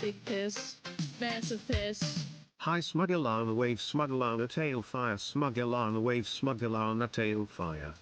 Big piss. Massive piss. Hi SmugAlana wave SmugAlana tailfire SmugAlana wave SmugAlana tailfire.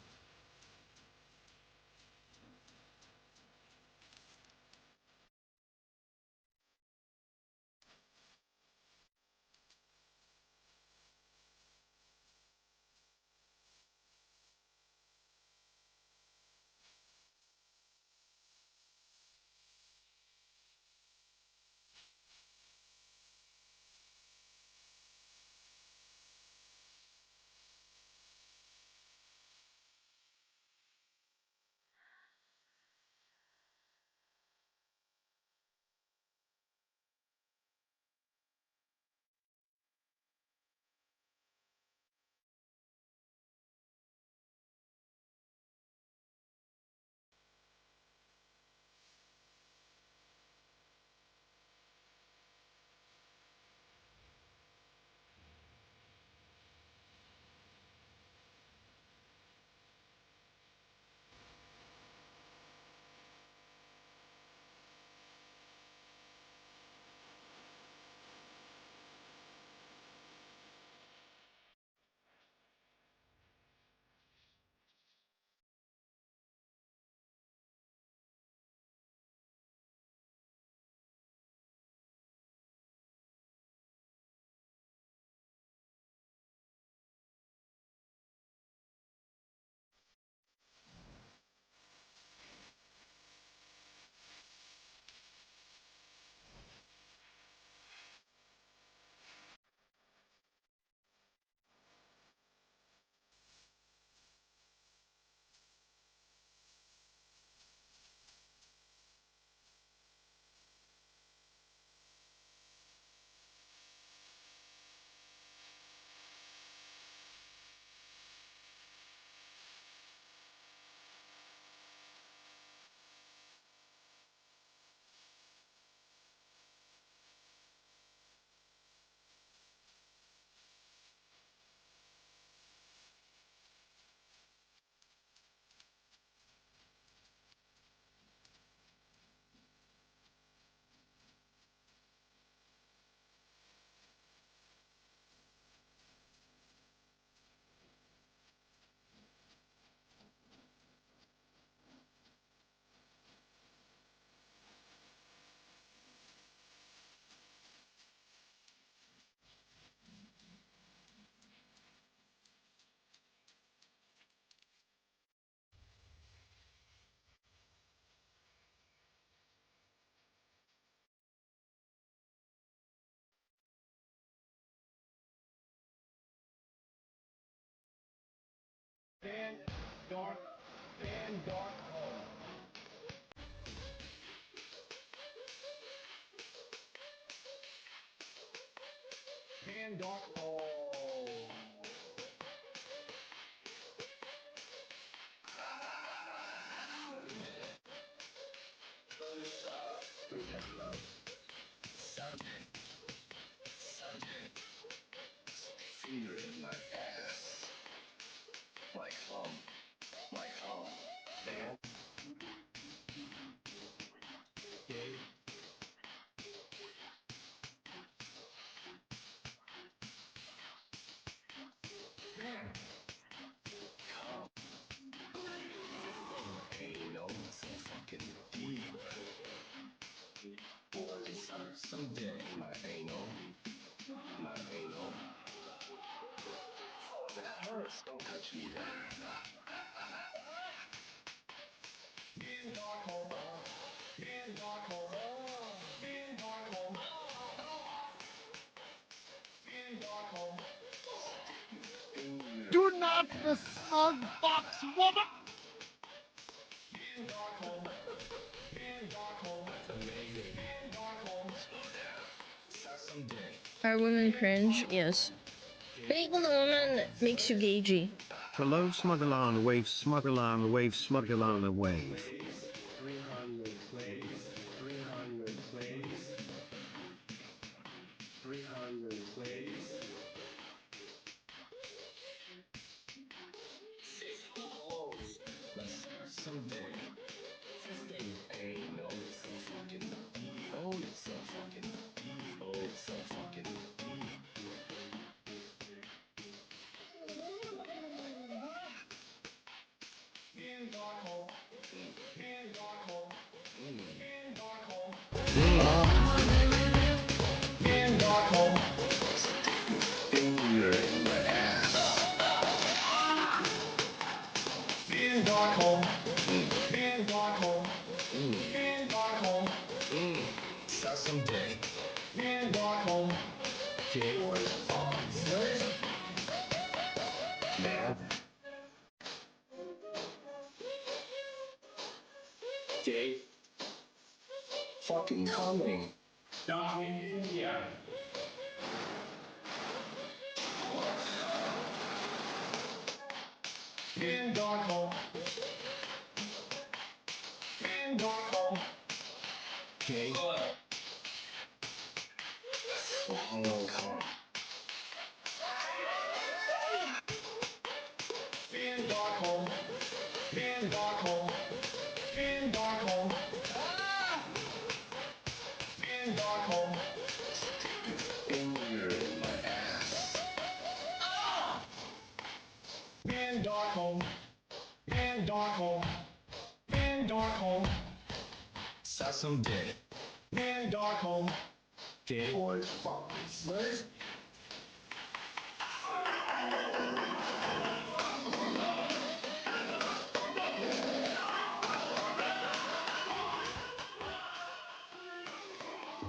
Do not the smug box woman! Are women cringe? Yes. Being a woman makes you gagey. Hello SmugAlana wave SmugAlana wave SmugAlana wave. 300 plays, 300 plays, 300 plays. 50 holes. Let's start someday. 50 ain't no, it's so fucking deep. Oh, it's so fucking dark hole. In dark hole. In dark hole. Suck some dick. In dark hole. Okay. Man. Okay. Fucking coming. Yeah. In dark hole. In dark hole. Okay. In dark hole. In dark hole. In dark hole. In dark hole. Finger in my ass. In dark hole. In dark hole. In dark hole. Suck some dick. In dark hole. Okay. Boys, fuckers.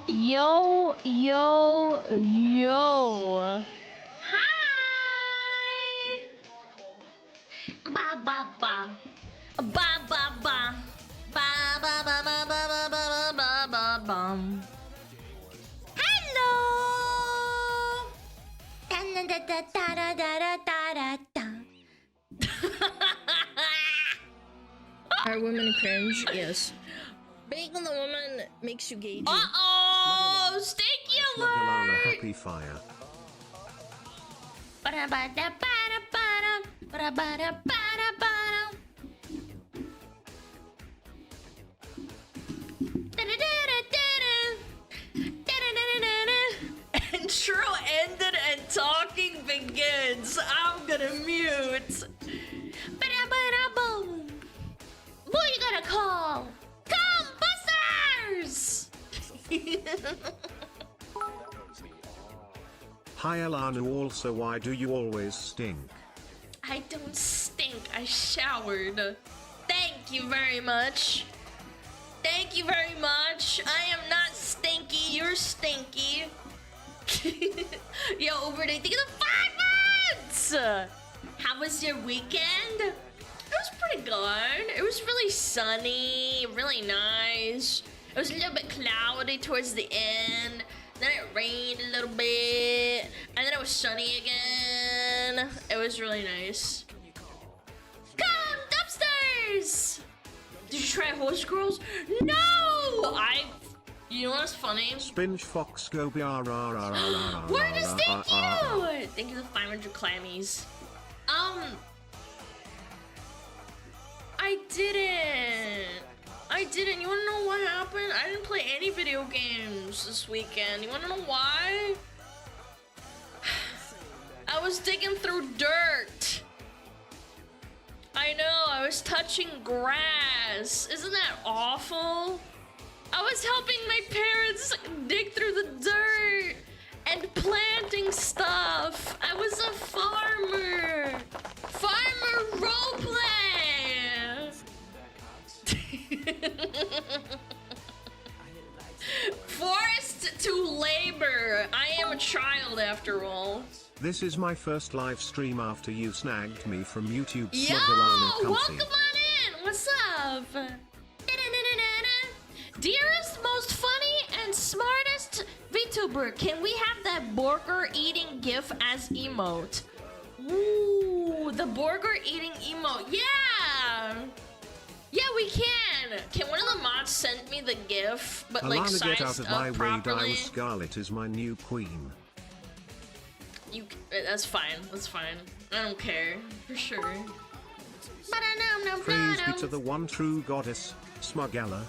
Yo, yo, yo. Hi. Ba ba ba. Ba ba ba. Ba ba ba ba ba ba ba ba ba ba. Hello. Da da da da da da da da da. Are women cringe? Yes. Being on the woman makes you gay. Uh-oh! Stinky SmugAlana alert! happy fire. Intro ended and talking begins. I'm gonna mute. Who you gonna call? Come, busters! Hi Alana, also why do you always stink? I don't stink, I showered. Thank you very much. Thank you very much. I am not stinky, you're stinky. Yo, overday, thank you for 5 months! How was your weekend? It was pretty good. It was really sunny, really nice. It was a little bit cloudy towards the end. Then it rained a little bit. And then it was sunny again. It was really nice. Come, dumpsters! Did you try horse girls? No! You know what's funny? Spinch Fox go Where does thank you? Thank you for 500 clammies. I didn't. You wanna know what happened? I didn't play any video games this weekend. You wanna know why? I was digging through dirt. I know, I was touching grass. Isn't that awful? I was helping my parents dig through the dirt and planting stuff. I was a farmer. Farmer roleplay. Forced to labor. I am a child after all. This is my first live stream after you snagged me from YouTube. Yo, SmugAlana, welcome on in. What's up? Dearest, most funny, and smartest VTuber, can we have that burger eating gif as emote? Ooh, the burger eating emote. Yeah! Yeah, we can. Can one of the mods send me the gif, but like Alana, get out sized of my up way. properly? Scarlet is my new queen. That's fine. That's fine. I don't care for sure. Praise be to the one true goddess, SmugAlana,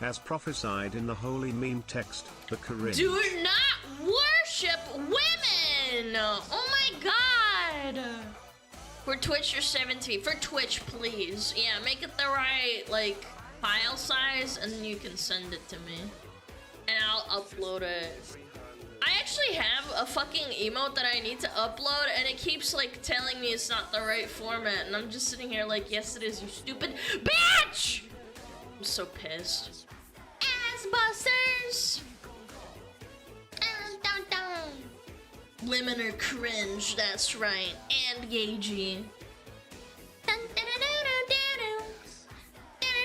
as prophesied in the holy meme text, the Quran. Do not worship women! Oh my god! For Twitch, you're 17. For Twitch, please. Yeah, make it the right, like, file size, and then you can send it to me. And I'll upload it. I actually have a fucking emote that I need to upload, and it keeps like telling me it's not the right format, and I'm just sitting here like, yes it is, you stupid bitch! I'm so pissed. Ass busters! Dun, dun. Women are cringe, that's right, and gagey. Dun, dun, dun, dun, dun, dun,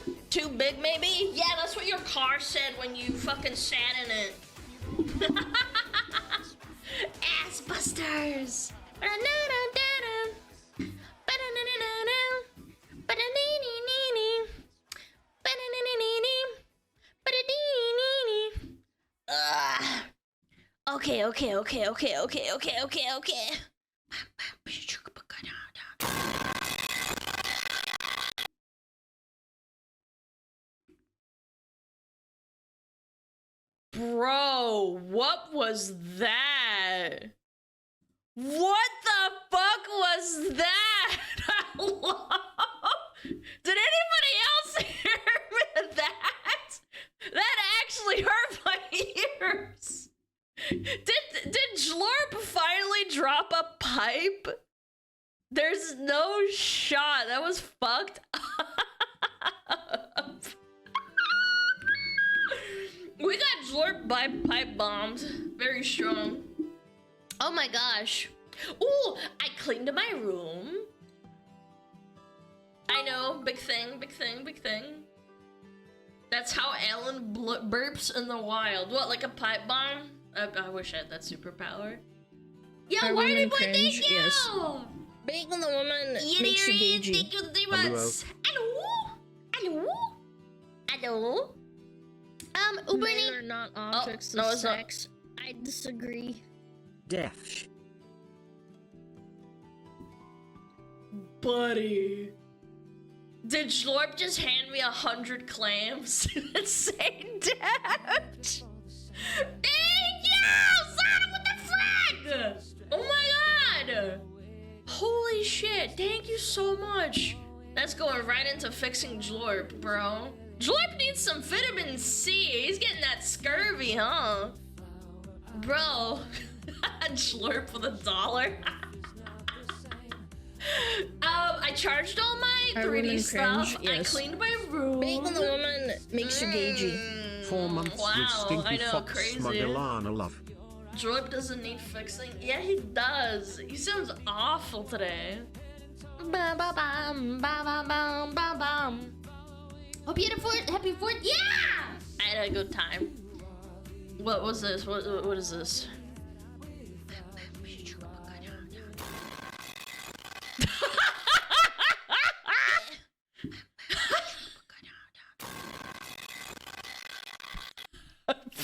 dun. Too big, maybe? Yeah, that's what your car said when you fucking sat in it. Ass busters. Okay. Bro, what was that? What the fuck was that? Hello? Did anybody else hear that? That actually hurt my ears. Did Jlorp finally drop a pipe? There's no shot. That was fucked up. We got Jlorp by pipe bombed. Very strong. Oh my gosh. Ooh, I cleaned my room. I know, big thing. That's how Alan burps in the wild. What, like a pipe bomb? I wish I had that superpower. Yeah, why did we thank you? Yes. Being on the woman makes you gagey. Thank you very much. Hello? Uber Men are not objects of sex. I disagree. Death. Buddy. Did Jlorp just hand me 100 clams and say death? Thank you! Son, what the frick? Oh my god! Holy shit, thank you so much. That's going right into fixing Jlorp, bro. Jlorp needs some vitamin C. He's getting that scurvy, huh? Bro. Jlorp with $1. I charged all my 3D stuff. Yes. I cleaned my room. Being on the woman makes you gagey. 4 months with Stinky Fox crazy. SmugAlana love. Jlorp doesn't need fixing. Yeah, he does. He sounds awful today. Ba ba bam, ba ba bam, ba bam. Hope you had a happy 4th. Yeah! I had a good time. What was this? What is this?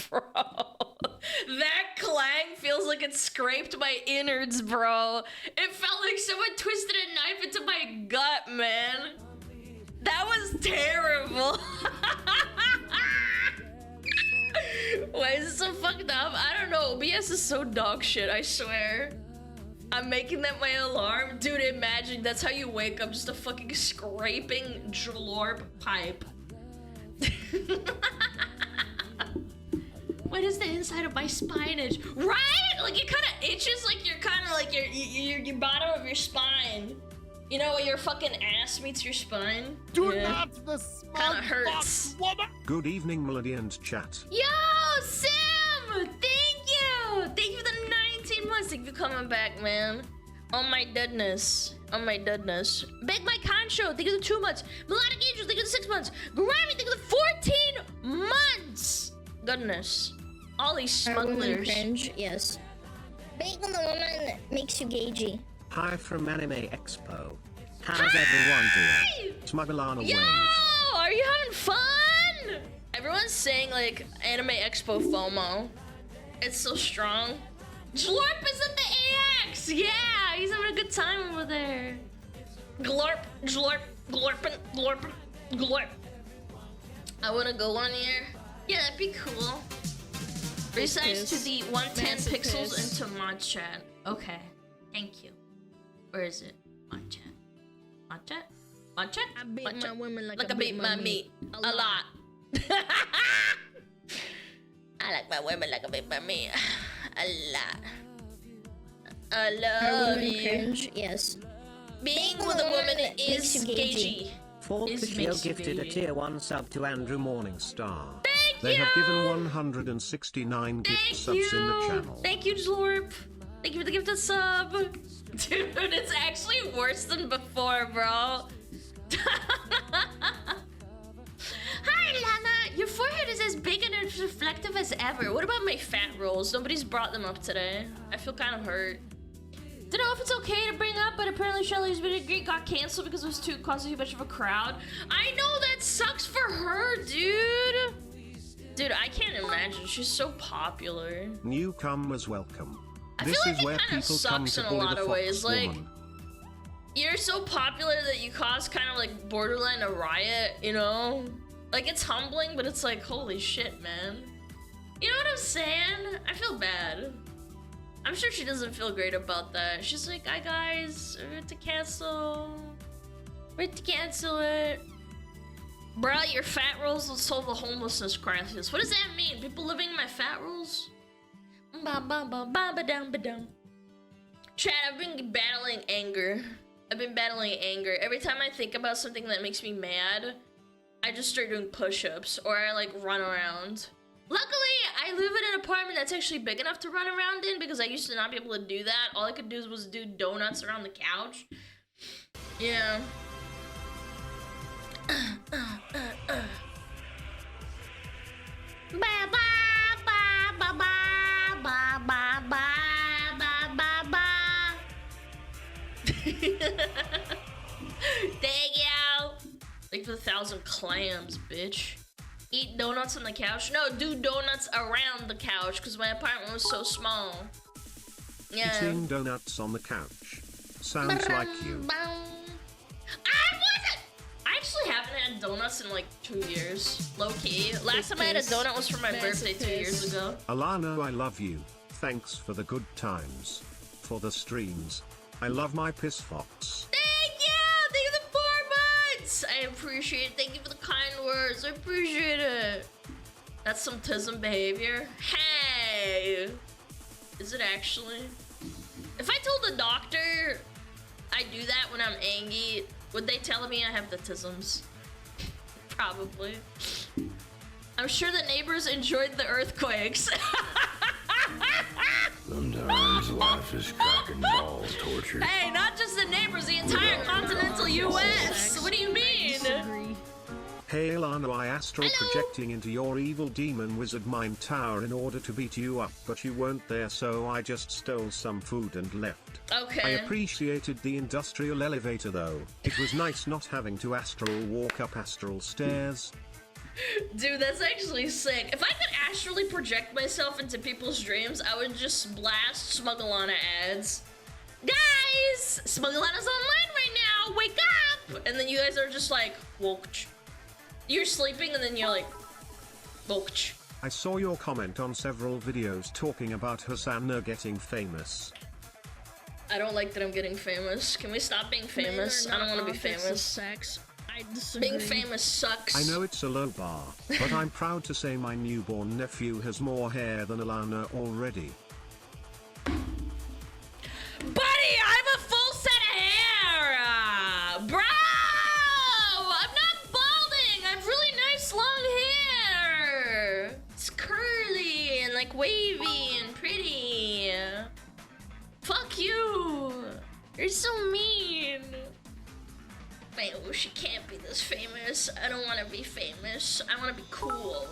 Bro, that clang feels like it scraped my innards, bro. It felt like someone twisted a knife into my gut, man. That was terrible. Why is it so fucked up? I don't know. OBS is so dog shit, I swear. I'm making that my alarm. Dude, imagine that's how you wake up, just a fucking scraping Jlorp pipe. What is the inside of my spine itch? Right? Like it kind of itches like you're kind of like your bottom of your spine. You know, your fucking ass meets your spine. Do not the smug kind of hurts. Woman. Good evening, Melody and chat. Yo, Sim! Thank you! Thank you for the 19 months. Thank you for coming back, man. Oh my goodness. Oh my goodness. Big Mike Concho, thank you for the 2 months. Melodic Angels, thank you for the 6 months. Grammy, thank you for the 14 months. Goodness. All these smugglers. Cringe, yes. Being on the woman makes you gagey. Hi from Anime Expo. How's everyone doing? SmugAlana wave. Yo! Are you having fun? Everyone's saying like Anime Expo FOMO. It's so strong. Jlorp is at the AX! Yeah! He's having a good time over there. Glorp, Jlorp, glorpin, glorpin, glorp. I wanna go on here. Yeah, that'd be cool. Resize to the 110 pixels into mod chat. Okay, thank you. Where is it? Mod chat. Mod chat? Mod chat? I beat my women like I beat my meat. A lot. A I like my women like a big me. A lot. I Are love women you. cringe? Yes. Being with a woman is makes you gagey. Forkashio gifted a tier 1 sub to Andrew Morningstar. Thank They you! have given 169 gift Thank subs you! in the channel. Thank you, Jlorp. Thank you for the gifted sub. Dude, it's actually worse than before, bro. Hi, Lana. Your forehead is as big and as reflective as ever. What about my fat rolls? Nobody's brought them up today. I feel kind of hurt. Don't know if it's okay to bring up, but apparently Shelly's Been Great got canceled because it was causing too much of a crowd. I know, that sucks for her, dude. Dude, I can't imagine. She's so popular. Newcomers welcome. I This feel is like where it kind of people come sucks to in a bully lot the of fox ways. Like, woman. you're so popular that you cause kind of like borderline a riot, you know? Like, it's humbling, but it's like, holy shit, man. You know what I'm saying? I feel bad. I'm sure she doesn't feel great about that. She's like, hi guys, we're to cancel. We're to cancel it. Bruh, your fat rolls will solve the homelessness crisis. What does that mean? People living in my fat rolls? Ba-ba-ba-ba-ba-dum-ba-dum. Chad, I've been battling anger. Every time I think about something that makes me mad, I just start doing push-ups or I like run around. Luckily, I live in an apartment that's actually big enough to run around in because I used to not be able to do that. All I could do was do donuts around the couch. Yeah. Thank you. Like for 1,000 clams, bitch. Eat donuts on the couch? No, do donuts around the couch because my apartment was so small. Yeah. Eating donuts on the couch. Sounds like you. I actually haven't had donuts in like 2 years. Low key. Last time I had a donut was for my birthday 2 years ago. Alana, I love you. Thanks for the good times. For the streams. I love my piss fox. Thank you! Thank you for the 4 months! I appreciate it. Thank you for the kind words. I appreciate it. That's some tism behavior. Hey! Is it actually? If I told the doctor I do that when I'm angry, would they tell me I have the tisms? Probably. I'm sure the neighbors enjoyed the earthquakes. Sometimes life is cock and ball torture. Hey, not just the neighbors, the entire continental US. What do you mean? Hey Alana, I astral Hello. projecting into your evil demon wizard mine tower in order to beat you up, but you weren't there, so I just stole some food and left. Okay. I appreciated the industrial elevator though. It was nice not having to astral walk up astral stairs. Dude, that's actually sick. If I could astrally project myself into people's dreams, I would just blast SmugAlana ads. Guys! SmugAlana's online right now! Wake up! And then you guys are just like, woke. You're sleeping and then you're like, woke. I saw your comment on several videos talking about Hosanna getting famous. I don't like that I'm getting famous. Can we stop being famous? I don't want to be famous. Sex. I disagree. Being famous sucks. I know it's a low bar, but I'm proud to say my newborn nephew has more hair than Alana already. Buddy, I have a full set of hair! Bro! I'm not balding! I have really nice long hair! It's curly and like wavy and pretty. Fuck you! You're so mean. Man, oh, she can't be this famous. I don't want to be famous. I want to be cool.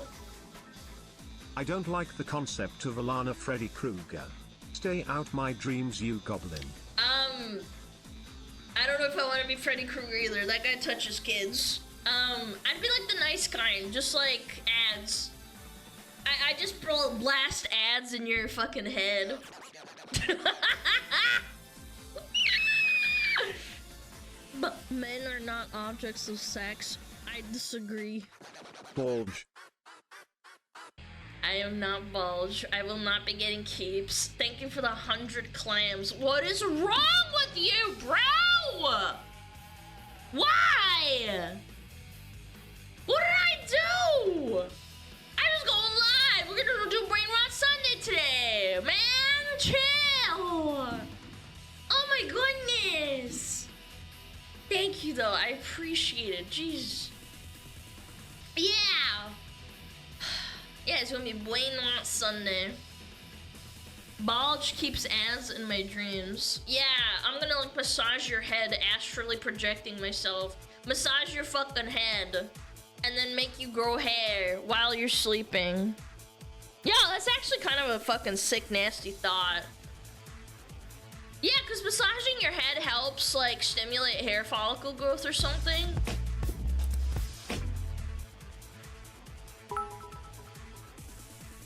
I don't like the concept of Alana Freddy Krueger. Stay out my dreams, you goblin. I don't know if I want to be Freddy Krueger either. That guy touches kids. I'd be like the nice kind, just like ads. I just blast ads in your fucking head. But men are not objects of sex. I disagree. Bulge. I am not Bulge. I will not be getting keeps. Thank you for the 100 clams. What is wrong with you, bro? Why? What did I do? I just go live. We're gonna do thank you though. I appreciate it. Jeez. Yeah. Yeah, it's gonna be BRAINROT Sunday. Balj keeps ass in my dreams. Yeah, I'm gonna like massage your head, astrally projecting myself. Massage your fucking head. And then make you grow hair while you're sleeping. Yeah, that's actually kind of a fucking sick, nasty thought. Yeah, because massaging your head helps like stimulate hair follicle growth or something.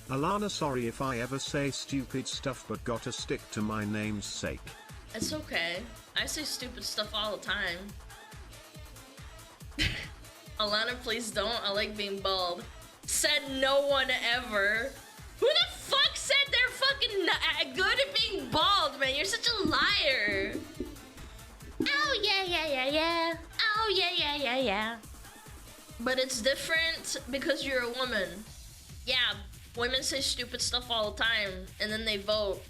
Alana, sorry if I ever say stupid stuff, but gotta stick to my name's sake. It's okay. I say stupid stuff all the time. Alana, please don't. I like being bald. Said no one ever. Who the fuck said they're fucking good at being bald, man? You're such a liar. Oh, yeah. Oh, yeah. But it's different because you're a woman. Yeah, women say stupid stuff all the time, and then they vote.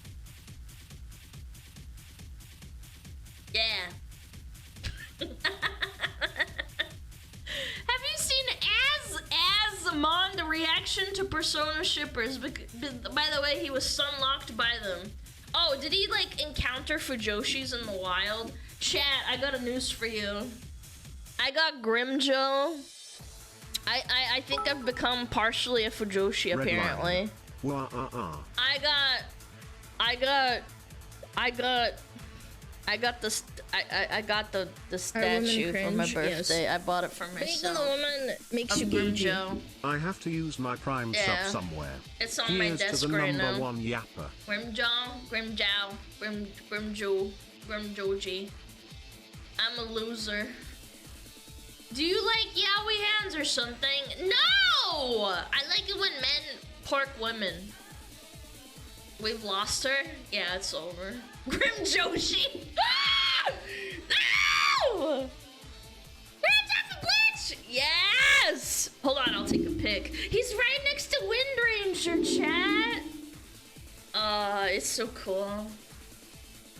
Yeah. Have you seen Asmon, the reaction to Persona shippers? By the way, he was sunlocked by them. Oh, did he like encounter Fujoshis in the wild? Chat, I got a news for you. I got Grimjo. I think I've become partially a Fujoshi apparently. I got the statue for my birthday. Yes. I bought it for myself. Being a woman makes you gagey. I have to use my prime sub somewhere. It's on my desk to the right number now. one yapper. Grimjoji. I'm a loser. Do you like yaoi hands or something? No! I like it when men pork women. We've lost her? Yeah, it's over. Grimjoshi! Ah! No! Bitch! Yes! Hold on, I'll take a pic. He's right next to Wind Ranger, chat. It's so cool.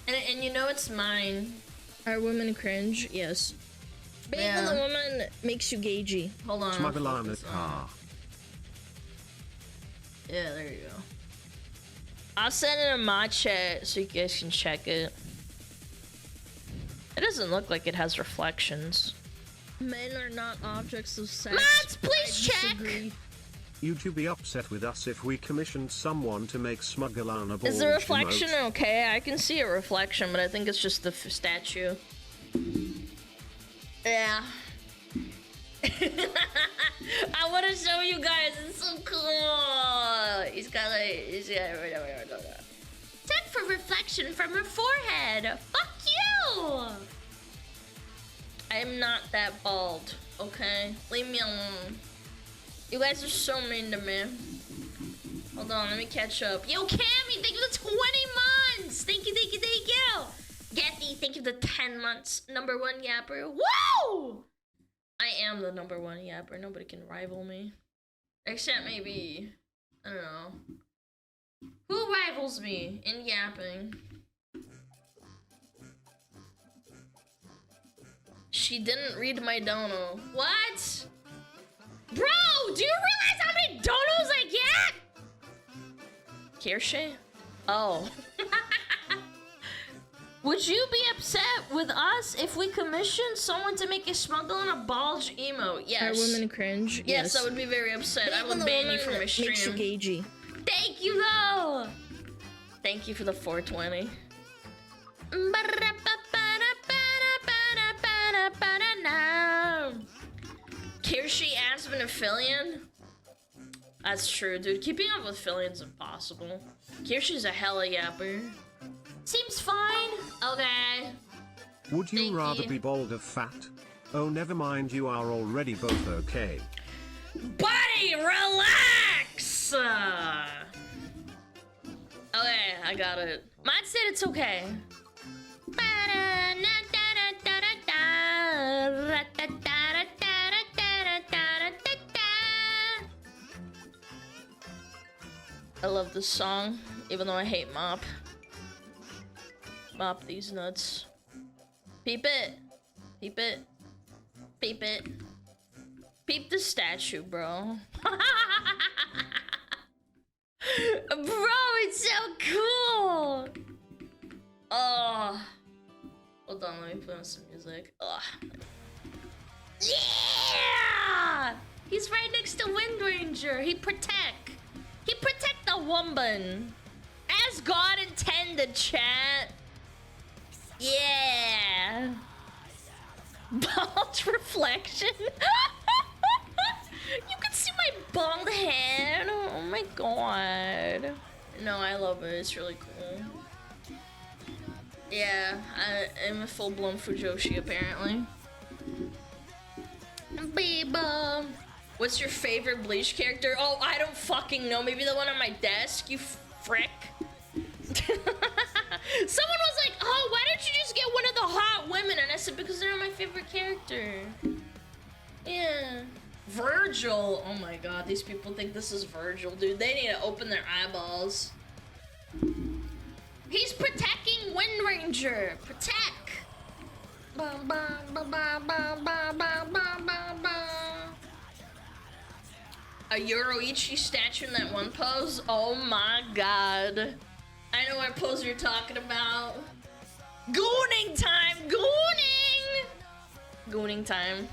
And you know it's mine. Are women cringe? Yes. Being a woman makes you gagey. Hold on. SmugAlana car. Yeah, there you go. I'll send it in my chat so you guys can check it. It doesn't look like it has reflections. Men are not objects of sex. Mods, please check! Would you be upset with us if we commissioned someone to make SmugAlana balls? Is the reflection emotes? okay? I can see a reflection, but I think it's just the statue. Yeah. I want to show you guys. It's so cool. He's got like... Check for reflection from her forehead. Fuck you! I'm not that bald, okay? Leave me alone. You guys are so mean to me. Hold on, let me catch up. Yo, Cammy, thank you for the 20 months! Thank you. Getty, thank you for the 10 months. Number one yapper. Woo! I am the number one yapper. Nobody can rival me. Except maybe... I don't know. Who rivals me in yapping? She didn't read my dono. What? Bro, do you realize how many donos I get? Kirsche? Oh. Would you be upset with us if we commissioned someone to make a SmugAlana Balj emote? Yes. Are women cringe? Yes, I would be very upset. I would ban you from my stream. Makes you gagey. Thank you, though. Thank you for the 420. Kirsche Aspen Aphelion? That's true, dude. Keeping up with Philion's impossible. Kirsche's a hella yapper. Seems fine. Okay. Would you Thank rather you. be bald or fat? Oh, never mind, you are already both okay. Buddy, relax! Okay, I got it. Mine said it's okay. I love this song, even though I hate Mop. Mop these nuts. Peep it. Peep it. Peep it. Peep the statue, bro. Bro, it's so cool! Oh. Hold on, let me put on some music. Ugh. Yeah! He's right next to Wind Ranger. He protect the woman. As God intended, chat. Yeah. Bald reflection. You can see my bald head. Oh my god. No, I love it. It's really cool. Yeah, I am a full-blown Fujoshi apparently. Biba. What's your favorite Bleach character? Oh, I don't fucking know. Maybe the one on my desk, you frick. Someone was like, oh, why don't you just get one of the hot women? And I said, because they're my favorite character. Yeah. Virgil. Oh my god, these people think this is Virgil, dude. They need to open their eyeballs. He's protecting Wind Ranger. Protect. Bum, bum, bum, bum, bum, bum, bum, bum, bum. A Yoruichi statue in that one pose? Oh my god. I know what pose you're talking about. Gooning time! Gooning! Gooning time.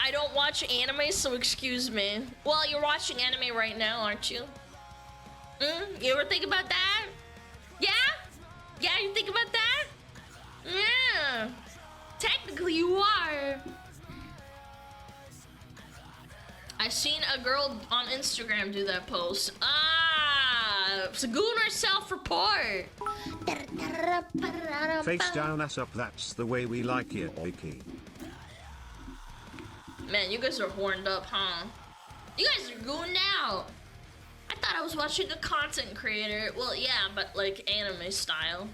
I don't watch anime, so excuse me. Well, you're watching anime right now, aren't you? You ever think about that? Yeah? Yeah, you think about that? Yeah. Technically, you are. I seen a girl on Instagram do that post. Ah, Sagooner self-report. Face down, ass up, that's the way we like it, Oiki. Man, you guys are horned up, huh? You guys are gooned out. I thought I was watching a content creator. Well, yeah, but like anime style.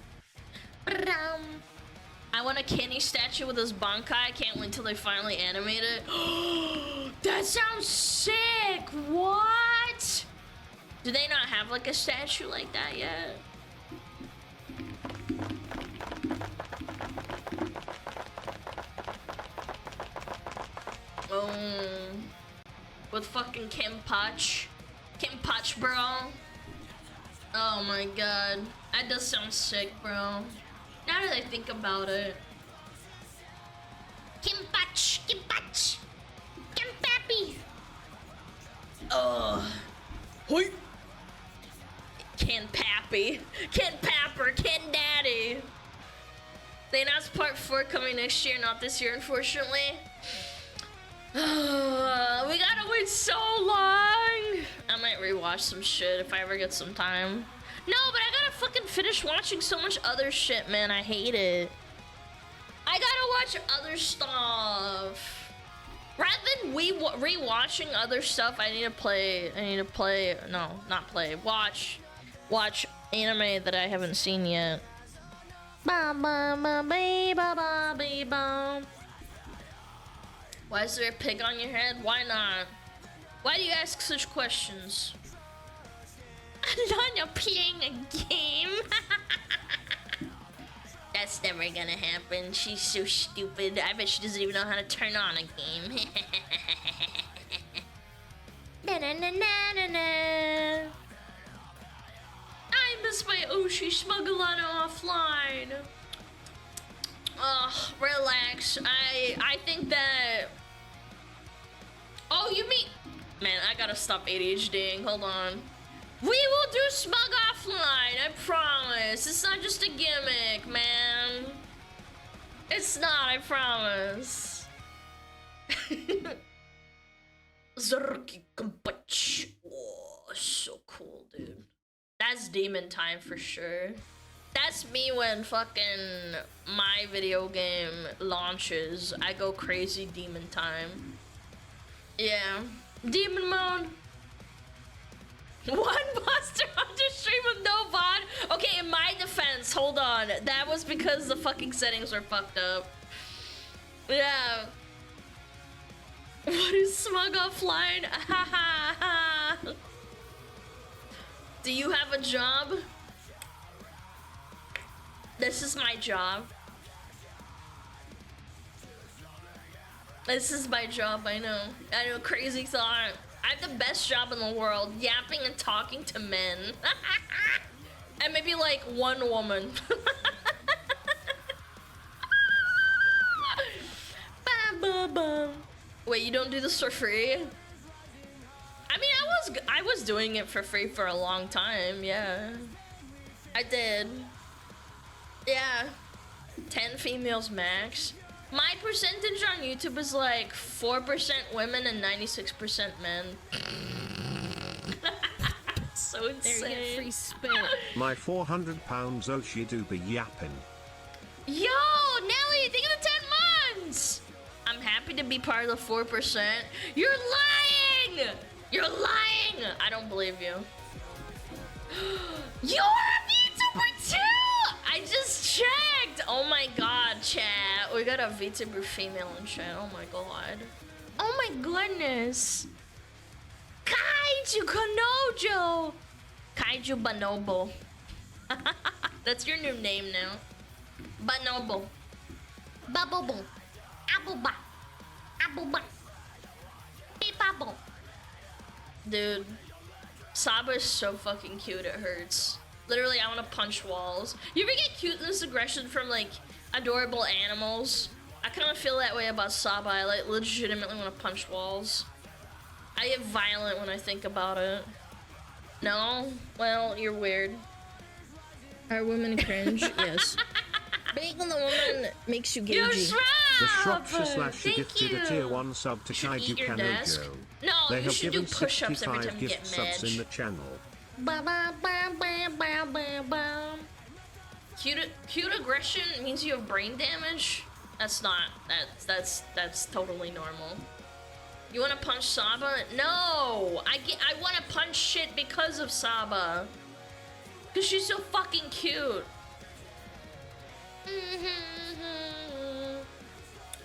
I want a Kenny statue with his bankai. I can't wait till they finally animate it. That sounds sick. What? Do they not have like a statue like that yet? With fucking Kenpachi. Kenpachi, bro. Oh my god. That does sound sick, bro. Now that I think about it. Kenpachi, Kenpachi, Kenpappy. Hoi. Kenpappy, Kenpapper, Ken Daddy. They announced part 4 coming next year, not this year, unfortunately. We gotta wait so long. I might rewatch some shit if I ever get some time. No, but I gotta fucking finish watching so much other shit, man. I hate it. I gotta watch other stuff. Rather than rewatching other stuff, I need to play. No, not play. Watch anime that I haven't seen yet. Ba ba ba ba ba ba ba. Why is there a pig on your head? Why not? Why do you ask such questions? Alana playing a game? That's never gonna happen. She's so stupid. I bet she doesn't even know how to turn on a game. Na na na na na. I miss my Oshi SmugAlana offline. Ugh, relax. I think that... Oh, you mean... Man, I gotta stop ADHDing. Hold on. We will do Smug offline, I promise. It's not just a gimmick, man. It's not, I promise. Zerki Kumpach. Oh, so cool, dude. That's demon time for sure. That's me when fucking my video game launches. I go crazy demon time. Yeah. Demon mode. One Buster Hunter stream with no VOD. Okay, in my defense, hold on. That was because the fucking settings were fucked up. Yeah. What is Smug offline? Do you have a job? This is my job. This is my job, I know. I know, crazy thought. I have the best job in the world, yapping and talking to men. And maybe like one woman. Wait, you don't do this for free? I mean, I was doing it for free for a long time, yeah. I did. Yeah. 10 females max. My percentage on YouTube is like 4% women and 96% men. So insane. There you get free spit. My 400 pounds Oshie yapping. Yo, Nelly, think of the 10 months. I'm happy to be part of the 4%. You're lying! You're lying! I don't believe you. You're a VTuber too! I just checked! Oh my god, chat. We got a VTuber female in chat. Oh my god. Oh my goodness. Kaiju Kanojo! Kaiju Bonobo. That's your new name now. Bonobo. Babobo. Aboba. Aboba. Beepabo. Dude, Saba is so fucking cute, it hurts. Literally, I want to punch walls. You ever get cuteness aggression from, like, adorable animals? I kind of feel that way about Saba. I, like, legitimately want to punch walls. I get violent when I think about it. No? Well, you're weird. Are women cringe? Yes. Being on the woman makes you gagey. The Shropshire Slasher gifted a tier 1 sub to Kaiju Kanojo. No, They you have should do given push-ups every 65 time you gift get subs mad. in the channel. Cute aggression means you have brain damage? That's not. That's totally normal. You want to punch Saba? No! I want to punch shit because of Saba. Because she's so fucking cute.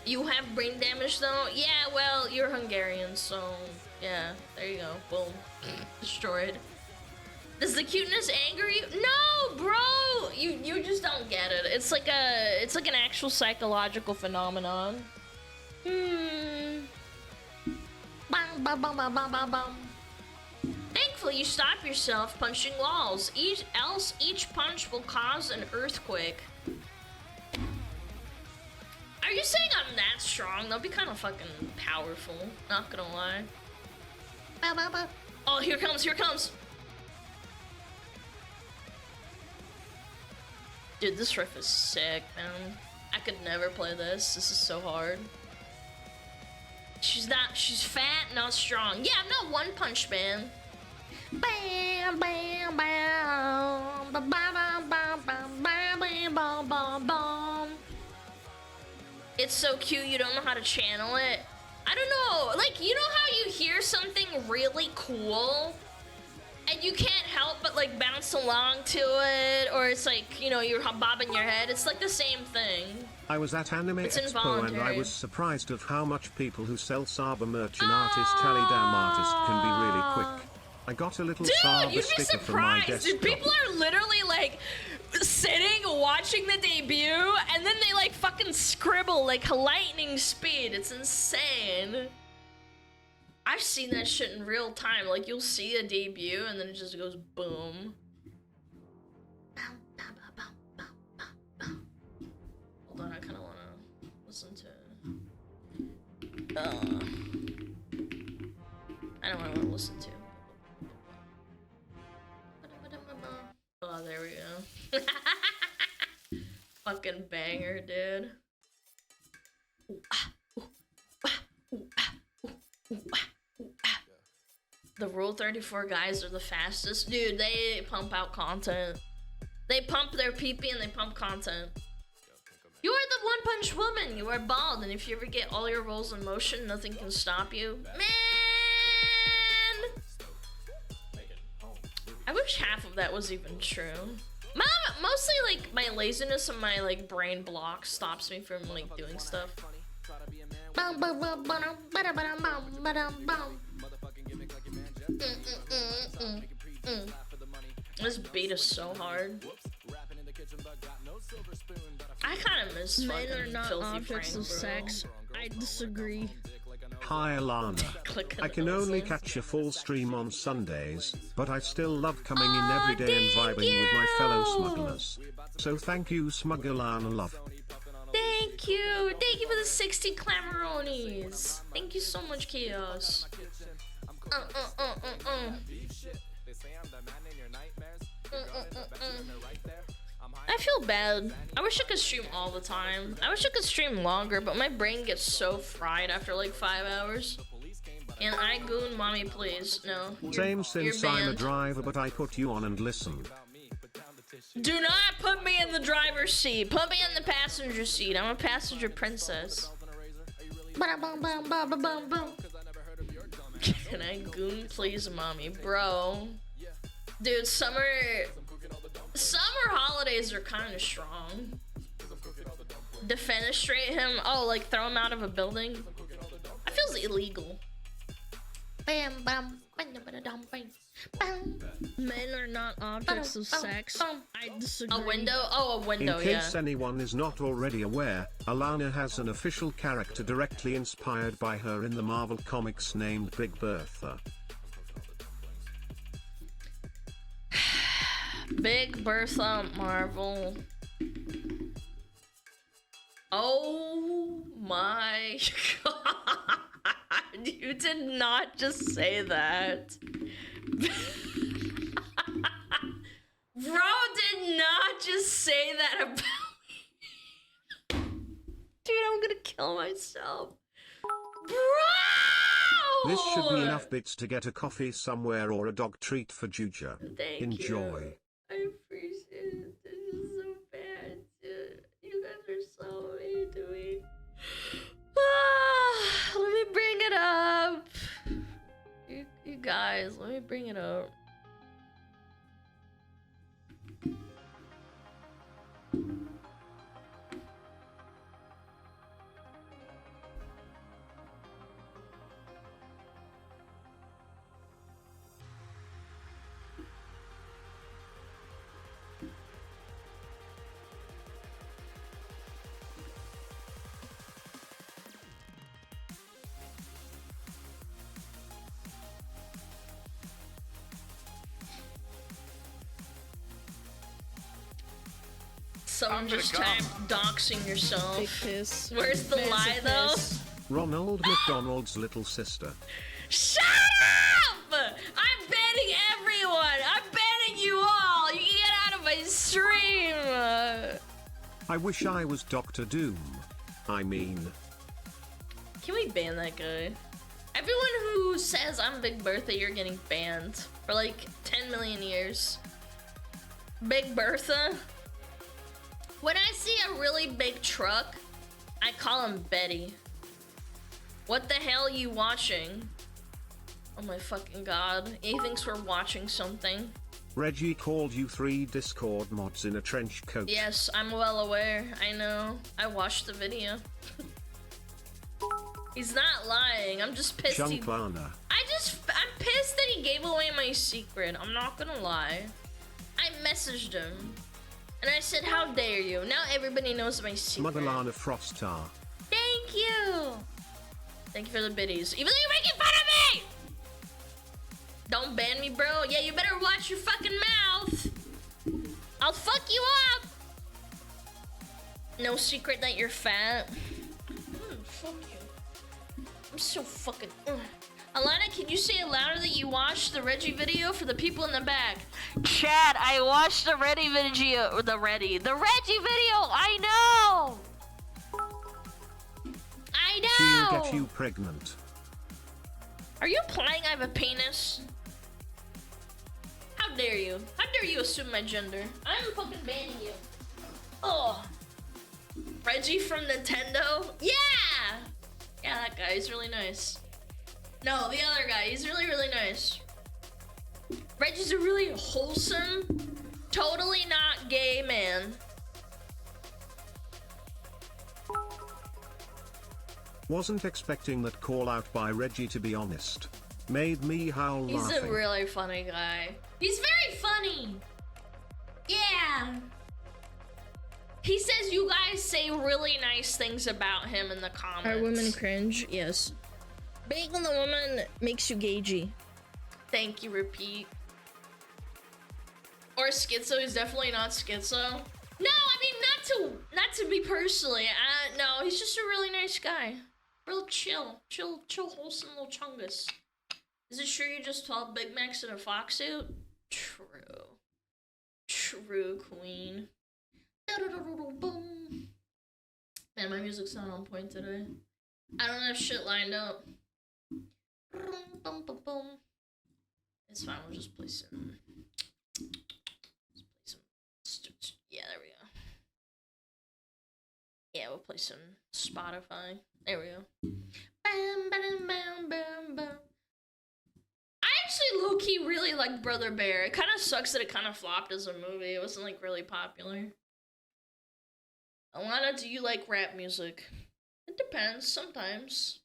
You have brain damage though? Yeah, well, you're Hungarian, so yeah, there you go. Boom. Destroyed. Does the cuteness anger you? No, bro! You just don't get it. It's like an actual psychological phenomenon. Thankfully, you stop yourself punching walls. Else, each punch will cause an earthquake. Are you saying I'm that strong? That'd be kind of fucking powerful. Not gonna lie. Oh, here comes, here comes. Dude, this riff is sick, man. I could never play this. This is so hard. She's fat, not strong. Yeah, I'm not One Punch Man. Bam, bam, bam. Bam, bam, bam, bam, bam, bam, bam, bam. It's so cute, you don't know how to channel it. I don't know, like, you know how you hear something really cool and you can't help but like bounce along to it, or it's like, you know, you're bobbing your head. It's like the same thing. I was at Anime It's Expo and involuntary. I was surprised at how much people who sell Saba merch and artist tally down artist can be really quick. I got a little Saba Dude, you'd be sticker from my surprised. Dude, desktop. people are literally like sitting, watching the debut, and then they like fucking scribble like lightning speed. It's insane. I've seen that shit in real time. Like, you'll see a debut, and then it just goes boom. Hold on, I kind of want to listen to... I don't want to listen to. Oh, there we go. Fucking banger, dude. Ooh, ah, ooh, ah, ooh, ah, ooh, ooh, ah, ooh, ah. The Rule 34 guys are the fastest. Dude, they pump out content. They pump their pee-pee and they pump content. You are the One Punch Woman. You are bald, and if you ever get all your rolls in motion, nothing can stop you. Man! I wish half of that was even true. Mostly, like, my laziness and my, like, brain block stops me from, like, doing stuff. This beat is so hard. I kind of miss Men are fucking not Filthy objects Frank, of bro. sex. I disagree. Hi Alana. Click I can only catch a full stream on Sundays, but I still love coming in every day and vibing with my fellow smugglers. So thank you SmugAlana love. Thank you! Thank you for the 60 clamaronis! Thank you so much, Chaos. I feel bad. I wish I could stream all the time. I wish I could stream longer, but my brain gets so fried after like 5 hours. And I goon mommy, please. No. Same you're since I'm a banned. driver, but I put you on and listen. Do not put me in the driver's seat. Put me in the passenger seat. I'm a passenger princess. Ba-da-bum-bum-ba-ba-bum-bum. Can I goon please mommy? Bro. Dude, summer holidays are kind of strong. Defenestrate him? Oh, like throw him out of a building? That feels illegal. Bam, bam, bam, bam, bam, bam. Men are not objects of sex. I disagree. A window? Oh, a window, In yeah. case anyone is not already aware, Alana has an official character directly inspired by her in the Marvel Comics named Big Bertha. Big Bertha Marvel. Oh my god. You did not just say that. Bro did not just say that about me. Dude, I'm gonna kill myself. Bro! This should be enough bits to get a coffee somewhere or a dog treat for Juja. Thank Enjoy. you. I appreciate it. This is so bad, dude. You guys are so mean to me. Let me bring it up. You guys, let me bring it up. Someone just typed doxing yourself. Big piss. Where's the Massive lie though? piss. Ronald McDonald's little sister. Shut up! I'm banning everyone! I'm banning you all! You can get out of my stream! I wish I was Dr. Doom. I mean, Can we ban that guy? Everyone who says I'm Big Bertha, you're getting banned for like 10 million years. Big Bertha? When I see a really big truck, I call him Betty. What the hell are you watching? Oh my fucking god. He thinks we're watching something. Reggie called you 3 Discord mods in a trench coat. Yes, I'm well aware. I know. I watched the video. He's not lying. I'm just pissed. SmugAlana. I'm pissed that he gave away my secret. I'm not gonna lie. I messaged him. And I said, how dare you? Now everybody knows my secret. SmugAlana Frostar. Thank you. Thank you for the biddies. Even though you're making fun of me! Don't ban me, bro. Yeah, you better watch your fucking mouth. I'll fuck you up. No secret that you're fat. Fuck you. I'm so fucking... Alana, can you say it louder that you watched the Reggie video for the people in the back? Chad, I watched the Reggie video. The Reggie video. I know. I know. She'll get you pregnant. Are you implying I have a penis? How dare you? How dare you assume my gender? I'm fucking banning you. Oh. Reggie from Nintendo? Yeah! Yeah, that guy, he's really nice. No, the other guy, he's really, really nice. Reggie's a really wholesome, totally not gay man. Wasn't expecting that call out by Reggie, to be honest. Made me howl He's laughing. a really funny guy. He's very funny. Yeah. He says you guys say really nice things about him in the comments. Are women cringe? Yes. Being the woman makes you gagey. Thank you, repeat. Or schizo, he's definitely not schizo. No, I mean, not to be personally. No, he's just a really nice guy. Real chill, wholesome little chungus. Is it true you just 12 Big Macs in a fox suit? True. True, queen. Man, my music's not on point today. I don't have shit lined up. It's fine, we'll just play some. Yeah, there we go. Yeah, we'll play some Spotify. There we go. Bam, bam, bam, bam, bam. I actually low-key really like Brother Bear. It kind of sucks that it kind of flopped as a movie. It wasn't like really popular. Alana, do you like rap music? It depends, sometimes.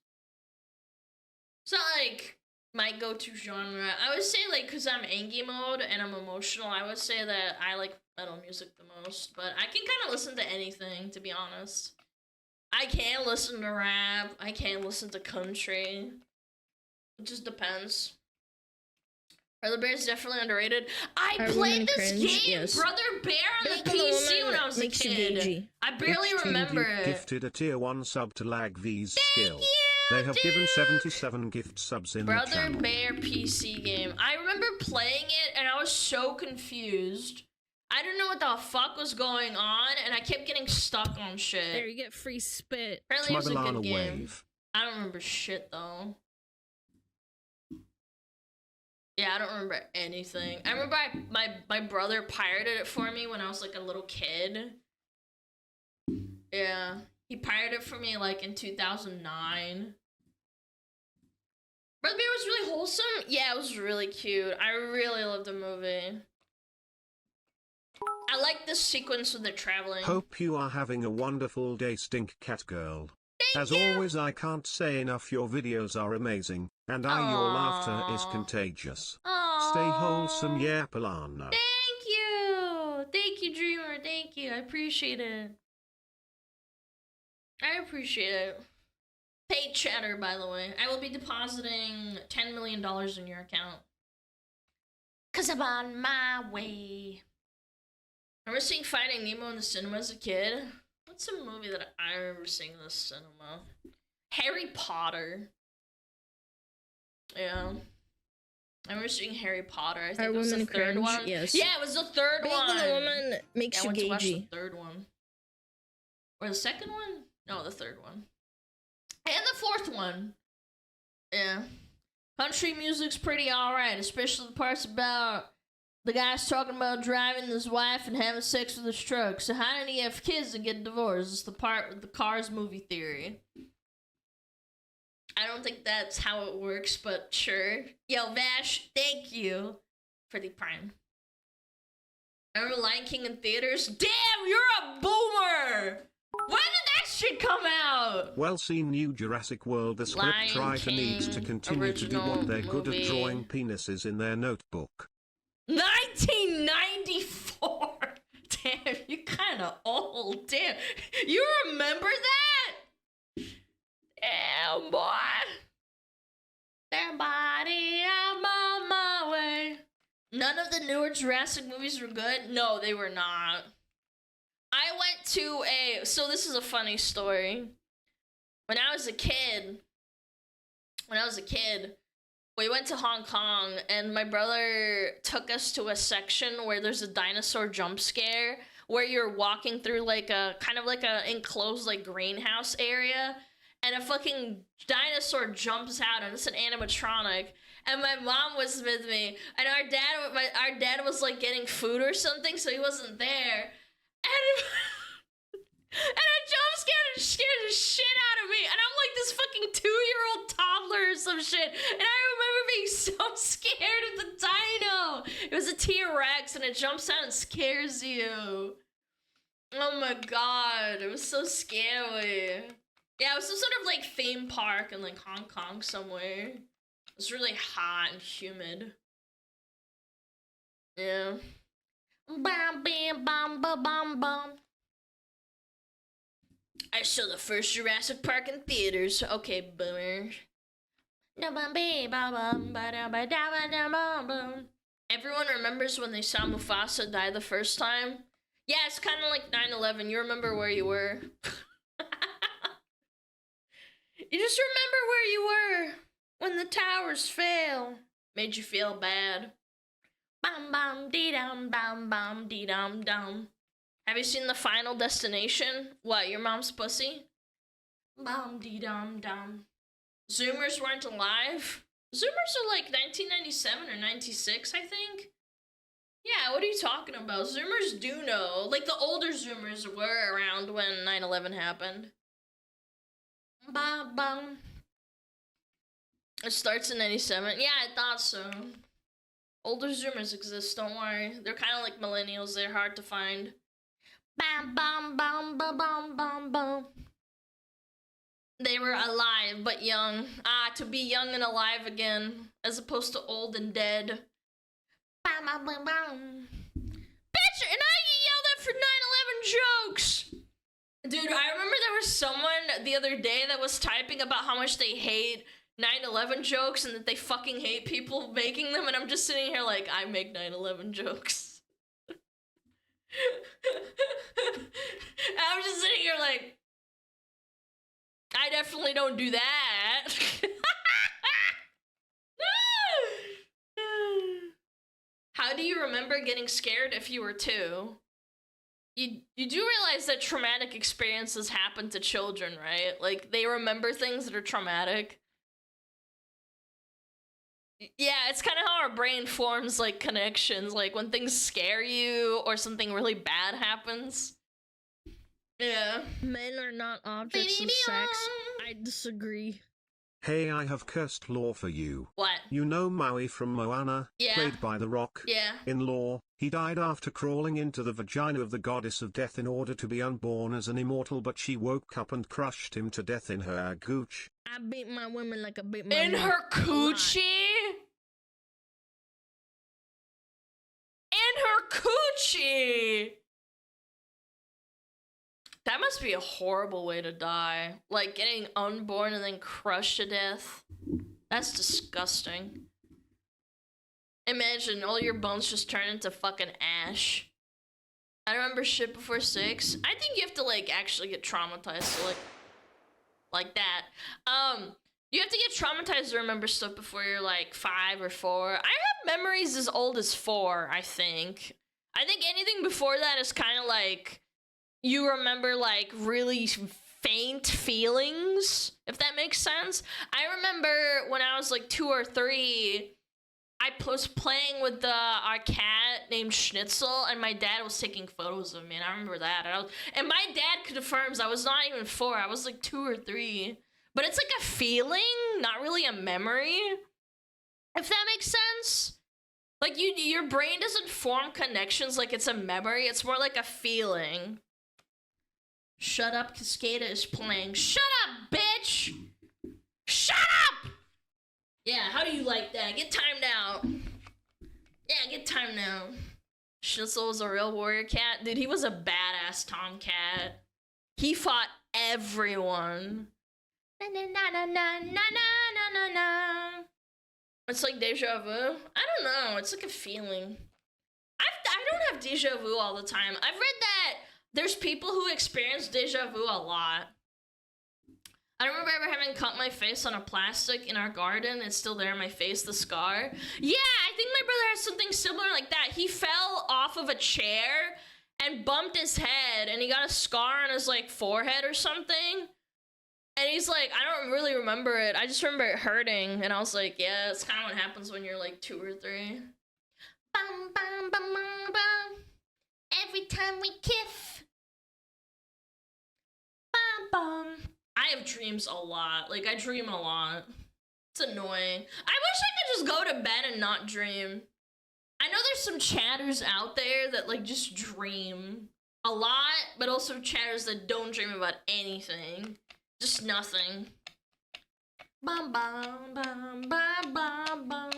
It's not like my go-to genre. I would say like, cause I'm Angie mode and I'm emotional, I would say that I like metal music the most, but I can kind of listen to anything, to be honest. I can listen to rap, I can listen to country. It just depends. Brother Bear is definitely underrated. I played this game, yes. Brother Bear, on the PC when I was a kid. I barely remember it. Gifted a tier 1 sub to Lag V's skill. You, they have dude. given 77 gift subs in the Brother channel. Bear PC game. I remember playing it and I was so confused. I didn't know what the fuck was going on and I kept getting stuck on shit. There, you get free spit. Apparently it was a good SmugAlana game. wave. I don't remember shit though. Yeah, I don't remember anything. I remember my brother pirated it for me when I was like a little kid. Yeah, he pirated it for me like in 2009. Brother Bear was really wholesome. Yeah, it was really cute. I really loved the movie. I like this sequence with the traveling. Hope you are having a wonderful day, Stink Cat Girl. As you. always, I can't say enough, your videos are amazing, and your laughter is contagious. Aww. Stay wholesome, YAPPIN. Thank you! Thank you, Dreamer. Thank you. I appreciate it. I appreciate it. Paid chatter, by the way. I will be depositing $10 million in your account. Cause I'm on my way. I remember seeing Finding Nemo in the cinema as a kid. What's a movie that I remember seeing in the cinema? Harry Potter. Yeah. I remember seeing Harry Potter. I think it was the third one. Yes. Yeah, it was the third one. Being the woman makes you I went to watch gagey. the third one. Or the second one? No, the third one. And the fourth one. Yeah. Country music's pretty alright, especially the parts about the guy's talking about driving his wife and having sex with his truck. So how did he have kids and get divorced? It's the part with the Cars movie theory. I don't think that's how it works, but sure. Yo, Vash, thank you for the prime. I remember Lion King in theaters. Damn, you're a boomer! When did that shit come out? Well seen, new Jurassic World. The script writer needs to continue to do what they're good at, drawing penises in their notebook. 1994. Damn, you kind of old. Damn, you remember that? Damn, boy. Damn, body, I'm on my way. None of the newer Jurassic movies were good. No, they were not. I went to so this is a funny story. When I was a kid, we went to Hong Kong and my brother took us to a section where there's a dinosaur jump scare where you're walking through like a kind of like a enclosed like greenhouse area and a fucking dinosaur jumps out and it's an animatronic and my mom was with me and our dad was like getting food or something so he wasn't there and a jump scared the shit out of me. And I'm like this fucking 2-year-old toddler or some shit. And I remember being so scared of the dino. It was a T-Rex and it jumps out and scares you. Oh my god. It was so scary. Yeah, it was some sort of like theme park in like Hong Kong somewhere. It was really hot and humid. Yeah. Bam, bam, bam, bam, bam, bam. I saw the first Jurassic Park in theaters. Okay, boomer. Everyone remembers when they saw Mufasa die the first time. Yeah, it's kind of like 9/11. You remember where you were. You just remember where you were when the towers fell. Made you feel bad. Bam bam dee dum bam bam dee dum dum. Have you seen the Final Destination? What, your mom's pussy? Bam dee dum dum. Zoomers weren't alive? Zoomers are like 1997 or 96, I think. Yeah, what are you talking about? Zoomers do know. Like, the older Zoomers were around when 9/11 happened. Bam bam. It starts in 97. Yeah, I thought so. Older Zoomers exist, don't worry. They're kind of like millennials. They're hard to find. Bam bam bam bam bam bam bam. They were alive but young. Ah, to be young and alive again, as opposed to old and dead. Bam bam bam bam. Bitch, and I get yelled at for 9/11 jokes. Dude, I remember there was someone the other day that was typing about how much they hate 9/11 jokes and that they fucking hate people making them, and I'm just sitting here like, I make 9/11 jokes. I'm just sitting here like, I definitely don't do that. How do you remember getting scared if you were 2? You do realize that traumatic experiences happen to children, right? Like, they remember things that are traumatic. Yeah, it's kind of how our brain forms, like, connections. Like, when things scare you or something really bad happens. Yeah. Men are not objects of sex. I disagree. Hey, I have cursed law for you. What? You know Maui from Moana, Yeah. played by The Rock? Yeah. In law, he died after crawling into the vagina of the goddess of death in order to be unborn as an immortal, but she woke up and crushed him to death in her gooch. I beat my women like I beat my In men. her coochie? In her coochie! That must be a horrible way to die. Like, getting unborn and then crushed to death. That's disgusting. Imagine all your bones just turn into fucking ash. I remember shit before 6. I think you have to, like, actually get traumatized, so, like that. You have to get traumatized to remember stuff before you're, like, 5 or 4. I have memories as old as 4, I think. I think anything before that is kind of, like, you remember, like, really faint feelings, if that makes sense. I remember when I was, like, 2 or 3, I was playing with our cat named Schnitzel, and my dad was taking photos of me, and I remember that. And my dad confirms I was not even 4. I was, like, 2 or 3. But it's, like, a feeling, not really a memory, if that makes sense. Like, your brain doesn't form connections like it's a memory. It's more like a feeling. Shut up, Cascada is playing. Shut up, bitch! Shut up! Yeah, how do you like that? Get timed out. Yeah, get timed out. Schnitzel was a real warrior cat. Dude, he was a badass tomcat. He fought everyone. Na na na na na na na na na. It's like deja vu. I don't know. It's like a feeling. I don't have deja vu all the time. I've read that there's people who experience deja vu a lot. I remember ever having cut my face on a plastic in our garden. It's still there in my face, the scar. Yeah, I think my brother has something similar like that. He fell off of a chair and bumped his head, and he got a scar on his, like, forehead or something. And he's like, I don't really remember it. I just remember it hurting. And I was like, yeah, it's kind of what happens when you're, like, 2 or 3. Bum, bum, bum, bum, bum. Every time we kiss. Bum, bum. I have dreams a lot. Like, I dream a lot. It's annoying. I wish I could just go to bed and not dream. I know there's some chatters out there that, like, just dream a lot, but also chatters that don't dream about anything. Just nothing. Bum, bum, bum, bum, bum, bum.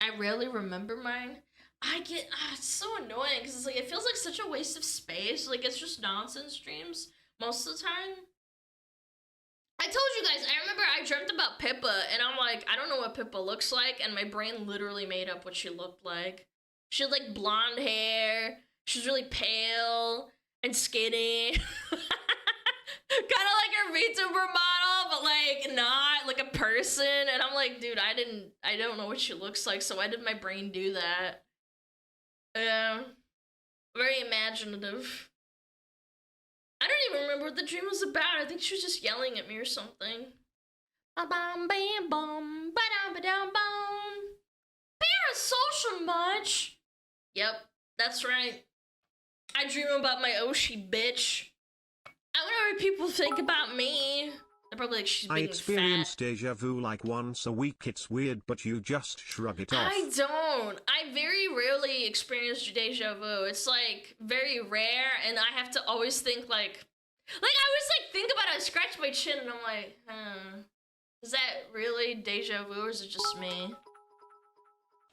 I rarely remember mine. It's so annoying, because it's like, it feels like such a waste of space. Like, it's just nonsense dreams. most of the time. I told you guys, I remember I dreamt about Pippa, and I'm like, I don't know what Pippa looks like, and my brain literally made up what she looked like. She had like blonde hair, she was really pale and skinny. Kind of like a VTuber model, but like not like a person. And I'm like, dude, I don't know what she looks like, so why did my brain do that? Yeah, very imaginative. I don't even remember what the dream was about. I think she was just yelling at me or something. Ba-bum, bam, bum, ba-dum, ba-dum, bum. Parasocial much? Yep, that's right. I dream about my Oshi bitch. I wonder what people think about me. They're probably like, she's I being experience fat. deja vu like once a week. It's weird, but you just shrug it off. I don't. I very rarely experience deja vu. It's like very rare, and I have to always think like I always like think about it. I scratch my chin, and I'm like, is that really deja vu, or is it just me?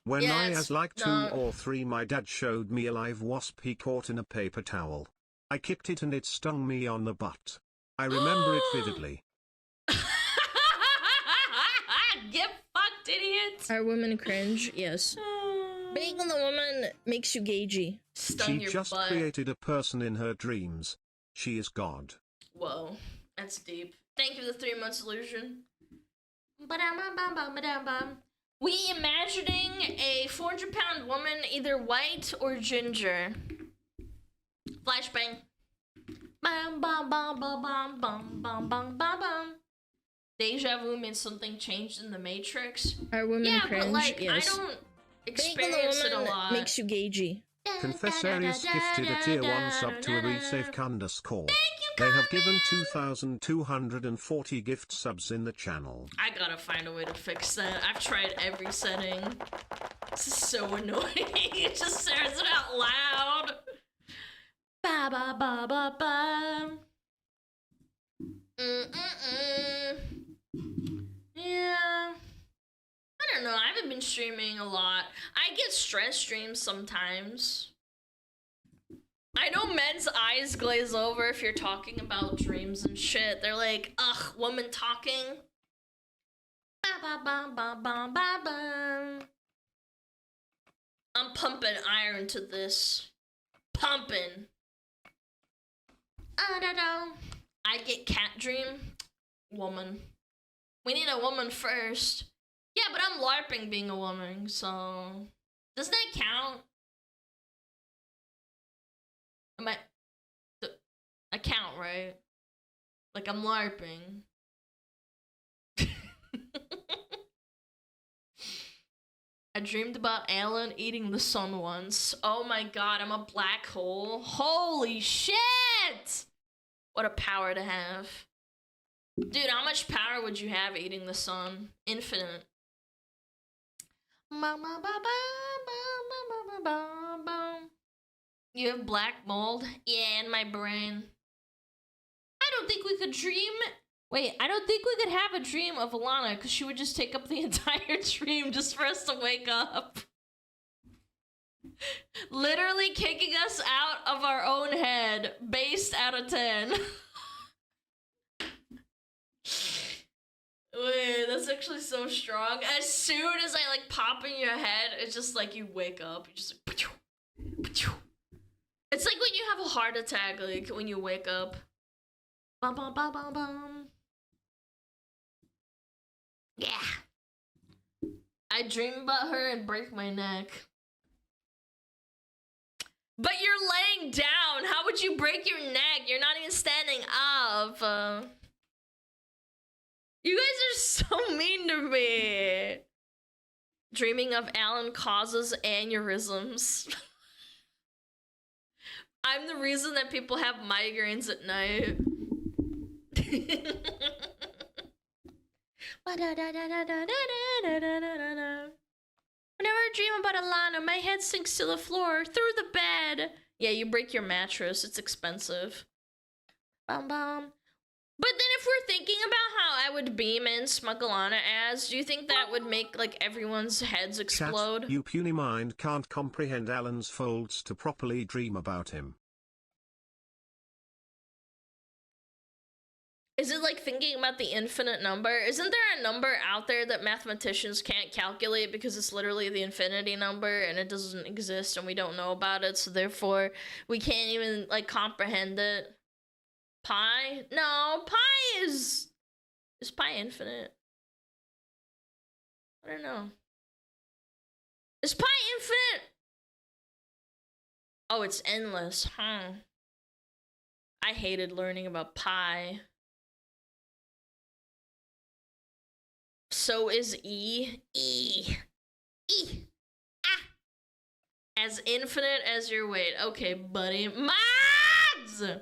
When Yeah, I it's was like 2 not. or 3, my dad showed me a live wasp he caught in a paper towel. I kicked it and it stung me on the butt. I remember it vividly. Get fucked, idiot! Are women cringe? Yes. Being the woman makes you gagey. Stung She your just butt. created a person in her dreams. She is God. Whoa, that's deep. Thank you for the 3 months illusion. Ba-dum-bum-bum-bum-ba-dum-bum. We imagining a 400-pound woman, either white or ginger. Flashbang. Bum bum bum bum bum bum bum bum bum bum. Deja vu means something changed in the Matrix. Are women Yeah, cringe? but like Yes. I don't Being the experience it a woman lot. makes you gagey. Confessorius gifted a tier 1 sub to a resafe underscore. They have given 2,240 gift subs in the channel. I gotta find a way to fix that. I've tried every setting. This is so annoying. It just says it out loud. Ba ba ba ba ba. Yeah. I don't know. I haven't been streaming a lot. I get stress streams sometimes. I know men's eyes glaze over if you're talking about dreams and shit. They're like, ugh, woman talking. Ba ba ba ba ba ba ba. I'm pumping iron to this. Pumping. I don't know. I get cat dream. Woman. We need a woman first. Yeah, but I'm LARPing being a woman, so... Doesn't that count? Am I... I count, right? Like, I'm LARPing. I dreamed about Alan eating the sun once. Oh my god, I'm a black hole. Holy shit! What a power to have. Dude, how much power would you have eating the sun? Infinite. You have black mold? Yeah, in my brain. I don't think we could dream... Wait, I don't think we could have a dream of Alana, because she would just take up the entire dream just for us to wake up. Literally kicking us out of our own head, based out of 10. Wait, that's actually so strong. As soon as I like pop in your head, it's just like you wake up. You just like... It's like when you have a heart attack, like when you wake up. Bum bum bum bum bum. Yeah. I dream about her and break my neck. But you're laying down. How would you break your neck? You're not even standing up. You guys are so mean to me. Dreaming of Alan causes aneurysms. I'm the reason that people have migraines at night. Whenever I dream about Alana, my head sinks to the floor, through the bed. Yeah, you break your mattress. It's expensive. Bum bum. But then if we're thinking about how I would beam in SmugAlana as, do you think that would make, like, everyone's heads explode? Chat, you puny mind can't comprehend Alan's folds to properly dream about him. Is it like thinking about the infinite number? Isn't there a number out there that mathematicians can't calculate because it's literally the infinity number and it doesn't exist and we don't know about it, so therefore we can't even like comprehend it? Pi? No, pi is pi infinite? I don't know. Is pi infinite? Oh, it's endless, huh? I hated learning about pi. So is E. E. E. Ah. As infinite as your weight. Okay, buddy. Mods! 3.1467322462839.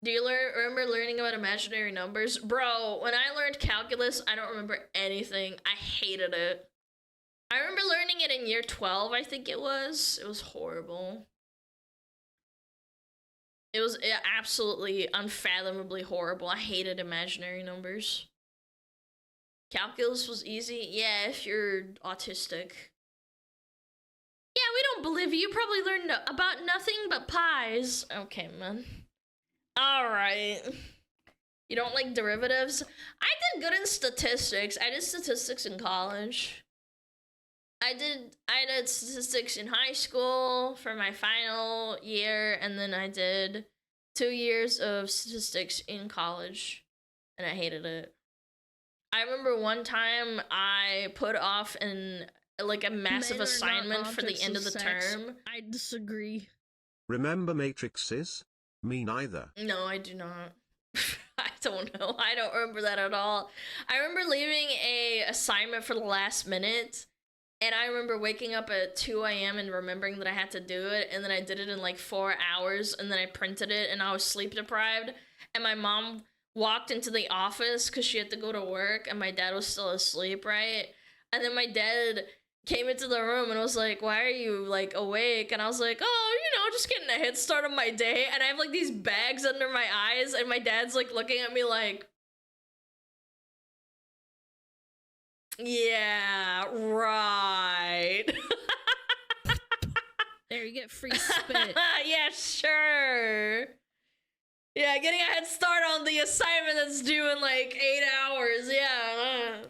Do you remember learning about imaginary numbers? Bro, when I learned calculus, I don't remember anything. I hated it. I remember learning it in year 12, I think it was. It was horrible. It was absolutely unfathomably horrible. I hated imaginary numbers. Calculus was easy? Yeah, if you're autistic. Yeah, we don't believe you. You probably learned about nothing but pies. Okay, man. Alright. You don't like derivatives? I did good in statistics. I did statistics in college. I did statistics in high school for my final year, and then I did 2 years of statistics in college, and I hated it. I remember one time I put off a massive assignment for the end of the term. I disagree. Remember matrices? Me neither. No, I do not. I don't know. I don't remember that at all. I remember leaving a assignment for the last minute. And I remember waking up at 2 a.m. and remembering that I had to do it, and then I did it in like 4 hours, and then I printed it, and I was sleep deprived, and my mom walked into the office because she had to go to work, and my dad was still asleep, right? And then my dad came into the room and was like, why are you like awake? And I was like, oh, you know, just getting a head start on my day, and I have like these bags under my eyes, and my dad's like looking at me like, yeah, right. There, you get free spit. Yeah, sure. Yeah, getting a head start on the assignment that's due in like 8 hours. Yeah.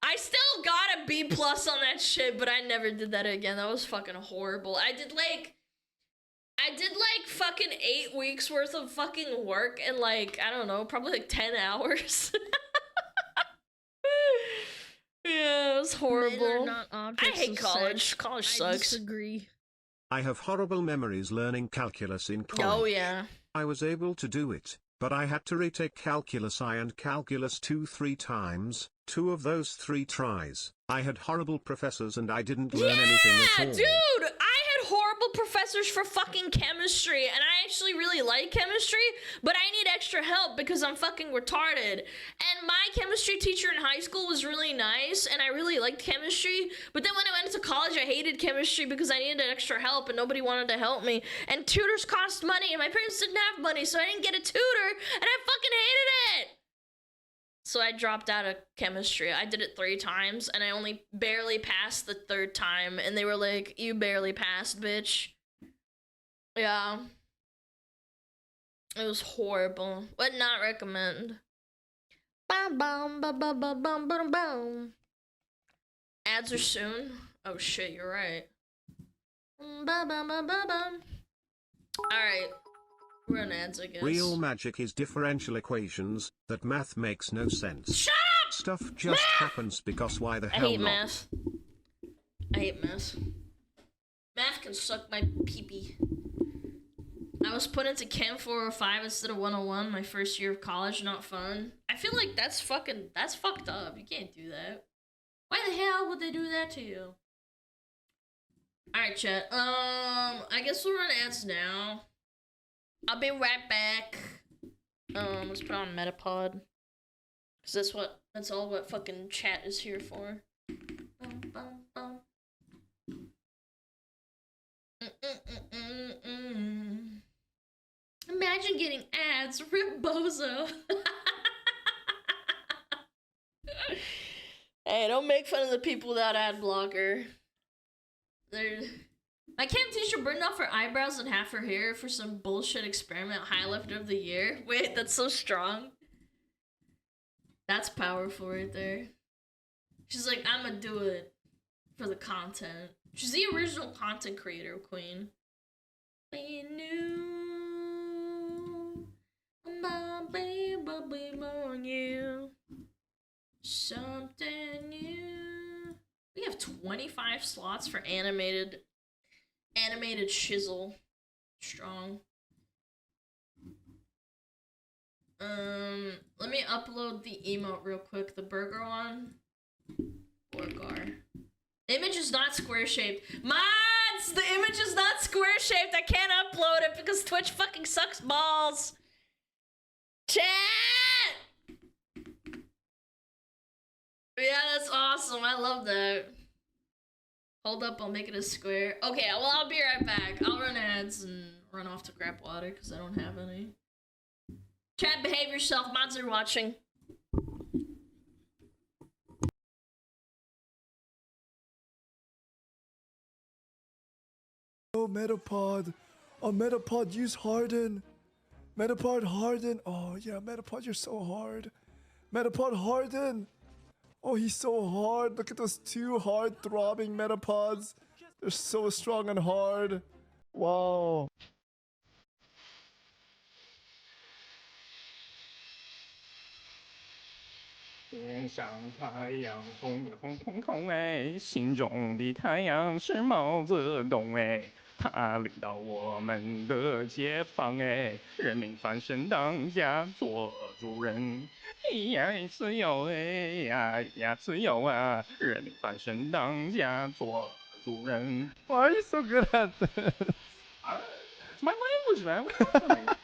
I still got a B+ on that shit, but I never did that again. That was fucking horrible. I did like fucking 8 weeks worth of fucking work in like, I don't know, probably like 10 hours. Yeah, it was horrible. I hate college. College sucks. I disagree. I have horrible memories learning calculus in college. Oh yeah. I was able to do it, but I had to retake Calculus I and Calculus 2 3 times, 2 of those 3 tries. I had horrible professors and I didn't learn anything at all. Dude, I had horrible professors for fucking chemistry, and I actually really like chemistry, but I need extra help because I'm fucking retarded. And my chemistry teacher in high school was really nice, and I really liked chemistry, but then when I went into college, I hated chemistry because I needed extra help, and nobody wanted to help me. And tutors cost money, and my parents didn't have money, so I didn't get a tutor, and I fucking hated it! So I dropped out of chemistry. I did it 3 times, and I only barely passed the 3rd time, and they were like, you barely passed, bitch. Yeah. It was horrible. Would not recommend. Bum, bum, bum, bum, bum, bum, bum, bum. Ads are soon. Oh shit, you're right. Bum, bum, bum, bum, bum. Alright. We're on ads, I guess. Real magic is differential equations, that math makes no sense. Shut up! Stuff just happens because why the I hell hate not? math. I hate math. Math can suck my pee-pee. I was put into Chem 405 instead of 101 my first year of college. Not fun. I feel like that's fucked up. You can't do that. Why the hell would they do that to you? Alright, chat. I guess we'll run ads now. I'll be right back. Let's put on Metapod. Cause that's all what fucking chat is here for. Imagine getting ads, Rip Bozo. Hey, don't make fun of the people without ad blocker. My camp teacher burned off her eyebrows and half her hair for some bullshit experiment highlighter of the year. Wait, that's so strong. That's powerful right there. She's like, I'ma do it for the content. She's the original content creator queen. We knew my baby on you. Something new. We have 25 slots for animated shizzle. Strong. Let me upload the emote real quick. The burger one. Borgar. The image is not square shaped. Mods! The image is not square shaped. I can't upload it because Twitch fucking sucks balls. Chat! Yeah, that's awesome. I love that. Hold up, I'll make it a square. Okay, well, I'll be right back. I'll run ads and run off to grab water because I don't have any. Chat, behave yourself. Mods are watching. Oh, Metapod. Oh, Metapod, use Harden. Metapod, Harden. Oh, yeah, Metapod, you're so hard. Metapod, Harden. Oh, he's so hard. Look at those two hard throbbing Metapods. They're so strong and hard. Wow. 天上太阳红红红红哎，心中的太阳是毛泽东哎，他领导我们的解放哎，人民翻身当家做主人，呀自由哎呀自由啊，人民翻身当家做主人。Why are you so good at this? It's my language, man. What are you talking about?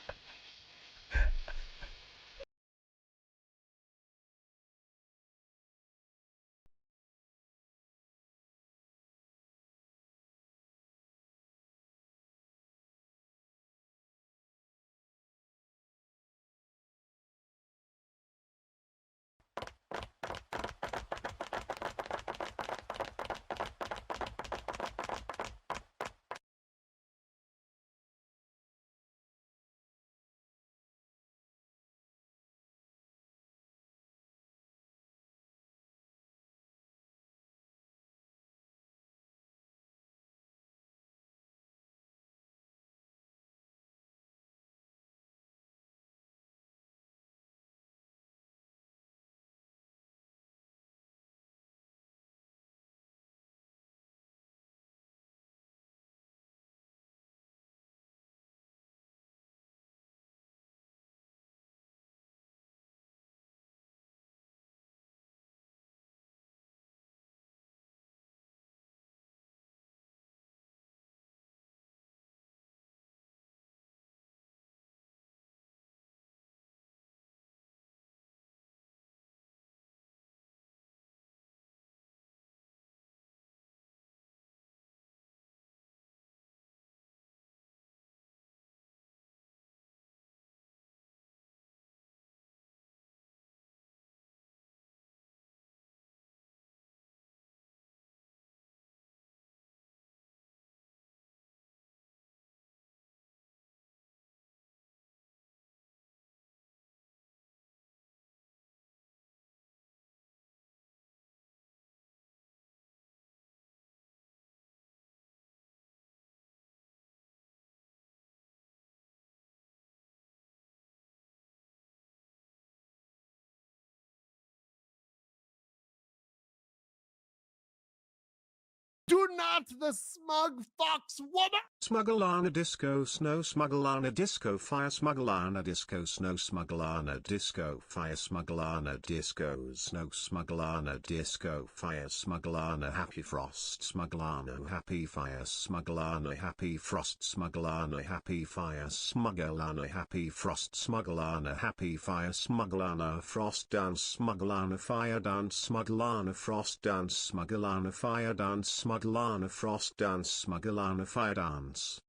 Do not the smug fox woman! SmugAlana disco snow SmugAlana disco fire SmugAlana disco snow SmugAlana disco fire SmugAlana disco snow SmugAlana disco fire SmugAlana happy frost SmugAlana happy fire SmugAlana happy frost SmugAlana happy fire SmugAlana happy frost SmugAlana happy fire SmugAlana frost dance SmugAlana fire dance SmugAlana frost dance SmugAlana fire dance SmugAlana frost dance SmugAlana fire dance.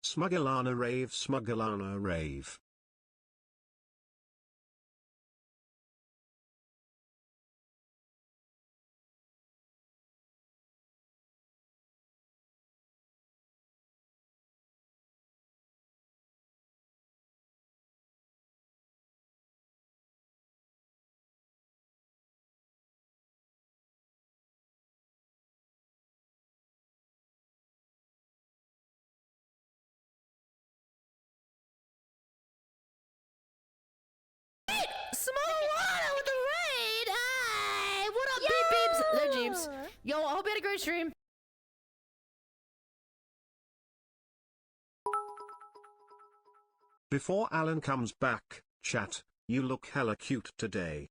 SmugAlana rave, SmugAlana rave. SmugAlana with the raid! Hey, what up, beep beeps? They're Jeeps. Yo, I hope you had a great stream. Before Alan comes back, chat, you look hella cute today.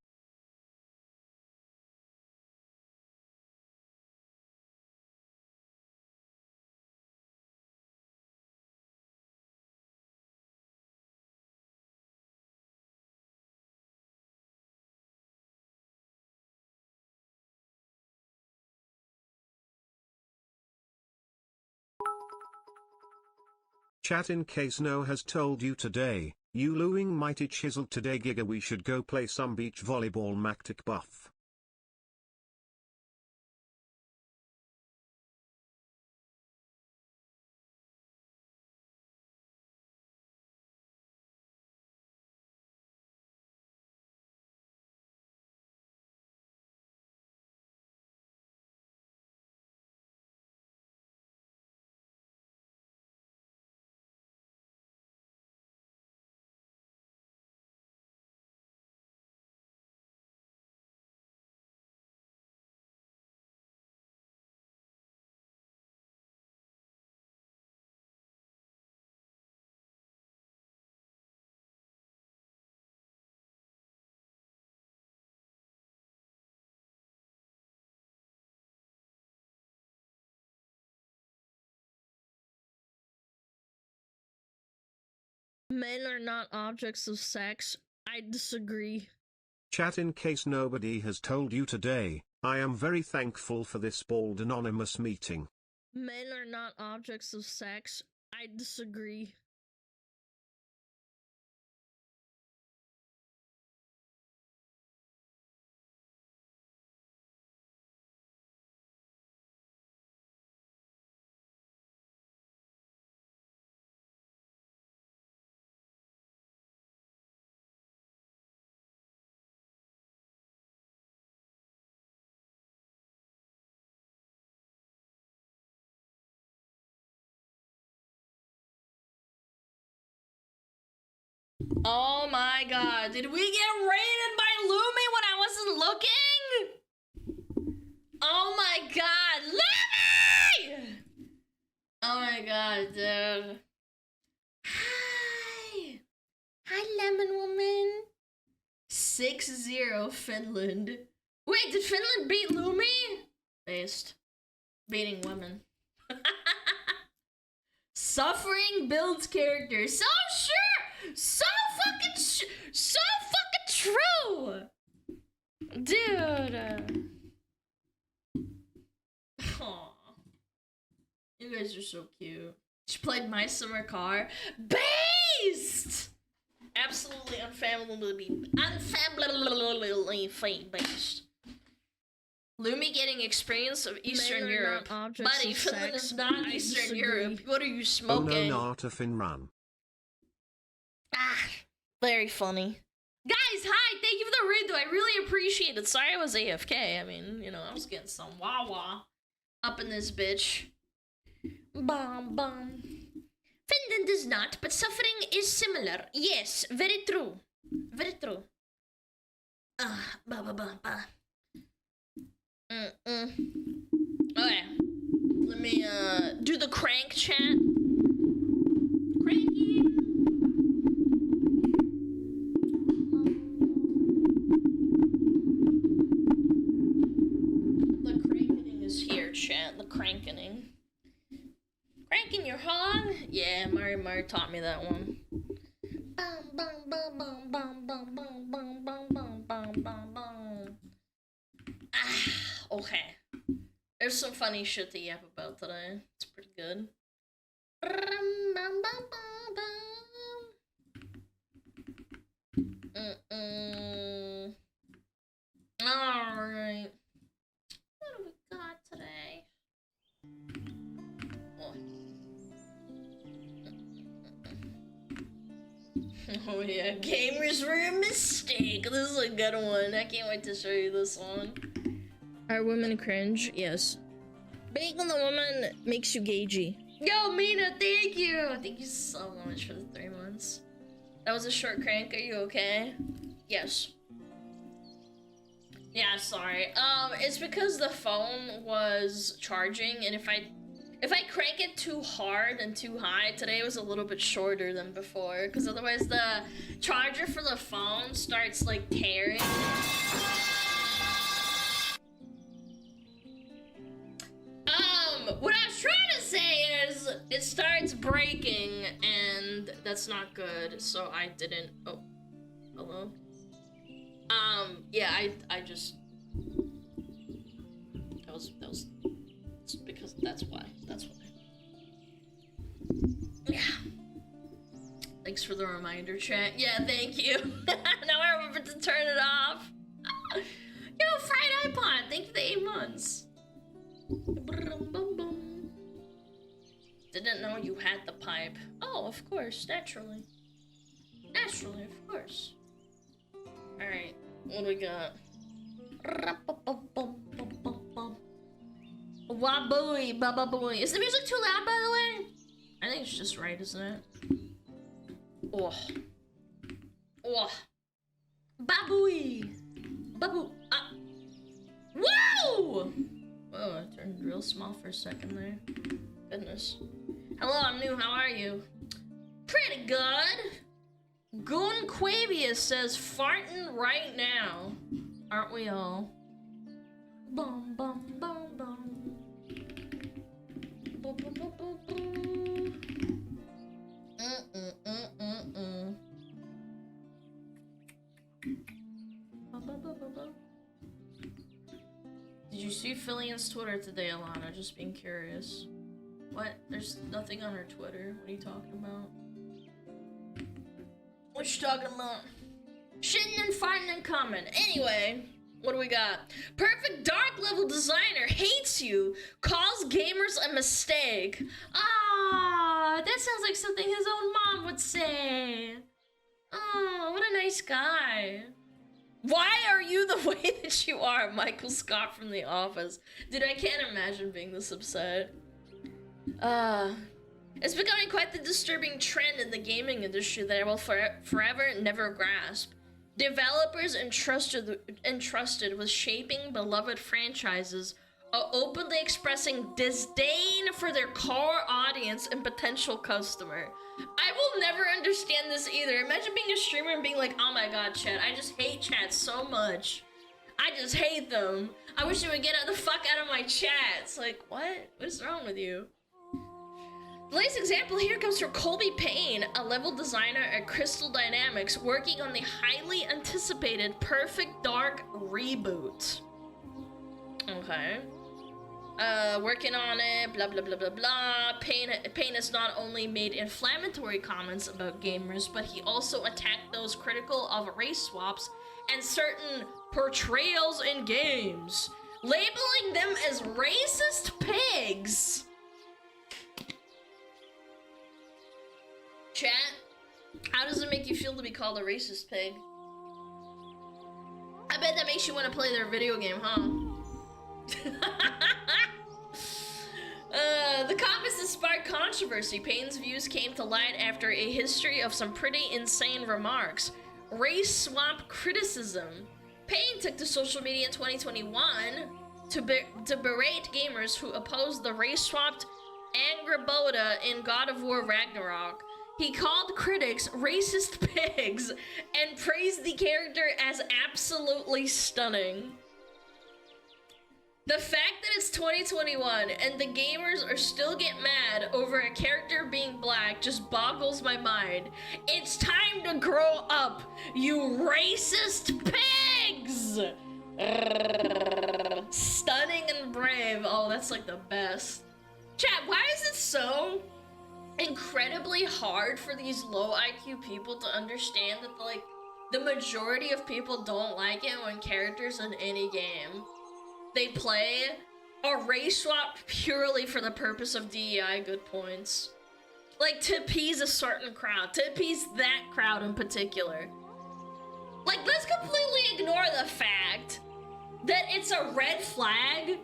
Chat, in case no has told you today, you looing mighty chiseled today giga, we should go play some beach volleyball mactic buff. Men are not objects of sex. I disagree. Chat, in case nobody has told you today, I am very thankful for this bald anonymous meeting. Men are not objects of sex. I disagree. Oh my god, did we get raided by Lumi when I wasn't looking? Oh my god, Lumi! Oh my god, dude. Hi! Hi, Lemon Woman. 6-0 Finland. Wait, did Finland beat Lumi? Based. Beating women. Suffering builds character. So sure! So fucking true! Dude. Aww. You guys are so cute. She played My Summer Car. Based! Absolutely unfathomably based. Lumi getting experience of Eastern Europe. Buddy, Finland is not Eastern Europe. What are you smoking? Oh no, not a Finran. Ah, very funny. Guys, hi! Thank you for the read, though. I really appreciate it. Sorry I was AFK. I mean, you know, I was getting some wah-wah up in this bitch. Bum, bum. Finland is not, but suffering is similar. Yes, very true. Very true. Ba ba ba ba. Okay. Let me, do the crank chat. Cranky. The crankening is here, chat. The crankening. Cranking your hog? Yeah, Mario taught me that one. Bum, bum, bum, bum, bum, bum, bum, bum, bum, bum, bum, bum, bum. Ah, okay. There's some funny shit to yap about today. It's pretty good. Alright. What do we got today? Oh yeah, gamers were a mistake. This is a good one. I can't wait to show you this one. Are women cringe? Yes. Being the woman makes you gagey. Yo, Mina, thank you! Thank you so much for the 3 months. That was a short crank, are you okay? Yes. Yeah, sorry. It's because the phone was charging, and if I crank it too hard and too high, today was a little bit shorter than before, because otherwise the charger for the phone starts, like, tearing. What I was trying to say is, it starts breaking, and that's not good, so I didn't, oh, hello? Yeah, I just, that was, it's because, that's why. Yeah. Thanks for the reminder, chat. Yeah, thank you. Now I remember to turn it off. Yo, Fried iPod, thank you for the 8 months. Didn't know you had the pipe. Oh, of course, naturally. Naturally, of course. Alright, what do we got? Wabooey, bababooey. Is the music too loud, by the way? I think it's just right, isn't it? Oh. Oh. Babooey. Baboo. Whoa! Whoa, I turned real small for a second there. Goodness. Hello, I'm new. How are you? Pretty good. Goon Quavius says farting right now. Aren't we all? Bum bum bum bum. Bum bum bum bum bum. Did you see Fillian's Twitter today, Alana? Just being curious. What? There's nothing on her Twitter. What are you talking about? What you talking about? Shitting and fighting in common. Anyway, what do we got? Perfect Dark level designer hates you. Calls gamers a mistake. Ah, that sounds like something his own mom would say. Oh, what a nice guy. Why are you the way that you are, Michael Scott from The Office? Dude, I can't imagine being this upset. It's becoming quite the disturbing trend in the gaming industry that I will forever never grasp. Developers entrusted with shaping beloved franchises are openly expressing disdain for their core audience and potential customer. I will never understand this either. Imagine being a streamer and being like, oh my god, chat, I just hate chat so much. I just hate them. I wish they would get the fuck out of my chats. Like, what? What is wrong with you? The latest example here comes from Colby Payne, a level designer at Crystal Dynamics, working on the highly anticipated Perfect Dark reboot. Okay. Working on it, blah blah blah blah blah. Payne has not only made inflammatory comments about gamers, but he also attacked those critical of race swaps and certain portrayals in games, labeling them as racist pigs. Chat, how does it make you feel to be called a racist pig? I bet that makes you want to play their video game, huh? The comments that sparked controversy. Payne's views came to light after a history of some pretty insane remarks. Race swap criticism. Payne took to social media in 2021 to berate gamers who opposed the race-swapped Angrboda in God of War Ragnarok. He called critics racist pigs and praised the character as absolutely stunning. The fact that it's 2021 and the gamers are still getting mad over a character being black just boggles my mind. It's time to grow up, you racist pigs! Stunning and brave. Oh, that's like the best. Chat, why is it so incredibly hard for these low IQ people to understand that, like, the majority of people don't like it when characters in any game they play are race swapped purely for the purpose of DEI good points. Like, to appease a certain crowd, to appease that crowd in particular. Like, let's completely ignore the fact that it's a red flag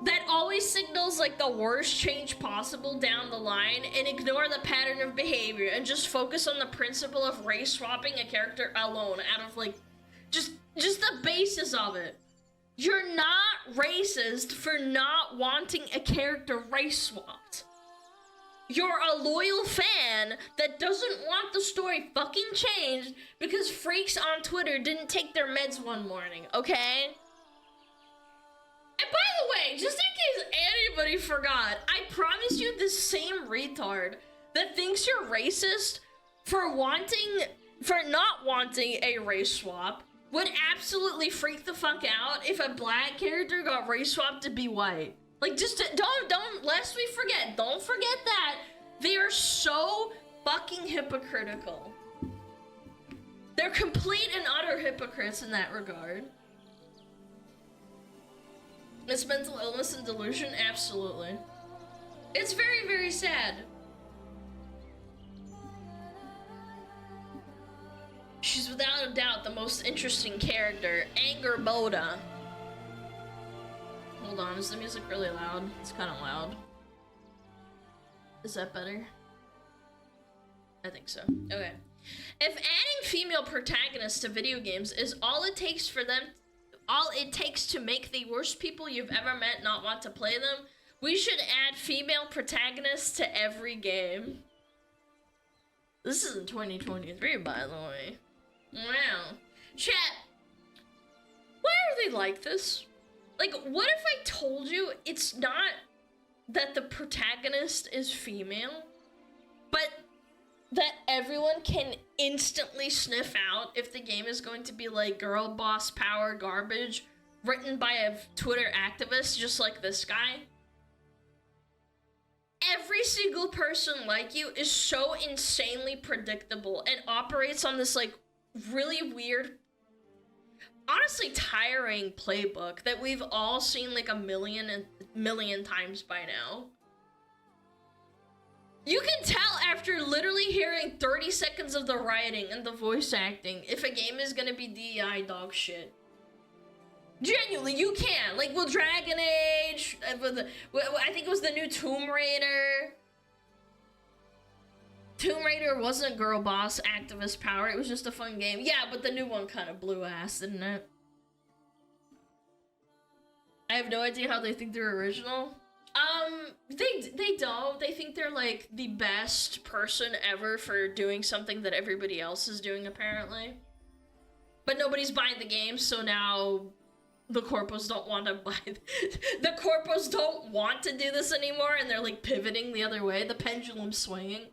that always signals, like, the worst change possible down the line, and ignore the pattern of behavior and just focus on the principle of race swapping a character alone out of, like, just the basis of it. You're not racist for not wanting a character race swapped. You're a loyal fan that doesn't want the story fucking changed because freaks on Twitter didn't take their meds one morning, okay? And by the way, just in case anybody forgot, I promise you this same retard that thinks you're racist for not wanting a race swap would absolutely freak the fuck out if a black character got race swapped to be white. Like, just don't, lest we forget, don't forget that. They are so fucking hypocritical. They're complete and utter hypocrites in that regard. It's mental illness and delusion? Absolutely. It's very, very sad. She's without a doubt the most interesting character, Anger Boda. Hold on, is the music really loud? It's kind of loud. Is that better? I think so. Okay. If adding female protagonists to video games is all it takes to make the worst people you've ever met not want to play them, we should add female protagonists to every game. This is in 2023, by the way. Wow. Chat, why are they like this? Like, what if I told you it's not that the protagonist is female, but that everyone can instantly sniff out if the game is going to be like girl boss power garbage written by a Twitter activist just like this guy? Every single person like you is so insanely predictable and operates on this like really weird, honestly tiring playbook that we've all seen like a million times by now. You can tell after literally hearing 30 seconds of the writing and the voice acting if a game is gonna be DEI dog shit. Genuinely, you can. Like with Dragon Age, I think it was the new Tomb Raider. Tomb Raider wasn't girl boss activist power, it was just a fun game. Yeah, but the new one kind of blew ass, didn't it? I have no idea how they think they're original. They don't. They think they're like the best person ever for doing something that everybody else is doing apparently. But nobody's buying the game, so now the corpos don't want to buy the corpos don't want to do this anymore, and they're like pivoting the other way, the pendulum swinging.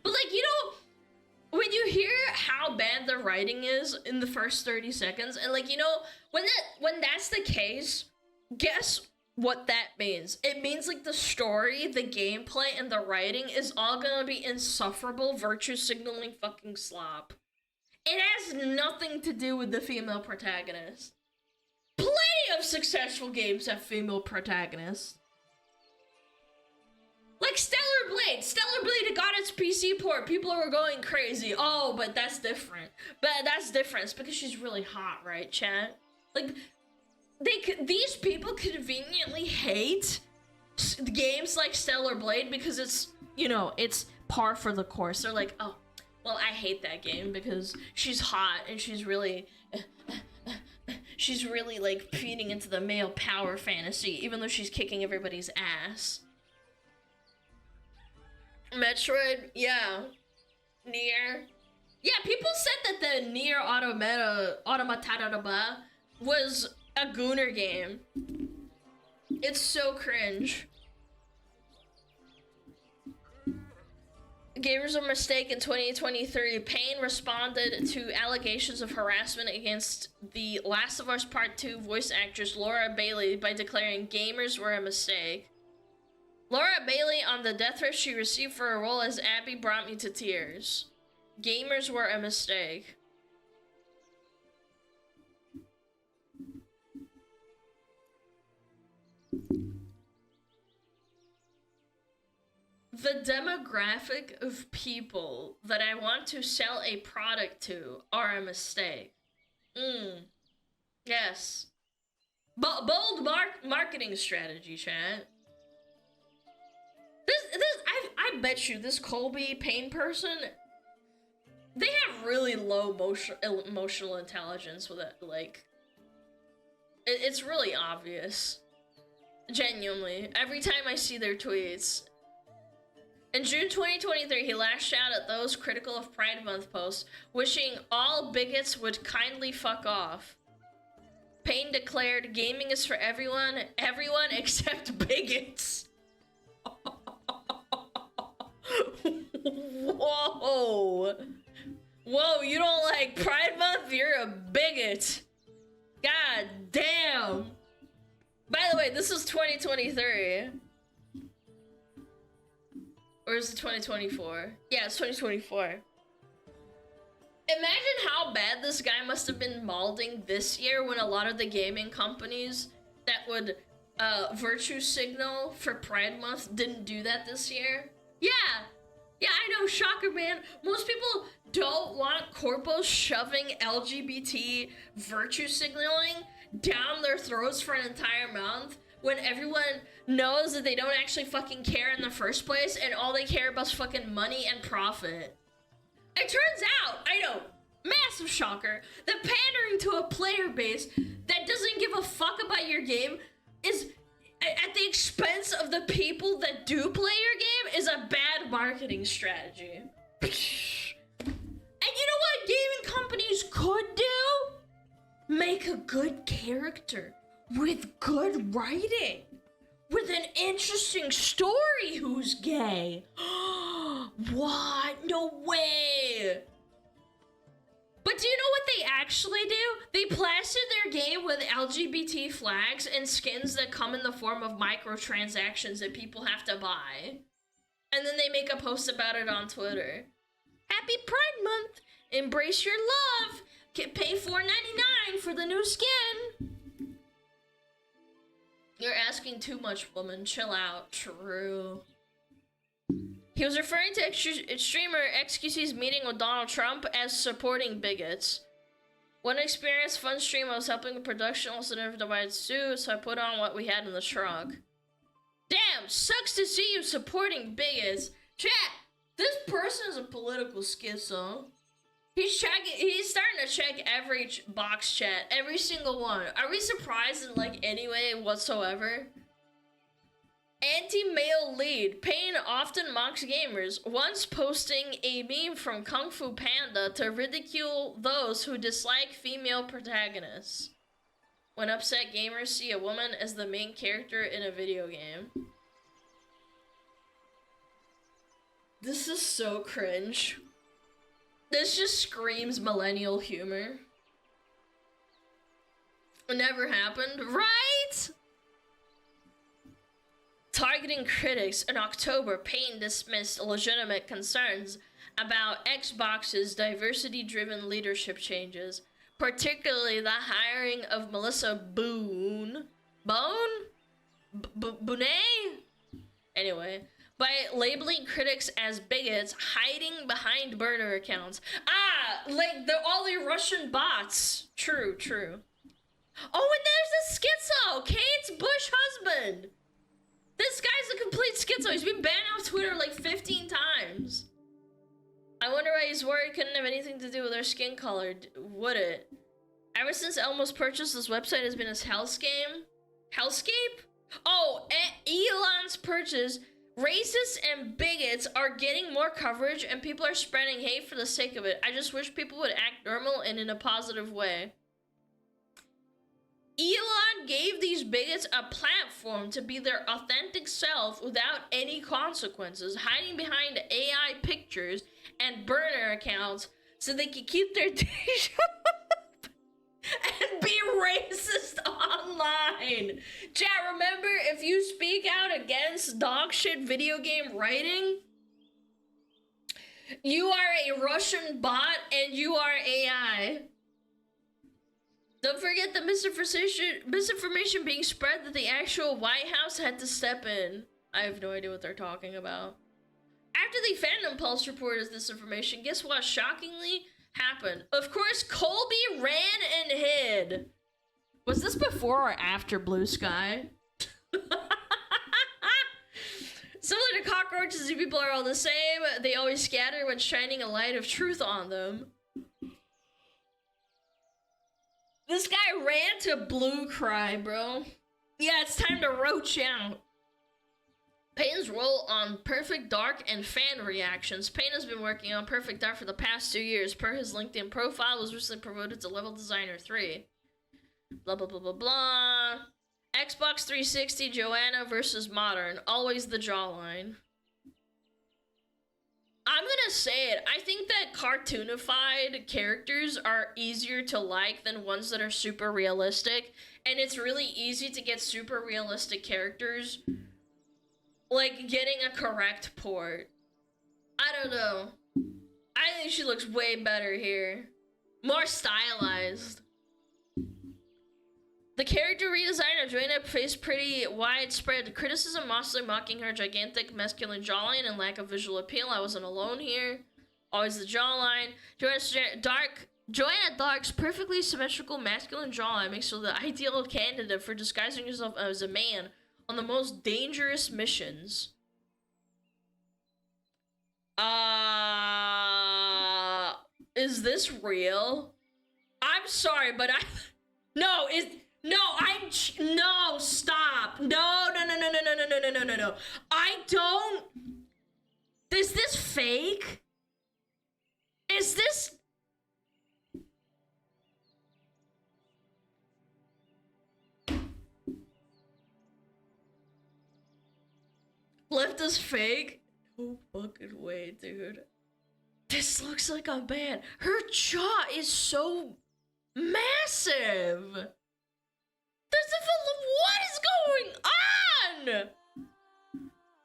But like, you know, when you hear how bad the writing is in the first 30 seconds, and like, you know, when that's the case, guess what that means? It means like the story, the gameplay, and the writing is all gonna be insufferable virtue signaling fucking slop. It has nothing to do with the female protagonist. Plenty of successful games have female protagonists. Like Stellar Blade. Stellar Blade got its PC port. People were going crazy. Oh, but that's different. But that's different. It's because she's really hot, right, chat? Like, these people conveniently hate games like Stellar Blade because it's, you know, it's par for the course. They're like, oh, well, I hate that game because she's hot and she's really like feeding into the male power fantasy, even though she's kicking everybody's ass. Metroid, yeah. Nier. Yeah, people said that the Nier Automata was a Gooner game. It's so cringe. Gamers a mistake in 2023. Payne responded to allegations of harassment against the Last of Us Part 2 voice actress Laura Bailey by declaring gamers were a mistake. Laura Bailey on the death threat she received for her role as Abby brought me to tears. Gamers were a mistake. The demographic of people that I want to sell a product to are a mistake. Yes. Bold marketing strategy, chat. I bet you this Colby Payne person, they have really low emotional intelligence with it. Like, it's really obvious. Genuinely. Every time I see their tweets. In June 2023, he lashed out at those critical of Pride Month posts, wishing all bigots would kindly fuck off. Payne declared, gaming is for everyone except bigots. Whoa. Whoa, you don't like Pride Month? You're a bigot. God damn. By the way, this is 2023. Or is it 2024? Yeah, it's 2024. Imagine how bad this guy must have been malding this year when a lot of the gaming companies that would virtue signal for Pride Month didn't do that this year. Yeah, I know, shocker, man. Most people don't want corpos shoving LGBT virtue signaling down their throats for an entire month when everyone knows that they don't actually fucking care in the first place and all they care about is fucking money and profit. It turns out, I know, massive shocker, that pandering to a player base that doesn't give a fuck about your game is, at the expense of the people that do play your game, is a bad marketing strategy. And you know what gaming companies could do? Make a good character with good writing, with an interesting story who's gay. What? No way. But do you know what they actually do? They plaster their game with LGBT flags and skins that come in the form of microtransactions that people have to buy. And then they make a post about it on Twitter. Happy Pride Month! Embrace your love! Pay $4.99 for the new skin! You're asking too much, woman. Chill out. True. He was referring to streamer XQC's meeting with Donald Trump as supporting bigots. One experienced fun stream, I was helping the production, also never divided suit, so I put on what we had in the truck. Damn, sucks to see you supporting bigots. Chat, this person is a political schizo. He's starting to check every box chat, every single one. Are we surprised in like any way whatsoever? Anti-male lead. Payne often mocks gamers, once posting a meme from Kung Fu Panda to ridicule those who dislike female protagonists. When upset gamers see a woman as the main character in a video game. This is so cringe. This just screams millennial humor. It never happened, right? Targeting critics in October, Payne dismissed legitimate concerns about Xbox's diversity-driven leadership changes, particularly the hiring of Melissa Boone? Anyway, by labeling critics as bigots, hiding behind burner accounts. Like all the Russian bots. True. Oh, and there's a schizo, Kate's Bush husband. This guy's a complete schizo. He's been banned off Twitter like 15 times. I wonder why he's worried couldn't have anything to do with their skin color, would it? Ever since Elmo's purchase, this website has been his hellscape? Oh, Elon's purchase. Racists and bigots are getting more coverage and people are spreading hate for the sake of it. I just wish people would act normal and in a positive way. Elon gave these bigots a platform to be their authentic self without any consequences, hiding behind AI pictures and burner accounts so they can keep their day job and be racist online. Chat, remember, if you speak out against dog shit video game writing, you are a Russian bot and you are AI. Don't forget the misinformation being spread that the actual White House had to step in. I have no idea what they're talking about. After the Phantom Pulse reported this information, guess what shockingly happened? Of course, Colby ran and hid. Was this before or after Blue Sky? Similar to cockroaches, these people are all the same. They always scatter when shining a light of truth on them. This guy ran to Blue Cry, bro. Yeah, it's time to roach out. Payne's role on Perfect Dark and fan reactions. Payne has been working on Perfect Dark for the past 2 years. Per his LinkedIn profile, was recently promoted to level designer 3. Blah, blah, blah, blah, blah. Xbox 360, Joanna versus Modern. Always the jawline. I'm gonna say it. I think that cartoonified characters are easier to like than ones that are super realistic. And it's really easy to get super realistic characters, like, getting a correct port. I don't know. I think she looks way better here. More stylized. The character redesign of Joanna faced pretty widespread criticism, mostly mocking her gigantic masculine jawline and lack of visual appeal. I wasn't alone here. Always the jawline. Joanna Dark's perfectly symmetrical masculine jawline makes her the ideal candidate for disguising yourself as a man on the most dangerous missions. Is this real? I'm sorry, but no, stop. No. I don't. Is this fake? Is this? Left is fake? No fucking way, dude. This looks like a man. Her jaw is so massive. What is going on?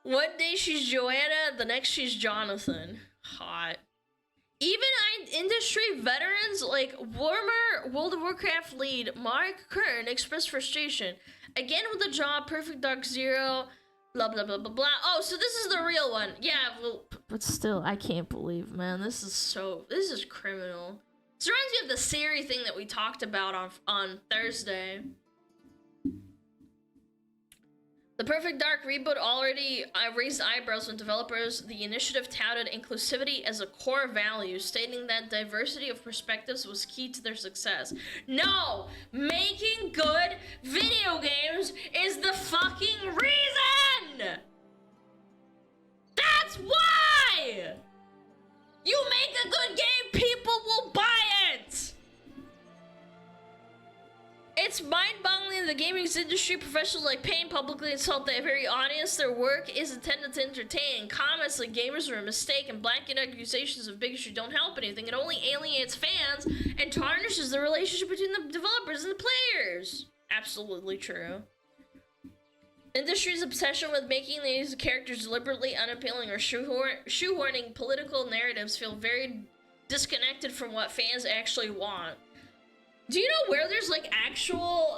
One day she's Joanna, the next she's Jonathan. Hot. Even industry veterans like former World of Warcraft lead Mark Kern expressed frustration. Again with the job, Perfect Dark Zero, blah blah blah blah blah. Oh, so this is the real one. Yeah, well, but still, I can't believe, man. This is criminal. This reminds me of the Siri thing that we talked about on Thursday. The Perfect Dark reboot already raised eyebrows when developers. The initiative touted inclusivity as a core value, stating that diversity of perspectives was key to their success. No! Making good video games is the fucking reason! That's why! You make a good game, people will buy it! It's mind-boggling the gaming industry professionals like Payne publicly insult the very audience their work is intended to entertain. Comments like gamers are a mistake and blanket accusations of bigotry don't help anything. It only alienates fans and tarnishes the relationship between the developers and the players. Absolutely true. Industry's obsession with making these characters deliberately unappealing or shoehorning political narratives feel very disconnected from what fans actually want. Do you know where there's like actual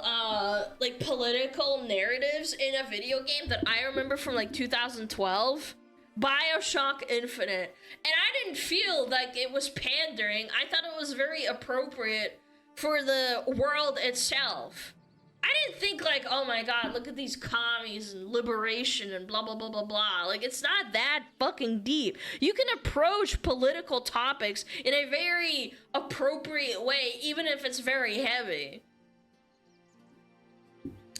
like political narratives in a video game that I remember from like 2012? BioShock Infinite. And I didn't feel like it was pandering. I thought it was very appropriate for the world itself. I didn't think like, oh my god, look at these commies and liberation and blah blah blah blah blah. Like, it's not that fucking deep. You can approach political topics in a very appropriate way, even if it's very heavy.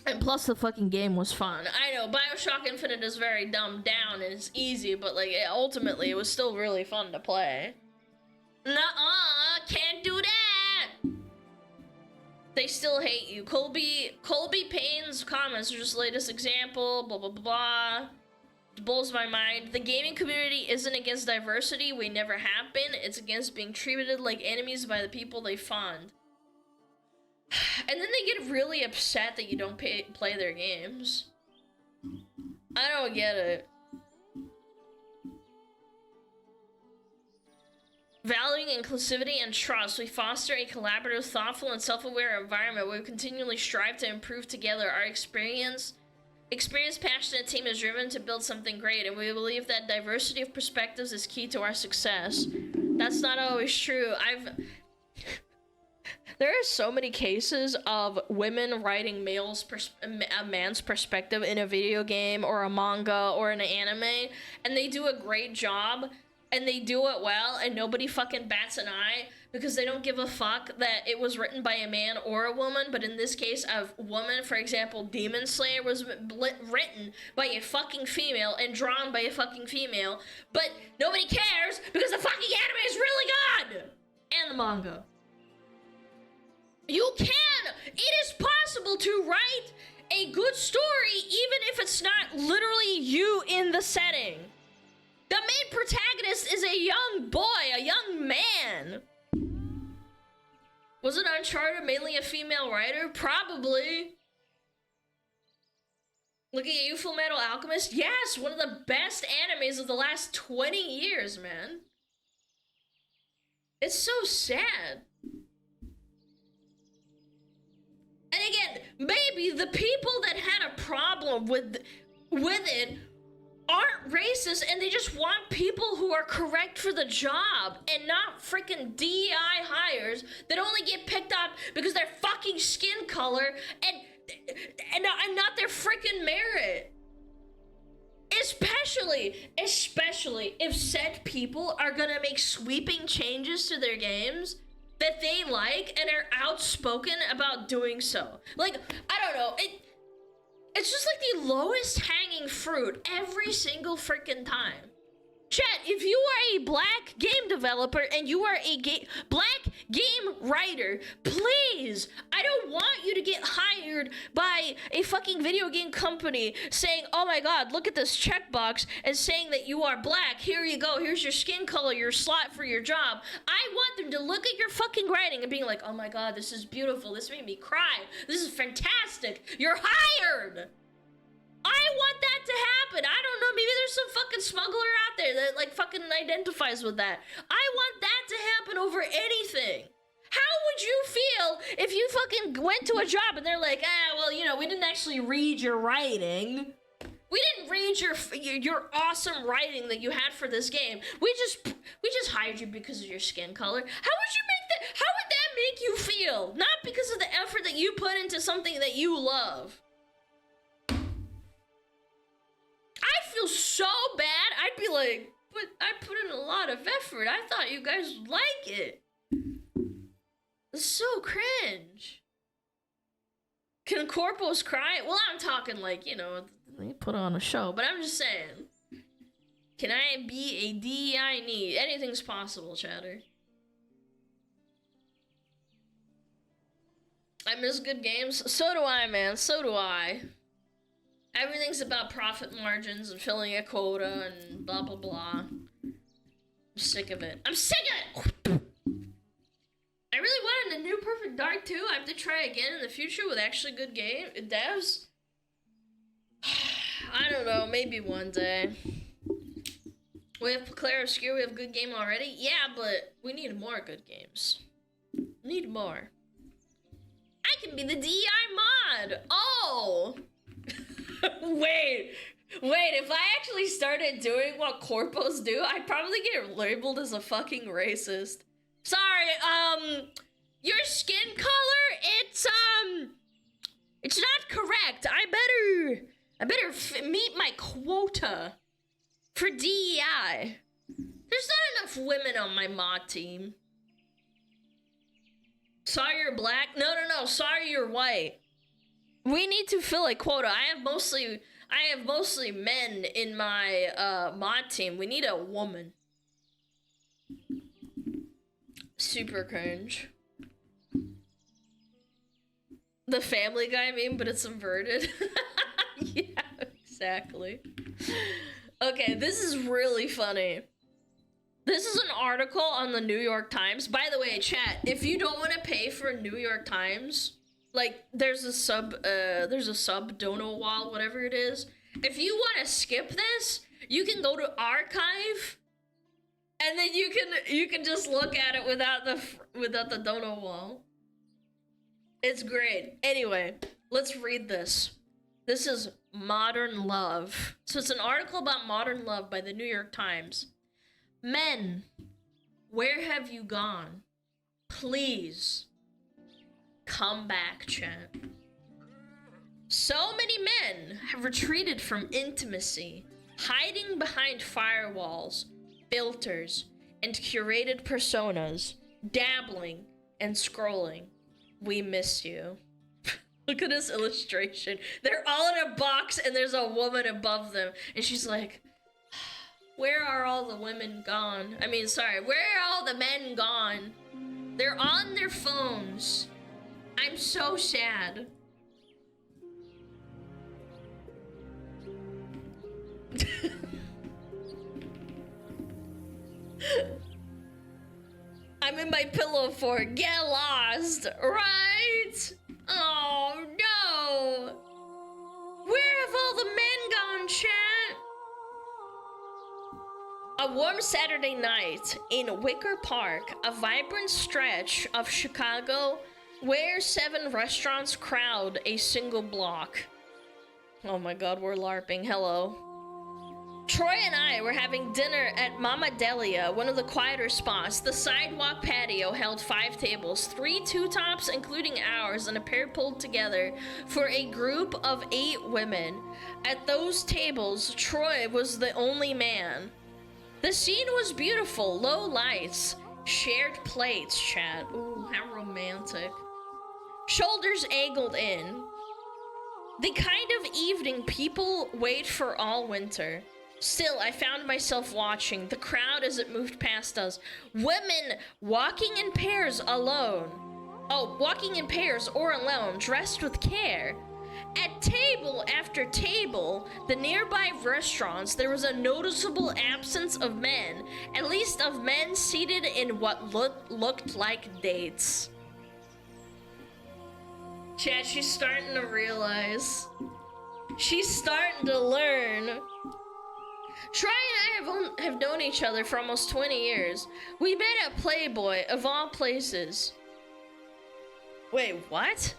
And plus the fucking game was fun. I know, BioShock Infinite is very dumbed down and it's easy, but like, ultimately it was still really fun to play. Nuh-uh, can't do that! They still hate you. Colby Payne's comments are just the latest example, blah, blah, blah, blah. It blows my mind. The gaming community isn't against diversity. We never have been. It's against being treated like enemies by the people they fund. And then they get really upset that you don't play their games. I don't get it. Valuing inclusivity and trust, we foster a collaborative, thoughtful, and self-aware environment where we continually strive to improve together. Our experienced, passionate team is driven to build something great, and we believe that diversity of perspectives is key to our success. That's not always true. There are so many cases of women writing a man's perspective in a video game or a manga or an anime, and they do a great job, and they do it well, and nobody fucking bats an eye because they don't give a fuck that it was written by a man or a woman. But in this case, a woman, for example, Demon Slayer was written by a fucking female and drawn by a fucking female, but nobody cares because the fucking anime is really good! And the manga. You can! It is possible to write a good story even if it's not literally you in the setting. The main protagonist is a young boy, a young man. Was it Uncharted mainly a female writer? Probably. Looking at you, Full Metal Alchemist? Yes, one of the best animes of the last 20 years, man. It's so sad. And again, maybe the people that had a problem with it aren't racist and they just want people who are correct for the job and not freaking DEI hires that only get picked up because their fucking skin color and not their freaking merit. Especially if said people are gonna make sweeping changes to their games that they like and are outspoken about doing so. Like, I don't know, it's just like the lowest hanging fruit every single freaking time. Chat, if you are a black game developer and you are a black game writer, please, I don't want you to get hired by a fucking video game company saying, oh my god, look at this checkbox and saying that you are black. Here you go. Here's your skin color, your slot for your job. I want them to look at your fucking writing and being like, oh my god, this is beautiful. This made me cry. This is fantastic. You're hired. I want that to happen. I don't know, maybe there's some fucking smuggler out there that like fucking identifies with that. I want that to happen over anything. How would you feel if you fucking went to a job and they're like, well, you know, we didn't actually read your writing. We didn't read your awesome writing that you had for this game. We just hired you because of your skin color. How would you make that? How would that make you feel? Not because of the effort that you put into something that you love. I feel so bad. I'd be like, but I put in a lot of effort. I thought you guys would like it. It's so cringe. Can corpos cry? Well, I'm talking like, you know, they put on a show, but I'm just saying. Can I be a DEI need? Anything's possible, chatter. I miss good games. So do I, man. So do I. Everything's about profit margins and filling a quota and blah, blah, blah. I'm sick of it. I'm sick of it! I really wanted a new Perfect Dark 2. I have to try again in the future with actually good game devs. I don't know, maybe one day. We have Claire Obscure, we have good game already? Yeah, but we need more good games. Need more. I can be the DEI mod! Oh! Wait, if I actually started doing what corpos do, I'd probably get labeled as a fucking racist. Sorry, your skin color, it's not correct. I better meet my quota for DEI. There's not enough women on my mod team. Sorry you're black? No, sorry you're white. We need to fill a quota. I have mostly men in my mod team. We need a woman. Super cringe. The Family Guy meme, but it's inverted. Yeah, exactly. Okay, this is really funny. This is an article on the New York Times. By the way, chat, if you don't want to pay for New York Times, like there's a sub dono wall, whatever it is. If you want to skip this, you can go to archive, and then you can just look at it without the dono wall. It's great. Anyway, let's read this. This is Modern Love. So it's an article about modern love by the New York Times. Men, where have you gone? Please, come back, chat. So many men have retreated from intimacy, hiding behind firewalls, filters, and curated personas, dabbling and scrolling. We miss you. Look at this illustration. They're all in a box and there's a woman above them. And she's like, where are all the women gone? I mean, sorry, where are all the men gone? They're on their phones. I'm so sad. I'm in my pillow fort. Get lost, right? Oh no! Where have all the men gone, chat? A warm Saturday night in Wicker Park, a vibrant stretch of Chicago where 7 restaurants crowd a single block. Oh my god, we're LARPing. Hello. Troy and I were having dinner at Mama Delia, one of the quieter spots. The sidewalk patio held 5 tables, 3 two-tops, including ours, and a pair pulled together for a group of 8 women. At those tables, Troy was the only man. The scene was beautiful, low lights, shared plates, chat. Ooh, how romantic. Shoulders angled in. The kind of evening people wait for all winter. Still, I found myself watching the crowd as it moved past us. Women walking in pairs alone. Oh, walking in pairs or alone, dressed with care. At table after table, the nearby restaurants, there was a noticeable absence of men, at least of men seated in what looked like dates. Chat, she's starting to realize. She's starting to learn. Troy and I have known each other for almost 20 years. We met at Playboy, of all places. Wait, what?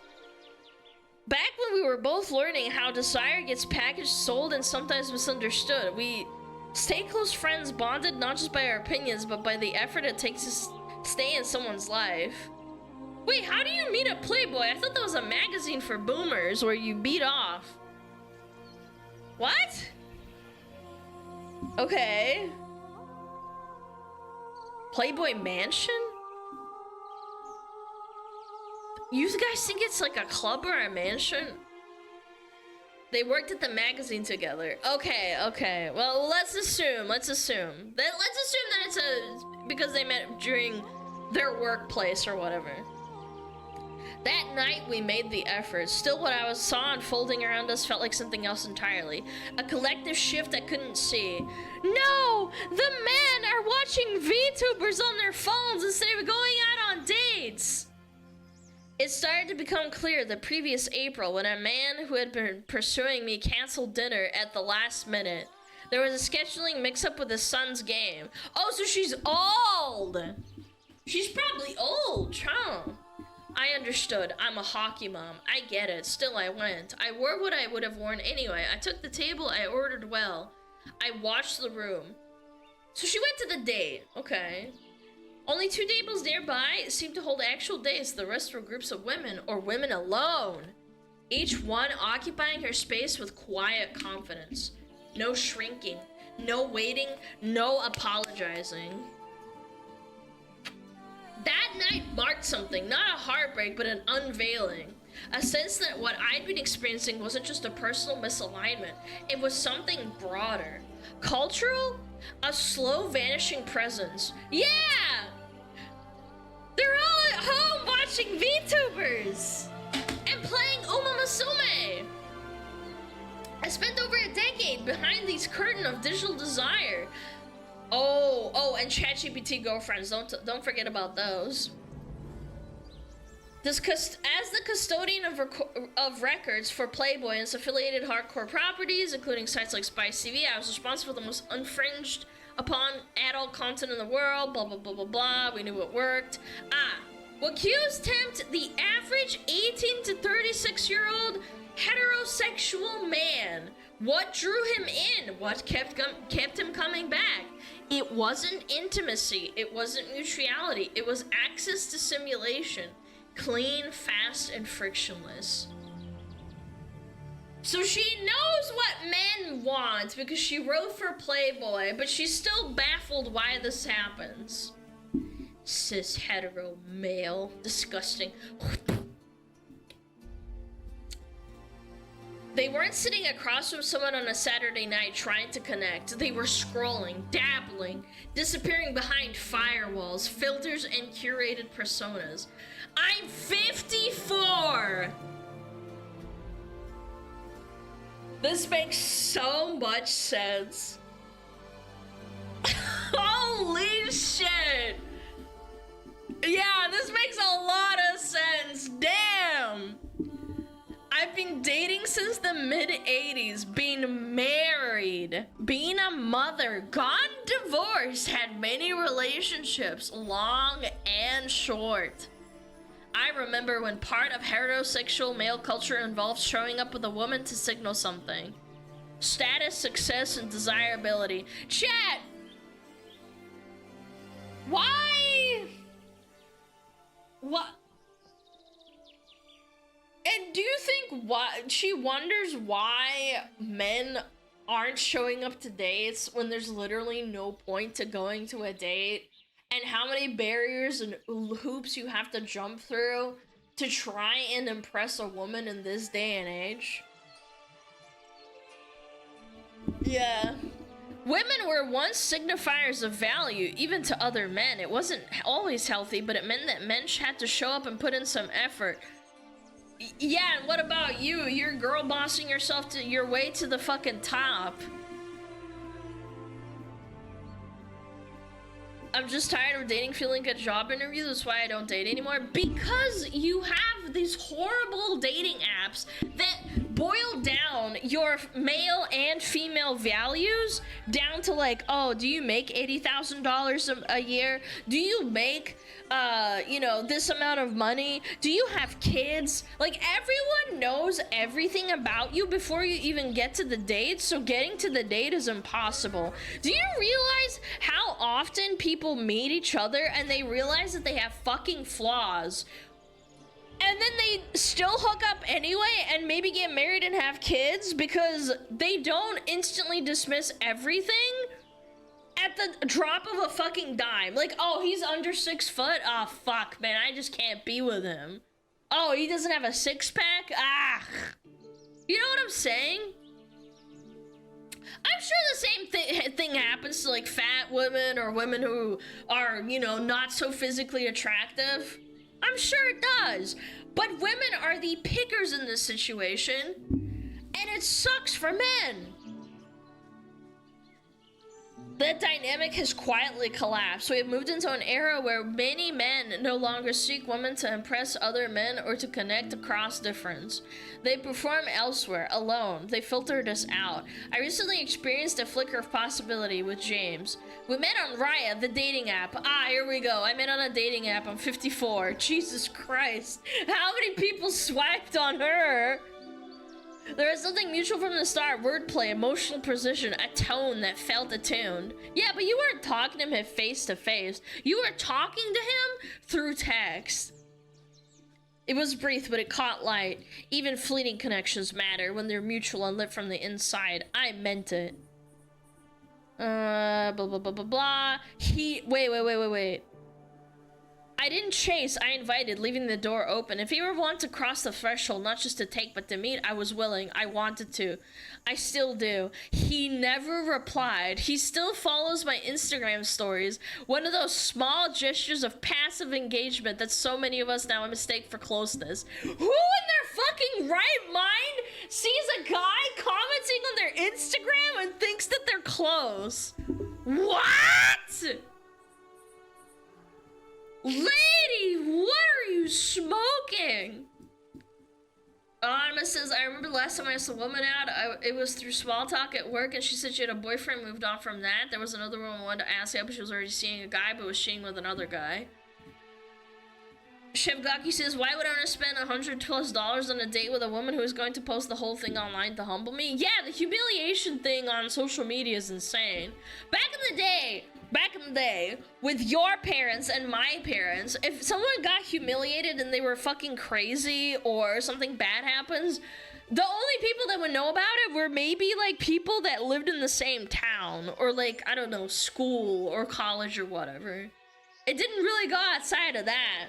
Back when we were both learning how desire gets packaged, sold, and sometimes misunderstood, we stay close friends, bonded not just by our opinions, but by the effort it takes to stay in someone's life. Wait, how do you meet at Playboy? I thought that was a magazine for boomers where you beat off. What? Okay. Playboy Mansion? You guys think it's like a club or a mansion? They worked at the magazine together. Okay. Well, let's assume that it's because they met during their workplace or whatever. That night we made the effort. Still, what I saw unfolding around us felt like something else entirely. A collective shift I couldn't see. No! The men are watching VTubers on their phones instead of going out on dates! It started to become clear the previous April when a man who had been pursuing me canceled dinner at the last minute. There was a scheduling mix-up with his son's game. Oh, so she's old! She's probably old, huh? I understood. I'm a hockey mom. I get it. Still, I went. I wore what I would have worn anyway. I took the table. I ordered well. I watched the room. So she went to the date. Okay. Only 2 tables nearby seemed to hold actual dates. The rest were groups of women, or women alone. Each one occupying her space with quiet confidence. No shrinking. No waiting. No apologizing. That night marked something, not a heartbreak, but an unveiling. A sense that what I'd been experiencing wasn't just a personal misalignment, it was something broader. Cultural? A slow vanishing presence. Yeah! They're all at home watching VTubers! And playing Uma Musume! I spent over a decade behind these curtain of digital desire. Oh, and ChatGPT girlfriends. Don't forget about those. As the custodian of records for Playboy and its affiliated hardcore properties, including sites like Spice TV, I was responsible for the most infringed upon adult content in the world. Blah blah blah blah blah. We knew it worked. What cues tempt the average 18 to 36-year-old heterosexual man? What drew him in? What kept him coming back? It wasn't intimacy. It wasn't mutuality. It was access to simulation. Clean, fast, and frictionless. So she knows what men want because she wrote for Playboy, but she's still baffled why this happens. Cis hetero male. Disgusting. They weren't sitting across from someone on a Saturday night trying to connect. They were scrolling, dabbling, disappearing behind firewalls, filters, and curated personas. I'm 54! This makes so much sense. Holy shit! Yeah, this makes a lot of sense. Damn! I've been dating since the mid-80s, being married, being a mother, gotten divorced, had many relationships, long and short. I remember when part of heterosexual male culture involved showing up with a woman to signal something. Status, success, and desirability. Chat! Why? What? And do you think why she wonders why men aren't showing up to dates when there's literally no point to going to a date? And how many barriers and hoops you have to jump through to try and impress a woman in this day and age? Yeah. Women were once signifiers of value, even to other men. It wasn't always healthy, but it meant that men had to show up and put in some effort. Yeah, and what about you? You're girl bossing yourself to your way to the fucking top. I'm just tired of dating, feeling like a job interview. That's why I don't date anymore. Because you have these horrible dating apps that boil down your male and female values down to like, oh, do you make $80,000 a year? Do you make, you know, this amount of money? Do you have kids? Like, everyone knows everything about you before you even get to the date, so getting to the date is impossible. Do you realize how often people meet each other and they realize that they have fucking flaws? And then they still hook up anyway and maybe get married and have kids because they don't instantly dismiss everything at the drop of a fucking dime. Like, oh, he's under 6 foot? Ah, oh, fuck, man, I just can't be with him. Oh, he doesn't have a six-pack? Ah. You know what I'm saying? I'm sure the same thing happens to, like, fat women or women who are, you know, not so physically attractive. I'm sure it does. But women are the pickers in this situation, and it sucks for men. That dynamic has quietly collapsed. We have moved into an era where many men no longer seek women to impress other men or to connect across difference. They perform elsewhere, alone. They filtered us out. I recently experienced a flicker of possibility with James. We met on Raya, the dating app. Ah, here we go. I met on a dating app. I'm 54. Jesus Christ. How many people swiped on her? There was something mutual from the start. Wordplay, emotional precision, a tone that felt attuned. Yeah, but you weren't talking to him face to face. You were talking to him through text. It was brief, but it caught light. Even fleeting connections matter when they're mutual and lit from the inside. I meant it. Blah, blah, blah, blah, blah. Wait. I didn't chase, I invited, leaving the door open. If he were want to cross the threshold, not just to take, but to meet, I was willing. I wanted to. I still do. He never replied. He still follows my Instagram stories. One of those small gestures of passive engagement that so many of us now mistake for closeness. Who in their fucking right mind sees a guy commenting on their Instagram and thinks that they're close. What? Lady, what are you smoking? Anonymous says, I remember the last time I asked a woman out, it was through small talk at work, and she said she had a boyfriend, moved on from that. There was another woman who wanted to ask out, but she was already seeing a guy, but was seeing with another guy. Chef Gaki says, why would I want to spend $100+ on a date with a woman who is going to post the whole thing online to humble me? Yeah, the humiliation thing on social media is insane. Back in the day, with your parents and my parents, if someone got humiliated and they were fucking crazy or something bad happens, the only people that would know about it were maybe like people that lived in the same town or like, I don't know, school or college or whatever. It didn't really go outside of that.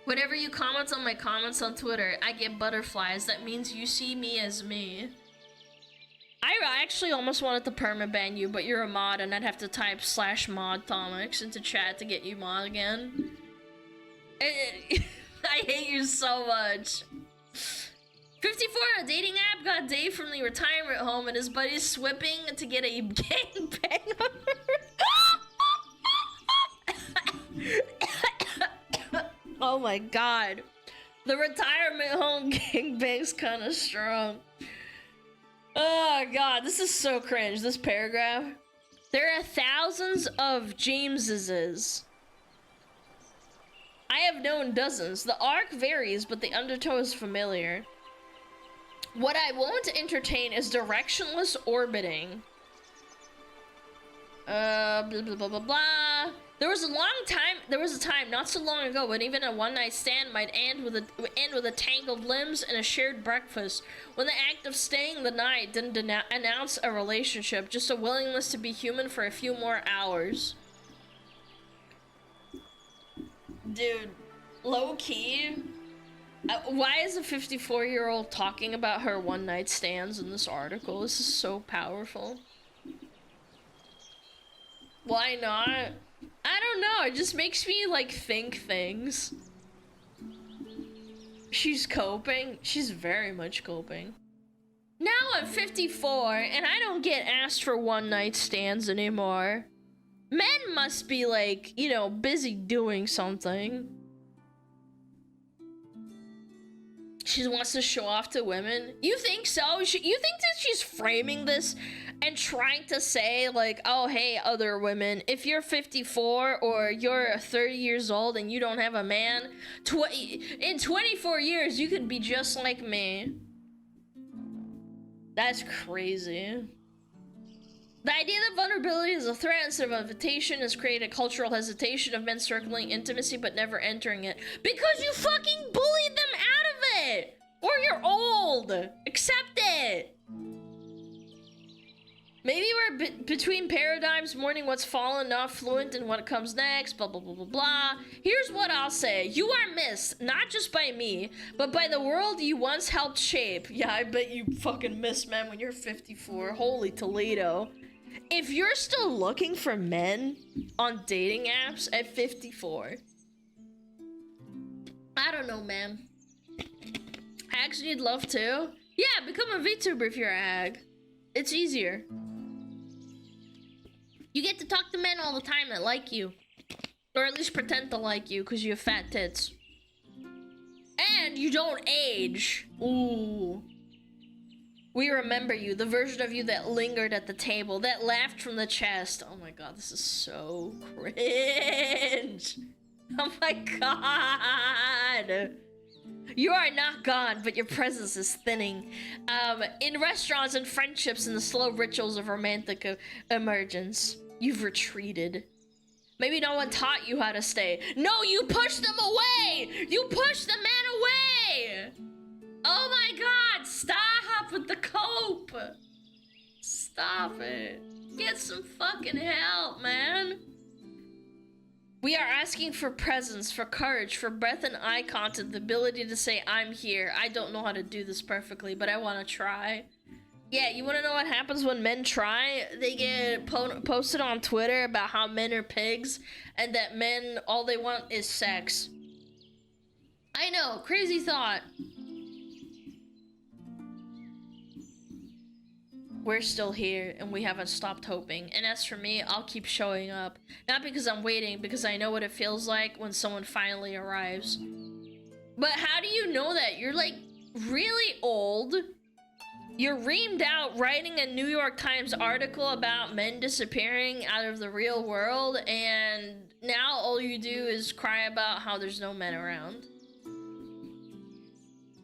Whenever you comment on my comments on Twitter, I get butterflies. That means you see me as me. I actually almost wanted to permaban you, but you're a mod and I'd have to type /mod Tomix into chat to get you mod again. I hate you so much. 54 on a dating app got Dave from the retirement home and his buddies swipping to get a gangbang on her. Oh my god. The retirement home gangbang's kind of strong. Oh god, this is so cringe, this paragraph. There are thousands of Jameses. I have known dozens. The arc varies, but the undertow is familiar. What I won't entertain is directionless orbiting. Blah, blah, blah, blah, blah. There was a time not so long ago when even a one-night stand might end with a tangled limbs and a shared breakfast, when the act of staying the night didn't announce a relationship, just a willingness to be human for a few more hours. Dude, low-key, why is a 54-year-old talking about her one-night stands in this article? This is so powerful. Why not? I don't know, it just makes me, like, think things. She's coping. She's very much coping. Now I'm 54, and I don't get asked for one-night stands anymore. Men must be, like, you know, busy doing something. She wants to show off to women. You think so? You think that she's framing this and trying to say, like, oh, hey, other women, if you're 54 or you're 30 years old and you don't have a man, in 24 years, you could be just like me. That's crazy. The idea that vulnerability is a threat instead of an invitation has created a cultural hesitation of men circling intimacy but never entering it. Because you fucking bullied them out of it! Or you're old! Accept it! Maybe we're between paradigms, mourning what's fallen, not fluent in what comes next, blah blah blah blah blah. Here's what I'll say. You are missed, not just by me, but by the world you once helped shape. Yeah, I bet you fucking miss men when you're 54. Holy Toledo. If you're still looking for men on dating apps at 54, I don't know, man. Hags need love too? Yeah, become a VTuber if you're a hag. It's easier. You get to talk to men all the time that like you. Or at least pretend to like you because you have fat tits. And you don't age. Ooh. We remember you, the version of you that lingered at the table, that laughed from the chest. Oh my god, this is so cringe. Oh my god. You are not gone, but your presence is thinning. In restaurants and friendships and the slow rituals of romantic emergence, you've retreated. Maybe no one taught you how to stay. No, you pushed them away! You pushed the men away! Oh my god, stop with the cope! Stop it. Get some fucking help, man. We are asking for presence, for courage, for breath and eye contact, the ability to say, I'm here. I don't know how to do this perfectly, but I want to try. Yeah, you want to know what happens when men try? They get posted on Twitter about how men are pigs, and that men, all they want is sex. I know, crazy thought. we're still here and we haven't stopped hoping. And as for me, I'll keep showing up. Not because I'm waiting, because I know what it feels like when someone finally arrives. But how do you know that? You're like really old. You're reamed out writing a New York Times article about men disappearing out of the real world, and now all you do is cry about how there's no men around.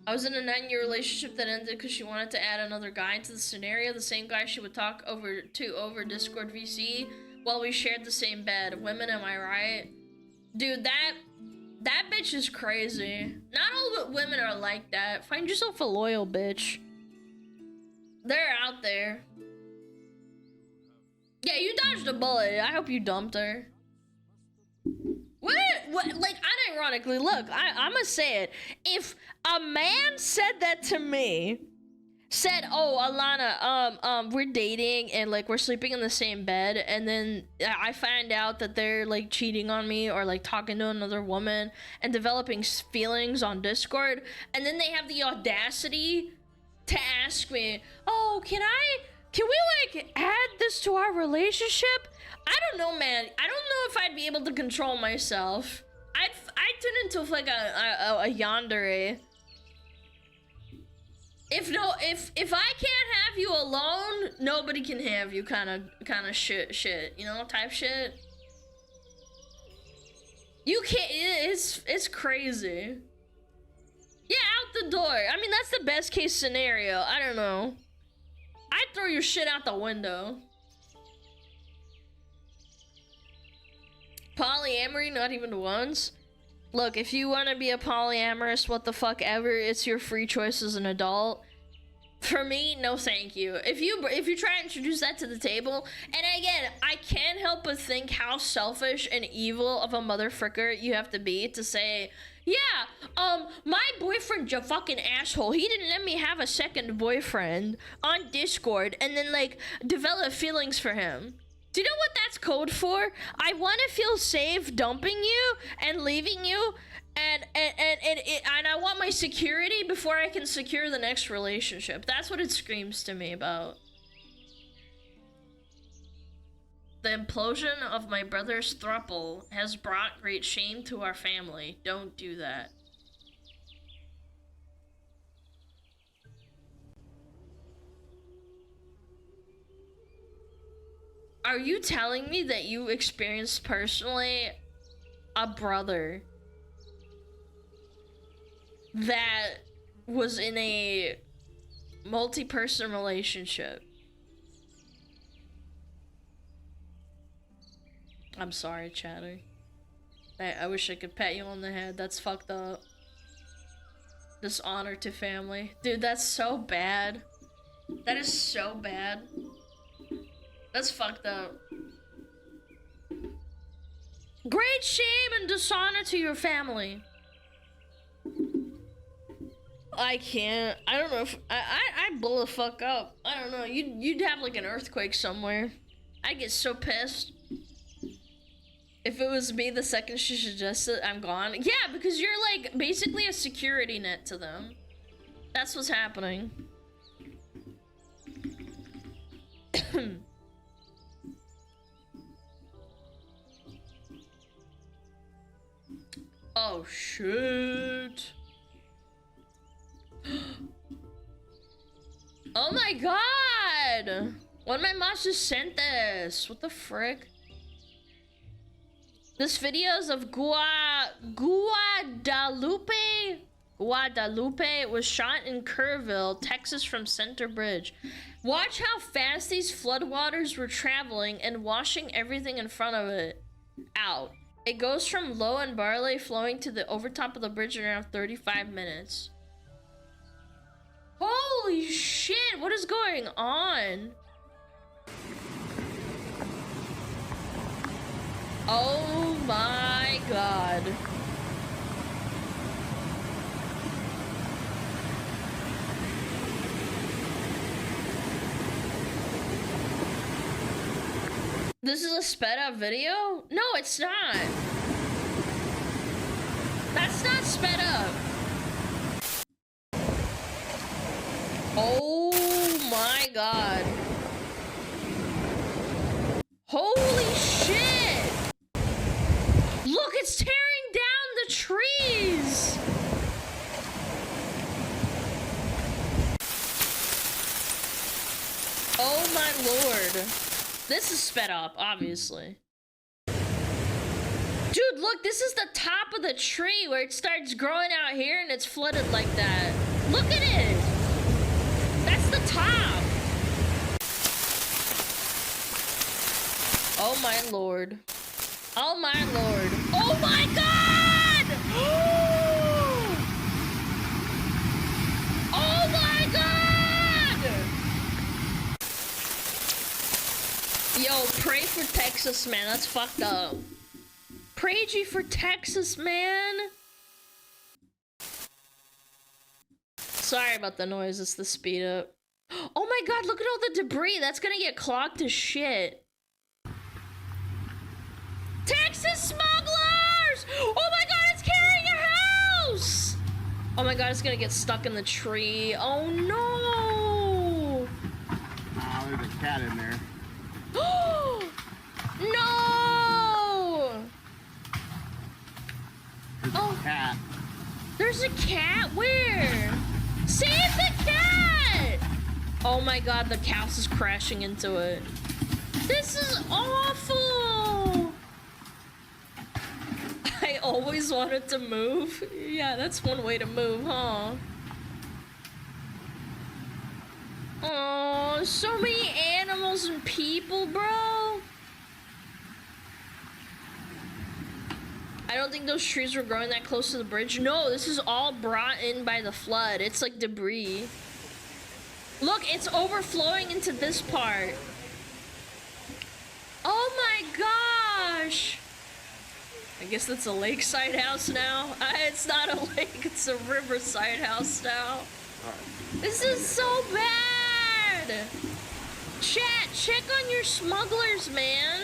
I was in a 9-year relationship that ended because she wanted to add another guy into the scenario, the same guy she would talk over Discord VC while we shared the same bed. Women, am I right? Dude, that bitch is crazy. Not all women are like that. Find yourself a loyal bitch. They're out there. Yeah, you dodged a bullet. I hope you dumped her. What? Like, unironically, look, I'm gonna say it. If a man said that to me, said, oh, Alana, we're dating and like we're sleeping in the same bed, and then I find out that they're like cheating on me or like talking to another woman and developing feelings on Discord, and then they have the audacity to ask me, oh, can we like add this to our relationship? I don't know, man. I don't know if I'd be able to control myself. I'd turn into like a yandere. If I can't have you alone, nobody can have you, kind of shit, you know, type shit. You can't. It's crazy. Yeah, out the door. I mean, that's the best case scenario. I don't know. I'd throw your shit out the window. Polyamory, not even once. Look, if you want to be a polyamorous, what the fuck ever, it's your free choice as an adult. For me, no thank you. If you try to introduce that to the table, and again, I can't help but think how selfish and evil of a motherfucker you have to be to say, yeah, my boyfriend's a fucking asshole. He didn't let me have a second boyfriend on Discord and then like develop feelings for him. Do you know what that's code for? I want to feel safe dumping you and leaving you, and I want my security before I can secure the next relationship. That's what it screams to me about. The implosion of my brother's throuple has brought great shame to our family. Don't do that. Are you telling me that you experienced personally a brother that was in a multi-person relationship? I'm sorry, Chatter. I wish I could pat you on the head. That's fucked up. Dishonor to family. Dude, that's so bad. That is so bad. That's fucked up. Great shame and dishonor to your family. I can't. I don't know if I'd blow the fuck up. I don't know. You'd have like an earthquake somewhere. I'd get so pissed. If it was me the second she suggested, I'm gone. Yeah, because you're like basically a security net to them. That's what's happening. Oh shit. Oh my god! When my mom just sent this. What the frick? This video is of Guadalupe was shot in Kerrville, Texas from Center Bridge. Watch how fast these floodwaters were traveling and washing everything in front of it out. It goes from Low and Barley flowing to the overtop of the bridge in around 35 minutes. Holy shit, what is going on? Oh my god. This is a sped up video? No, it's not. That's not sped up. Oh my god. Holy shit! Look, it's tearing down the trees! Oh my lord. This is sped up, obviously. Dude, look, this is the top of the tree where it starts growing out here and it's flooded like that. Look at it! That's the top! Oh my lord. Oh my lord. Oh my god! Oh my god! Yo, pray for Texas, man. That's fucked up. Pray G for Texas, man. Sorry about the noise. It's the speed up. Oh my god, look at all the debris. That's gonna get clogged to shit. Texas smugglers! Oh my god, it's carrying a house! Oh my god, it's gonna get stuck in the tree. Oh no! Oh, there's a cat in there. No! There's a cat. There's a cat? Where? Save the cat! Oh my god, the house is crashing into it. This is awful! I always wanted to move. Yeah, that's one way to move, huh? Oh, so many animals and people, bro. I don't think those trees were growing that close to the bridge. No, this is all brought in by the flood. It's like debris. Look, it's overflowing into this part. Oh my gosh. I guess that's a lakeside house now. It's not a lake, it's a riverside house now. This is so bad. Chat, check on your smugglers, man.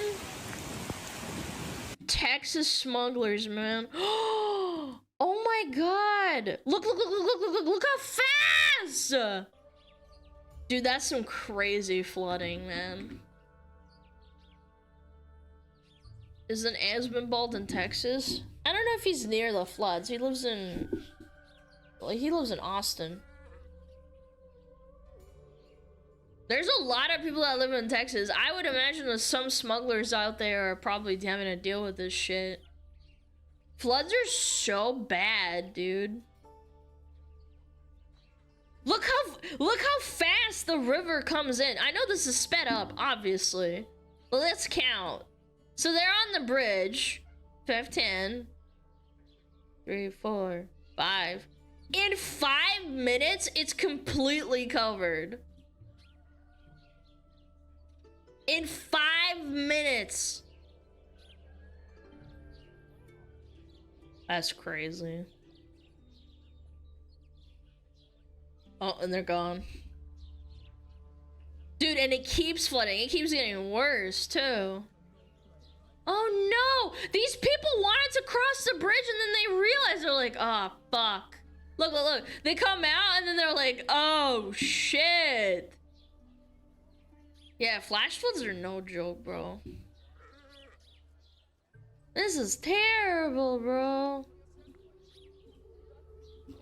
Texas smugglers, man. Oh my god. Look how fast. Dude, that's some crazy flooding, man. Isn't Asmonbald in Texas? I don't know if he's near the floods. He lives in... Like, he lives in Austin. There's a lot of people that live in Texas. I would imagine that some smugglers out there are probably having to deal with this shit. Floods are so bad, dude. Look how fast the river comes in. I know this is sped up, obviously. But let's count. So they're on the bridge. 5, 10. 3, 4, 5. In 5 minutes, it's completely covered. In 5 minutes. That's crazy. Oh, and they're gone. Dude, and it keeps flooding. It keeps getting worse, too. Oh no! These people wanted to cross the bridge and then they realized, they're like, oh, fuck. Look, look, look. They come out and then they're like, oh, shit. Yeah, flash floods are no joke, bro. This is terrible, bro.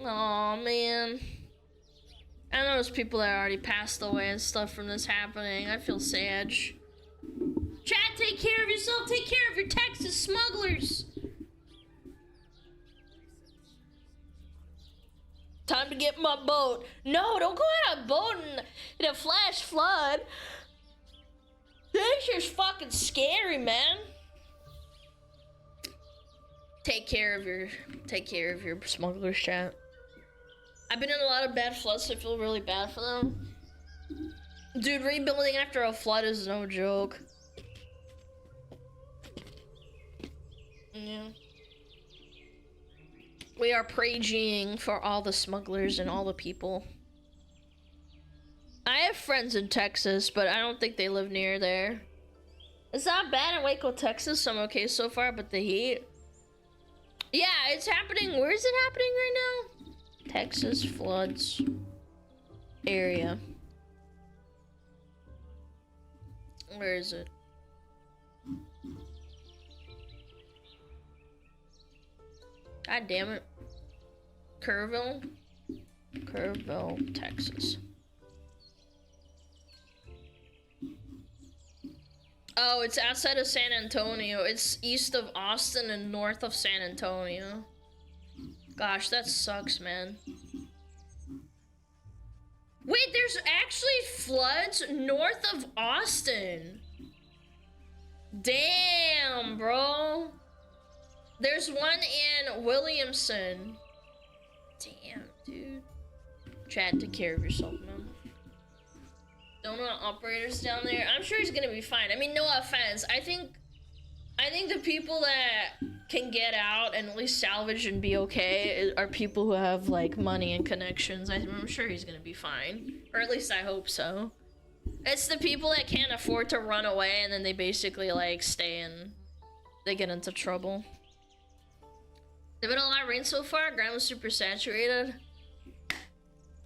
Aw, man. I know there's people that already passed away and stuff from this happening. I feel sad. Chat, take care of yourself. Take care of your Texas smugglers. Time to get my boat. No, don't go out on a boat in a flash flood. This is fucking scary, man. Take care of your smugglers, chat. I've been in a lot of bad floods, so I feel really bad for them. Dude, rebuilding after a flood is no joke. Yeah. We are praying for all the smugglers and all the people. I have friends in Texas, but I don't think they live near there. It's not bad in Waco, Texas, so I'm okay so far, but the heat... Yeah, it's happening. Where is it happening right now? Texas floods area. Where is it? God damn it. Kerrville, Texas. Oh, it's outside of San Antonio. It's east of Austin and north of San Antonio. Gosh, that sucks, man. Wait, there's actually floods north of Austin. Damn, bro. There's one in Williamson. Damn, dude. Chat, take care of yourself, man. Don't want operators down there. I'm sure he's gonna be fine. I mean, no offense. I think the people that can get out and at least salvage and be okay are people who have like money and connections. I'm sure he's gonna be fine, or at least I hope so. It's the people that can't afford to run away and then they basically like stay and they get into trouble. There's been a lot of rain so far. Ground was super saturated.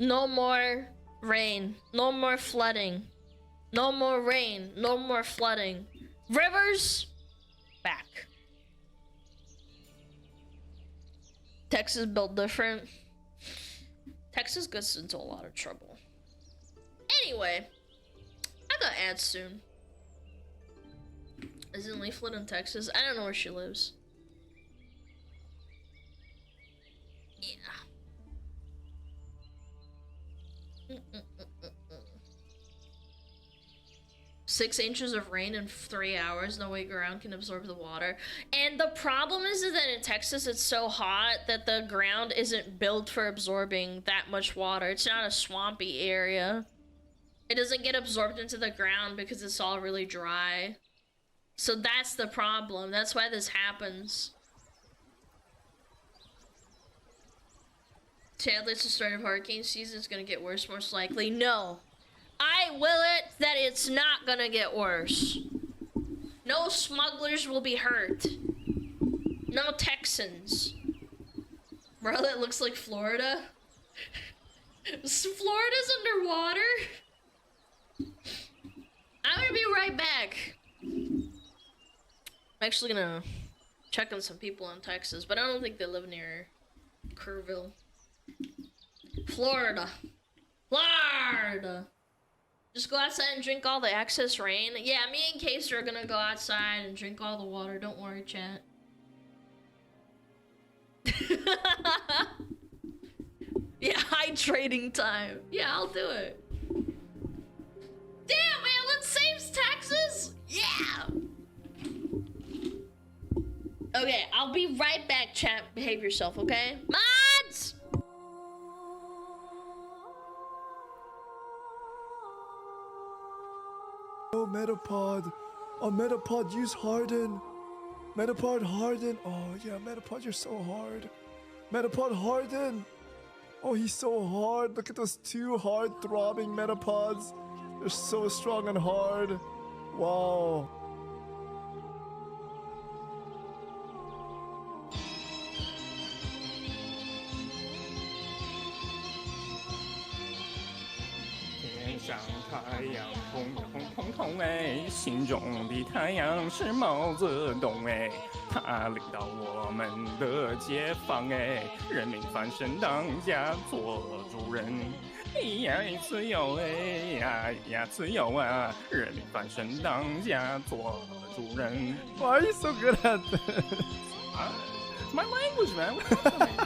No more rain. No more flooding. No more rain. No more flooding. Rivers back. Texas built different. Texas gets into a lot of trouble. Anyway, I got ads soon. Isn't Leaflet in Texas? I don't know where she lives. Yeah. 6 inches of rain in 3 hours. No way ground can absorb the water. And the problem is that in Texas it's so hot that the ground isn't built for absorbing that much water. It's not a swampy area. It doesn't get absorbed into the ground because it's all really dry. So that's the problem. That's why this happens. Sadly, it's the start of hurricane season. It's gonna get worse, most likely. No. I will it that it's not gonna get worse. No smugglers will be hurt. No Texans. Bro, that looks like Florida. Florida's underwater. I'm gonna be right back. I'm actually gonna check on some people in Texas, but I don't think they live near Kerrville. Florida. Just go outside and drink all the excess rain. Yeah, me and Case are gonna go outside and drink all the water. Don't worry, chat. Yeah, hydrating time. Yeah, I'll do it. Damn, man, let's save Texas. Yeah. Okay, I'll be right back, chat. Behave yourself, okay? Mods! Oh, Metapod. Oh, Metapod, use Harden. Metapod, Harden. Oh, yeah, Metapod, you're so hard. Metapod, Harden. Oh, he's so hard. Look at those 2 hard throbbing Metapods. They're so strong and hard. Wow. Why are you so good at this? It's my language, man. What's up with me?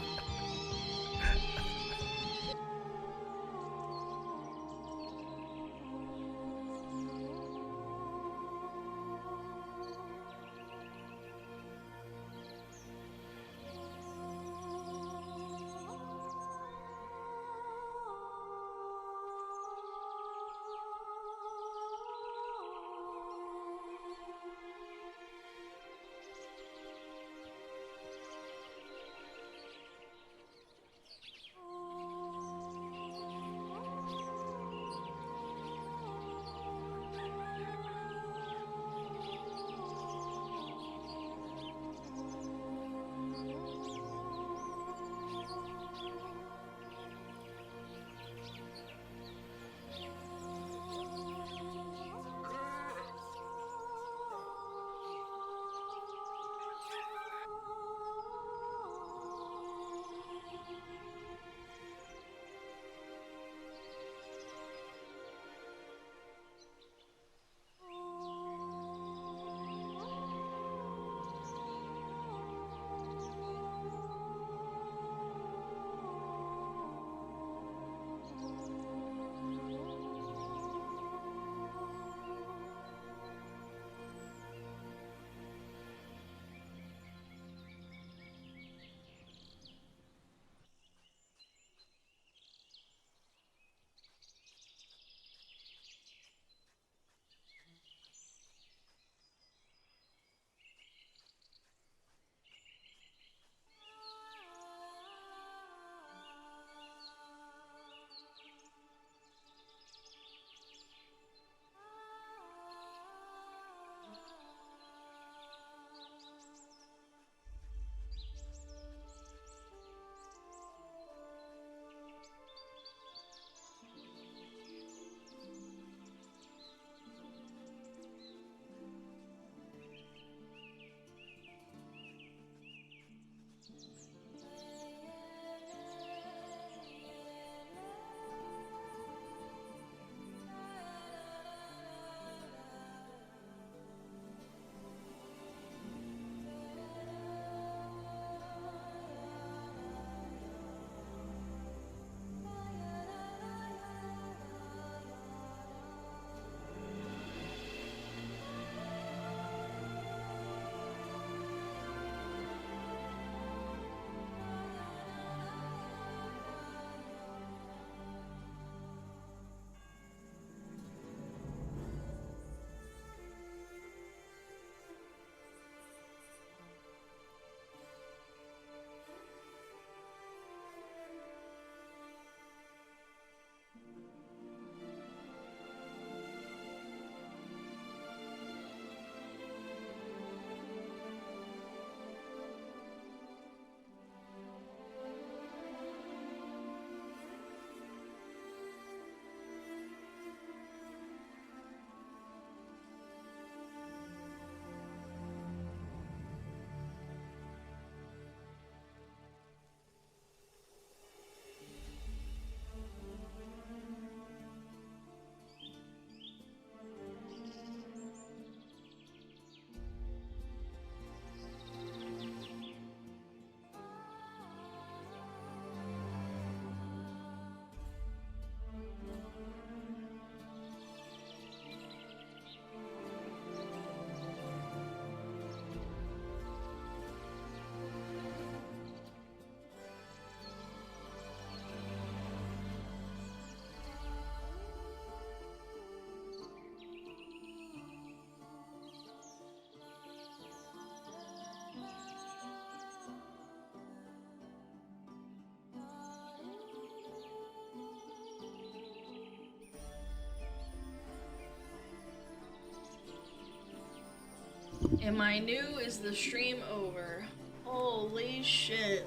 Am I new? Is the stream over? Holy shit.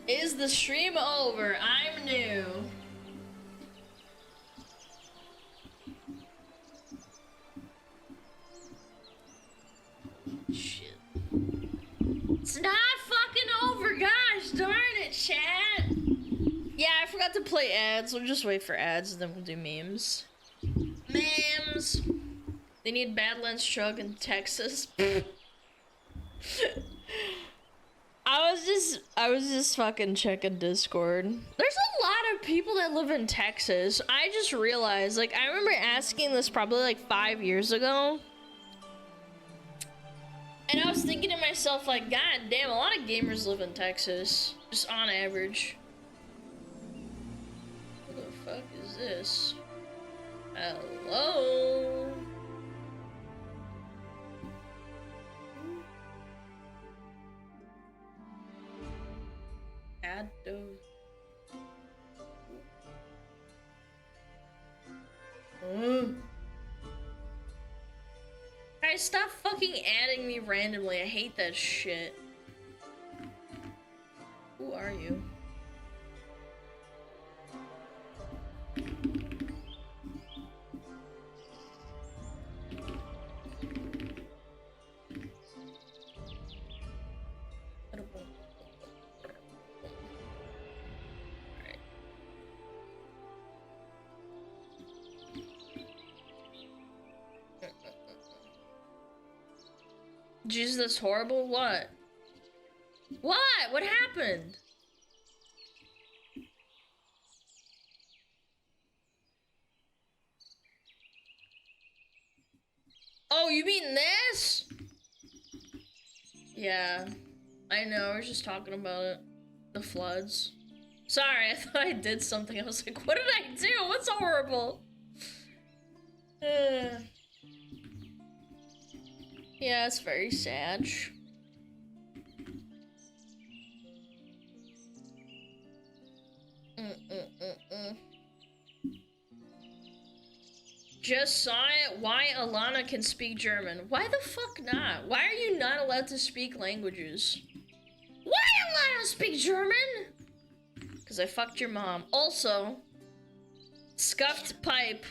Is the stream over? I'm new. Shit. It's not fucking over, gosh darn it, chat. Yeah, I forgot to play ads. We'll just wait for ads and then we'll do memes. Memes. They need Badlands Chug in Texas. I was just fucking checking Discord. There's a lot of people that live in Texas. I just realized, like, I remember asking this probably like 5 years ago. And I was thinking to myself, like, god damn, a lot of gamers live in Texas. Just on average. What the fuck is this? Hello? Add those. Guys, stop fucking adding me randomly. I hate that shit. Who are you? Jesus, that's horrible. What? What? What happened? Oh, you mean this? Yeah, I know. I was just talking about it. The floods. Sorry, I thought I did something. I was like, what did I do? What's horrible? Yeah, it's very sad. Just saw it. Why Alana can speak German? Why the fuck not? Why are you not allowed to speak languages? Why Alana speak German? Because I fucked your mom. Also, scuffed pipe.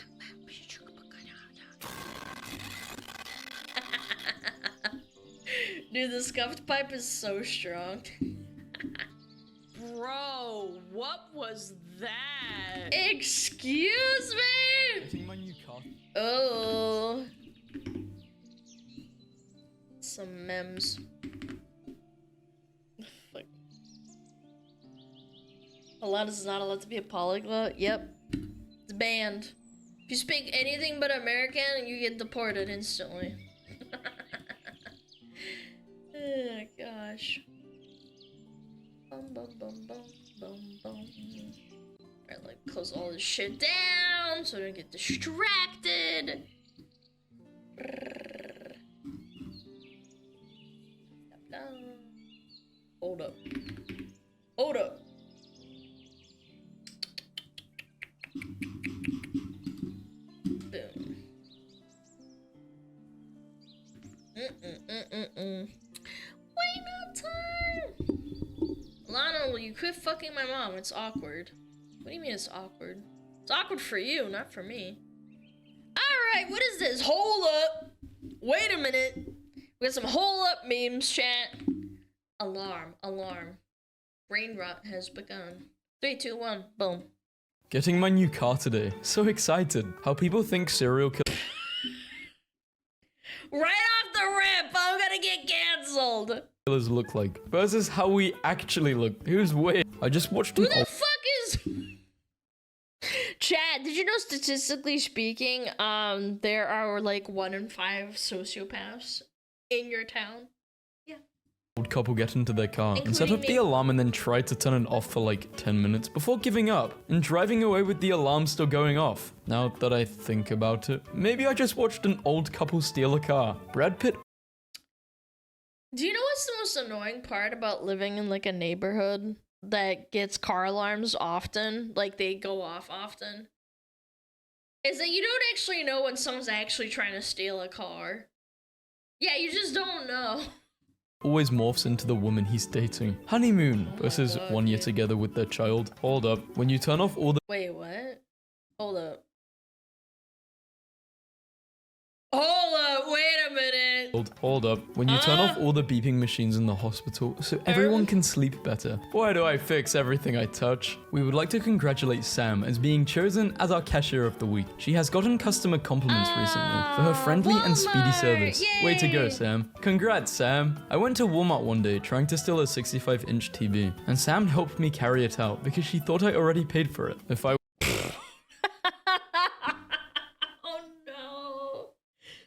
Dude, the scuffed pipe is so strong. Bro, what was that? Excuse me? Oh. Some memes. Fuck. Alana's not allowed to be a polyglot? Yep. It's banned. If you speak anything but American, you get deported instantly. Oh gosh. Bum bum bum bum bum bum. Alright, like close all this shit down so I don't get distracted. Hold up. Hold up. Boom. Wait up time! Lana, will you quit fucking my mom? It's awkward. What do you mean it's awkward? It's awkward for you, not for me. Alright, what is this? Hold up! Wait a minute! We got some hold up memes, chat. Alarm, alarm. Brain rot has begun. 3, 2, 1, boom. Getting my new car today. So excited. How people think serial Right off the rip, I'm gonna get cancelled. killers look like versus how we actually look. Who's weird? I just watched Who the fuck is... Chad, did you know statistically speaking, there are like 1 in 5 sociopaths in your town? old couple get into their car and set Including up the me. alarm and then try to turn it off for like 10 minutes before giving up and driving away with the alarm still going off. Now that I think about it, maybe I just watched an old couple steal a car. Brad Pitt. Do you know what's the most annoying part about living in like a neighborhood that gets car alarms often? Like they go off often? is that you don't actually know when someone's actually trying to steal a car. Yeah, you just don't know. Always morphs into the woman he's dating. Honeymoon versus God, 1 year dude. together with their child. Hold up. When you turn off all the Wait, what? Hold up. Hold up, wait a minute. Hold up. When you turn off all the beeping machines in the hospital so everyone can sleep better. Why do I fix everything I touch? We would like to congratulate Sam as being chosen as our cashier of the week. She has gotten customer compliments recently for her friendly and speedy Walmart, service. Way to go, yay. Sam. Congrats, Sam. I went to Walmart one day trying to steal a 65-inch TV, and Sam helped me carry it out because she thought I already paid for it. If I Oh no.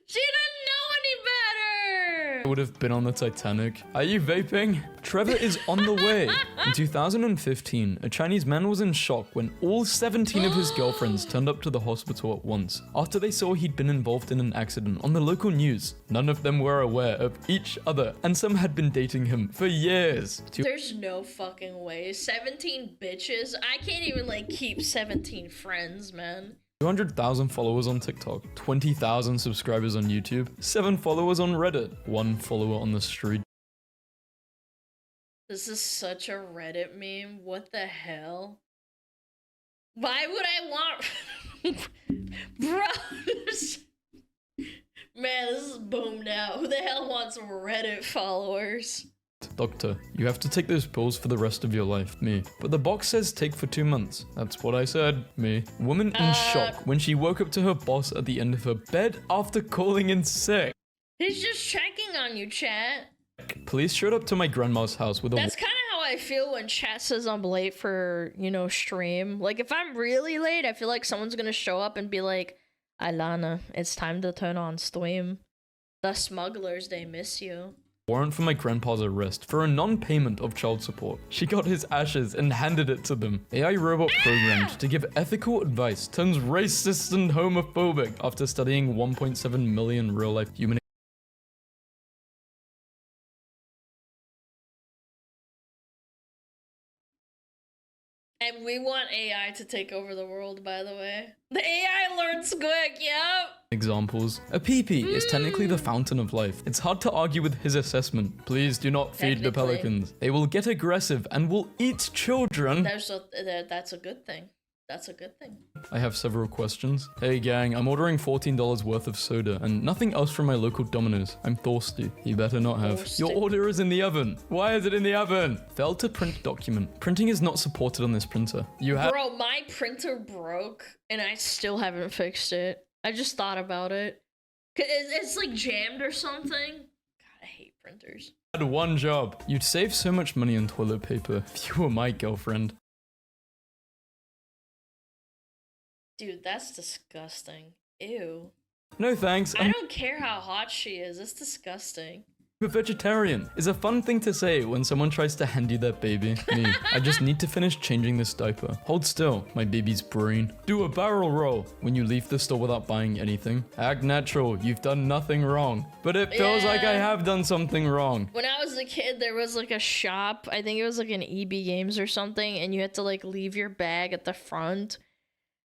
She didn't know any better. would have been on the Titanic. Are you vaping? Trevor is on the way. In 2015, a Chinese man was in shock when all 17 of his girlfriends turned up to the hospital at once after they saw he'd been involved in an accident on the local news. None of them were aware of each other, and some had been dating him for years. There's no fucking way. 17 bitches? I can't even like keep 17 friends, man. 200,000 followers on TikTok, 20,000 subscribers on YouTube, 7 followers on Reddit, 1 follower on the street. This is such a Reddit meme. What the hell? Why would I want... Bros! Man, this is boom now. Who the hell wants Reddit followers? Doctor, you have to take those pills for the rest of your life. Me. But the box says take for 2 months. That's what I said. Me. Woman in shock when she woke up to her boss at the end of her bed after calling in sick. He's just checking on you, chat. Police showed up to my grandma's house with a That's kind of how I feel when chat says I'm late for, you know, stream. Like, if I'm really late, I feel like someone's gonna show up and be like, Alana, it's time to turn on stream. The smugglers, they miss you. warrant for my grandpa's arrest for a non-payment of child support. She got his ashes and handed it to them. AI robot programmed to give ethical advice turns racist and homophobic after studying 1.7 million real-life human. And we want AI to take over the world, by the way. The AI learns quick, yep. Examples. A PP is technically the fountain of life. It's hard to argue with his assessment. Please do not feed the Technically. pelicans. They will get aggressive and will eat children. That's a good thing. That's a good thing. I have several questions. Hey gang, I'm ordering $14 worth of soda and nothing else from my local Domino's. I'm thirsty. You better not have. Thirsty. Your order is in the oven. Why is it in the oven? Failed to print document. Printing is not supported on this printer. You have- Bro, my printer broke and I still haven't fixed it. I just thought about it. 'Cause it's like jammed or something. God, I hate printers. had one job. You'd save so much money on toilet paper if you were my girlfriend. Dude, that's disgusting. Ew. No thanks, I I'm don't care how hot she is. It's disgusting. a vegetarian. Is a fun thing to say when someone tries to hand you their baby. Me, I just need to finish changing this diaper. Hold still, my baby's brain. Do a barrel roll when you leave the store without buying anything. Act natural, you've done nothing wrong. But it feels like I Yeah. have done something wrong. When I was a kid, there was like a shop. I think it was like an EB Games or something, and you had to like leave your bag at the front.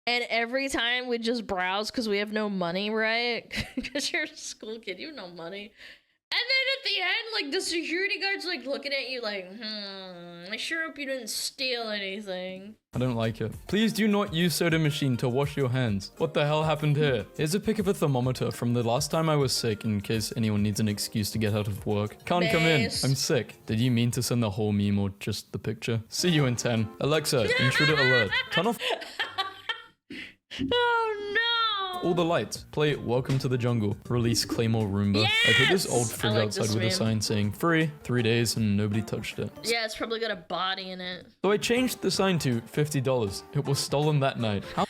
And every time we just browse because we have no money, right? Because you're a school kid, you have no money. And then at the end, like the security guard's like looking at you like, I sure hope you didn't steal anything. I don't like it. Please do not use soda machine to wash your hands. What the hell happened here? Here's a pic of a thermometer from the last time I was sick in case anyone needs an excuse to get out of work. Can't come in. Best. I'm sick. Did you mean to send the whole meme or just the picture? See you in 10. Alexa, intruder alert. Turn off Oh no! all the lights. Play Welcome to the Jungle. Release Claymore Roomba. I put this old Yes! fridge I like outside this with a meme. sign saying free, 3 days, and nobody touched it. Yeah, it's probably got a body in it. So I changed the sign to $50. It was stolen that night. How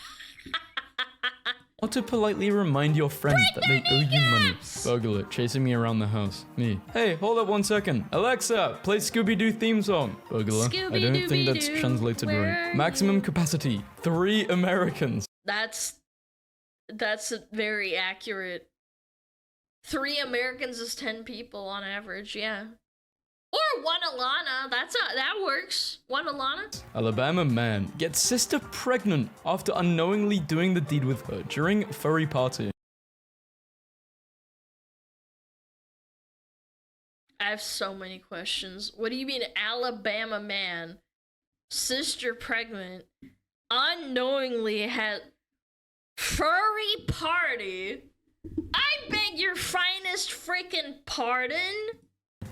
to politely remind your friends that they owe you money. Burglar chasing me around the house. Me. Hey, hold up 1 second. Alexa, play Scooby-Doo theme song. Burglar. I don't think that's Scooby-Doo, translated where right. are Maximum capacity. 3 Americans. That's very accurate. 3 Americans is 10 people on average, yeah. Or one Alana. That works. One Alana. Alabama man gets sister pregnant after unknowingly doing the deed with her during furry party. I have so many questions. What do you mean, Alabama man, sister pregnant, unknowingly had furry party? I beg your finest freaking pardon?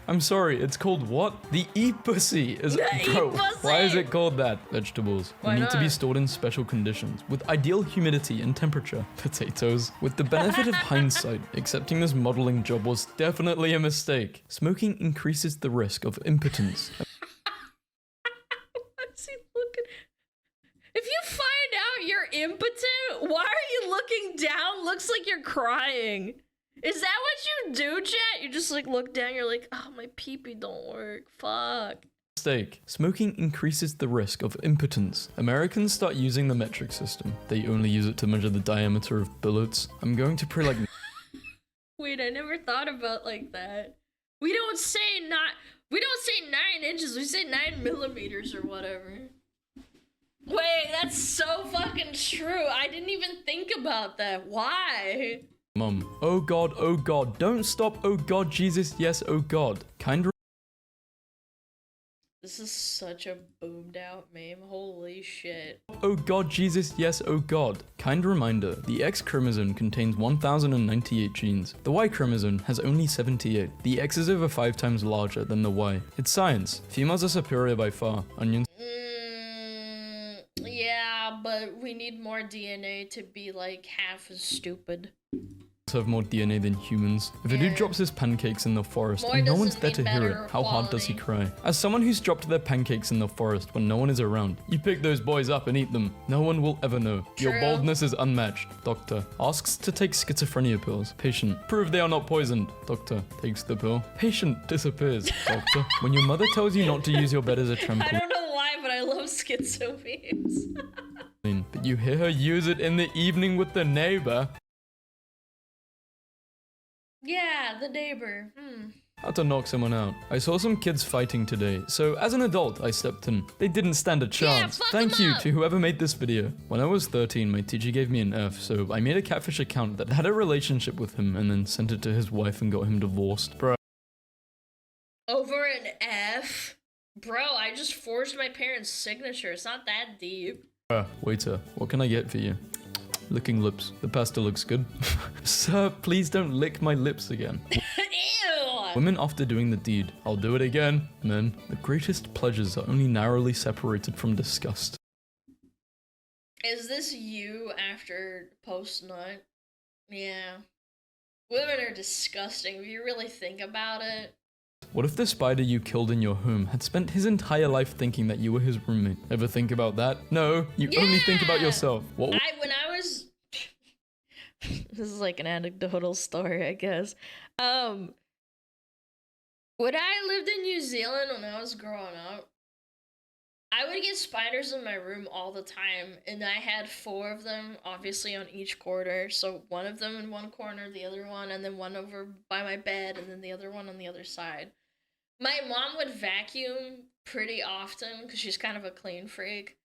I'm sorry, it's called what? The e-pussy is- The Bro, e-pussy! why is it called that? Vegetables Why need to be not? stored in special conditions with ideal humidity and temperature. Potatoes. With the benefit of hindsight, accepting this modeling job was definitely a mistake. Smoking increases the risk of impotence. What's he looking? If you find out you're impotent, why are you looking down? Looks like you're crying. Is that what you do, chat? You just like look down, you're like, oh, my pee-pee don't work. Fuck. Mistake. Smoking increases the risk of impotence. Americans start using the metric system. They only use it to measure the diameter of bullets. I'm going to pray like- Wait, I never thought about like that. We don't say 9 inches, we say 9 millimeters or whatever. Wait, that's so fucking true. I didn't even think about that. Why? Mom. Oh God, don't stop. Oh God, Jesus, yes, oh God. This is such a boomed out meme. Holy shit. Oh God, Jesus, yes, oh God. Kind reminder, the X chromosome contains 1098 genes. The Y chromosome has only 78. The X is over 5 times larger than the Y. It's science. Females are superior by far. Onions. Yeah, but we need more DNA to be like half as stupid. Have more DNA than humans. If a dude drops his pancakes in the forest and no one's there to hear it, how hard does he cry? As someone who's dropped their pancakes in the forest when no one is around, you pick those boys up and eat them. No one will ever know. Your boldness is unmatched. Doctor asks to take schizophrenia pills. Patient, prove they are not poisoned. Doctor takes the pill. Patient disappears. Doctor, when your mother tells you not to use your bed as a trampoline, I don't know why, but I love schizo memes. but you hear her use it in the evening with the neighbor. Yeah, the neighbor. How to knock someone out. I saw some kids fighting today, so as an adult, I stepped in. They didn't stand a chance. Thank you to whoever made this video. When I was 13, my teacher gave me an F, so I made a catfish account that had a relationship with him and then sent it to his wife and got him divorced. Bro. Over an F? Bro, I just forged my parents' signature. It's not that deep. Waiter, what can I get for you? Licking lips. The pasta looks good. Sir, please don't lick my lips again. Ew! Women after doing the deed. I'll do it again. Men, the greatest pleasures are only narrowly separated from disgust. Is this you after post-nut? Yeah. Women are disgusting if you really think about it. What if the spider you killed in your home had spent his entire life thinking that you were his roommate? Ever think about that? No, you only think about yourself. What? When I was... This is like an anecdotal story, I guess. When I lived in New Zealand when I was growing up, I would get spiders in my room all the time, and I had 4 of them, obviously on each corner. So one of them in one corner, the other one, and then one over by my bed, and then the other one on the other side. My mom would vacuum pretty often, because she's kind of a clean freak.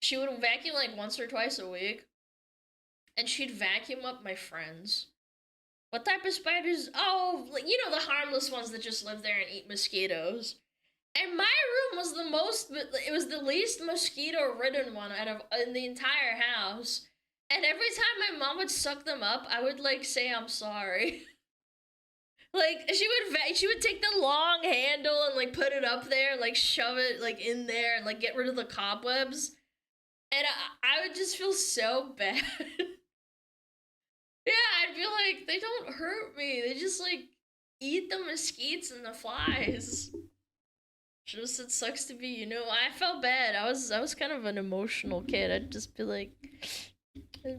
She would vacuum like once or twice a week, and she'd vacuum up my friends. What type of spiders? Oh, like, you know, the harmless ones that just live there and eat mosquitoes. And my room was it was the least mosquito-ridden one in the entire house. And every time my mom would suck them up, I would, like, say I'm sorry. Like, she would take the long handle and, like, put it up there, like, shove it, like, in there and, like, get rid of the cobwebs. And I would just feel so bad. Yeah, I'd feel like, they don't hurt me. They just, like, eat the mosquitoes and the flies. Just, it sucks to be, you know, I felt bad. I was kind of an emotional kid. I'd just be like,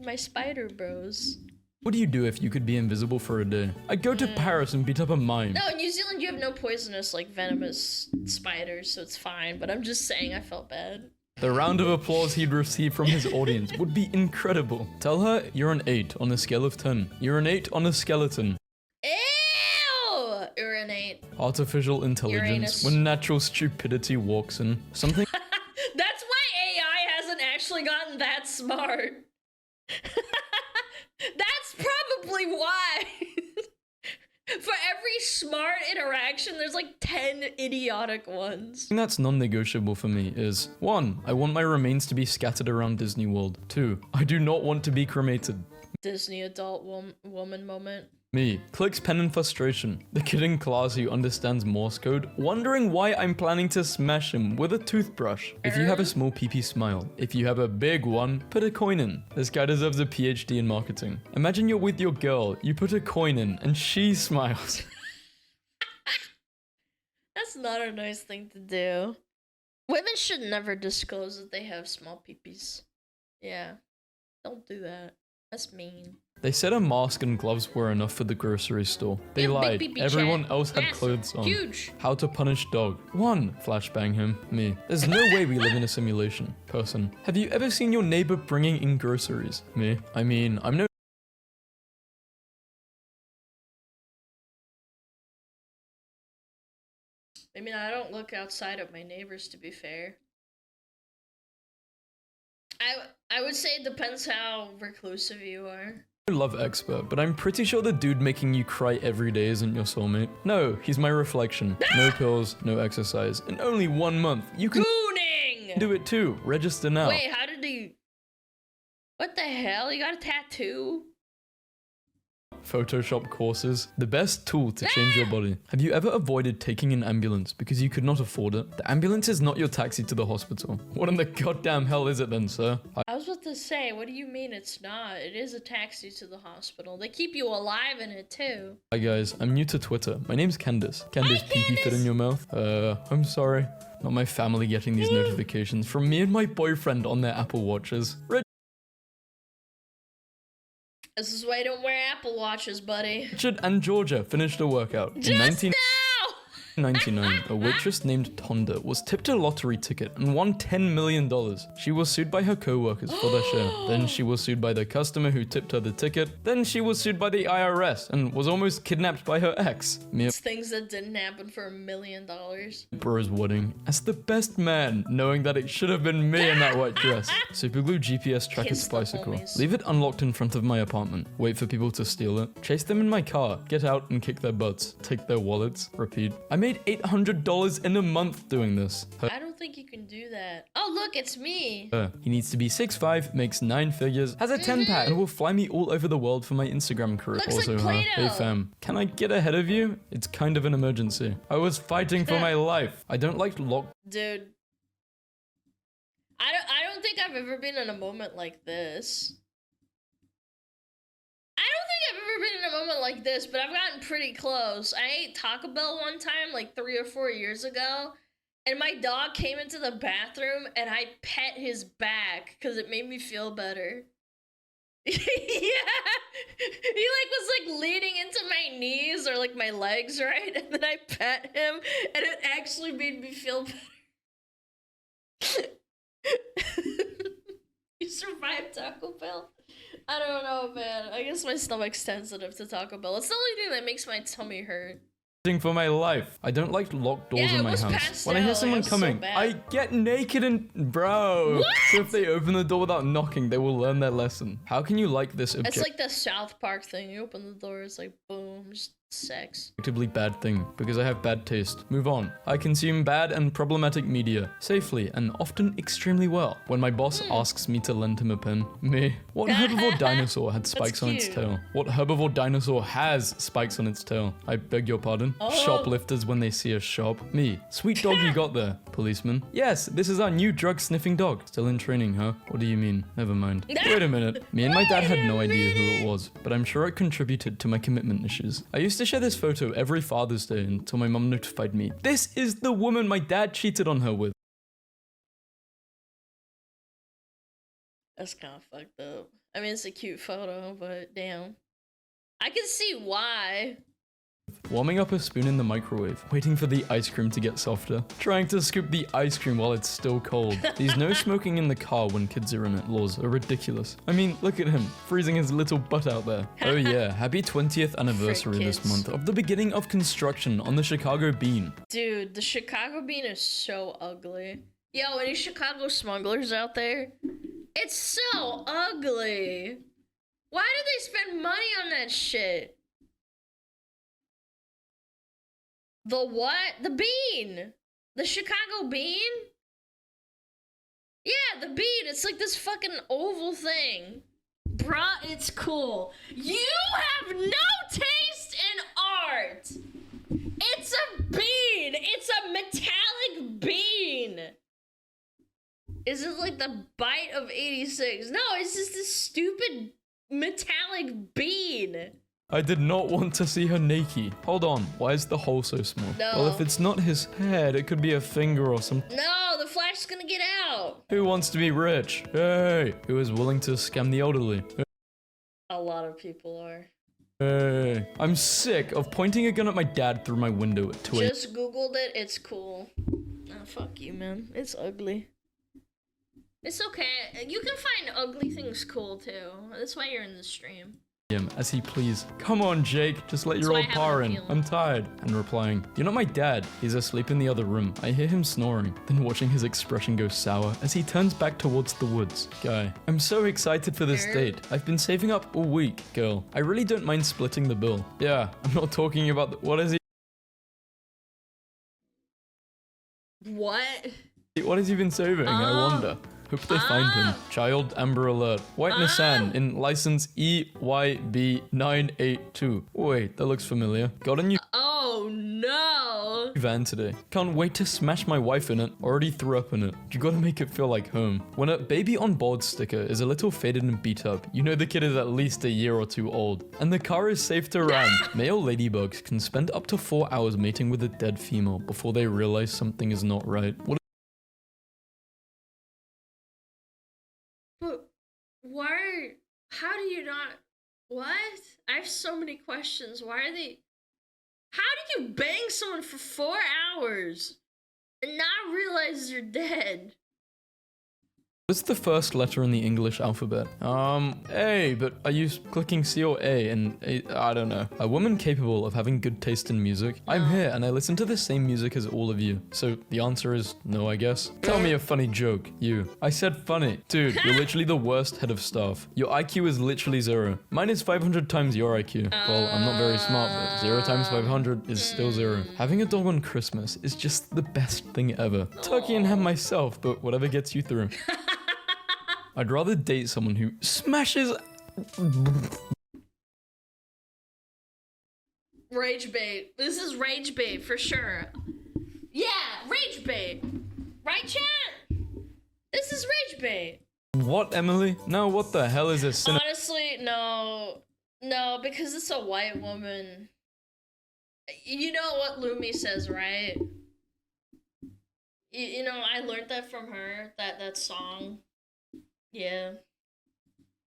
my spider bros. What do you do if you could be invisible for a day? I'd go to Paris and beat up a mime. No, in New Zealand you have no poisonous, like, venomous spiders, so it's fine. But I'm just saying I felt bad. The round of applause he'd receive from his audience would be incredible. Tell her you're an 8 on a scale of 10. You're an 8 on a skeleton. Ew! Urinate. artificial intelligence Uranus. when natural stupidity walks in. Something That's why AI hasn't actually gotten that smart. That's probably why. For every smart interaction, there's like 10 idiotic ones. that's non-negotiable for me is 1. I want my remains to be scattered around Disney World. 2. I do not want to be cremated. Disney adult woman moment. Me, clicks pen in frustration. The kid in class who understands Morse code, wondering why I'm planning to smash him with a toothbrush. If you have a small pee-pee, smile. If you have a big one, put a coin in. This guy deserves a PhD in marketing. Imagine you're with your girl, you put a coin in, and she smiles. That's not a nice thing to do. Women should never disclose that they have small peepees. Yeah. Don't do that. That's mean. They said a mask and gloves were enough for the grocery store. They Yeah, big lied. pee-pee Everyone chat. else had Massive. clothes on. Huge. How to punish dog. 1. Flashbang him. Me. There's no way we live in a simulation. Person. Have you ever seen your neighbor bringing in groceries? Me. I mean, I'm no I mean, I don't look outside of my neighbors, to be fair. I would say it depends how reclusive you are. love expert, but I'm pretty sure the dude making you cry every day isn't your soulmate. No, he's my reflection. No pills, no exercise. In only 1 month, you can Gooning! do it too. Register now. Wait, how did he... What the hell? You got a tattoo? Photoshop courses, the best tool to change your body. Have you ever avoided taking an ambulance because you could not afford it? The ambulance is not your taxi to the hospital. What in the goddamn hell is it then, sir? I was about to say, what do you mean it's not? It is a taxi to the hospital. They keep you alive in it too. Hi guys, I'm new to Twitter. My name's Candace. Candace, pee-pee fit in your mouth? I'm sorry. Not my family getting these notifications from me and my boyfriend on their Apple Watches. This is why I don't wear Apple Watches, buddy. Richard and Georgia finished a workout. In 1999, a waitress named Tonda was tipped a lottery ticket and won $10 million. She was sued by her co-workers for their share. Then she was sued by the customer who tipped her the ticket. Then she was sued by the IRS and was almost kidnapped by her ex. It's things that didn't happen for $1 million. Bro's wedding as the best man, knowing that it should have been me in that white dress. Superglue GPS track his bicycle. Leave it unlocked in front of my apartment. Wait for people to steal it. Chase them in my car. Get out and kick their butts. Take their wallets. Repeat. I made $800 in a month doing this. I don't think you can do that. Oh, look, it's me. He needs to be 6'5", makes 9 figures, has a 10-pack, and will fly me all over the world for my Instagram career. Looks Also, like Play-Doh. hey fam, can I get ahead of you? It's kind of an emergency. I was fighting for my life. I don't like Dude. I don't think I've ever been in a moment like this. I don't think I've ever been in a moment like this, but I've gotten pretty close. I ate Taco Bell one time, like 3 or 4 years ago, and my dog came into the bathroom and I pet his back because it made me feel better. Yeah, he was leaning into my knees or like my legs, right? And then I pet him and it actually made me feel better. You survived Taco Bell? I don't know, man. I guess my stomach's sensitive to Taco Bell. It's the only thing that makes my tummy hurt. for my life. I don't like locked doors in my house. When I hear someone coming, I get naked and bro. What? So if they open the door without knocking, they will learn their lesson. How can you like this It's like the South Park thing. You open the door, it's like boom, just sex. objectively bad thing? Because I have bad taste. Move on. I consume bad and problematic media safely and often extremely well. When my boss asks me to lend him a pen, me. What herbivore dinosaur had spikes on its cute. tail? What herbivore dinosaur has spikes on its tail? I beg your pardon. Oh. Shoplifters when they see a shop. Me. Sweet dog you got there, policeman. Yes, this is our new drug sniffing dog. Still in training, huh? What do you mean? Never mind. Wait a minute. Me and my dad had no idea who it was, but I'm sure it contributed to my commitment issues. I used to share this photo every Father's Day until my mum notified me. This is the woman my dad cheated on her with. That's kind of fucked up. I mean, it's a cute photo, but damn. I can see why. Warming up a spoon in the microwave, waiting for the ice cream to get softer, trying to scoop the ice cream while it's still cold. These no smoking in the car when kids are in it laws are ridiculous. I mean, look at him, freezing his little butt out there. Oh yeah, happy 20th anniversary this month of the beginning of construction on the Chicago Bean. Dude, the Chicago Bean is so ugly. Yo, any Chicago smugglers out there? It's so ugly. Why do they spend money on that shit? The what? The bean. The Chicago bean? Yeah, the bean. It's like this fucking oval thing. Bruh, it's cool. You have no taste in art. It's a bean. It's a metallic bean. Is it like the bite of 86? No, it's just this stupid metallic bean. I did not want to see her naked. Hold on, why is the hole so small? No. Well, if it's not his head, it could be a finger or something. No, the flash's gonna get out. Who wants to be rich? Hey, who is willing to scam the elderly? A lot of people are. Hey, I'm sick of pointing a gun at my dad through my window at 2 a.m. Just Googled it, it's cool. Oh, fuck you, man. It's ugly. It's okay. You can find ugly things cool, too. That's why you're in the stream. As he please. Come on, Jake, just let your old pa in. I'm tired. And replying, you're not my dad. He's asleep in the other room. I hear him snoring, then watching his expression go sour as he turns back towards the woods. Guy, I'm so excited for this date. I've been saving up all week. Girl, I really don't mind splitting the bill. Yeah, I'm not talking about what is he? What has he been saving? I wonder. Hope they find him. Child Amber Alert. White Nissan in license EYB982. Wait, that looks familiar. Got a new Oh no! van today. Can't wait to smash my wife in it. Already threw up in it. You gotta make it feel like home. When a baby on board sticker is a little faded and beat up, you know the kid is at least a year or two old. And the car is safe to ram. Male ladybugs can spend up to 4 hours mating with a dead female before they realize something is not right. Why? How do you not? What? I have so many questions. Why are they? How do you bang someone for 4 hours and not realize you're dead? What's the first letter in the English alphabet? A, but are you clicking C or A? And I don't know. A woman capable of having good taste in music. I'm here and I listen to the same music as all of you. So the answer is no, I guess. Tell me a funny joke, you. I said funny. Dude, you're literally the worst head of staff. Your IQ is literally 0. Mine is 500 times your IQ. Well, I'm not very smart, but 0 times 500 is still 0. Having a dog on Christmas is just the best thing ever. Turkey and ham myself, but whatever gets you through. I'd rather date someone who smashes... Rage bait. This is rage bait for sure. Yeah, rage bait. Right, chat? This is rage bait. What, Emily? No, what the hell is this? Honestly, no. No, because it's a white woman. You know what Lumi says, right? You know, I learned that from her, that song. Yeah.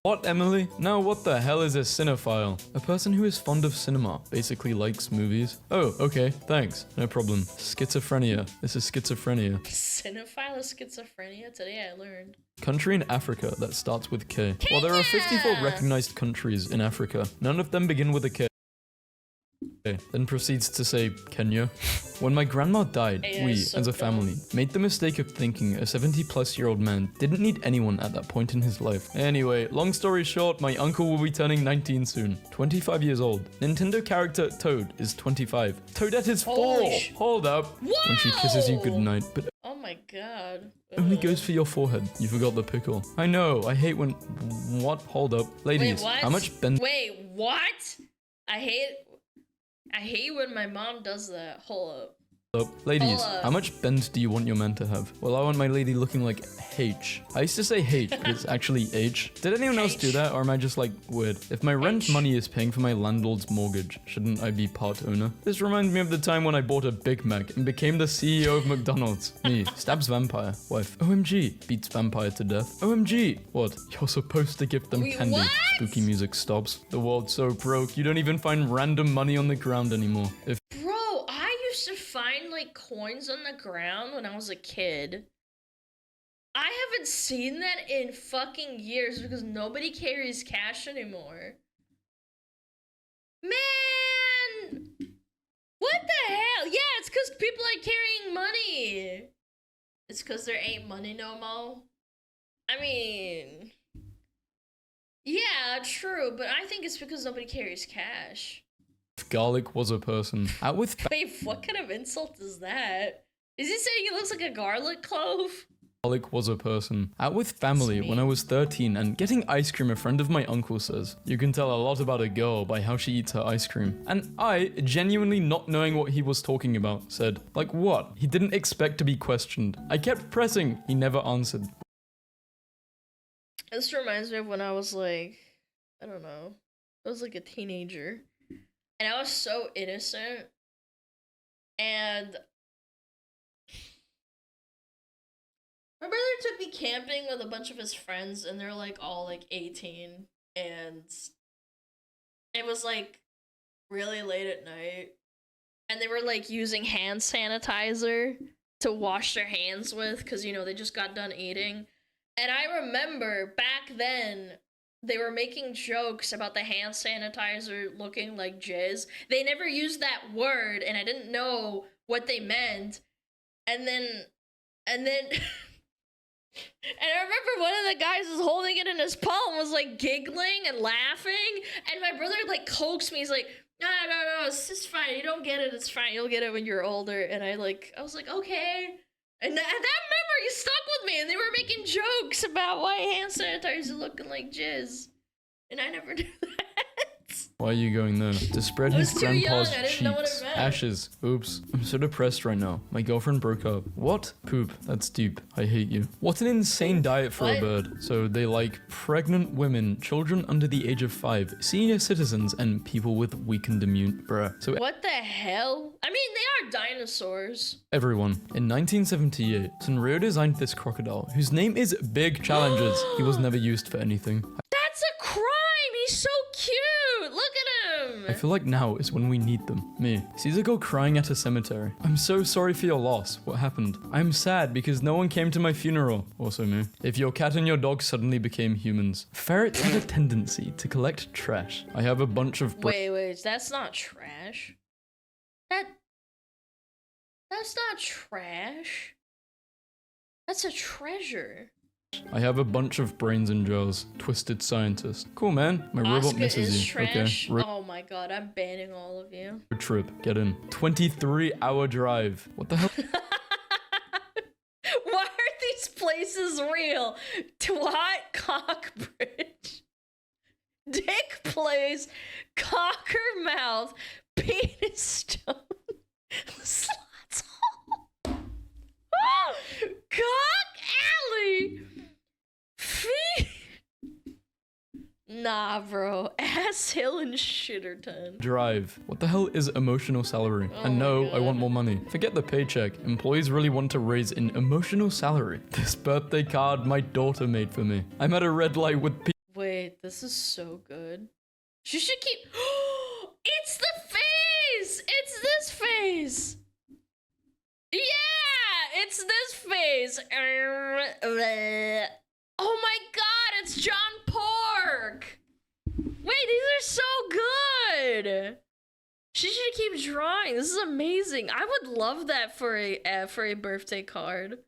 What, Emily? No, what the hell is a cinephile? A person who is fond of cinema, basically likes movies. Oh, okay, thanks. No problem. Schizophrenia. This is schizophrenia. Cinephile is schizophrenia? Today I learned. Country in Africa that starts with K. While there are 54 recognized countries in Africa, none of them begin with a K. Then proceeds to say Kenya. When my grandma died, we, as a family, made the mistake of thinking a 70-plus-year-old man didn't need anyone at that point in his life. Anyway, long story short, my uncle will be turning 19 soon. 25 years old. Nintendo character Toad is 25. Toadette is 4! Hold up. Whoa! When she kisses you goodnight, but oh my god. only goes for your forehead. You forgot the pickle. I know, I hate when... What? Hold up. Ladies, wait, what? How much Ben... Wait, what? I hate when my mom does that. Hold up. Up. Ladies, Hold up. how much bend do you want your man to have? Well, I want my lady looking like H. I used to say H, but it's actually H. Did anyone else do that, or am I just like weird? If my rent money is paying for my landlord's mortgage, shouldn't I be part owner? This reminds me of the time when I bought a Big Mac and became the CEO of McDonald's. Me, stabs vampire. Wife, OMG, beats vampire to death. OMG, what? You're supposed to give them Wait, candy. what? Spooky music stops. The world's so broke, you don't even find random money on the ground anymore. If Bro, I used to find like coins on the ground when I was a kid. I haven't seen that in fucking years because nobody carries cash anymore. Man! What the hell? Yeah, it's because people are carrying money. It's because there ain't money no more. I mean... Yeah, true, but I think it's because nobody carries cash. garlic was a person, out with Wait, what kind of insult is that? Is he saying he looks like a garlic clove? garlic was a person, out with family when I was 13 and getting ice cream. A friend of my uncle says, you can tell a lot about a girl by how she eats her ice cream. And I, genuinely not knowing what he was talking about, said, like what? He didn't expect to be questioned. I kept pressing, he never answered. This reminds me of when I was like, I don't know, I was like a teenager. And I was so innocent. And my brother took me camping with a bunch of his friends, and they're like all like 18. And it was like really late at night. And they were like using hand sanitizer to wash their hands with, because, you know, they just got done eating. And I remember back then, they were making jokes about the hand sanitizer looking like jizz. They never used that word, and I didn't know what they meant. And then, and I remember one of the guys was holding it in his palm, was like giggling and laughing. And my brother like coaxed me. He's like, no, it's fine. You don't get it. It's fine. You'll get it when you're older. And I was like, okay. And that memory stuck with me, and they were making jokes about why hand sanitizer looking like jizz. And I never knew that. Why are you going there? To spread I was his too young, grandpa's I didn't know what it cheeks. meant. Ashes. Oops. I'm so depressed right now. My girlfriend broke up. What? Poop. That's deep. I hate you. What an insane diet for a What? bird. So they like pregnant women, children under the age of 5, senior citizens, and people with weakened immune. Bruh. So What the hell? I mean, they are dinosaurs. everyone. In 1978, Sanrio designed this crocodile, whose name is Big Challenges. He was never used for anything. That's a crime! He's so cute! Look at him! I feel like now is when we need them. Me. Sees a girl crying at a cemetery. I'm so sorry for your loss. What happened? I'm sad because no one came to my funeral. Also me. If your cat and your dog suddenly became humans. Ferrets have a tendency to collect trash. I have a bunch of Wait, that's not trash. That's not trash. That's a treasure. I have a bunch of brains in jars. Twisted scientist. Cool, man. My robot Oscar misses is you. trash. Okay. Oh my god, I'm banning all of you. Road trip. Get in. 23-hour drive. What the hell? Why are these places real? Twat Cockbridge. Dick Place. Cocker Mouth. Penis Stone. Slots Hole. Cock Alley. Fee. Nah, bro. Ass Hill and Shitterton. Drive. What the hell is emotional salary? Oh And my no, I want God. more money. Forget the paycheck. Employees really want to raise an emotional salary. This birthday card my daughter made for me. I'm at a red light with people. Wait, this is so good. She should keep. It's the face! It's this face! Yeah! It's this face! Oh my god, it's John Pork! Wait, these are so good! She should keep drawing. This is amazing. I would love that for a birthday card.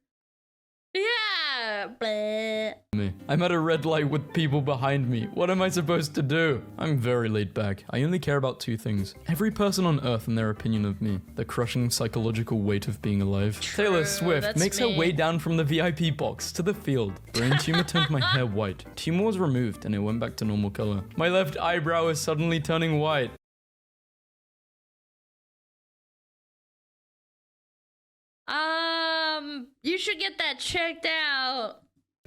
Yeah! Bleh. me. I'm at a red light with people behind me. What am I supposed to do? I'm very laid back. I only care about 2 things. Every person on Earth and their opinion of me. The crushing psychological weight of being alive. Taylor Swift that's makes her me. way down from the VIP box to the field. Brain tumor turned my hair white. Tumor was removed and it went back to normal color. My left eyebrow is suddenly turning white. You should get that checked out.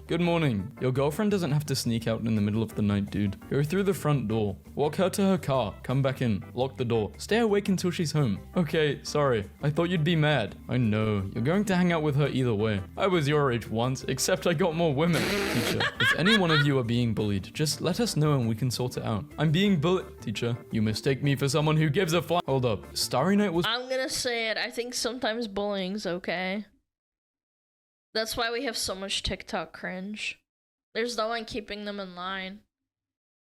Good morning. Your girlfriend doesn't have to sneak out in the middle of the night, dude. Go through the front door. Walk her to her car. Come back in. Lock the door. Stay awake until she's home. Okay, sorry. I thought you'd be mad. I know. You're going to hang out with her either way. I was your age once, except I got more women. Teacher, if any one of you are being bullied, just let us know and we can sort it out. I'm being bullied. Teacher, you mistake me for someone who gives a fly. Hold up. Starry Night was- I'm gonna say it. I think sometimes bullying's okay. That's why we have so much TikTok cringe. There's no one keeping them in line.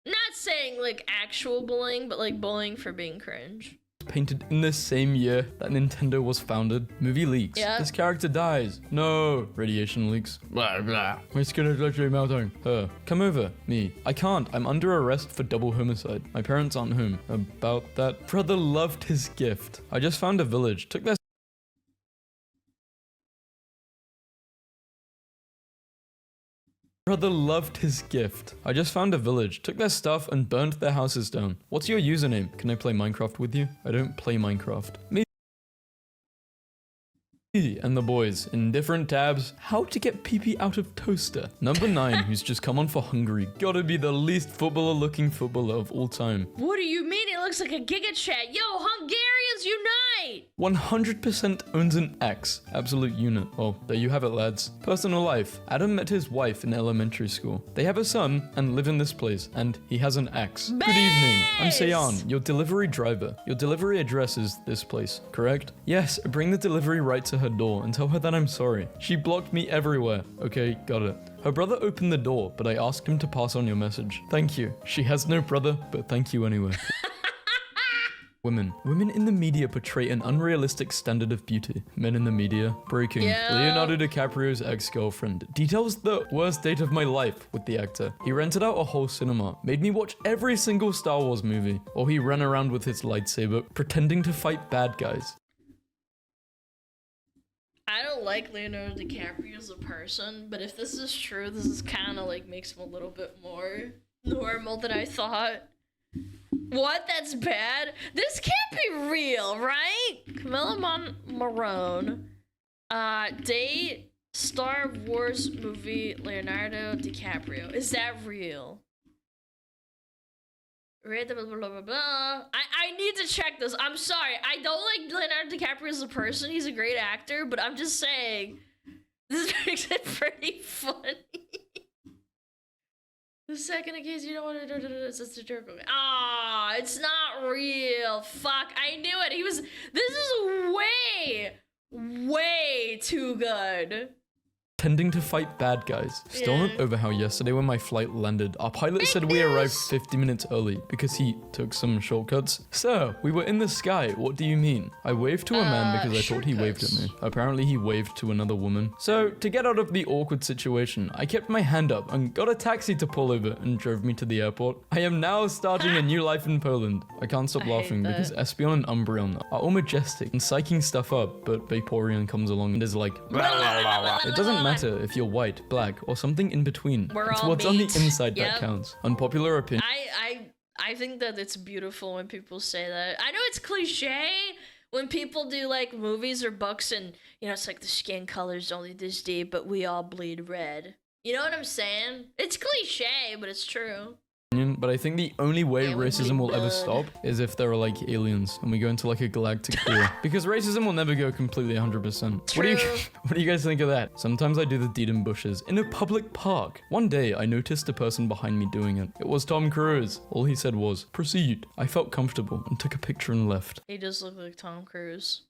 Not saying like actual bullying, but like bullying for being cringe. painted in the same year that Nintendo was founded. Movie leaks. Yeah. This character dies. No. Radiation leaks. Blah, blah. My skin is literally melting. Her. Come over. Me. I can't. I'm under arrest for double homicide. My parents aren't home. About that. Brother loved his gift. I just found a village. Took their Brother loved his gift. I just found a village, took their stuff, and burnt their houses down. What's your username? Can I play Minecraft with you? I don't play Minecraft. Me and the boys in different tabs. How to get PP out of toaster. Number 9, who's just come on for Hungary. Gotta be the least footballer looking footballer of all time. What do you mean? It looks like a Giga Chat. Yo, Hungarians unite! 100% owns an X. Absolute unit. Oh, there you have it, lads. Personal life. Adam met his wife in elementary school. They have a son and live in this place, and he has an X. Good evening. I'm Sayan, your delivery driver. Your delivery address is this place, correct? Yes, bring the delivery right to her door and tell her that I'm sorry. She blocked me everywhere. Okay, got it. Her brother opened the door, but I asked him to pass on your message. Thank you. She has no brother, but thank you anyway. Women. Women in the media portray an unrealistic standard of beauty. Men in the media. Breaking. Yeah. Leonardo DiCaprio's ex-girlfriend details the worst date of my life with the actor. He rented out a whole cinema, made me watch every single Star Wars movie, while he ran around with his lightsaber, pretending to fight bad guys. I don't like Leonardo DiCaprio as a person, but if this is true, this is kind of like makes him a little bit more normal than I thought. What? That's bad? This can't be real, right? Camilla Marone. Date Star Wars movie Leonardo DiCaprio. Is that real? Blah, blah, blah, blah. I need to check this. I'm sorry. I don't like Leonardo DiCaprio as a person. He's a great actor, but I'm just saying this makes it pretty funny. The second in case you don't want to do it's just a joke. Ah, it's not real. Fuck, I knew it. This is way too good. Pretending to fight bad guys. Still not over how yesterday when my flight landed, our pilot said we arrived 50 minutes early because he took some shortcuts. Sir, we were in the sky. What do you mean? I waved to a man because I thought he waved at me. Apparently he waved to another woman. So, to get out of the awkward situation, I kept my hand up and got a taxi to pull over and drove me to the airport. I am now starting a new life in Poland. I can't stop laughing because Espion and Umbreon are all majestic and psyching stuff up, but Vaporeon comes along and is like, it doesn't matter if you're white, black, or something in between. It's what's on the inside that counts. Unpopular opinion. I think that it's beautiful when people say that. I know it's cliche when people do like movies or books and, you know, it's like the skin color's only this deep, but we all bleed red. You know what I'm saying? It's cliche, but it's true. But I think the only way racism will ever stop is if there are like aliens and we go into like a galactic war. Because racism will never go completely 100%. What do you guys think of that? Sometimes I do the deed in bushes in a public park. One day I noticed a person behind me doing it. It was Tom Cruise. All he said was, proceed. I felt comfortable and took a picture and left. He does look like Tom Cruise.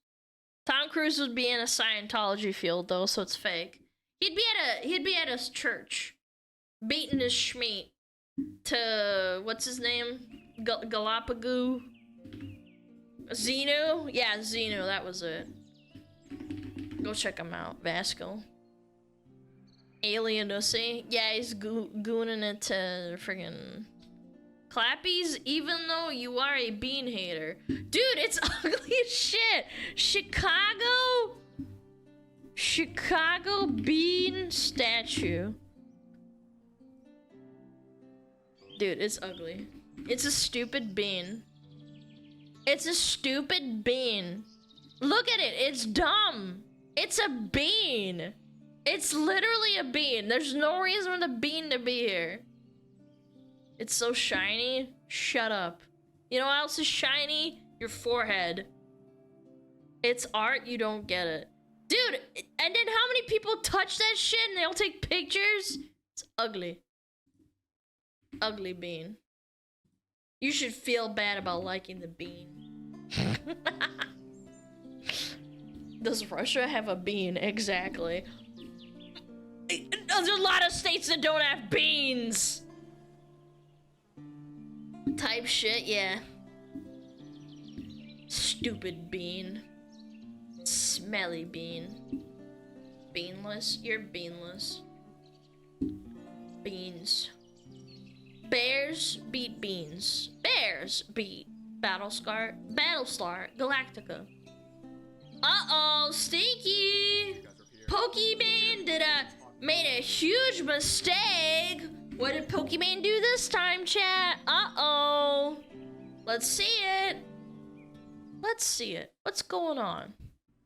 Tom Cruise would be in a Scientology field though, so it's fake. He'd be at a church, beating his schmeat to what's his name? Galapagos? Xenu? Yeah, Xenu, that was it. Go check him out, Vasco. Alien Ussy. Yeah, he's gooning it to friggin' Clappies, even though you are a bean hater. Dude, it's ugly as shit. Chicago bean statue. Dude, it's ugly. It's a stupid bean. It's a stupid bean. Look at it. It's dumb. It's a bean. It's literally a bean. There's no reason for the bean to be here. It's so shiny. Shut up. You know what else is shiny? Your forehead. It's art, you don't get it. Dude, and then how many people touch that shit and they'll take pictures? It's ugly. Ugly bean. You should feel bad about liking the bean. Does Russia have a bean? Exactly. There's a lot of states that don't have beans. Type shit, yeah. Stupid bean. Smelly bean. Beanless? You're beanless. Beans. Bears beat beans. Bears beat Battlestar Galactica. Uh-oh, Stinky! Pokemon made a huge mistake. What did Pokemon do this time, chat? Uh-oh. Let's see it. Let's see it. What's going on?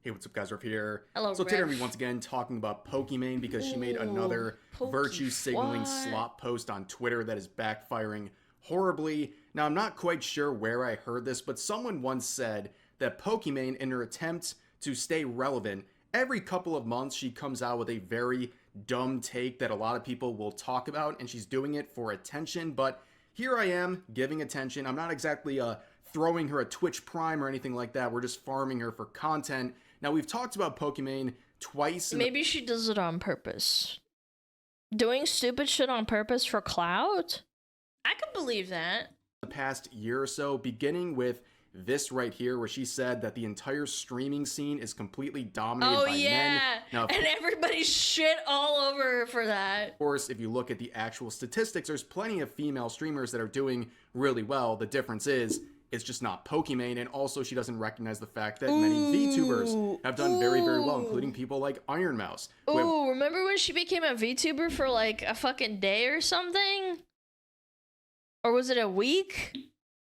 Hey, what's up, guys? Ruff here. Hello, So today Rev. we're once again talking about Pokemon because she made another virtue signaling slop post on Twitter that is backfiring horribly. Now, I'm not quite sure where I heard this, but someone once said that Pokemon, in her attempt to stay relevant, every couple of months she comes out with a very dumb take that a lot of people will talk about, and she's doing it for attention. But here I am giving attention. I'm not exactly throwing her a Twitch Prime or anything like that. We're just farming her for content. Now, we've talked about Pokemon twice. Maybe she does it on purpose. Doing stupid shit on purpose for clout? I could believe that. The past year or so, beginning with this right here, where she said that the entire streaming scene is completely dominated by men. Now, and everybody shit all over her for that. Of course, if you look at the actual statistics, there's plenty of female streamers that are doing really well. The difference is, it's just not Pokemon, and also she doesn't recognize the fact that many VTubers have done very, very well, including people like Iron Mouse. Ooh, remember when she became a VTuber for like a fucking day or something? Or was it a week?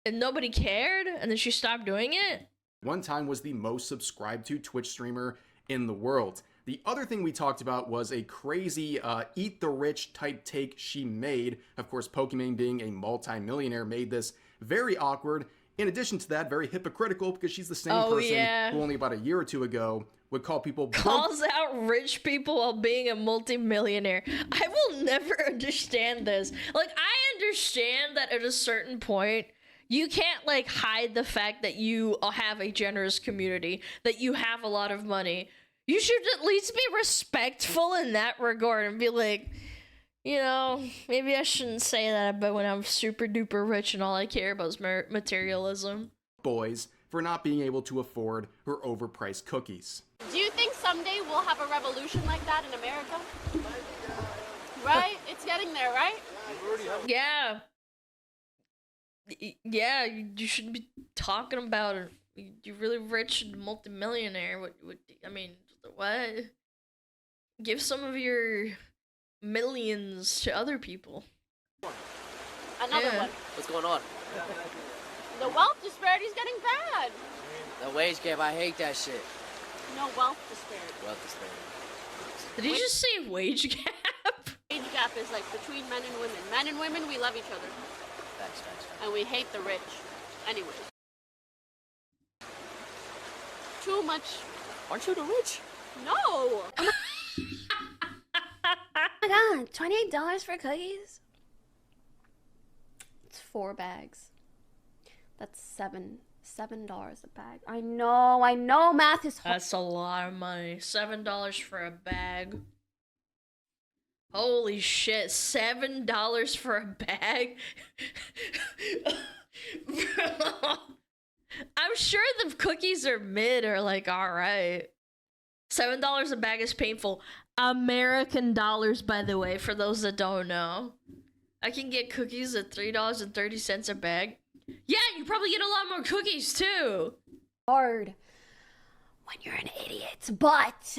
And nobody cared, and then she stopped doing it? One time was the most subscribed to Twitch streamer in the world. The other thing we talked about was a crazy eat the rich type take she made. Of course, Pokemon being a multi-millionaire made this very awkward. In addition to that, very hypocritical, because she's the same person who only about a year or two ago would call people calls out rich people while being a multi-millionaire. I will never understand this. Like, I understand that at a certain point you can't like hide the fact that you have a generous community, that you have a lot of money. You should at least be respectful in that regard and be like, you know, maybe I shouldn't say that, but when I'm super duper rich and all I care about is materialism. Boys for not being able to afford her overpriced cookies. Do you think someday we'll have a revolution like that in America? Right? It's getting there, right? Yeah. Yeah, you shouldn't be talking about it. You're really rich and multimillionaire. What? I mean, what? Give some of your millions to other people. Another one. What's going on? The wealth disparity is getting bad. The wage gap, I hate that shit. No, wealth disparity. Wealth disparity. Did you just say wage gap? Wage gap is like between men and women. Men and women, we love each other. Facts. And we hate the rich. Anyways. Too much. Aren't you the rich? No! Oh my god, $28 for cookies? It's 4 bags. That's $7 a bag. I know math is hard. That's a lot of money. $7 for a bag. Holy shit, $7 for a bag? I'm sure the cookies are mid or like alright. $7 a bag is painful. American dollars, by the way, for those that don't know. I can get cookies at $3.30 a bag. Yeah, you probably get a lot more cookies too. Hard when you're an idiot, but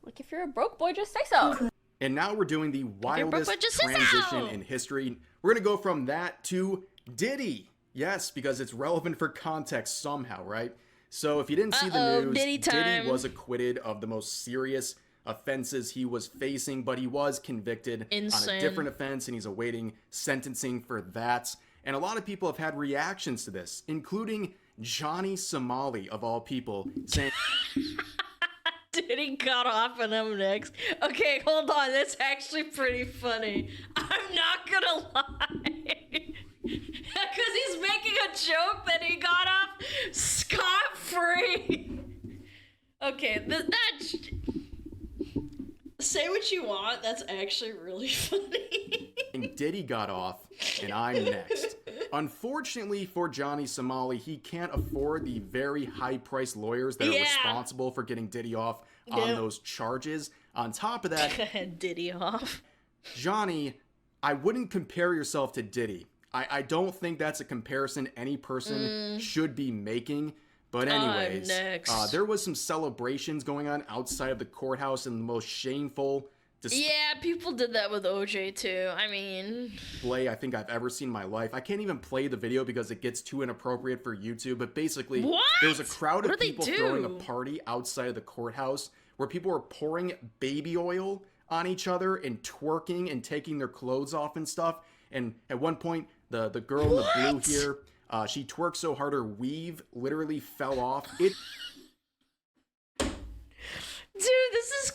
like if you're a broke boy, just say so. And now we're doing the wildest transition in history. We're gonna go from that to Diddy. Yes, because it's relevant for context somehow, right? So if you didn't see the news, Diddy was acquitted of the most serious offenses he was facing, but he was convicted on a different offense and he's awaiting sentencing for that. And a lot of people have had reactions to this, including Johnny Somali, of all people, saying... Diddy got off and I'm next. Okay, hold on. That's actually pretty funny. I'm not gonna lie. Because he's making a joke that he got off scot-free. Okay, that's... Say what you want. That's actually really funny. Diddy got off, and I'm next. Unfortunately for Johnny Somali, he can't afford the very high-priced lawyers that are responsible for getting Diddy off on those charges. On top of that... Diddy off. Johnny, I wouldn't compare yourself to Diddy. I don't think that's a comparison any person should be making. But anyways, there was some celebrations going on outside of the courthouse in the most shameful yeah, people did that with OJ too. I mean... display I think I've ever seen in my life. I can't even play the video because it gets too inappropriate for YouTube. But basically, there was a crowd of people throwing a party outside of the courthouse where people were pouring baby oil on each other and twerking and taking their clothes off and stuff. And at one point, the girl in the blue here... she twerked so hard her weave literally fell off. Dude, this is...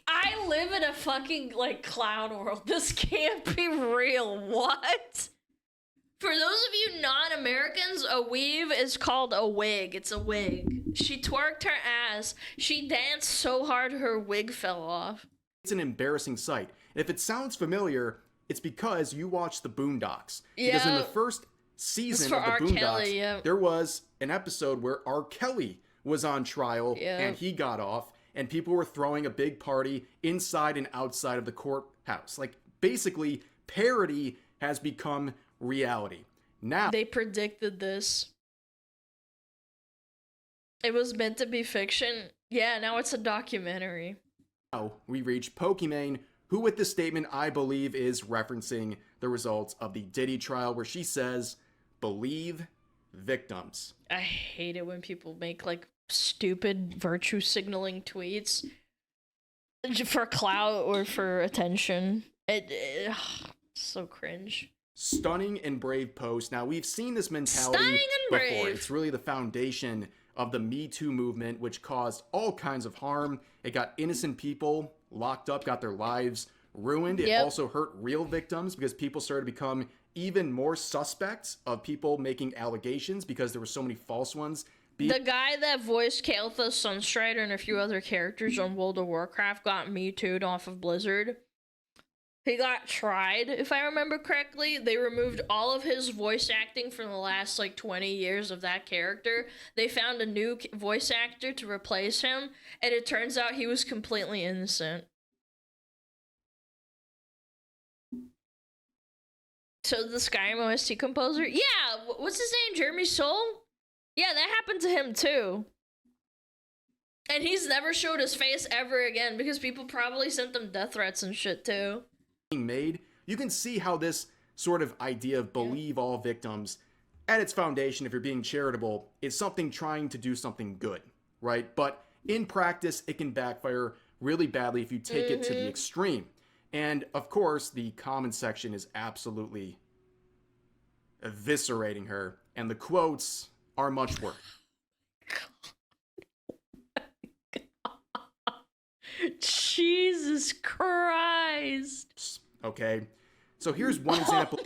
I live in a fucking, like, clown world. This can't be real. What? For those of you non-Americans, a weave is called a wig. It's a wig. She twerked her ass. She danced so hard her wig fell off. It's an embarrassing sight. And if it sounds familiar, it's because you watched the Boondocks. Yeah. Because in the first season of the Boondocks, there was an episode where R. Kelly was on trial and he got off and people were throwing a big party inside and outside of the courthouse. Like, basically, parody has become reality. Now they predicted this. It was meant to be fiction. Yeah, now it's a documentary. Now we reach Pokimane, who with this statement I believe is referencing the results of the Diddy trial where she says, believe victims. I hate it when people make like stupid virtue signaling tweets for clout or for attention. So cringe. Stunning and brave post. Now we've seen this mentality before. It's really the foundation of the Me Too movement, which caused all kinds of harm. It got innocent people locked up, got their lives ruined. It also hurt real victims because people started to become even more suspects of people making allegations because there were so many false ones. The guy that voiced Kael'thas, Sunstrider, and a few other characters on World of Warcraft got Me Too'd off of Blizzard. He got tried, if I remember correctly. They removed all of his voice acting from the last, like, 20 years of that character. They found a new voice actor to replace him, and it turns out he was completely innocent. So the Skyrim OST composer? Yeah, what's his name? Jeremy Soule? Yeah, that happened to him too. And he's never showed his face ever again because people probably sent them death threats and shit too. Made, you can see how this sort of idea of believe all victims, at its foundation, if you're being charitable, is something trying to do something good, right? But in practice, it can backfire really badly if you take it to the extreme. And of course, the comment section is absolutely eviscerating her, and the quotes are much worse. Jesus Christ. Okay, so here's one example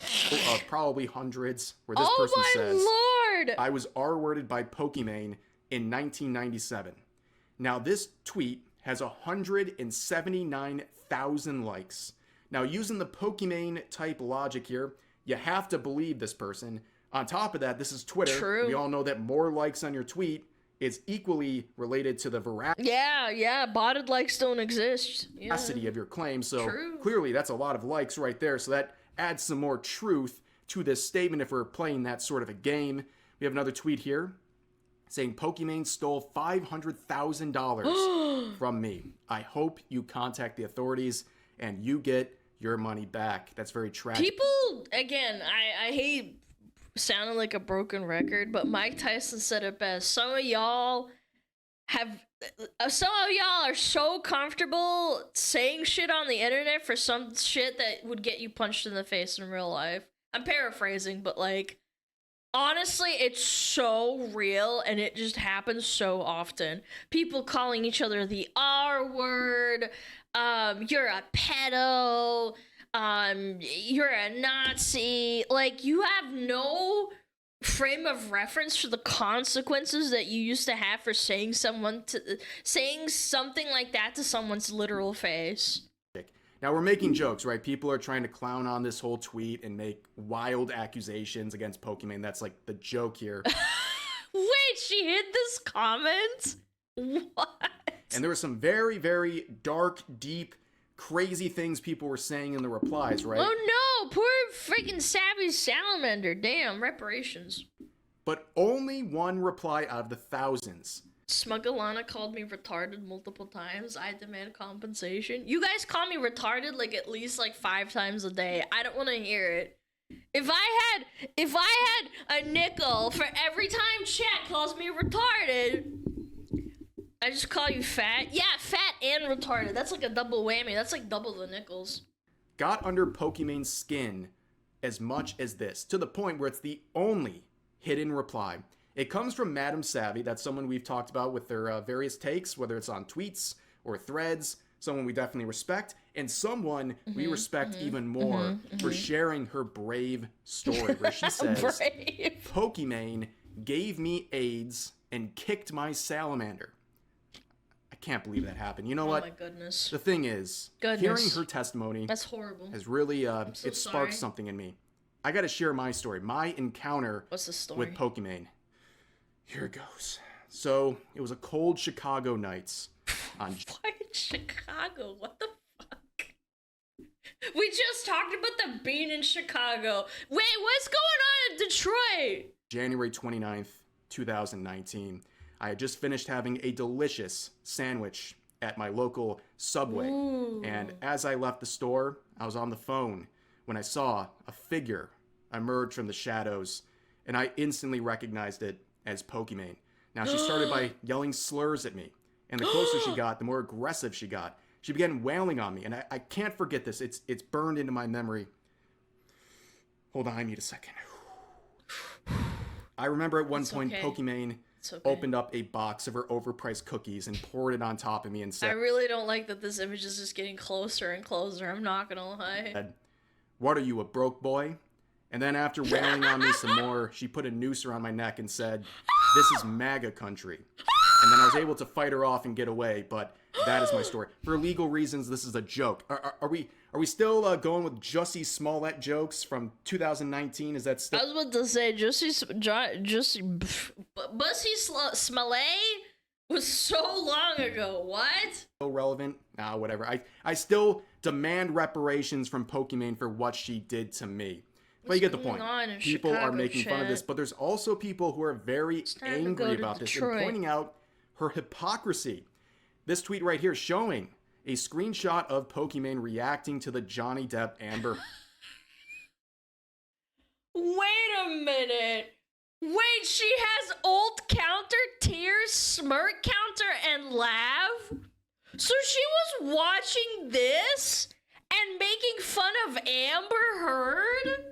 of probably hundreds where this person says, Lord! I was R-worded by Pokimane in 1997. Now this tweet has 179,000 likes. Now using the Pokimane type logic here, you have to believe this person. On top of that, this is Twitter. True. We all know that more likes on your tweet is equally related to the veracity botted likes don't exist. Of your claim. So clearly that's a lot of likes right there. So that adds some more truth to this statement if we're playing that sort of a game. We have another tweet here saying Pokimane stole $500,000 from me. I hope you contact the authorities and you get your money back. That's very tragic. People, again, I hate sounding like a broken record, but Mike Tyson said it best. Some of y'all some of y'all are so comfortable saying shit on the internet for some shit that would get you punched in the face in real life. I'm paraphrasing, but like, honestly, it's so real and it just happens so often. People calling each other the R word, you're a pedo, you're a Nazi. Like, you have no frame of reference for the consequences that you used to have for saying something like that to someone's literal face. Now, we're making jokes, right? People are trying to clown on this whole tweet and make wild accusations against Pokimane. That's like the joke here. Wait, she hid this comment? What? And there were some very, very dark, deep, crazy things people were saying in the replies, right? Oh no, poor freaking Savvy Salamander. Damn, reparations. But only one reply out of the thousands. SmugAlana called me retarded multiple times. I demand compensation. You guys call me retarded like at least like 5 times a day. I don't want to hear it. If I had a nickel for every time chat calls me retarded, I just call you fat. Yeah, fat and retarded. That's like a double whammy. That's like double the nickels. Got under Pokimane's skin as much as this, to the point where it's the only hidden reply. It comes from Madam Savvy. That's someone we've talked about with their various takes, whether it's on tweets or threads, someone we definitely respect, and someone we respect even more for sharing her brave story, where she says, Pokimane gave me AIDS and kicked my salamander. I can't believe that happened. You know what? Oh my goodness. The thing is, hearing her testimony that's horrible. Has really, it sparked something in me. I gotta share my story, my encounter with Pokimane. Here it goes. So, it was a cold Chicago nights. Why in Chicago? What the fuck? We just talked about the bean in Chicago. Wait, what's going on in Detroit? January 29th, 2019. I had just finished having a delicious sandwich at my local Subway. Ooh. And as I left the store, I was on the phone when I saw a figure emerge from the shadows, and I instantly recognized it as Pokimane. Now, she started by yelling slurs at me, and the closer she got, the more aggressive she got. She began wailing on me, and I can't forget this. It's burned into my memory. Hold on, I need a second. I remember at one point, Pokimane opened up a box of her overpriced cookies and poured it on top of me and said, I really don't like that this image is just getting closer and closer. I'm not gonna lie. What are you, a broke boy? And then after wailing on me some more, she put a noose around my neck and said, this is MAGA country. And then I was able to fight her off and get away, but that is my story. For legal reasons, this is a joke. Are we still going with Jussie Smollett jokes from 2019? Is that still... I was about to say, Bussy Smollett was so long ago. What? So relevant? Nah, whatever. I still demand reparations from Pokimane for what she did to me. But you get the point. People are making fun of this, but there's also people who are very angry about this and pointing out her hypocrisy. This tweet right here showing a screenshot of Pokimane reacting to the Johnny Depp Amber. Wait a minute. Wait, she has ult counter, tears, smirk counter, and laugh? So she was watching this and making fun of Amber Heard?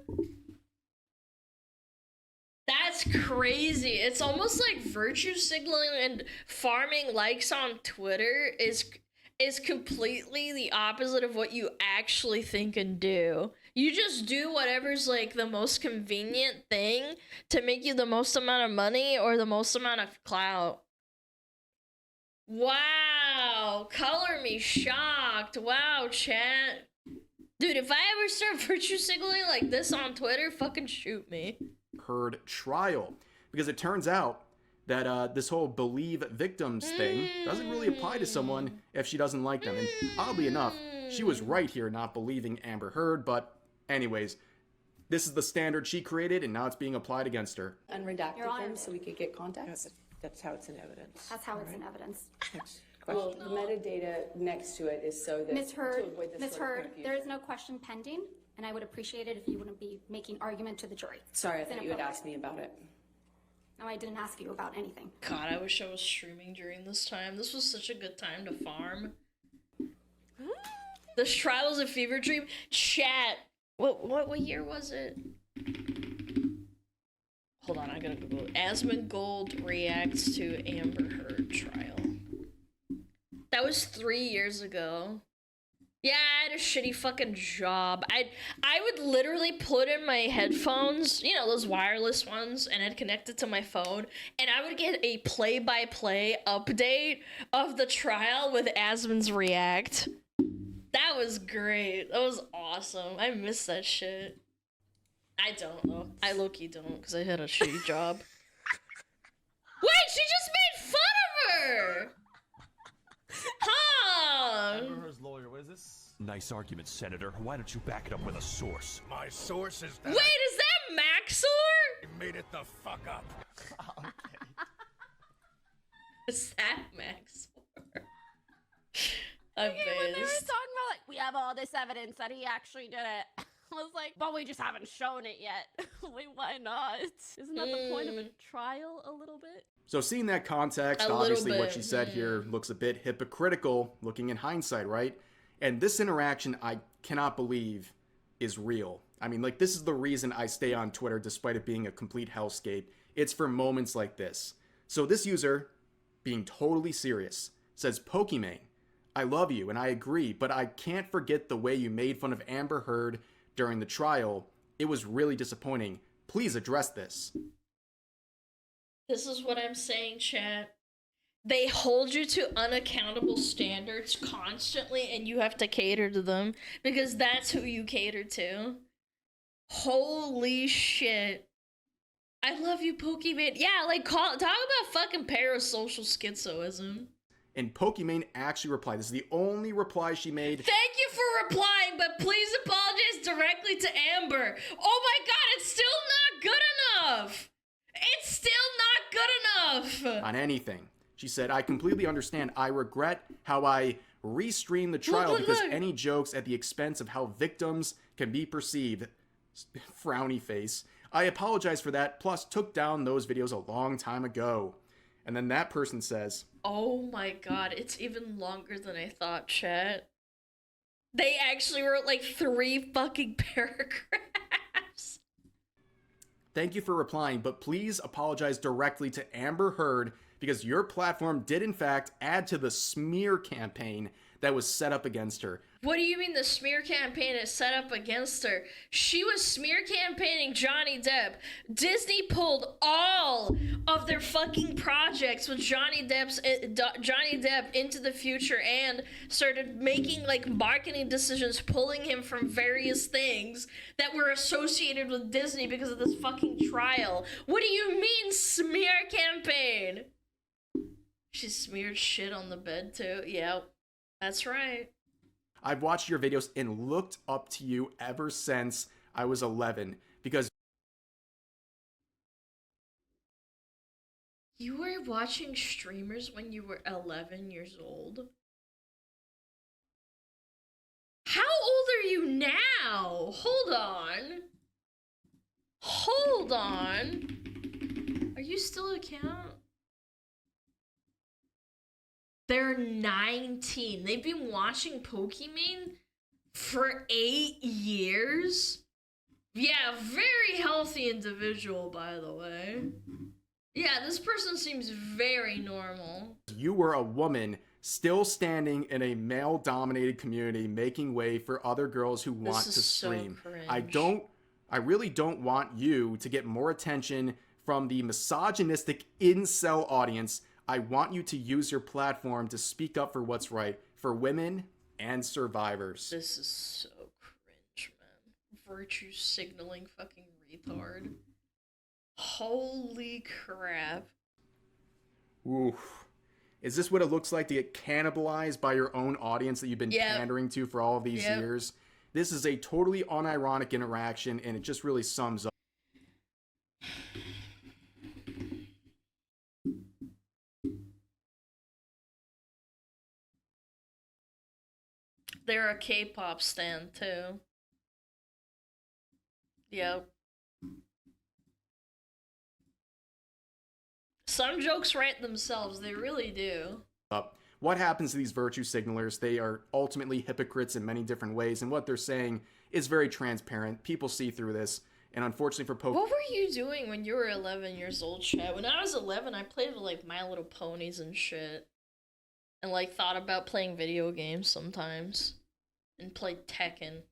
That's crazy. It's almost like virtue signaling and farming likes on Twitter is completely the opposite of what you actually think and do. You just do whatever's like the most convenient thing to make you the most amount of money or the most amount of clout. Wow, color me shocked. Wow, chat. Dude, if I ever start virtue signaling like this on Twitter, fucking shoot me. Heard trial, because it turns out that this whole believe victims thing doesn't really apply to someone if she doesn't like them. And oddly enough, she was right here not believing Amber Heard, but anyways, this is the standard she created and now it's being applied against her. Unredacted them so we could get context? That's how it's in evidence. That's how it's in evidence. Next question. Well, the metadata next to it is so that Ms. Heard, to avoid this Ms. sort of Heard, confusion. there is no question pending, and I would appreciate it if you wouldn't be making argument to the jury. Sorry, I It's thought you had inappropriate. asked me about it. No, I didn't ask you about anything. God, I wish I was streaming during this time. This was such a good time to farm. This trial was a fever dream. Chat. What year was it? Hold on, I gotta Google it. Asmongold reacts to Amber Heard trial. That was 3 years ago. Yeah, I had a shitty fucking job. I would literally put in my headphones, you know, those wireless ones, and I'd connect it to my phone, and I would get a play-by-play update of the trial with Asmon's react. That was great. That was awesome. I miss that shit. I don't though. I low-key don't, because I had a shitty job. Wait, she just made fun of her! Huh? Amber Heard's lawyer, what is this? Nice argument, Senator. Why don't you back it up with a source? My source is that. Wait, is that Maxor? I made it the fuck up. Is that Maxor? When they were talking about, like, we have all this evidence that he actually did it. I was like, but we just haven't shown it yet. Like, why not? Isn't that the point of a trial a little bit? So seeing that context, A obviously little what bit, she said here looks a bit hypocritical, looking in hindsight, right? And this interaction, I cannot believe is real. I mean, like, this is the reason I stay on Twitter despite it being a complete hellscape. It's for moments like this. So this user, being totally serious, says, Pokimane, I love you and I agree, but I can't forget the way you made fun of Amber Heard during the trial. It was really disappointing. Please address this. This is what I'm saying, chat. They hold you to unaccountable standards constantly, and you have to cater to them because that's who you cater to. Holy shit. I love you, Pokimane. Yeah, like, talk about fucking parasocial schizoism. And Pokimane actually replied. This is the only reply she made. Thank you for replying, but please apologize directly to Amber. Oh my god, it's still not good enough. It's still not good enough. On anything. She said, I completely understand. I regret how I restreamed the trial because any jokes at the expense of how victims can be perceived. Frowny face. I apologize for that, plus took down those videos a long time ago. And then that person says, Oh my god, it's even longer than I thought, chat. They actually wrote like 3 fucking paragraphs. thank you for replying, but please apologize directly to Amber Heard because your platform did in fact add to the smear campaign that was set up against her. What do you mean the smear campaign is set up against her? She was smear campaigning Johnny Depp. Disney pulled all of their fucking projects with Johnny Depp into the future and started making like marketing decisions, pulling him from various things that were associated with Disney because of this fucking trial. What do you mean smear campaign? She smeared shit on the bed too. Yep, that's right. I've watched your videos and looked up to you ever since I was 11 because you were watching streamers when you were 11 years old? How old are you now? Hold on. Hold on. Are you still a count? They're 19. They've been watching Pokimane for 8 years? Yeah, very healthy individual, by the way. Yeah, this person seems very normal. you were a woman still standing in a male-dominated community making way for other girls who want to stream. I really don't want you to get more attention from the misogynistic incel audience. I want you to use your platform to speak up for what's right for women and survivors. This is so cringe, man. Virtue signaling fucking retard. Holy crap. Oof. Is this what it looks like to get cannibalized by your own audience that you've been pandering to for all of these years? This is a totally unironic interaction, and it just really sums up. They're a K-pop stan, too. Yep. some jokes write themselves. They really do. What happens to these virtue signalers? They are ultimately hypocrites in many different ways, and what they're saying is very transparent. People see through this, and unfortunately for What were you doing when you were 11 years old, chat? When I was 11, I played with, like, My Little Ponies and shit. And, like, thought about playing video games sometimes. And played Tekken.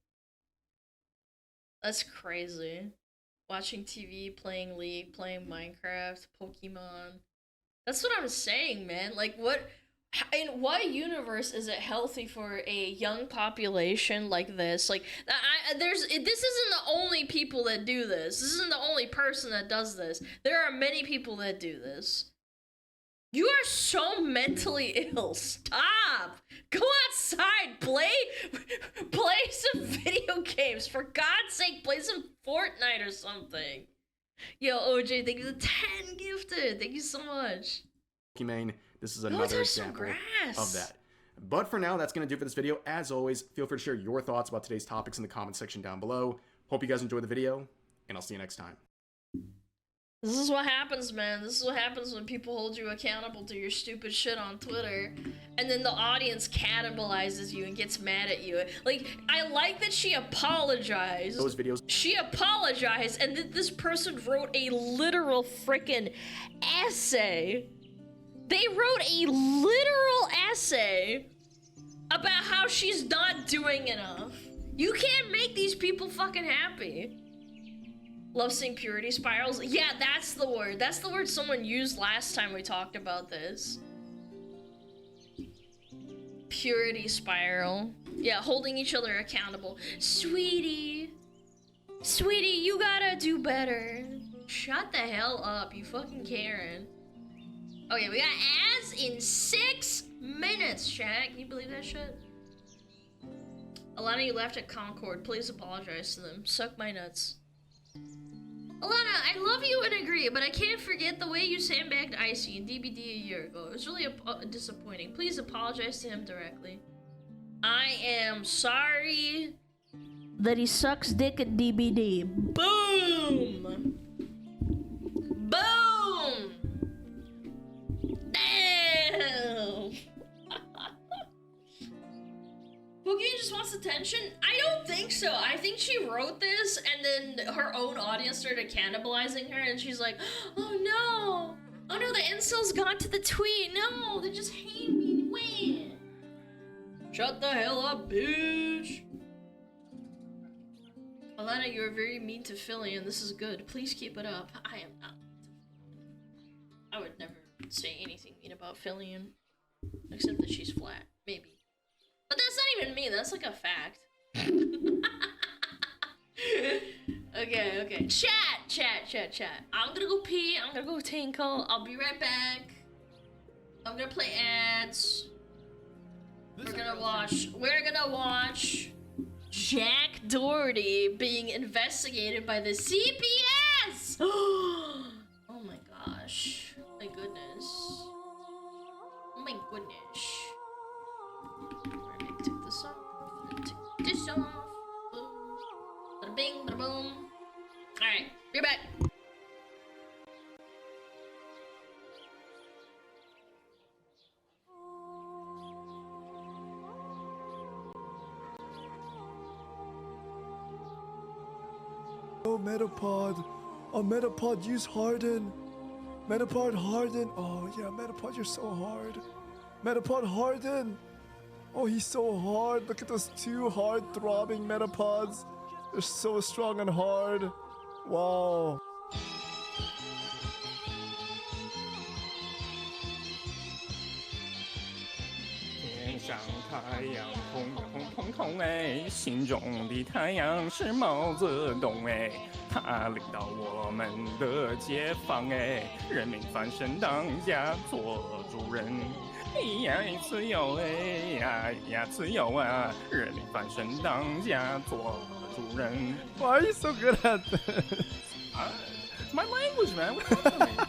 That's crazy. Watching TV, playing League, playing Minecraft, Pokemon. That's what I'm saying, man. Like, what... In what universe is it healthy for a young population like this? Like, this isn't the only people that do this. This isn't the only person that does this. There are many people that do this. You are so mentally ill. Stop. Go outside. Play some video games. For God's sake, play some Fortnite or something. Yo, OJ, thank you for the 10 gifted. Thank you so much. Pokemon, this is another example of that. But for now, that's going to do it for this video. As always, feel free to share your thoughts about today's topics in the comment section down below. Hope you guys enjoyed the video, and I'll see you next time. This is what happens, man. This is what happens when people hold you accountable to your stupid shit on Twitter, and then the audience cannibalizes you and gets mad at you. Like, I like that she apologized. Those videos. She apologized, and then this person wrote a literal freaking essay. They wrote a literal essay about how she's not doing enough. You can't make these people fucking happy. Love seeing purity spirals. Yeah, that's the word. That's the word someone used last time we talked about this. Purity spiral. Yeah, holding each other accountable. Sweetie. Sweetie, you gotta do better. Shut the hell up, you fucking Karen. Okay, we got ads in 6 minutes, chat. Can you believe that shit? Alana, you laughed at Concord. Please apologize to them. Suck my nuts. Alana, I love you and agree, but I can't forget the way you sandbagged Icy in DBD a year ago. It was really disappointing. Please apologize to him directly. I am sorry that he sucks dick at DBD. Boom! Boom! Damn! Pokemon just wants attention? I don't think so. I think she wrote this and then her own audience started cannibalizing her and she's like, oh no! Oh no, the incels got to the tweet. No, they just hate me. Wait. Shut the hell up, bitch. Alana, you're very mean to Philly and this is good. Please keep it up. I am not. I would never say anything mean about Phillian. Except that she's flat. Maybe. But that's not even me, that's like a fact. Okay. Chat. I'm gonna go pee, I'm gonna go tinkle, I'll be right back. I'm gonna play ads. We're gonna watch Jack Doherty being investigated by the CPS! Oh my gosh. My goodness. Oh my goodness. Take this off. Take this off. Bada bing, bada boom. Alright, be back. Oh, Metapod. Oh, Metapod, use Harden. Metapod, Harden. Oh, yeah, Metapod, you're so hard. Metapod, Harden. Oh, he's so hard. Look at those 2 hard throbbing Metapods. They're so strong and hard. Wow.自由呀，自由啊！人民翻身当家做主人。Why are you so good at this? My language, man. What's wrong with me?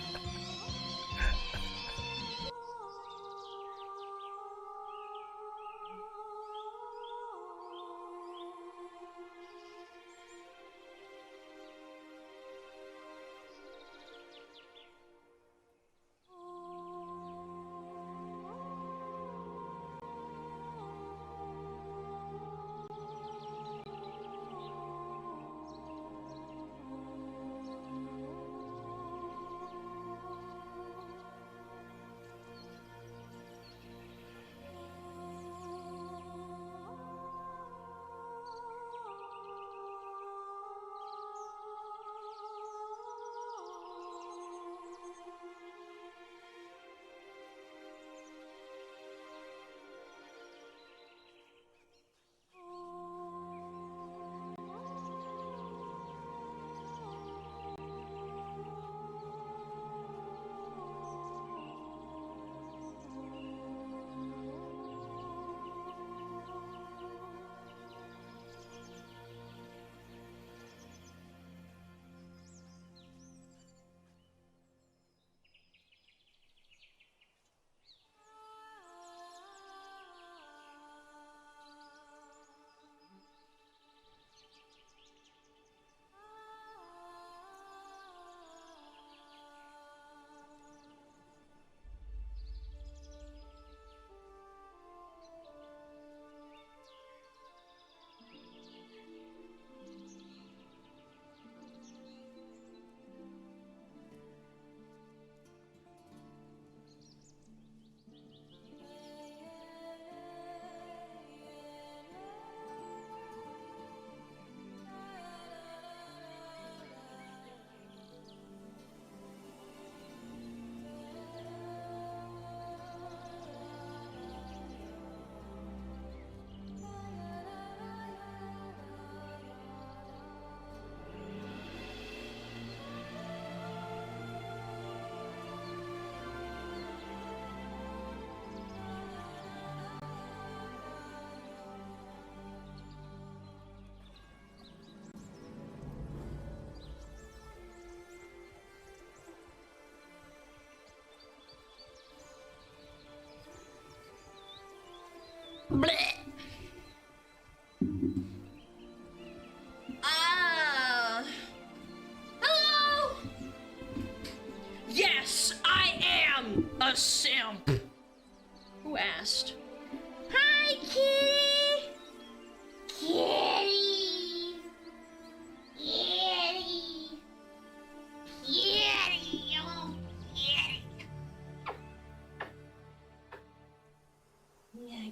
Bleh. Hello? Yes, I am a simp. Who asked? Hi, kitty. Kitty. Kitty. Kitty. Oh, kitty. Yeah.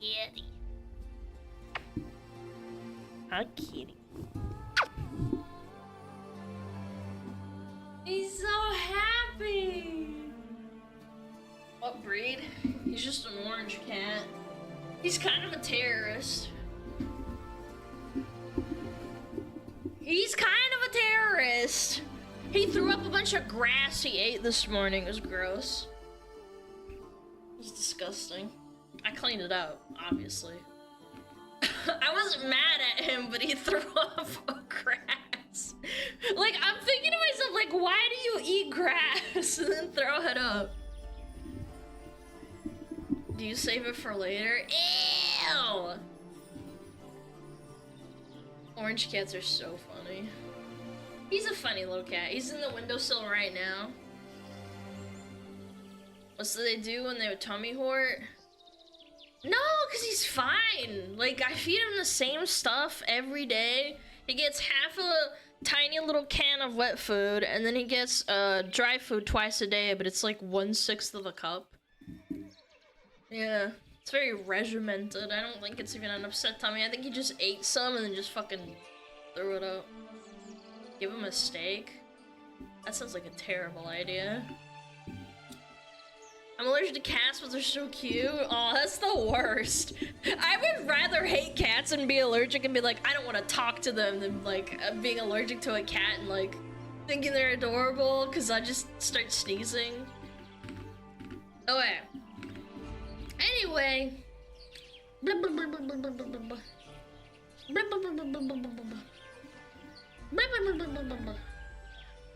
Kitty. Hi, kitty. He's so happy. What breed? He's just an orange cat. He's kind of a terrorist. He's kind of a terrorist. He threw up a bunch of grass he ate this morning. It was gross. It was disgusting. I cleaned it out, obviously. I wasn't mad at him, but he threw up grass. Like, I'm thinking to myself, like, why do you eat grass and then throw it up? Do you save it for later? Ew! Orange cats are so funny. He's a funny little cat. He's in the windowsill right now. What do they do when they have tummy hort? No, because he's fine. Like, I feed him the same stuff every day. He gets half a tiny little can of wet food, and then he gets dry food twice a day, but it's like 1/6 of a cup. Yeah, it's very regimented. I don't think it's even an upset tummy. I think he just ate some and then just fucking threw it up. Give him a steak? That sounds like a terrible idea. I'm allergic to cats, but they're so cute. Oh, that's the worst. I would rather hate cats and be allergic and be like, I don't want to talk to them than like being allergic to a cat and like thinking they're adorable because I just start sneezing. Okay. Anyway.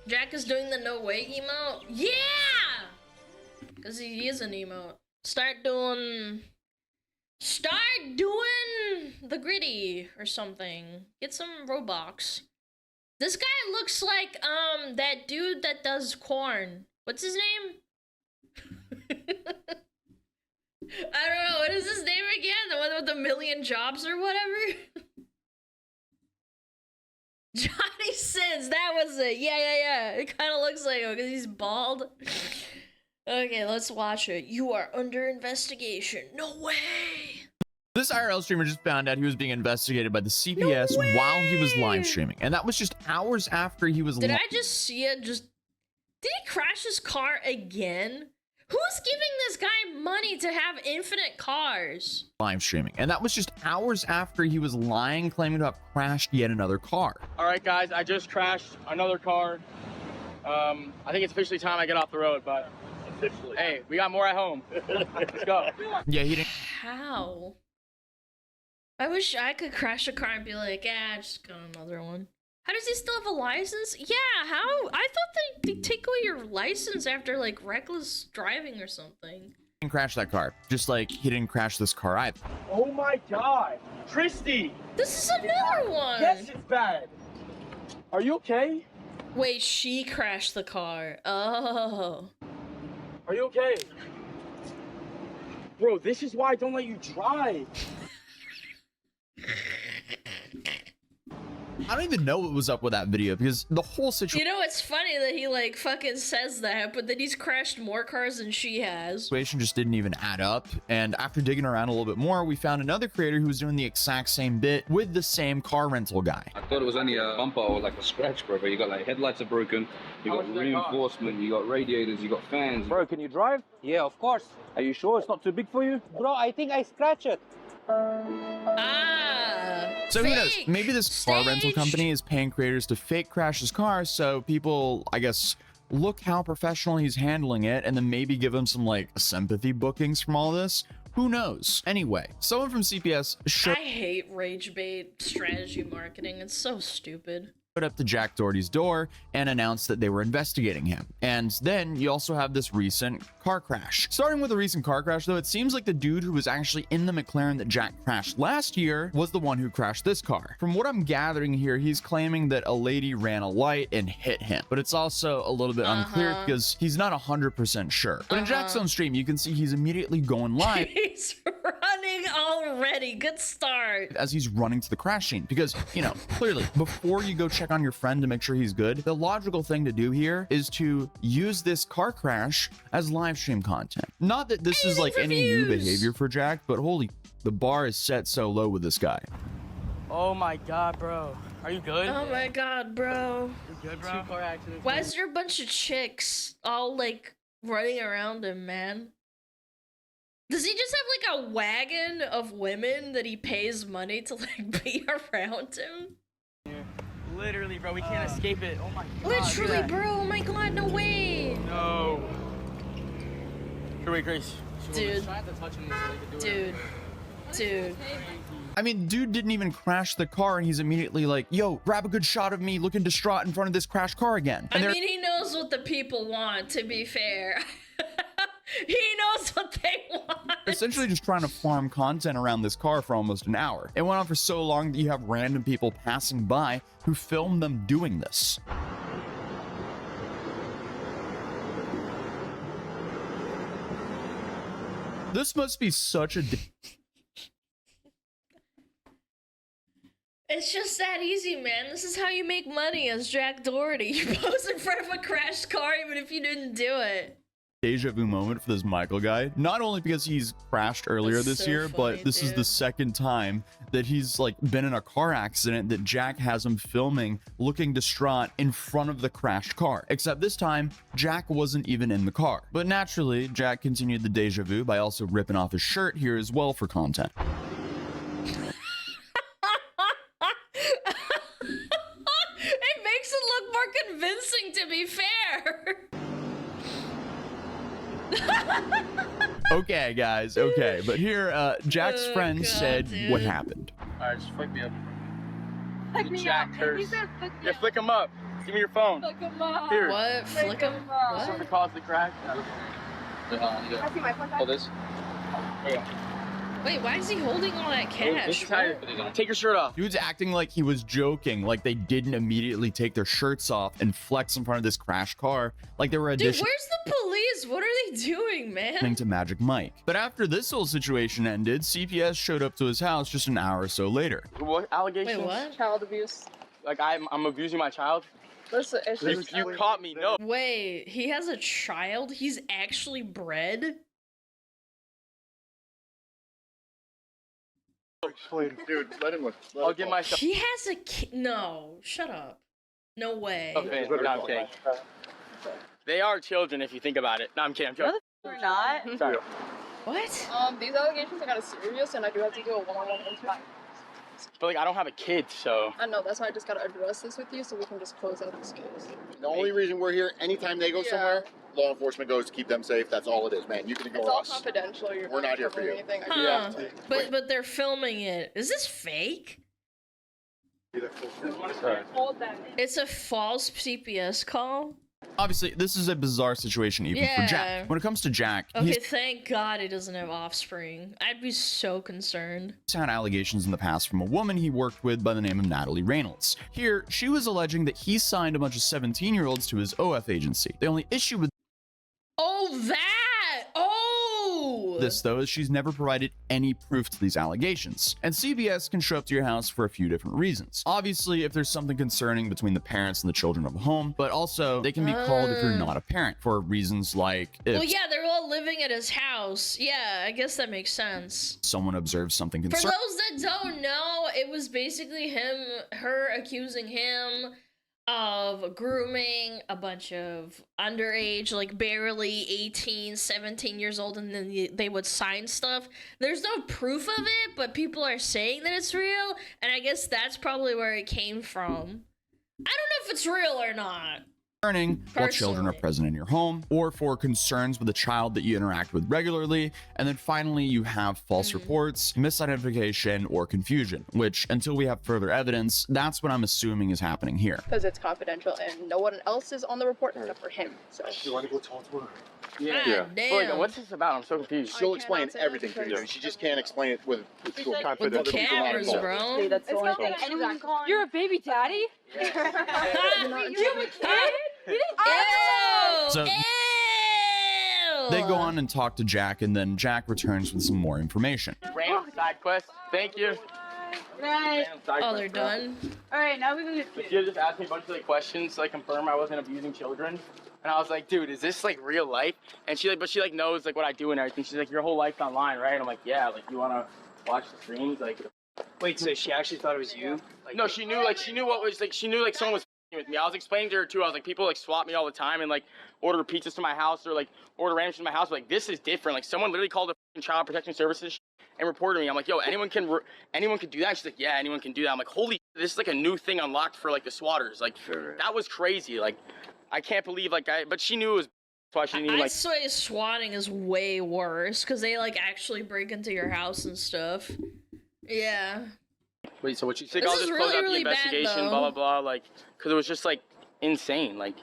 Jack is doing the no way emote. Yeah! Because he is an emote. Start doing the gritty or something. Get some Robux. This guy looks like that dude that does corn. What's his name? I don't know. What is his name again? The one with the million jobs or whatever? Johnny Sins. That was it. Yeah. It kind of looks like him because he's bald. Okay, let's watch it. You are under investigation. No way! This IRL streamer just found out he was being investigated by the CPS while he was live streaming. And that was just hours after he was Did I just see it? Did he crash his car again? Who's giving this guy money to have infinite cars? live streaming. And that was just hours after he was lying, claiming to have crashed yet another car. All right, guys, I just crashed another car. I think it's officially time I get off the road, but hey, we got more at home. Let's go. Yeah, he didn't. How? I wish I could crash a car and be like, just got another one. How does he still have a license? Yeah, how? I thought they take away your license after, like, reckless driving or something. Didn't crash that car. Just like he didn't crash this car either. Oh my God. Tristy! This is another one! Yes, it's bad. Are you okay? Wait, she crashed the car. Oh. Are you okay? Bro, this is why I don't let you drive. I don't even know what was up with that video because the whole situation. You know, it's funny that he like fucking says that, but then he's crashed more cars than she has. Situation just didn't even add up. And after digging around a little bit more, we found another creator who was doing the exact same bit with the same car rental guy. I thought it was only a bumper or like a scratch, bro. But you got like headlights are broken, you got reinforcement, you got radiators, you got fans. Bro, can you drive? Yeah, of course. Are you sure it's not too big for you? Bro, I think I scratched it. So who knows? Maybe this car rental company is paying creators to fake crash his car so people, I guess, look how professional he's handling it and then maybe give him some like sympathy bookings from all this. Who knows? Anyway, someone from CPS I hate rage bait strategy marketing. It's so stupid. up to Jack Doherty's door and announced that they were investigating him. And then you also have this recent car crash. Starting with the recent car crash, though, it seems like the dude who was actually in the McLaren that Jack crashed last year was the one who crashed this car. From what I'm gathering here, he's claiming that a lady ran a light and hit him, but it's also a little bit unclear because he's not 100% sure. But in Jack's own stream, you can see he's immediately going live. He's running already. Good start. As he's running to the crash scene, because, you know, clearly, before you go check on your friend to make sure he's good, the logical thing to do here is to use this car crash as live stream content. Not that this is like any new behavior for Jack, but holy, the bar is set so low with this guy. Oh my god, bro. Are you good? Oh my god, bro. You good, bro? 2 car accidents. Why is there a bunch of chicks all like running around him, man? Does he just have like a wagon of women that he pays money to like be around him? Literally, bro, we can't escape it. Oh my god. Literally, bro. Oh my god, no way. No. Here, wait, Grace. Dude. Dude. I mean, dude didn't even crash the car and he's immediately like, yo, grab a good shot of me looking distraught in front of this crashed car again. And I mean, he knows what the people want, to be fair. He knows what they want. Essentially just trying to farm content around this car for almost an hour. It went on for so long that you have random people passing by who film them doing this. This must be such a... It's just that easy, man. This is how you make money as Jack Doherty. You pose in front of a crashed car even if you didn't do it. Deja vu moment for this Michael guy. Not only because he's crashed earlier That's this so year, funny, but this is the second time that he's like been in a car accident that Jack has him filming looking distraught in front of the crashed car. Except this time, Jack wasn't even in the car. But naturally, Jack continued the deja vu by also ripping off his shirt here as well for content. It makes it look more convincing, to be fair. Okay, guys, okay. But here, Jack's friend said what happened. Alright, just flick me up. Flick me Jack up. curse. He said flick me Yeah, up. flick him up. Give me your phone. Flick him up. Here. What? Flick him? This is the cause of the crash. I see my phone. Hold this. There you go. Wait, why is he holding all that cash? Take your shirt off. Dude's acting like he was joking, like they didn't immediately take their shirts off and flex in front of this crashed car, like they were Dude, auditioning where's the police? What are they doing, man? to Magic Mike. But after this whole situation ended, CPS showed up to his house just an hour or so later. What allegations? Wait, what? Child abuse. Like I'm abusing my child? Listen, it's just You caught me. No. Wait, he has a child? He's actually bred? Dude, let him look. I'll get myself. He has a kid. No, shut up. No way. Okay, no, I'm kidding. They are children if you think about it. No, I'm kidding. I'm joking. we're not. Sorry. What? These allegations are kind of serious, and I do have to do a one-on-one interview. But like I don't have a kid, so. I know, that's why I just gotta address this with you so we can just close out this case. The only reason we're here, anytime they go somewhere, law enforcement goes to keep them safe. That's all it is, man. You can It's ignore all us. confidential. We're not here for you. Anything. Huh. But they're filming it. Is this fake? Hold them. It's a false CPS call? Obviously, this is a bizarre situation even for Yeah. Jack. When it comes to Jack, Okay, he's thank God he doesn't have offspring. I'd be so concerned. had allegations in the past from a woman he worked with by the name of Natalie Reynolds. Here, she was alleging that he signed a bunch of 17-year-olds to his OF agency. The only issue with Oh, that! Oh! this, though, is she's never provided any proof to these allegations. And CBS can show up to your house for a few different reasons. Obviously, if there's something concerning between the parents and the children of a home, but also they can be called if you're not a parent for reasons like if Well, yeah, they're all living at his house. Yeah, I guess that makes sense. someone observes something For concerning. those that don't know, it was basically her accusing him of grooming a bunch of underage, like barely 18, 17 years old, and then they would sign stuff. There's no proof of it, but people are saying that it's real, and I guess that's probably where it came from. I don't know if it's real or not. concerning while children are present in your home, or for concerns with a child that you interact with regularly. And then finally, you have false reports, misidentification, or confusion, which until we have further evidence, that's what I'm assuming is happening here. Because it's confidential and no one else is on the report except for him. So You want to go talk to her? Yeah. damn. Like, what's this about? I'm so confused. She'll explain everything to you. She just can't explain it with confidential. cameras, bro. See, that's the only thing. You're a baby daddy? You have a kid? So they go on and talk to Jack, and then Jack returns with some more information. Random side quest. Thank you. Oh, they're done? Alright, now we can get She just asked me a bunch of like questions to like confirm I wasn't abusing children. And I was like, dude, is this like real life? And she like knows like what I do and everything. She's like, your whole life's online, right? And I'm like, yeah, like you wanna watch the streams? Like, Wait, so she actually thought it was you? Like, no, she knew what was like, she knew like someone was f***ing with me. I was explaining to her too. I was like, people like swap me all the time and like order pizzas to my house or like order randoms to my house. But, like, this is different. Like someone literally called the Child Protection Services and reported me. I'm like, yo, anyone can do that? She's like, yeah, anyone can do that. I'm like, holy, this is like a new thing unlocked for like the swatters. Like, that was crazy. Like, I can't believe but she knew it was. Why she didn't even, I'd like. say swatting is way worse because they like actually break into your house and stuff. Yeah. Wait, so what you think? This I'll is just close really, out the really bad, investigation, though. blah blah blah, like, because it was just like insane. Like,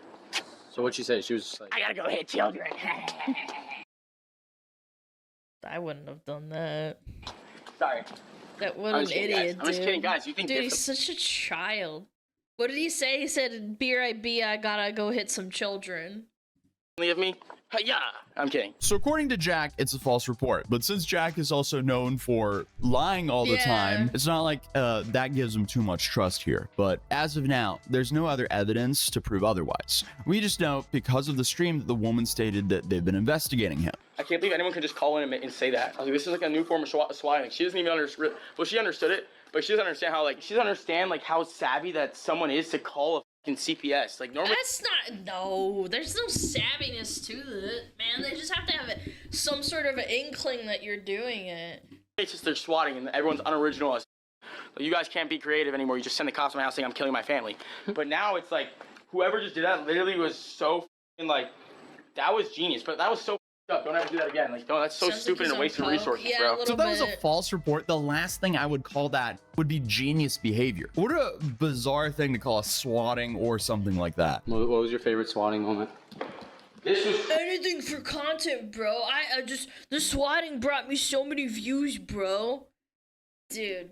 so what'd she say? She was just like, I gotta go hit children. I wouldn't have done that. Sorry. That what I'm an just kidding, idiot, guys. I'm just dude. kidding, guys. You think Dude, he's such a child. What did he say? He said, "BRIB, I gotta go hit some children." of me? Yeah, I'm kidding. So according to Jack, it's a false report. But since Jack is also known for lying all the time, it's not like that gives him too much trust here. But as of now, there's no other evidence to prove otherwise. We just know because of the stream that the woman stated that they've been investigating him. I can't believe anyone can just call in and say that. I was like, this is like a new form of swatting. She doesn't even understand. Well, she understood it, but she doesn't understand how how savvy that someone is to call a fucking CPS. Like normally. That's not. No, there's no savviness to it, man. They just have to have some sort of an inkling that you're doing it. It's just they're swatting and everyone's unoriginal. Like, you guys can't be creative anymore. You just send the cops to my house saying I'm killing my family. But now it's like whoever just did that literally was so fucking like that was genius. But that was so up. Don't ever do that again. Like, no, that's so stupid and a waste of resources, bro. So if that was a false report, the last thing I would call that would be genius behavior. What a bizarre thing to call a swatting or something like that. What was your favorite swatting moment? This was anything for content, bro. I just the swatting brought me so many views, bro. Dude,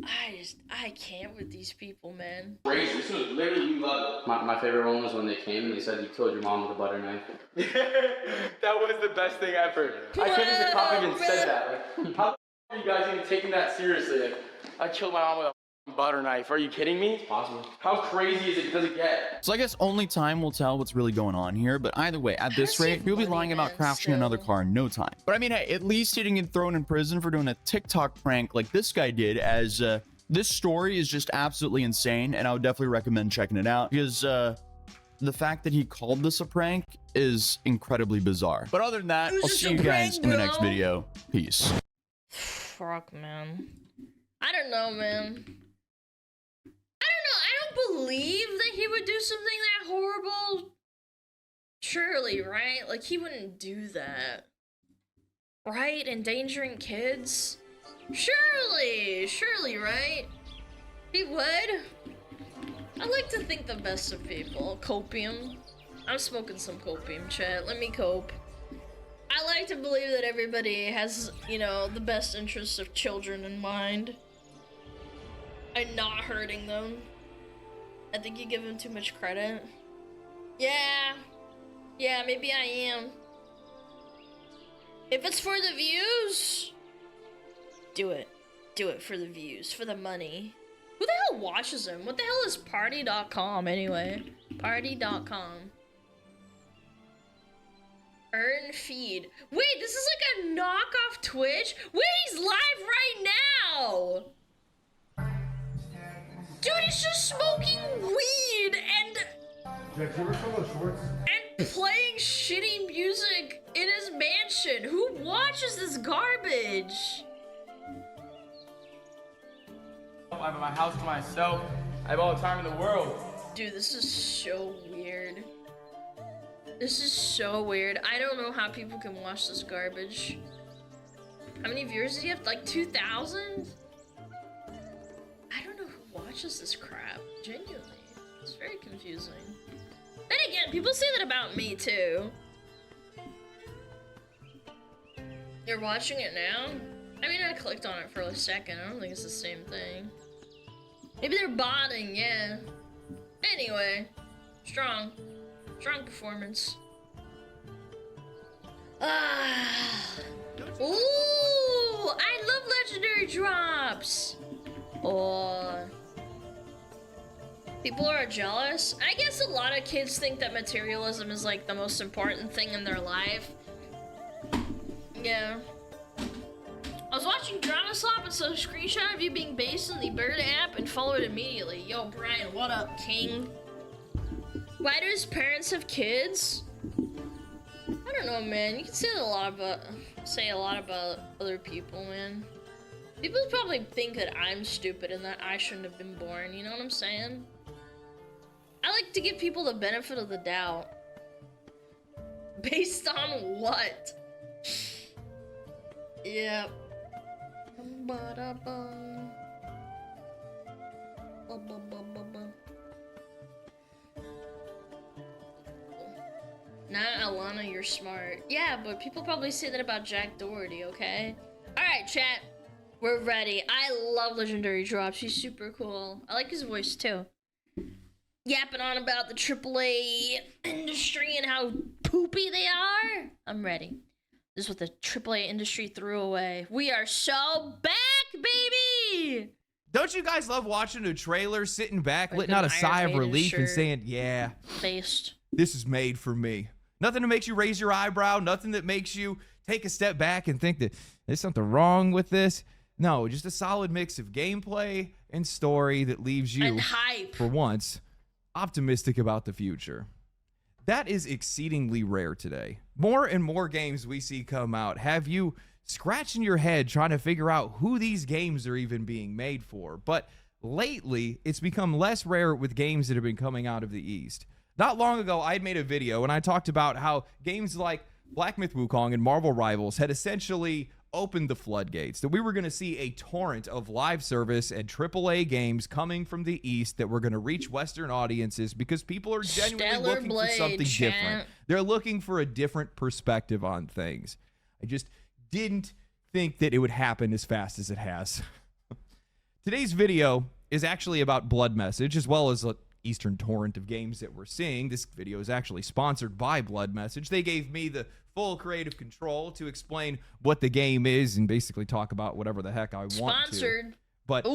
I can't with these people, man. crazy. This was literally you love it. My favorite one was when they came and they said you killed your mom with a butter knife. That was the best thing ever. I can't believe the cop even said that. Like, how the are you guys even taking that seriously? Like, I killed my mom with a butter knife. Are you kidding me? It's possible. How crazy does it get? So I guess only time will tell what's really going on here, but either way, at this rate, he'll be lying about crashing another car in no time. But I mean, hey, at least he didn't get thrown in prison for doing a TikTok prank like this guy did, as this story is just absolutely insane, and I would definitely recommend checking it out, because the fact that he called this a prank is incredibly bizarre. But other than that, I'll see you guys in the next video. Peace. Fuck, man. I don't know, man. I don't believe that he would do something that horrible. Surely, right? Like, he wouldn't do that. Right? Endangering kids? Surely, right? He would. I like to think the best of people. Copium. I'm smoking some copium, chat. Let me cope. I like to believe that everybody has, you know, the best interests of children in mind. And not hurting them. I think you give him too much credit. Yeah, maybe I am. If it's for the views, do it. Do it for the views, for the money. Who the hell watches him? What the hell is party.com anyway? Party.com. Earn feed. Wait, this is like a knockoff Twitch? Wait, he's live right now! Dude, he's just smoking weed and playing shitty music in his mansion. Who watches this garbage? I have my house to myself. I have all the time in the world. Dude, this is so weird. This is so weird. I don't know how people can watch this garbage. How many viewers do you have? Like 2,000? I don't know who watches this crap. Genuinely. It's very confusing. Then again, people say that about me too. You're watching it now? I mean, I clicked on it for a second. I don't think it's the same thing. Maybe they're botting, yeah. Anyway, strong performance. Ooh, I love legendary drops. Oh, people are jealous. I guess a lot of kids think that materialism is like the most important thing in their life. Yeah. I was watching Drama Slop and saw a screenshot of you being based in the Bird app and followed it immediately. Yo, Brian, what up, king? Why do his parents have kids? I don't know, man. You can say a lot about other people, man. People probably think that I'm stupid and that I shouldn't have been born. You know what I'm saying? I like to give people the benefit of the doubt. Based on what? Yep. Not Alana, you're smart. Yeah, but people probably say that about Jack Doherty, okay? Alright, chat. We're ready. I love legendary drops. He's super cool. I like his voice too. Yapping on about the AAA industry and how poopy they are. I'm ready. This is what the AAA industry threw away. We are so back, baby! Don't you guys love watching a trailer, sitting back, letting out a sigh of relief and saying, yeah, Based. this is made for me. Nothing that makes you raise your eyebrow, nothing that makes you take a step back and think that there's something wrong with this. No, just a solid mix of gameplay and story that leaves you, and hype, for once, optimistic about the future. That is exceedingly rare today. More and more games we see come out have you scratching your head trying to figure out who these games are even being made for. But lately, it's become less rare with games that have been coming out of the East. Not long ago, I had made a video and I talked about how games like Black Myth Wukong and Marvel Rivals had essentially opened the floodgates, that we were going to see a torrent of live service and AAA games coming from the East that were going to reach Western audiences because people are genuinely looking for something different. They're looking for a different perspective on things. I just didn't think that it would happen as fast as it has. Today's video is actually about Blood Message, as well as an Eastern torrent of games that we're seeing. This video is actually sponsored by Blood Message. They gave me the full creative control to explain what the game is and basically talk about whatever the heck I want to. Sponsored. But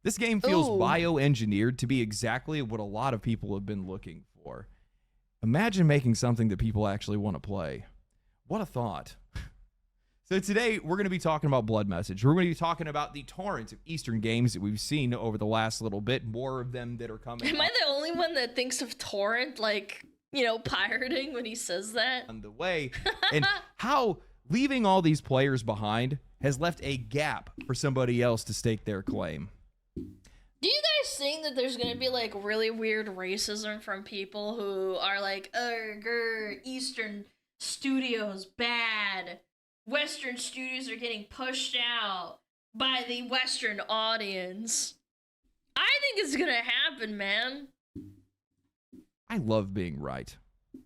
this game feels bioengineered to be exactly what a lot of people have been looking for. Imagine making something that people actually want to play. What a thought. So today, we're going to be talking about Blood Message. We're going to be talking about the torrent of Eastern games that we've seen over the last little bit. More of them that are coming. Am I the only one that thinks of torrent, like, you know, pirating when he says that? On the way. And how leaving all these players behind has left a gap for somebody else to stake their claim. Do you guys think that there's gonna be like really weird racism from people who are like, Eastern studios bad, Western studios are getting pushed out by the Western audience? I think it's gonna happen, man. I love being right.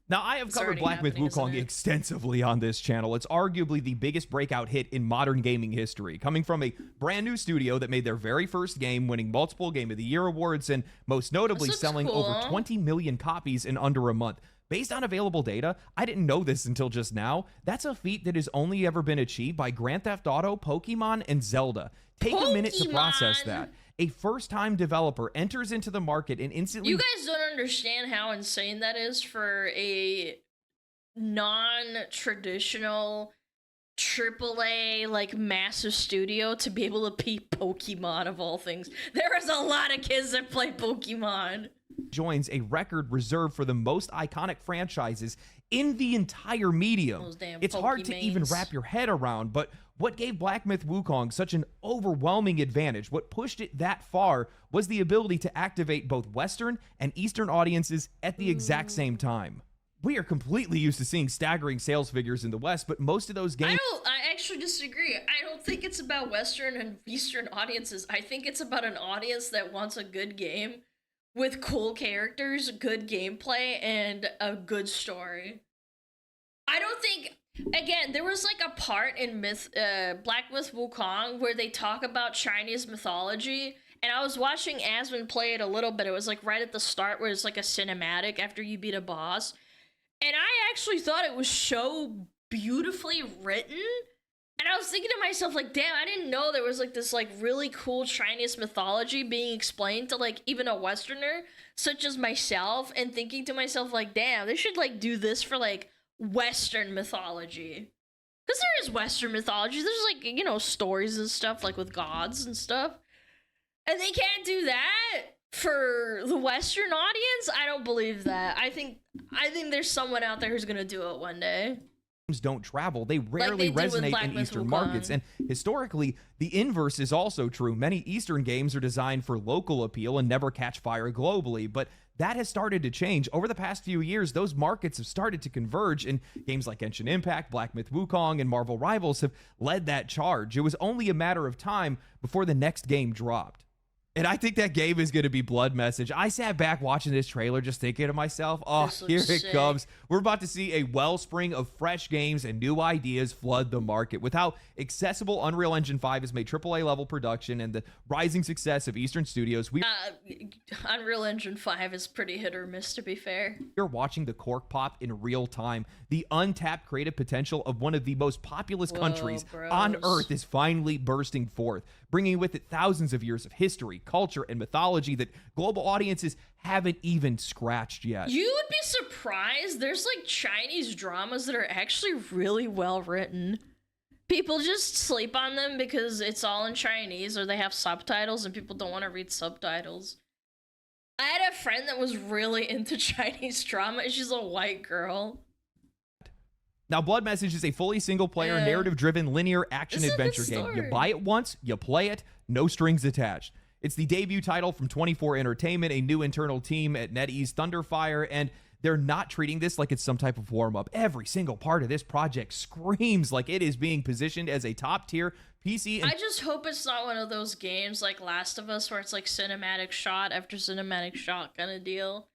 Now, I have covered Black Myth happening, Wukong extensively on this channel. It's arguably the biggest breakout hit in modern gaming history, coming from a brand new studio that made their very first game, winning multiple Game of the Year awards, and most notably selling over 20 million copies in under a month. Based on available data, I didn't know this until just now, that's a feat that has only ever been achieved by Grand Theft Auto, Pokemon, and Zelda. Take a minute to process that. A first-time developer enters into the market and instantly... You guys don't understand how insane that is for a non-traditional AAA, like, massive studio to be able to beat Pokemon, of all things. There is a lot of kids that play Pokemon. joins a record reserved for the most iconic franchises in the entire medium. Those damn It's hard to even Pokemanes. wrap your head around, but what gave Black Myth Wukong such an overwhelming advantage, what pushed it that far, was the ability to activate both Western and Eastern audiences at the exact same time. We are completely used to seeing staggering sales figures in the West, but most of those games... I actually disagree. I don't think it's about Western and Eastern audiences. I think it's about an audience that wants a good game with cool characters, good gameplay, and a good story. I don't think... Again, there was like a part in Black Myth Wukong where they talk about Chinese mythology, and I was watching Asmon play it a little bit. It was like right at the start where it's like a cinematic after you beat a boss. And I actually thought it was so beautifully written. And I was thinking to myself, like, damn, I didn't know there was like this like really cool Chinese mythology being explained to like even a Westerner such as myself, and thinking to myself, like, damn, they should like do this for like Western mythology. Because there is Western mythology. There's like, you know, stories and stuff like with gods and stuff. And they can't do that for the Western audience? I don't believe that. I think there's someone out there who's gonna do it one day. Don't travel. They rarely did with resonate Black in Myth Eastern Wukong. markets. And historically, the inverse is also true. Many Eastern games are designed for local appeal and never catch fire globally, but that has started to change. Over the past few years, those markets have started to converge, and games like Genshin Impact, Black Myth Wukong, and Marvel Rivals have led that charge. It was only a matter of time before the next game dropped. And I think that game is going to be Blood Message. I sat back watching this trailer just thinking to myself, oh, This here looks it sick. comes. We're about to see a wellspring of fresh games and new ideas flood the market. With how accessible Unreal Engine 5 has made AAA level production and the rising success of Eastern studios, Unreal Engine 5 is pretty hit or miss, to be fair. You're watching the cork pop in real time. The untapped creative potential of one of the most populous countries on Earth is finally bursting forth, bringing with it thousands of years of history, culture, and mythology that global audiences haven't even scratched yet. You would be surprised. There's like Chinese dramas that are actually really well written. People just sleep on them because it's all in Chinese or they have subtitles and people don't want to read subtitles. I had a friend that was really into Chinese drama, and she's a white girl. Now, Blood Message is a fully single-player, narrative-driven, linear action-adventure game. You buy it once, you play it, no strings attached. It's the debut title from 24 Entertainment, a new internal team at NetEase Thunderfire, and they're not treating this like it's some type of warm-up. Every single part of this project screams like it is being positioned as a top-tier PC. I just hope it's not one of those games like Last of Us where it's like cinematic shot after cinematic shot kind of deal.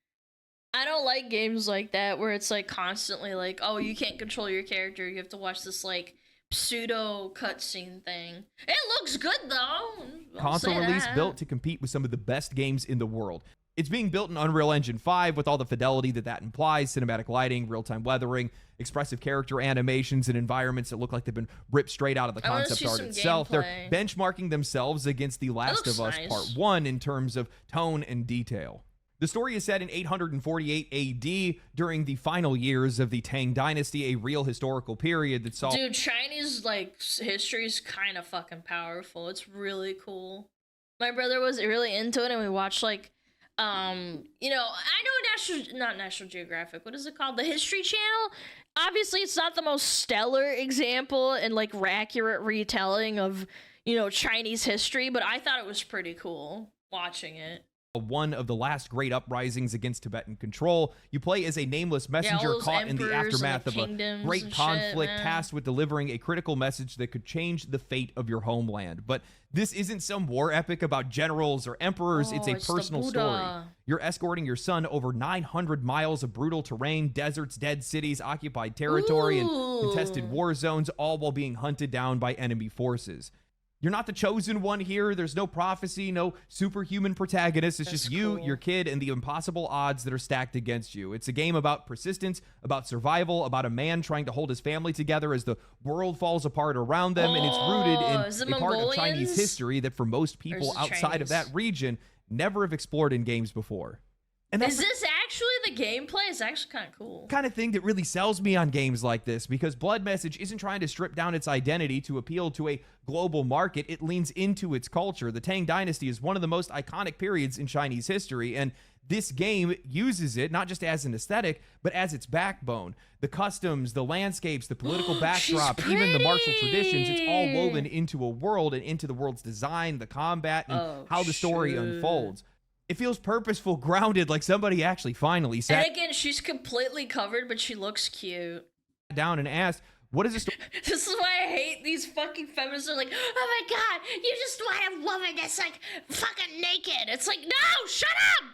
I don't like games like that where it's like constantly like, oh, you can't control your character. You have to watch this like pseudo cutscene thing. It looks good though. Console release built to compete with some of the best games in the world. It's being built in Unreal Engine 5 with all the fidelity that implies, cinematic lighting, real-time weathering, expressive character animations, and environments that look like they've been ripped straight out of the concept art itself. Gameplay. They're benchmarking themselves against The Last of Us Part 1 in terms of tone and detail. The story is set in 848 AD during the final years of the Tang Dynasty, a real historical period that saw... Dude, Chinese like history is kind of fucking powerful. It's really cool. My brother was really into it, and we watched like, you know, I know not National Geographic. What is it called? The History Channel. Obviously, it's not the most stellar example and like accurate retelling of, you know, Chinese history, but I thought it was pretty cool watching it. One of the last great uprisings against Tibetan control. You play as a nameless messenger caught in the aftermath of a great conflict, tasked with delivering a critical message that could change the fate of your homeland. But this isn't some war epic about generals or emperors. It's a personal story. You're escorting your son over 900 miles of brutal terrain, deserts, dead cities, occupied territory, and contested war zones, all while being hunted down by enemy forces. You're not the chosen one here. There's no prophecy, no superhuman protagonist. It's just you, your kid, and the impossible odds that are stacked against you. It's a game about persistence, about survival, about a man trying to hold his family together as the world falls apart around them, and it's rooted in a part of Chinese history that for most people outside of that region never have explored in games before. And is this actually of the gameplay is actually kind of cool. Kind of thing that really sells me on games like this, because Blood Message isn't trying to strip down its identity to appeal to a global market. It leans into its culture. The Tang Dynasty is one of the most iconic periods in Chinese history, and this game uses it not just as an aesthetic, but as its backbone. The customs, the landscapes, the political backdrop, even the martial traditions, it's all woven into a world and into the world's design, the combat, and how the story unfolds. It feels purposeful, grounded, like somebody actually finally sat And again, she's completely covered, but she looks cute. down and asked, what is the story? This is why I hate these fucking feminists are like, oh my god, you just want a woman that's like fucking naked. It's like, no, shut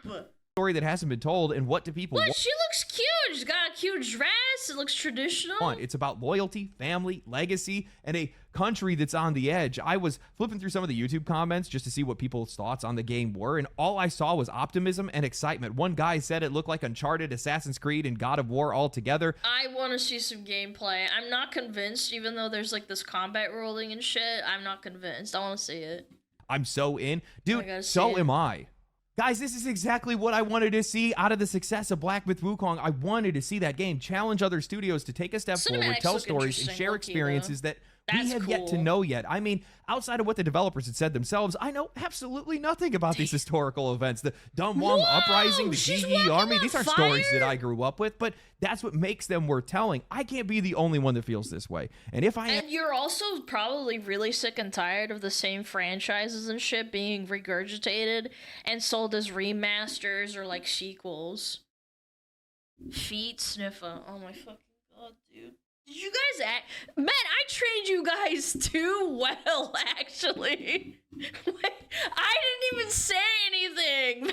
up! Story that hasn't been told, and what do people What? She looks cute. She's got a cute dress. It looks traditional. want? It's about loyalty, family, legacy, and a country that's on the edge. I was flipping through some of the YouTube comments just to see what people's thoughts on the game were, and all I saw was optimism and excitement. One guy said it looked like Uncharted, Assassin's Creed, and God of War all together. I want to see some gameplay. I'm not convinced, even though there's like this combat rolling and shit. I'm not convinced. I want to see it. I'm so in. Dude, gotta see so it. am I. Guys, this is exactly what I wanted to see out of the success of Black Myth Wukong. I wanted to see that game challenge other studios to take a step forward, Cinematics tell look stories, and interesting, share low-key, experiences that we That's have yet to cool. know yet. I mean, outside of what the developers had said themselves, I know absolutely nothing about these historical events. The Dunhuang Uprising, the Yi Army, these aren't stories that I grew up with, but that's what makes them worth telling. I can't be the only one that feels this way. And if I am, And you're also probably really sick and tired of the same franchises and shit being regurgitated and sold as remasters or like sequels. Feet sniffer. Oh my fucking god, dude. Did you guys act? Man, I trained you guys too well, actually. Like, I didn't even say anything.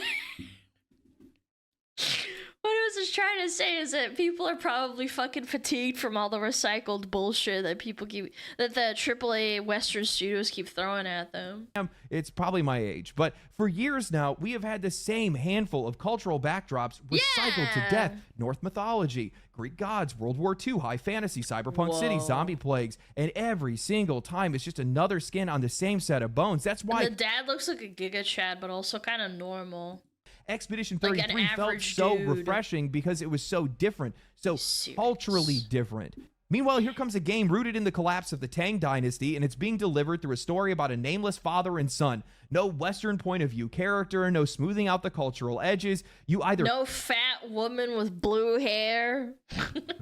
What I was just trying to say is that people are probably fucking fatigued from all the recycled bullshit that that the AAA Western studios keep throwing at them. it's probably my age, but for years now, we have had the same handful of cultural backdrops recycled to death. Norse mythology, Greek gods, World War II, high fantasy, cyberpunk city, zombie plagues, and every single time it's just another skin on the same set of bones. That's why And the dad looks like a Giga Chad, but also kind of normal. Expedition Like an 33 felt average so dude. refreshing because it was so different, so culturally different. Meanwhile, here comes a game rooted in the collapse of the Tang Dynasty, and it's being delivered through a story about a nameless father and son. No Western point of view character, no smoothing out the cultural edges. You either No fat woman with blue hair.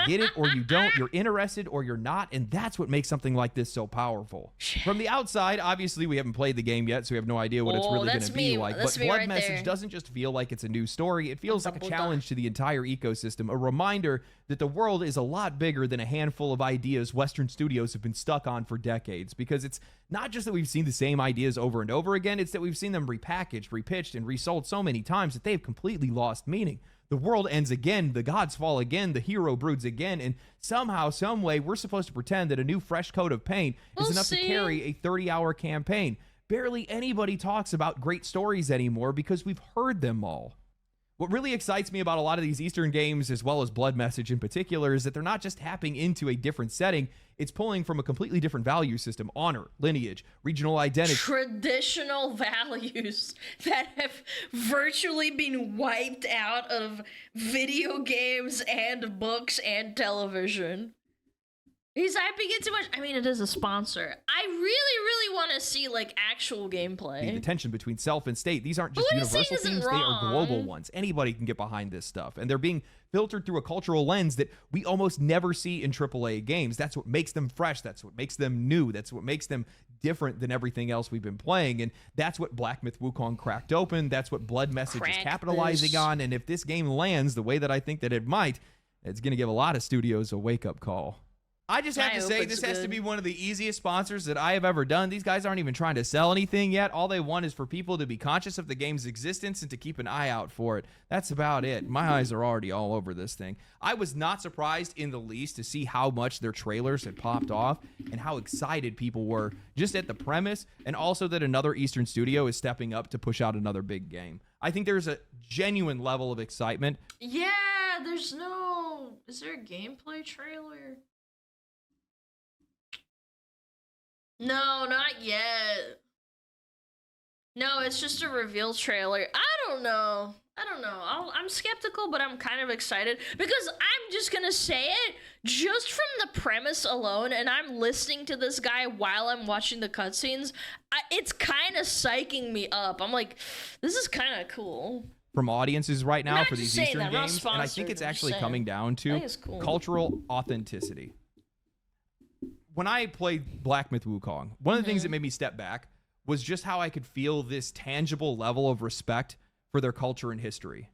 get it or you don't. You're interested or you're not, and that's what makes something like this so powerful. From the outside, obviously, we haven't played the game yet, so we have no idea what it's really going to be like. But Blood Message doesn't just feel like it's a new story. It feels like a challenge to the entire ecosystem, a reminder that the world is a lot bigger than a handful of ideas Western studios have been stuck on for decades. Because it's not just that we've seen the same ideas over and over again, it's that we've seen them repackaged, repitched, and resold so many times that they've completely lost meaning. The world ends again, the gods fall again, the hero broods again, and somehow, some way, we're supposed to pretend that a new fresh coat of paint is enough to carry a 30-hour campaign. Barely anybody talks about great stories anymore because we've heard them all. What really excites me about a lot of these Eastern games, as well as Blood Message in particular, is that they're not just tapping into a different setting, it's pulling from a completely different value system: honor, lineage, regional identity. Traditional values that have virtually been wiped out of video games and books and television. He's hyping it too much. I mean, it is a sponsor. I really want to see like actual gameplay. The tension between self and state. These aren't just universal themes, they are global ones. Anybody can get behind this stuff. And they're being filtered through a cultural lens that we almost never see in AAA games. That's what makes them fresh. That's what makes them new. That's what makes them different than everything else we've been playing. And that's what Black Myth Wukong cracked open. That's what Blood Message is capitalizing on. And if this game lands the way that I think that it might, it's going to give a lot of studios a wake-up call. I just have to say, this has to be one of the easiest sponsors that I have ever done. These guys aren't even trying to sell anything yet. All they want is for people to be conscious of the game's existence and to keep an eye out for it. That's about it. My eyes are already all over this thing. I was not surprised in the least to see how much their trailers had popped off and how excited people were just at the premise, and also that another Eastern studio is stepping up to push out another big game. I think there's a genuine level of excitement. Yeah, there's no... Is there a gameplay trailer? No, not yet. No, it's just a reveal trailer. I don't know. I don't know. I'm skeptical, but I'm kind of excited because I'm just gonna say it just from the premise alone, and I'm listening to this guy while I'm watching the cutscenes. It's kind of psyching me up. I'm like, this is kind of cool. From audiences right now Not for just these saying Eastern that, I'm not games, and I think sponsored, it's I'm actually just coming saying. down I to think it's cool. cultural authenticity. When I played Black Myth Wukong, one of the things that made me step back was just how I could feel this tangible level of respect for their culture and history.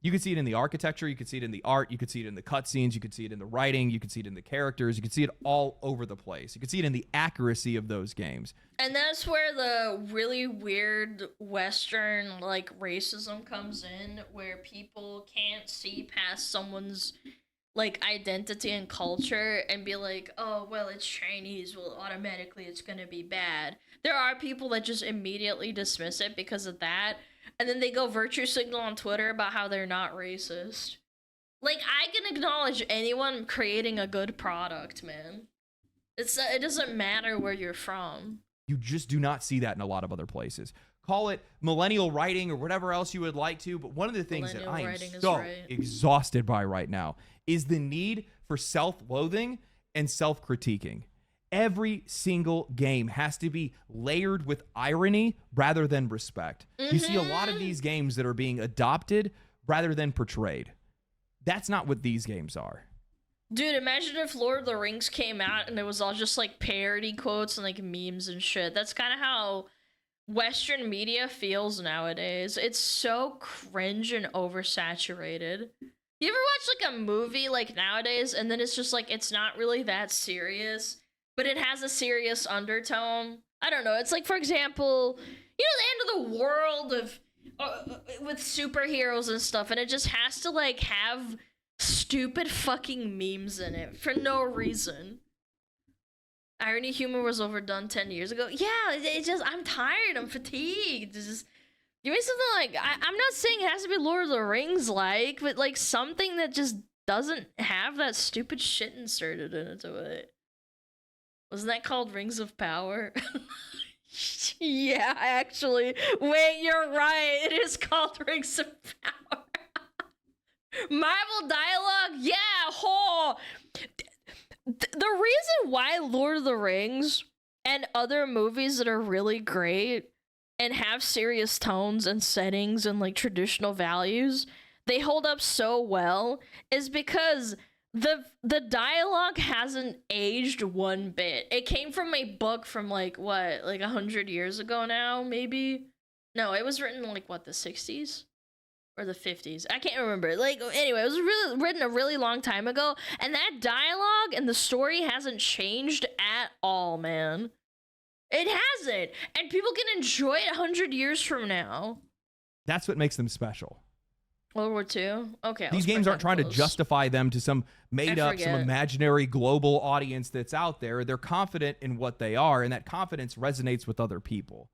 You could see it in the architecture, you could see it in the art, you could see it in the cutscenes, you could see it in the writing, you could see it in the characters, you could see it all over the place. You could see it in the accuracy of those games. And that's where the really weird Western like racism comes in, where people can't see past someone's like identity and culture and be like, oh well, it's Chinese, well automatically it's gonna be bad. There are people that just immediately dismiss it because of that, and then they go virtue signal on Twitter about how they're not racist. Like, I can acknowledge anyone creating a good product, man. It doesn't matter where you're from. You just do not see that in a lot of other places. Call it millennial writing or whatever else you would like to, but one of the things that I am so exhausted by right now is the need for self-loathing and self-critiquing. Every single game has to be layered with irony rather than respect. You see a lot of these games that are being adopted rather than portrayed. That's not what these games are. Dude, imagine if Lord of the Rings came out and it was all just like parody quotes and like memes and shit. That's kind of how Western media feels nowadays. It's so cringe and oversaturated. You ever watch like a movie like nowadays and then it's just like it's not really that serious, but it has a serious undertone? I don't know. It's like, for example, you know, the end of the world of with superheroes and stuff, and it just has to like have stupid fucking memes in it for no reason. Irony humor was overdone 10 years ago. Yeah, it just, I'm tired, I'm fatigued. Just give me something like, I'm not saying it has to be Lord of the Rings like, but like something that just doesn't have that stupid shit inserted into it. Wasn't that called Rings of Power? Yeah, actually. Wait, you're right. It is called Rings of Power. Marvel dialogue? Yeah, ho! The reason why Lord of the Rings and other movies that are really great and have serious tones and settings and like traditional values, they hold up so well is because the dialogue hasn't aged one bit. It came from a book from like what, like 100 years ago now, maybe? No, it was written like what, the 60s? Or the 50s. I can't remember. Like, anyway, it was really written a really long time ago, and that dialogue and the story hasn't changed at all, man. It hasn't. And people can enjoy it 100 years from now. That's what makes them special. World War II? Okay. These games aren't trying to justify them to some made up, some imaginary global audience that's out there. They're confident in what they are, and that confidence resonates with other people.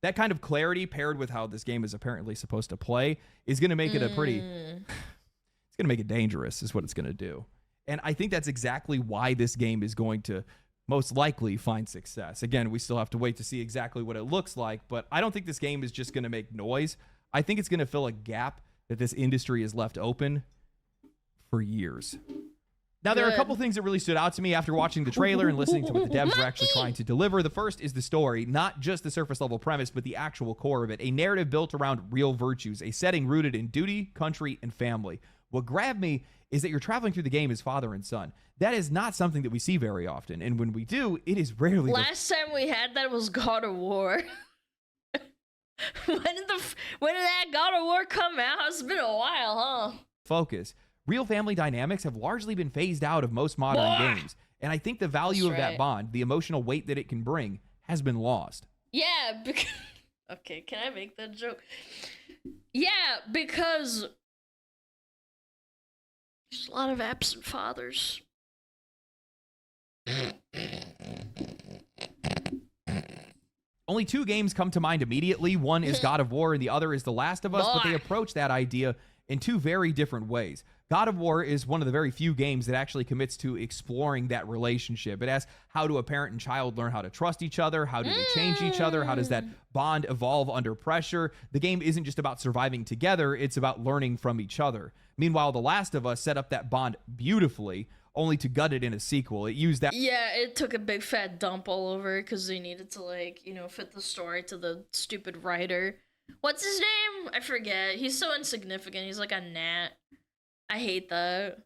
That kind of clarity paired with how this game is apparently supposed to play is going to make it a pretty... It's going to make it dangerous is what it's going to do. And I think that's exactly why this game is going to most likely find success. Again, we still have to wait to see exactly what it looks like, but I don't think this game is just going to make noise. I think it's going to fill a gap that this industry has left open for years. Now, there are a couple things that really stood out to me after watching the trailer and listening to what the devs were actually trying to deliver. The first is the story, not just the surface level premise, but the actual core of it. A narrative built around real virtues, a setting rooted in duty, country, and family. What grabbed me is that you're traveling through the game as father and son. That is not something that we see very often, and when we do, it is rarely... Last time we had that was God of War. When did that God of War come out? It's been a while, huh? Focus. Real family dynamics have largely been phased out of most modern games, and I think the value of that bond, the emotional weight that it can bring, has been lost. Yeah, because... Okay, can I make that joke? Yeah, because... There's a lot of absent fathers. Only two games come to mind immediately. One is God of War and the other is The Last of Us, but they approach that idea in two very different ways. God of War is one of the very few games that actually commits to exploring that relationship. It asks, how do a parent and child learn how to trust each other? How do they change each other? How does that bond evolve under pressure? The game isn't just about surviving together, it's about learning from each other. Meanwhile, The Last of Us set up that bond beautifully, only to gut it in a sequel. It used that. Yeah, it took a big fat dump all over because they needed to, like, you know, fit the story to the stupid writer. What's his name? I forget. He's so insignificant. He's like a gnat. I hate that.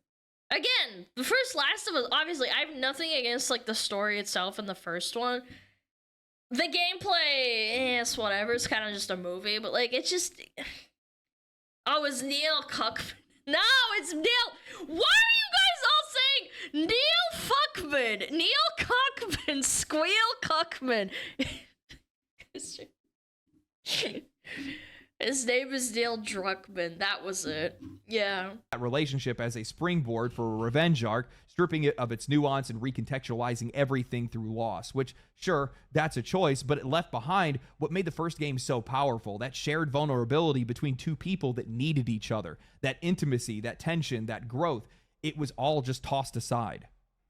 Again, the first Last of Us, obviously, I have nothing against, like, the story itself in the first one. The gameplay, it's whatever. It's kind of just a movie, but, like, it's just... Oh, it's Neil Cuckman. No, it's Neil... Why are you guys all saying Neil Fuckman? Neil Cuckman. Squeal Cuckman. His name is Neil Druckmann. That was it. Yeah. That relationship as a springboard for a revenge arc, stripping it of its nuance and recontextualizing everything through loss, which, sure, that's a choice, but it left behind what made the first game so powerful, that shared vulnerability between two people that needed each other, that intimacy, that tension, that growth. It was all just tossed aside.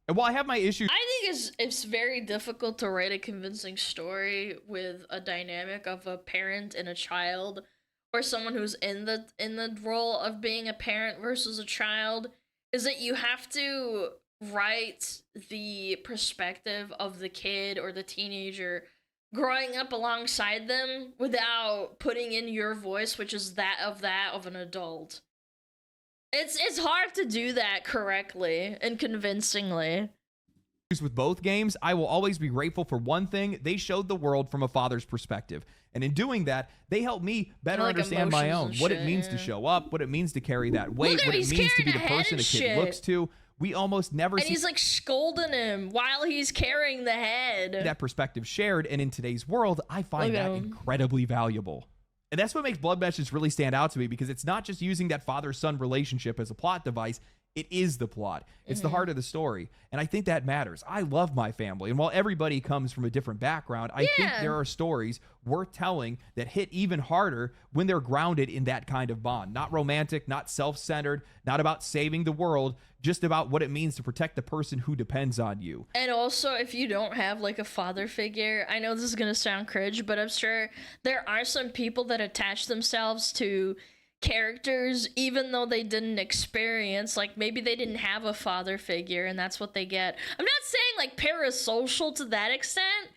And while I have my issues... I think it's very difficult to write a convincing story with a dynamic of a parent and a child, or someone who's in the role of being a parent versus a child, is that you have to write the perspective of the kid or the teenager growing up alongside them without putting in your voice, which is that of an adult. It's hard to do that correctly and convincingly. With both games, I will always be grateful for one thing: they showed the world from a father's perspective. And in doing that, they helped me better understand my own, what it means to show up, what it means to carry that weight, what it means to be the person a kid looks to. We almost never see... And he's like scolding him while he's carrying the head. That perspective shared, and in today's world, I find that incredibly valuable. And that's what makes Blood Meshes really stand out to me, because it's not just using that father-son relationship as a plot device. It is the plot. It's the heart of the story. And I think that matters. I love my family. And while everybody comes from a different background, I think there are stories worth telling that hit even harder when they're grounded in that kind of bond. Not romantic, not self-centered, not about saving the world, just about what it means to protect the person who depends on you. And also, if you don't have like a father figure, I know this is going to sound cringe, but I'm sure there are some people that attach themselves to characters even though they didn't experience, like maybe they didn't have a father figure and that's what they get. I'm not saying like parasocial to that extent,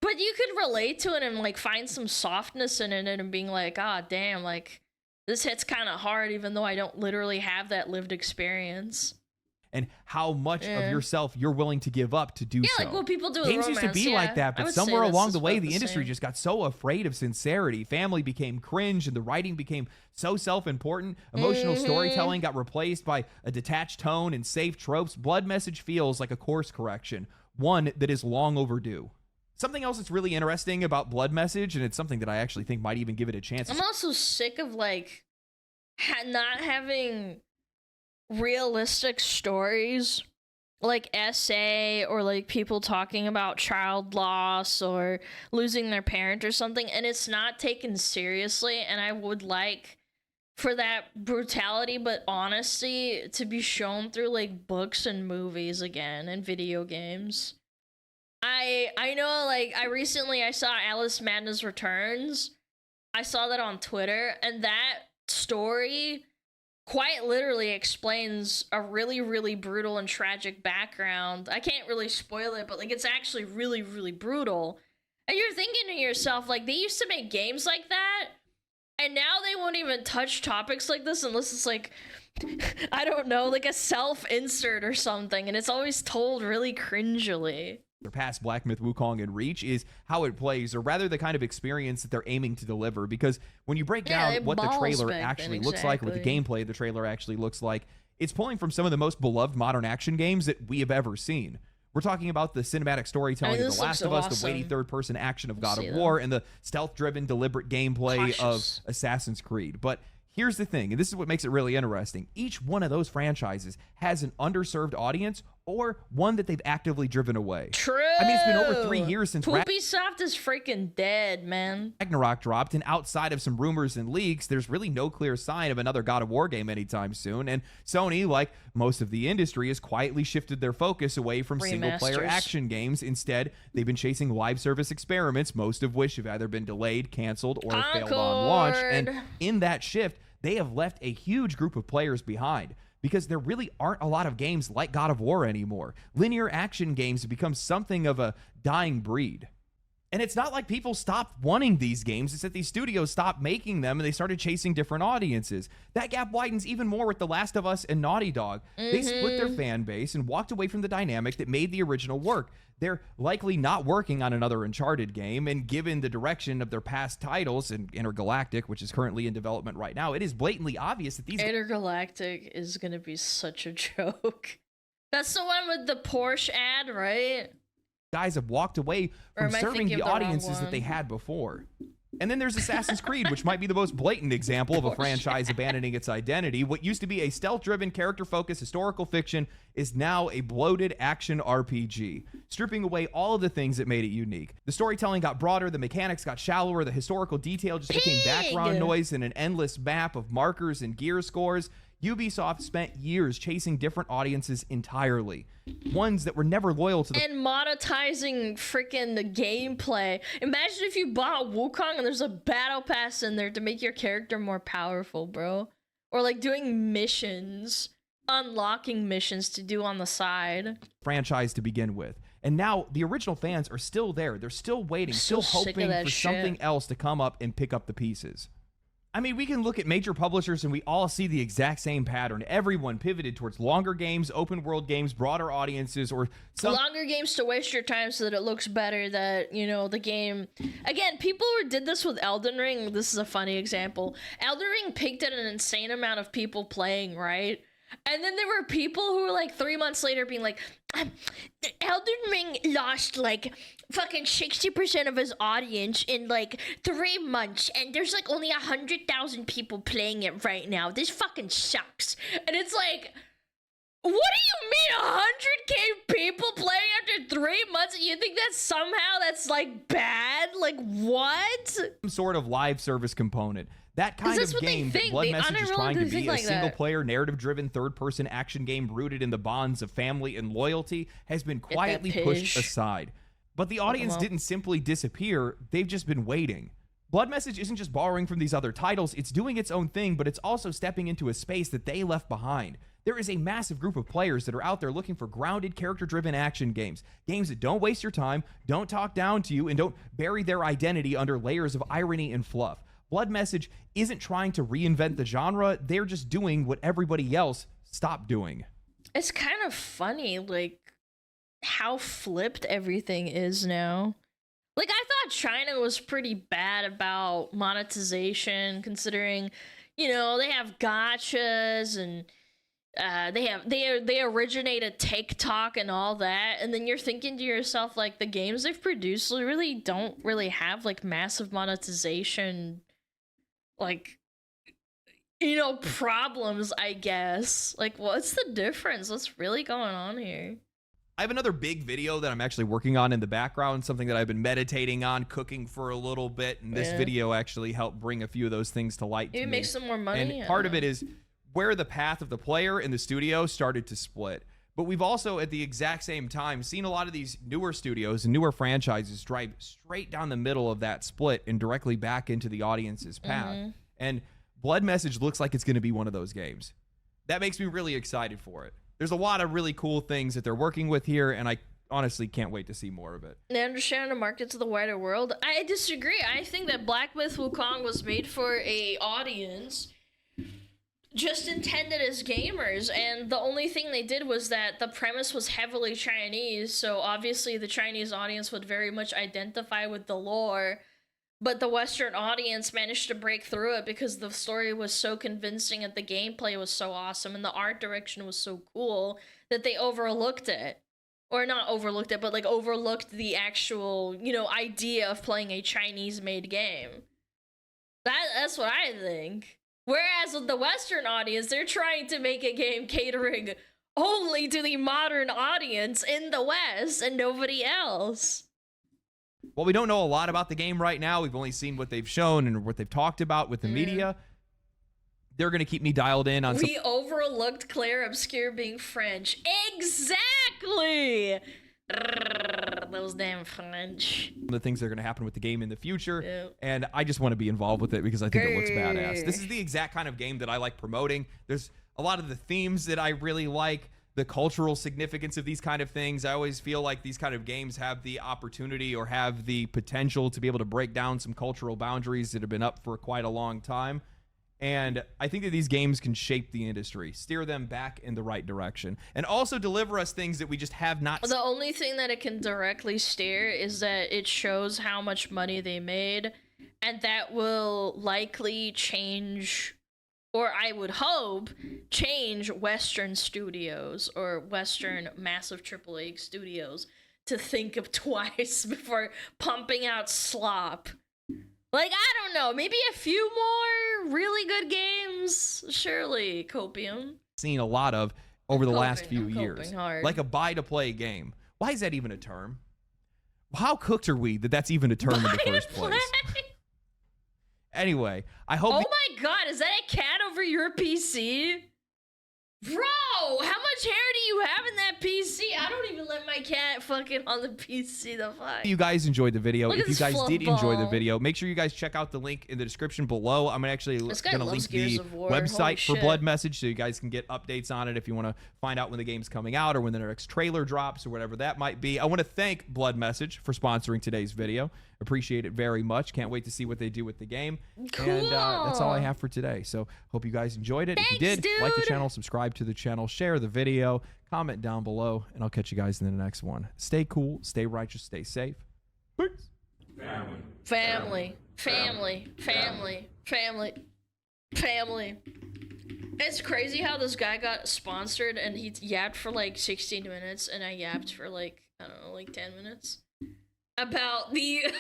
but you could relate to it and like find some softness in it and being like, ah, damn, like this hits kind of hard even though I don't literally have that lived experience. And how much of yourself you're willing to give up to do so. Yeah, like what people do with Games romance, used to be like that, but somewhere along the way, the industry same. just got so afraid of sincerity. Family became cringe, and the writing became so self-important. Emotional storytelling got replaced by a detached tone and safe tropes. Blood Message feels like a course correction, one that is long overdue. Something else that's really interesting about Blood Message, and it's something that I actually think might even give it a chance. I'm also sick of like not having realistic stories like essay or like people talking about child loss or losing their parent or something, and it's not taken seriously. And I would like for that brutality but honesty to be shown through like books and movies again and video games. I know, like, I saw Alice Madness Returns. I saw that on Twitter, and that story quite literally explains a really, really brutal and tragic background. I can't really spoil it, but like it's actually really, really brutal. And you're thinking to yourself, like, they used to make games like that, and now they won't even touch topics like this unless it's like, I don't know, like a self-insert or something, and it's always told really cringily. Past Black Myth Wukong and Reach is how it plays, or rather the kind of experience that they're aiming to deliver. Because when you break down what the trailer actually looks like, or what the gameplay of the trailer actually looks like, it's pulling from some of the most beloved modern action games that we have ever seen. We're talking about the cinematic storytelling of The Last of Us, the weighty third-person action of God of War, and the stealth-driven, deliberate gameplay of Assassin's Creed. But here's the thing, and this is what makes it really interesting. Each one of those franchises has an underserved audience or one that they've actively driven away. True. I mean, it's been over 3 years since Ubisoft is freaking dead, man. Ragnarok dropped, and outside of some rumors and leaks, there's really no clear sign of another God of War game anytime soon. And Sony, like most of the industry, has quietly shifted their focus away from single-player Remasters. action games. Instead, they've been chasing live service experiments, most of which have either been delayed, canceled, or failed on launch. And in that shift, they have left a huge group of players behind, because there really aren't a lot of games like God of War anymore. Linear action games have become something of a dying breed. And it's not like people stopped wanting these games, it's that these studios stopped making them and they started chasing different audiences. That gap widens even more with The Last of Us and Naughty Dog. They split their fan base and walked away from the dynamic that made the original work. They're likely not working on another Uncharted game, and given the direction of their past titles and Intergalactic, which is currently in development right now, it is blatantly obvious that these Intergalactic is gonna be such a joke. That's the one with the Porsche ad, right? guys have walked away Or from am I serving thinking the of the wrong audiences that they one? had before. And then there's Assassin's Creed, which might be the most blatant example of a franchise abandoning its identity. What used to be a stealth-driven, character-focused historical fiction is now a bloated action RPG, stripping away all of the things that made it unique. The storytelling got broader, the mechanics got shallower, the historical detail just became background noise and an endless map of markers and gear scores. Ubisoft spent years chasing different audiences entirely, ones that were never loyal to the And monetizing freaking the gameplay. Imagine if you bought Wukong and there's a battle pass in there to make your character more powerful, bro. Or like doing missions, unlocking missions to do on the side. franchise to begin with. And now the original fans are still there. They're still waiting, So still sick of hoping that for shit. something else to come up and pick up the pieces. I mean, we can look at major publishers and we all see the exact same pattern. Everyone pivoted towards longer games, open world games, broader audiences, or some Longer games to waste your time so that it looks better, that, you know, the game... Again, people who did this with Elden Ring, this is a funny example. Elden Ring peaked at an insane amount of people playing, right? And then there were people who were like 3 months later being like, Elden Ring lost like fucking 60% of his audience in like 3 months, and there's like only 100,000 people playing it right now. This fucking sucks. And it's like, what do you mean 100k people playing after 3 months, and you think that somehow that's like bad? Like what? sort of live service component. That kind that's of what they game that think. Blood They Message is trying to unironically be, think a like that. single-player, narrative-driven, third-person action game rooted in the bonds of family and loyalty, has been quietly pushed pish. aside. But the audience up. didn't simply disappear, they've just been waiting. Blood Message isn't just borrowing from these other titles, it's doing its own thing, but it's also stepping into a space that they left behind. There is a massive group of players that are out there looking for grounded, character-driven action games. Games that don't waste your time, don't talk down to you, and don't bury their identity under layers of irony and fluff. Blood Message isn't trying to reinvent the genre, they're just doing what everybody else stopped doing. It's kind of funny, like, how flipped everything is now. Like, I thought China was pretty bad about monetization, considering, you know, they have gachas and they originated TikTok and all that, and then you're thinking to yourself, like, the games they've produced really don't really have like massive monetization, like, you know, problems, I guess. Like, what's the difference? What's really going on here? I have another big video that I'm actually working on in the background, something that I've been meditating on, cooking for a little bit, and this Yeah. video actually helped bring a few of those things to light. Maybe to make me. some more money? And I part don't of it is where the path of the player and the studio started to split. But we've also, at the exact same time, seen a lot of these newer studios and newer franchises drive straight down the middle of that split and directly back into the audience's path. And Blood Message looks like it's going to be one of those games. That makes me really excited for it. There's a lot of really cool things that they're working with here, and I honestly can't wait to see more of it. They understand to market to the wider world. I disagree. I think that Black Myth Wukong was made for a audience just intended as gamers, and the only thing they did was that the premise was heavily Chinese, so obviously the Chinese audience would very much identify with the lore, but the Western audience managed to break through it because the story was so convincing and the gameplay was so awesome and the art direction was so cool that they overlooked it. Or not overlooked it, but like overlooked the actual, you know, idea of playing a Chinese-made game. That's what I think. Whereas with the Western audience, they're trying to make a game catering only to the modern audience in the West and nobody else. Well, we don't know a lot about the game right now. We've only seen what they've shown and what they've talked about with the media. They're going to keep me dialed in on We overlooked Claire Obscure being French. Exactly! Those damn French. some of the things that are going to happen with the game in the future. And I just want to be involved with it because I think it looks badass. This is the exact kind of game that I like promoting. There's a lot of the themes that I really like, the cultural significance of these kind of things. I always feel like these kind of games have the opportunity or have the potential to be able to break down some cultural boundaries that have been up for quite a long time. And I think that these games can shape the industry, steer them back in the right direction, and also deliver us things that we just have not. The only thing that it can directly steer is that it shows how much money they made, and that will likely change, or I would hope, change Western studios or Western massive AAA studios to think of twice before pumping out slop. Like, I don't know, maybe a few more really good games? Surely, Copium. Seen a lot of over the last few I'm years. coping hard. Like a buy-to-play game. Why is that even a term? How cooked are we that that's even a term in the first place? Anyway, I hope... Oh my god, is that a cat over your PC? Bro, how much hair do you have in that PC? I don't even let my cat fucking on the PC, the fuck. you guys enjoyed the video. Look If at you this guys fluff did enjoy the ball. video, make sure you guys check out the link in the description below. I'm actually This guy gonna loves link Gears the of War. Holy website for shit. Blood Message so you guys can get updates on it if you want to find out when the game's coming out or when the next trailer drops or whatever that might be. I want to thank Blood Message for sponsoring today's video. Appreciate it very much. Can't wait to see what they do with the game. And that's all I have for today. So hope you guys enjoyed it. If you did, like the channel, subscribe to the channel, share the video, comment down below, and I'll catch you guys in the next one. Stay cool, stay righteous, stay safe. Peace. Family, family, family, family, family. It's crazy how this guy got sponsored and he yapped for like 16 minutes and I yapped for like, I don't know, like 10 minutes. About the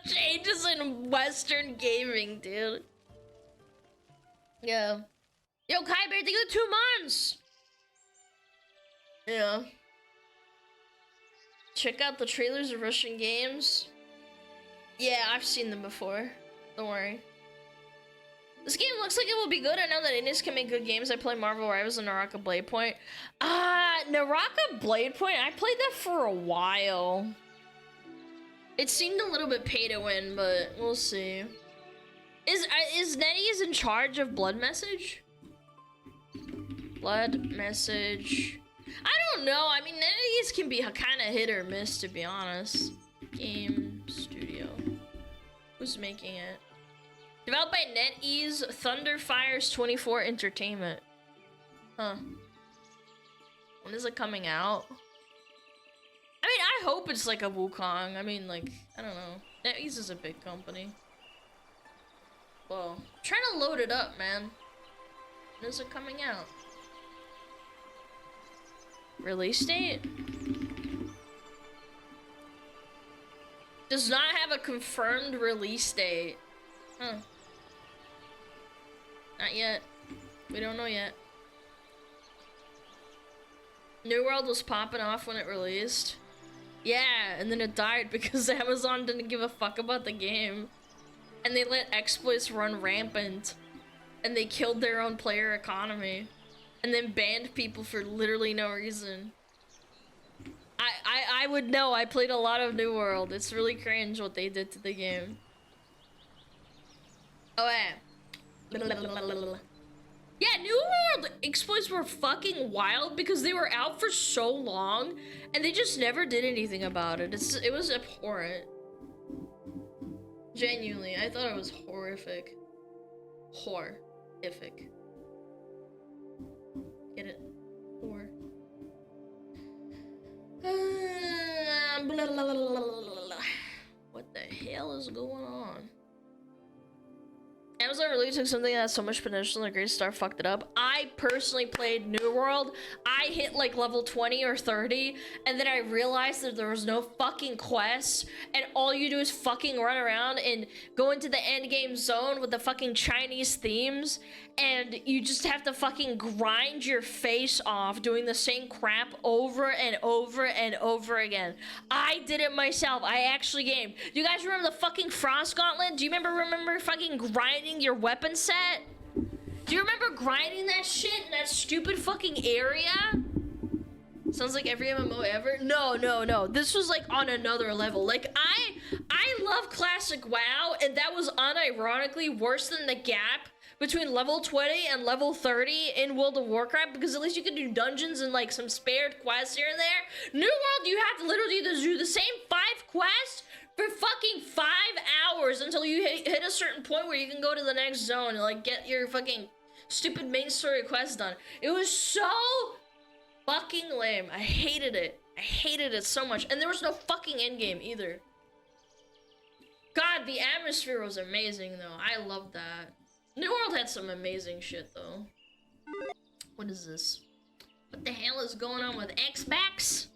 changes in Western gaming, dude. Yeah. Yo, Kai Bear, thank you 2 months! Yeah. Check out the trailers of Russian games. Yeah, I've seen them before. Don't worry. This game looks like it will be good. I know that indies can make good games. I play Marvel Rivals and Naraka Blade Point. Naraka Blade Point, I played that for a while. It seemed a little bit pay to win, but we'll see. Is NetEase in charge of Blood Message? Blood Message. I don't know. I mean, NetEase can be kind of hit or miss, to be honest. Game Studio. Who's making it? Developed by NetEase, Thunderfires 24 Entertainment. Huh. When is it coming out? I mean, I hope it's like a Wukong. I mean, like, I don't know. NetEase is a big company. Well, I'm trying to load it up, man. When is it coming out? Release date? Does not have a confirmed release date. Huh. Not yet. We don't know yet. New World was popping off when it released. Yeah, and then it died because Amazon didn't give a fuck about the game. And they let exploits run rampant. And they killed their own player economy. And then banned people for literally no reason. I would know. I played a lot of New World. It's really cringe what they did to the game. Oh yeah. Yeah, New World exploits were fucking wild because they were out for so long and they just never did anything about it. It was abhorrent. Genuinely, I thought it was horrific. Horrific. Get it? Hor. What the hell is going on? Amazon really took something that has so much potential and a great star fucked it up. I personally played New World. I hit like level 20 or 30, and then I realized that there was no fucking quests, and all you do is fucking run around and go into the end game zone with the fucking Chinese themes, and you just have to fucking grind your face off doing the same crap over and over and over again. I did it myself. I actually gamed. Do you guys remember the fucking Frost Gauntlet? Do you remember fucking grinding your weapon set? Do you remember grinding that shit in that stupid fucking area? Sounds like every MMO ever. No. This was like on another level. Like I love classic WoW, and that was unironically worse than the gap between level 20 and level 30 in World of Warcraft, because at least you could do dungeons and like some spared quests here and there. New World, you have to literally do the same 5 quests for fucking 5 hours until you hit a certain point where you can go to the next zone and like get your fucking stupid main story quest done. It was so fucking lame. I hated it. I hated it so much. And there was no fucking endgame either. God, the atmosphere was amazing though. I loved that. New World had some amazing shit though. What is this? What the hell is going on with Xbox?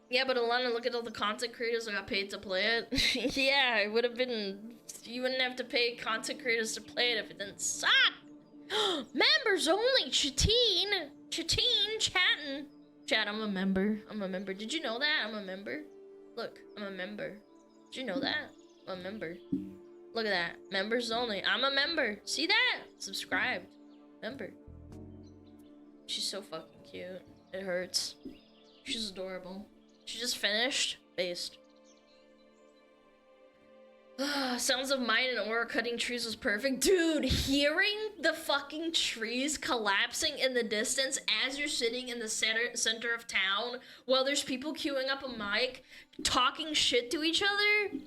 Yeah, but Alana, look at all the content creators that got paid to play it. Yeah, it would have been... You wouldn't have to pay content creators to play it if it didn't suck. Members only, chatting. Chat, I'm a member. Did you know that? I'm a member. Look, I'm a member. Did you know that? I'm a member. Look at that. Members only. I'm a member. See that? Subscribed. Member. She's so fucking cute. It hurts. She's adorable. She just finished. Based. Sounds of mine and Aura cutting trees was perfect. Dude, hearing the fucking trees collapsing in the distance as you're sitting in the center of town while there's people queuing up a mic, talking shit to each other.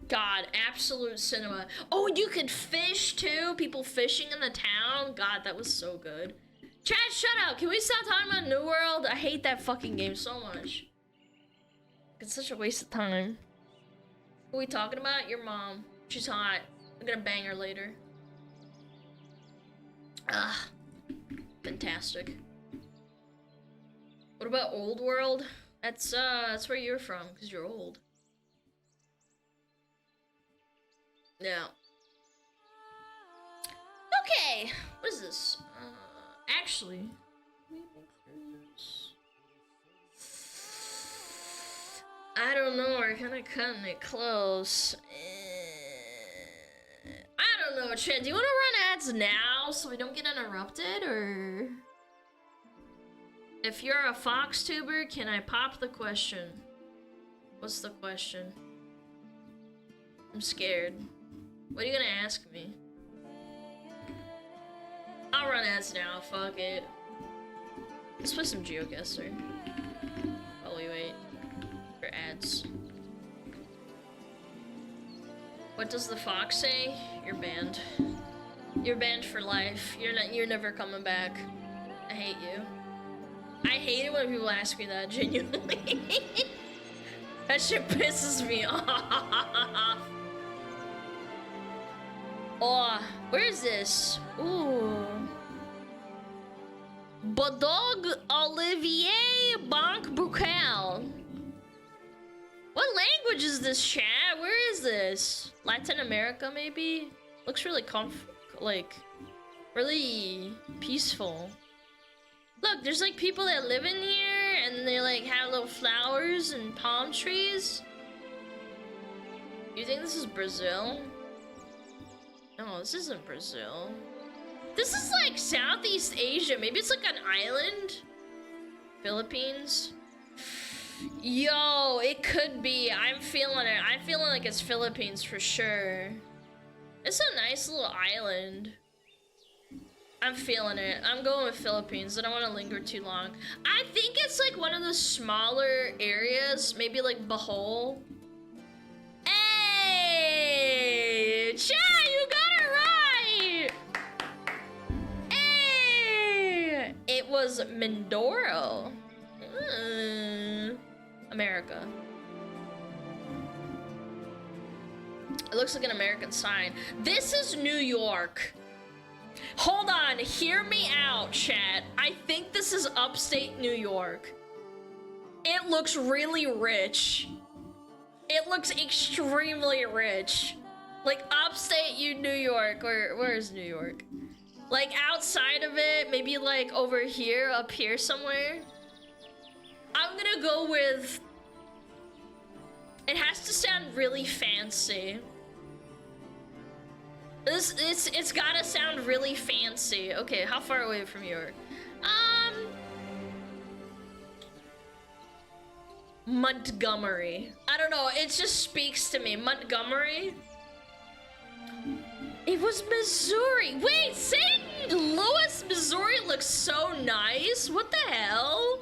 God, absolute cinema. Oh, you could fish too? People fishing in the town? God, that was so good. Chat, shut up. Can we stop talking about New World? I hate that fucking game so much. It's such a waste of time. Who are we talking about? Your mom. She's hot. I'm gonna bang her later. Ah, fantastic. What about Old World? That's where you're from, because you're old. Yeah. Okay. What is this? Actually. I don't know. We're kind of cutting it close. I don't know, Chat. Do you want to run ads now so we don't get interrupted, or? If you're a Fox tuber, can I pop the question? What's the question? I'm scared. What are you gonna ask me? I'll run ads now, fuck it. Let's play some Geoguessr. While we wait for ads. What does the fox say? You're banned. You're banned for life. You're never coming back. I hate you. I hate it when people ask me that, genuinely. That shit pisses me off. Oh, where is this? Ooh. Bodog Olivier Banque Bucal. What language is this, chat? Where is this? Latin America, maybe? Looks really really peaceful. Look, there's like people that live in here and they like have little flowers and palm trees. You think this is Brazil? No, this isn't Brazil. This is like Southeast Asia. Maybe it's like an island. Philippines. Yo, it could be. I'm feeling it. I'm feeling like it's Philippines for sure. It's a nice little island. I'm feeling it. I'm going with Philippines. I don't want to linger too long. I think it's like one of the smaller areas. Maybe like Bohol. Hey! Chat, you got it right! Hey! It was Mindoro. America. It looks like an American sign. This is New York. Hold on, hear me out, chat. I think this is upstate New York. It looks really rich. It looks extremely rich. Like upstate New York, where is New York? Like outside of it, maybe like over here, up here somewhere. I'm gonna go with, it has to sound really fancy. It's gotta sound really fancy. Okay, how far away from York? Montgomery. I don't know, it just speaks to me. Montgomery? It was Missouri. Wait, St. Louis, Missouri looks so nice. What the hell?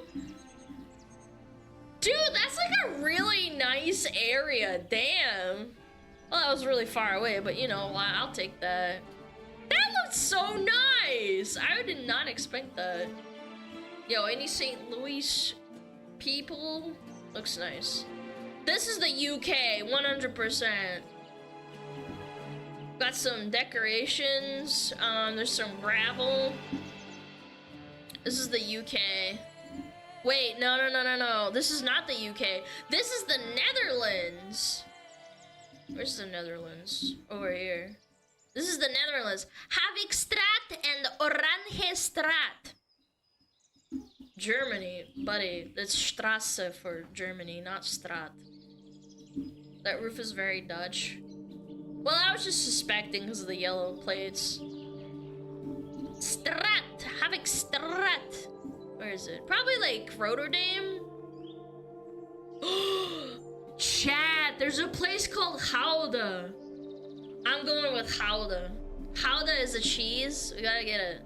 Dude, that's like a really nice area. Damn. Well, that was really far away, but you know, I'll take that. That looks so nice. I did not expect that. Yo, any St. Louis people? Looks nice. This is the UK, 100%. Got some decorations. There's some gravel. This is the UK. Wait, no. This is not the UK. This is the Netherlands. Where's the Netherlands? Over here. This is the Netherlands. Havikstraat and Oranjestraat. Germany, buddy. That's Strasse for Germany, not Straat. That roof is very Dutch. Well, I was just suspecting because of the yellow plates. Straat, Havikstraat. Where is it? Probably like Rotterdam. Chat, there's a place called Gouda. I'm going with Gouda. Gouda is a cheese. We gotta get it.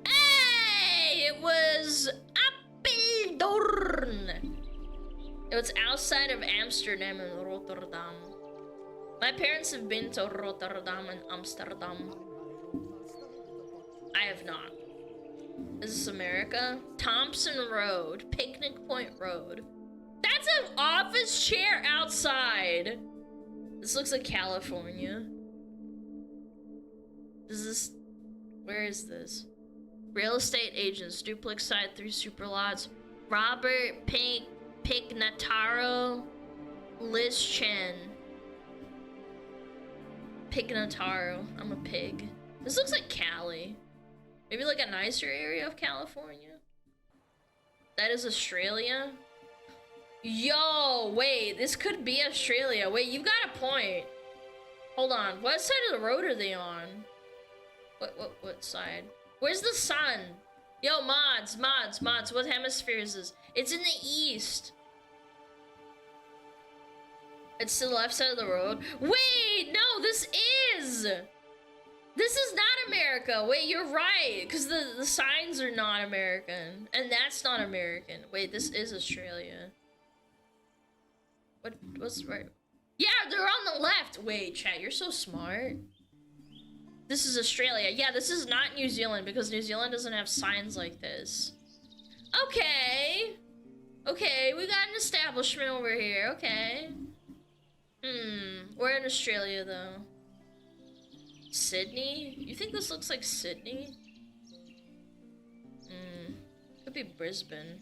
Hey, it was Apeldoorn. It was outside of Amsterdam and Rotterdam. My parents have been to Rotterdam and Amsterdam. I have not. Is this America? Thompson Road, Picnic Point Road. That's an office chair outside. This looks like California. Where is this? Real estate agents, duplex side, 3 super lots. Robert Pignataro, Liz Chen. Pignataro, I'm a pig. This looks like Cali. Maybe like a nicer area of California. That is Australia. Yo, wait, this could be Australia. Wait, you've got a point. Hold on, what side of the road are they on? What side? Where's the sun? Yo, mods, what hemisphere is this? It's in the east. It's to the left side of the road. Wait, no, this is not America. Wait, you're right, because the signs are not American, and that's not American. Wait, this is Australia. What's right? Yeah, they're on the left. Wait, chat, you're so smart. This is Australia. Yeah, this is not New Zealand, because New Zealand doesn't have signs like this. Okay. Okay, we got an establishment over here. Okay. We're in Australia, though. Sydney? You think this looks like Sydney? Could be Brisbane.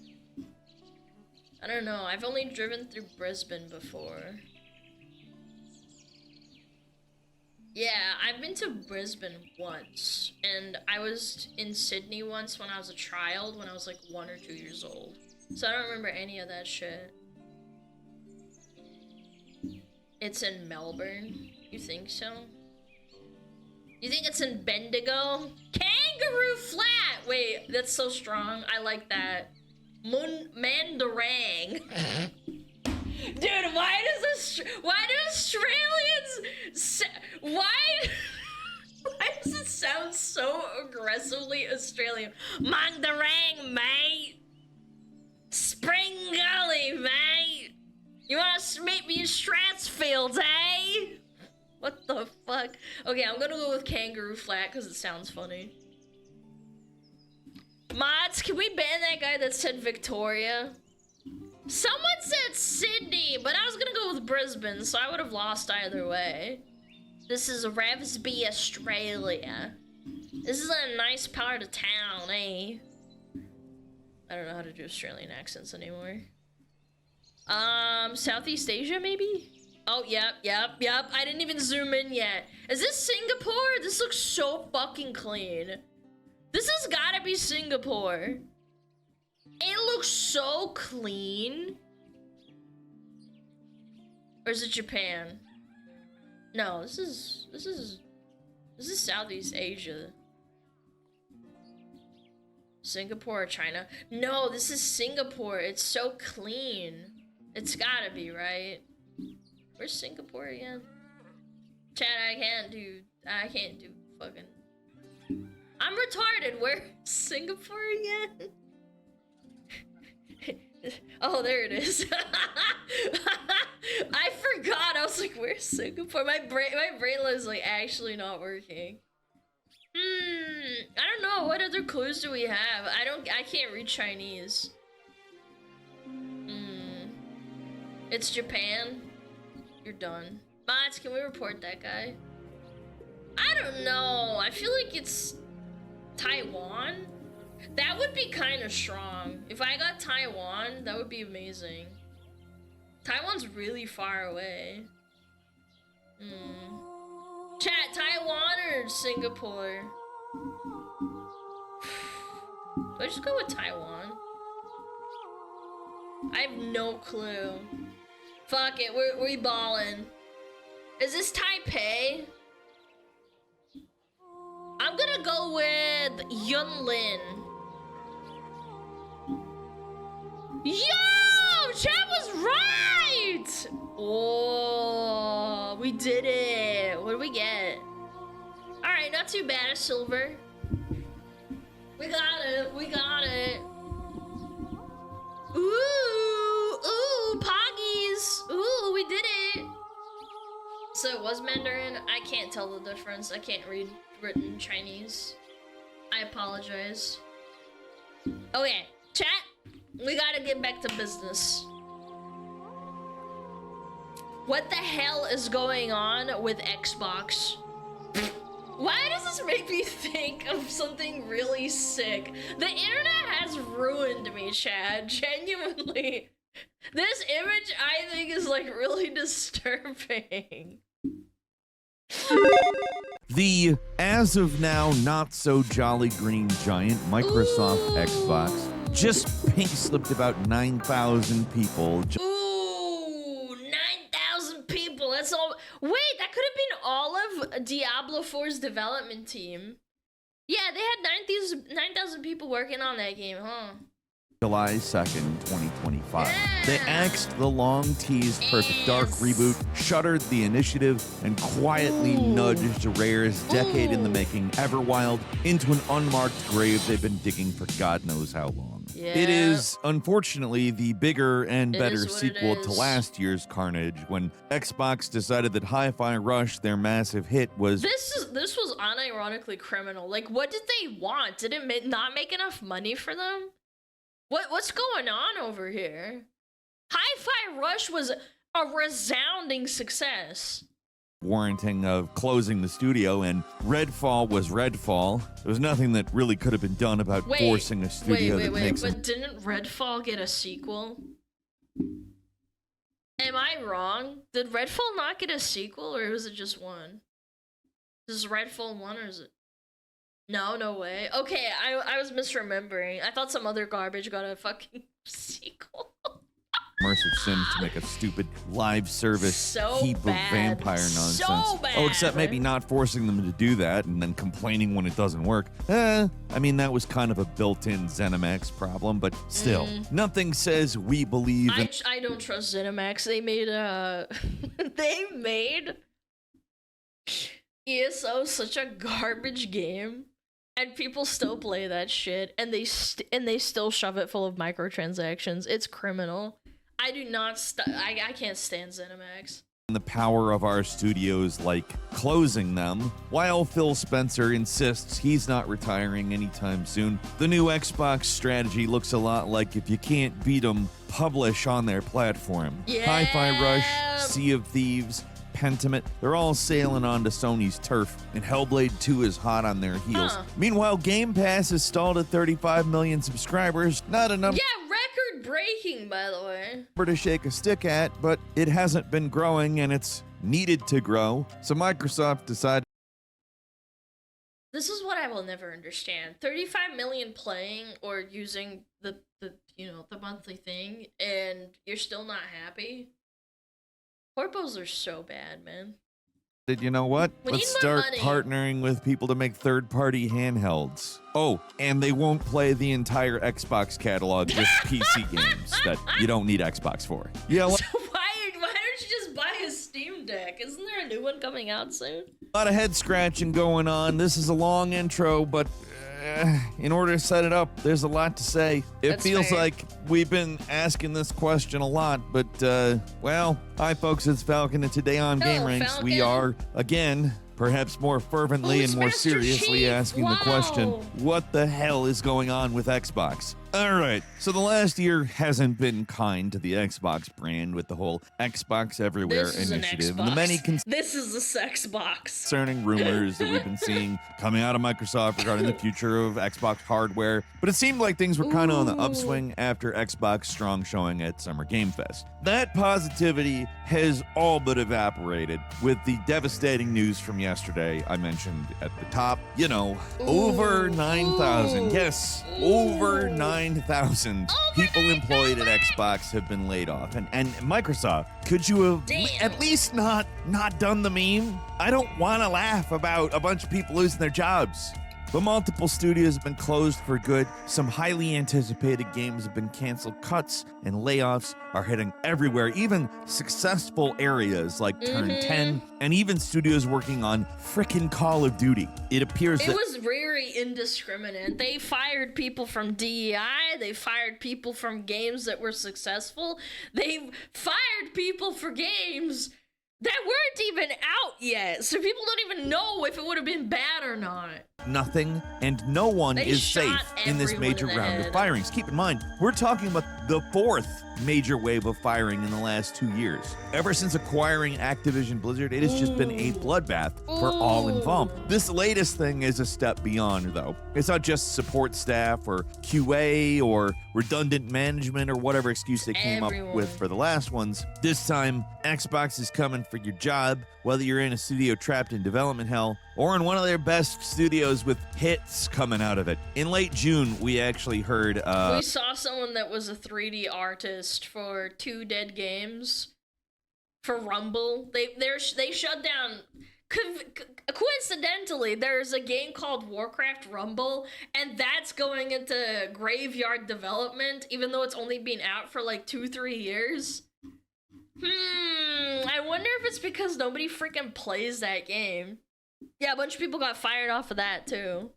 I don't know. I've only driven through Brisbane before. Yeah, I've been to Brisbane once. And I was in Sydney once when I was a child, when I was like 1 or 2 years old. So I don't remember any of that shit. It's in Melbourne. You think so? You think it's in Bendigo? Kangaroo Flat! Wait, that's so strong. I like that. Mandarang. Dude, why do Australians why does it sound so aggressively Australian? Mandarang, mate. Spring Gully, mate. You wanna meet me in Stratsfield, eh? What the fuck? Okay, I'm gonna go with Kangaroo Flat because it sounds funny. Mods, can we ban that guy that said Victoria? Someone said Sydney, but I was gonna go with called Brisbane, so I would have lost either way. This is Revsby, Australia. This is a nice part of town, eh? I don't know how to do Australian accents anymore. Southeast Asia, maybe? Oh, yep. I didn't even zoom in yet. Is this Singapore? This looks so fucking clean. This has gotta be Singapore. It looks so clean. Or is it Japan? No, this is Southeast Asia. Singapore or China? No, this is Singapore. It's so clean. It's gotta be, right? Where's Singapore again? Chat, I can't do fucking... I'm retarded. Where's Singapore again? Oh, there it is. I forgot. I was like, where's Singapore? My brain is like actually not working. I don't know. What other clues do we have? I can't read Chinese. It's Japan. You're done. Mods, can we report that guy? I don't know. I feel like it's Taiwan. That would be kind of strong. If I got Taiwan, that would be amazing. Taiwan's really far away. Chat, Taiwan or Singapore? Do I just go with Taiwan? I have no clue. Fuck it, we ballin'. Is this Taipei? I'm gonna go with Yunlin. Yo! Chat was right! Oh, we did it. What did we get? Alright, not too bad. A silver. We got it. Ooh, Poggies. Ooh, we did it. So it was Mandarin. I can't tell the difference. I can't read written Chinese. I apologize. Okay, chat. We gotta get back to business. What the hell is going on with Xbox? Why does this make me think of something really sick? The internet has ruined me, Chad. Genuinely. This image, I think, is like really disturbing. The as of now not so jolly green giant Microsoft Xbox just pink slipped about 9,000 people. Ooh, 9,000 people. That's all. Wait, that could have been all of Diablo 4's development team. Yeah, they had 9,000 people working on that game, huh? July 2nd, 2025. They axed the long-teased Perfect Dark reboot, shuttered the initiative, and quietly nudged Rare's decade-in-the-making Everwild into an unmarked grave they've been digging for God knows how long. Yeah. It is, unfortunately, the bigger and better sequel to is. last year's Carnage, when Xbox decided that Hi-Fi Rush, their massive hit, was... This was unironically criminal. Like, what did they want? Did it not make enough money for them? What's going on over here? Hi-Fi Rush was a resounding success. warranting of closing the studio, and Redfall was Redfall. There was nothing that really could have been done about forcing a studio that makes but didn't Redfall get a sequel? Am I wrong? Did Redfall not get a sequel, or was it just one? Is Redfall 1, or is it? No way. Okay, I was misremembering. I thought some other garbage got a fucking sequel. immersive sims to make a stupid live service heap of bad. vampire nonsense. So bad. Oh, except maybe not forcing them to do that and then complaining when it doesn't work. I mean, that was kind of a built-in ZeniMax problem, but still, nothing says we believe in... I don't trust ZeniMax. They made they made ESO such a garbage game, and people still play that shit, and they still shove it full of microtransactions. It's criminal. I do not I can't stand ZeniMax. the power of our studios, like closing them, while Phil Spencer insists he's not retiring anytime soon. The new Xbox strategy looks a lot like if you can't beat them, publish on their platform. Yeah. Hi-Fi Rush, Sea of Thieves, Pentiment, they're all sailing onto Sony's turf, and Hellblade 2 is hot on their heels. Meanwhile, Game Pass is stalled at 35 million subscribers, not enough. Yeah, record breaking, by the way. To shake a stick at, but it hasn't been growing and it's needed to grow. So Microsoft decided. This is what I will never understand. 35 million playing or using the monthly thing, and you're still not happy? Corpos are so bad, man. You know what? We Let's need more start money. partnering with people to make third-party handhelds. Oh, and they won't play the entire Xbox catalog, just PC games that you don't need Xbox for. Yeah, So why don't you just buy a Steam Deck? Isn't there a new one coming out soon? a lot of head scratching going on. This is a long intro, but in order to set it up, there's a lot to say. It That's feels fair. like we've been asking this question a lot, but, well, hi, folks, it's Falcon, and today on Game Hello, Ranks, we Falcon. are, again, perhaps more fervently Oh, and more Master seriously Chief. asking the question, Wow. what the hell is going on with Xbox? All right, so the last year hasn't been kind to the Xbox brand with the whole Xbox Everywhere This is an initiative. Xbox. And the many This is a sex box. concerning rumors that we've been seeing coming out of Microsoft regarding the future of Xbox hardware. But it seemed like things were kind of on the upswing after Xbox strong showing at Summer Game Fest. That positivity has all but evaporated with the devastating news from yesterday I mentioned at the top. You know, over 9,000. Yes, over 9,000 people employed at Xbox have been laid off. And Microsoft, could you have at least not done the meme? I don't want to laugh about a bunch of people losing their jobs. But multiple studios have been closed for good. Some highly anticipated games have been canceled. Cuts and layoffs are hitting everywhere, even successful areas like Turn 10, and even studios working on frickin' Call of Duty. It appears It that was very indiscriminate. They fired people from DEI. They fired people from games that were successful. They fired people for games that weren't even out yet. So people don't even know if it would have been bad or not. nothing and no one They is shot safe in this everyone major in the round of head. firings. Keep in mind, we're talking about the fourth major wave of firing in the last 2 years. Ever since acquiring Activision Blizzard, it has just been a bloodbath for all involved. This latest thing is a step beyond, though. It's not just support staff or QA or redundant management or whatever excuse they came up with for the last ones. This time, Xbox is coming for your job, whether you're in a studio trapped in development hell or in one of their best studios with hits coming out of it. In late June, we actually heard We saw someone that was a 3D artist for 2 Dead Games for Rumble. They shut down. Coincidentally, there's a game called Warcraft Rumble, and that's going into graveyard development, even though it's only been out for like 2-3 years. I wonder if it's because nobody freaking plays that game. Yeah, a bunch of people got fired off of that too.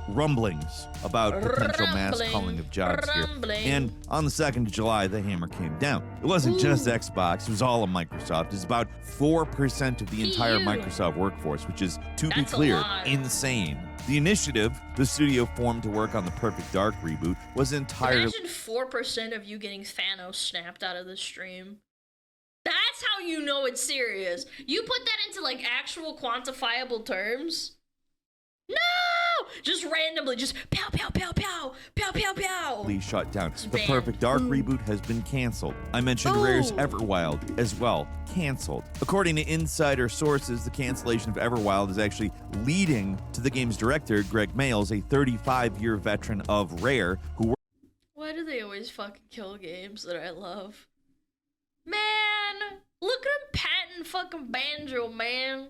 rumblings about potential mass calling of jobs here. And on the 2nd of July, the hammer came down. It wasn't just Xbox, it was all of Microsoft. It's about 4% of the entire Microsoft workforce, which is, to be That's a clear, lot. insane. The initiative the studio formed to work on the Perfect Dark reboot was entirely... Imagine 4% of you getting Thanos snapped out of the stream. That's how you know it's serious. You put that into like actual quantifiable terms. No! Just randomly, just pow, pow, pow, pow, pow, pow, pow. shut down. The Bam. Perfect Dark reboot has been canceled. I mentioned Rare's Everwild as well, canceled. According to insider sources, the cancellation of Everwild is actually leading to the game's director, Greg Mayles, a 35-year veteran of Rare, who Why do they always fucking kill games that I love? Man, look at him patting fucking Banjo, man.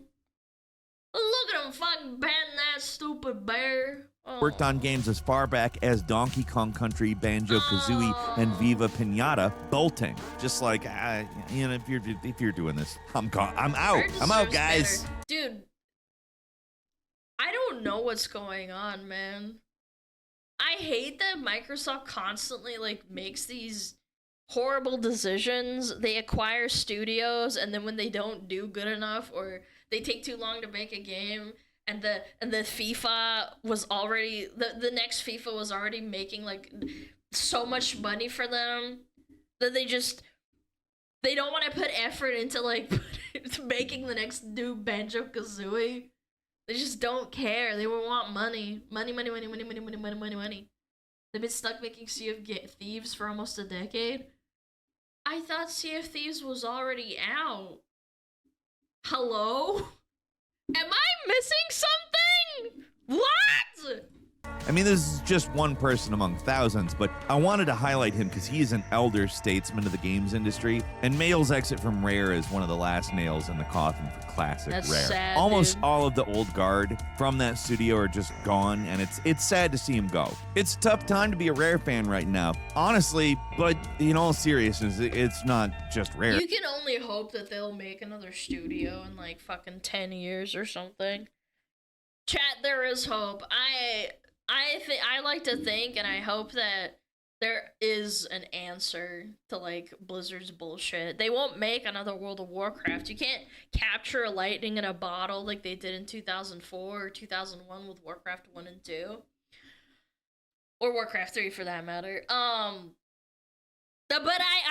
Look at him fucking patting that stupid bear. Oh. worked on games as far back as Donkey Kong Country, Banjo-Kazooie, and Viva Pinata, bolting. Just like, you know, if you're doing this, I'm out. Rare I'm out, deserves guys. better. Dude, I don't know what's going on, man. I hate that Microsoft constantly like makes these horrible decisions. They acquire studios, and then when they don't do good enough, or they take too long to make a game, and the FIFA was already the next FIFA was already making like so much money for them that they don't want to put effort into like making the next new Banjo-Kazooie. They just don't care. They want money. Money. They've been stuck making Sea of Thieves for almost a decade. I thought Sea of Thieves was already out. Hello? Am I missing something? What? I mean, this is just one person among thousands, but I wanted to highlight him because he is an elder statesman of the games industry, and Mail's exit from Rare is one of the last nails in the coffin for classic That's Rare. sad, Almost dude. all of the old guard from that studio are just gone, and it's sad to see him go. It's a tough time to be a Rare fan right now, honestly, but in all seriousness, it's not just Rare. You can only hope that they'll make another studio in like fucking 10 years or something. Chat, there is hope. I like to think, and I hope that there is an answer to like Blizzard's bullshit. They won't make another World of Warcraft. You can't capture lightning in a bottle like they did in 2004 or 2001 with Warcraft 1 and 2. Or Warcraft 3 for that matter. But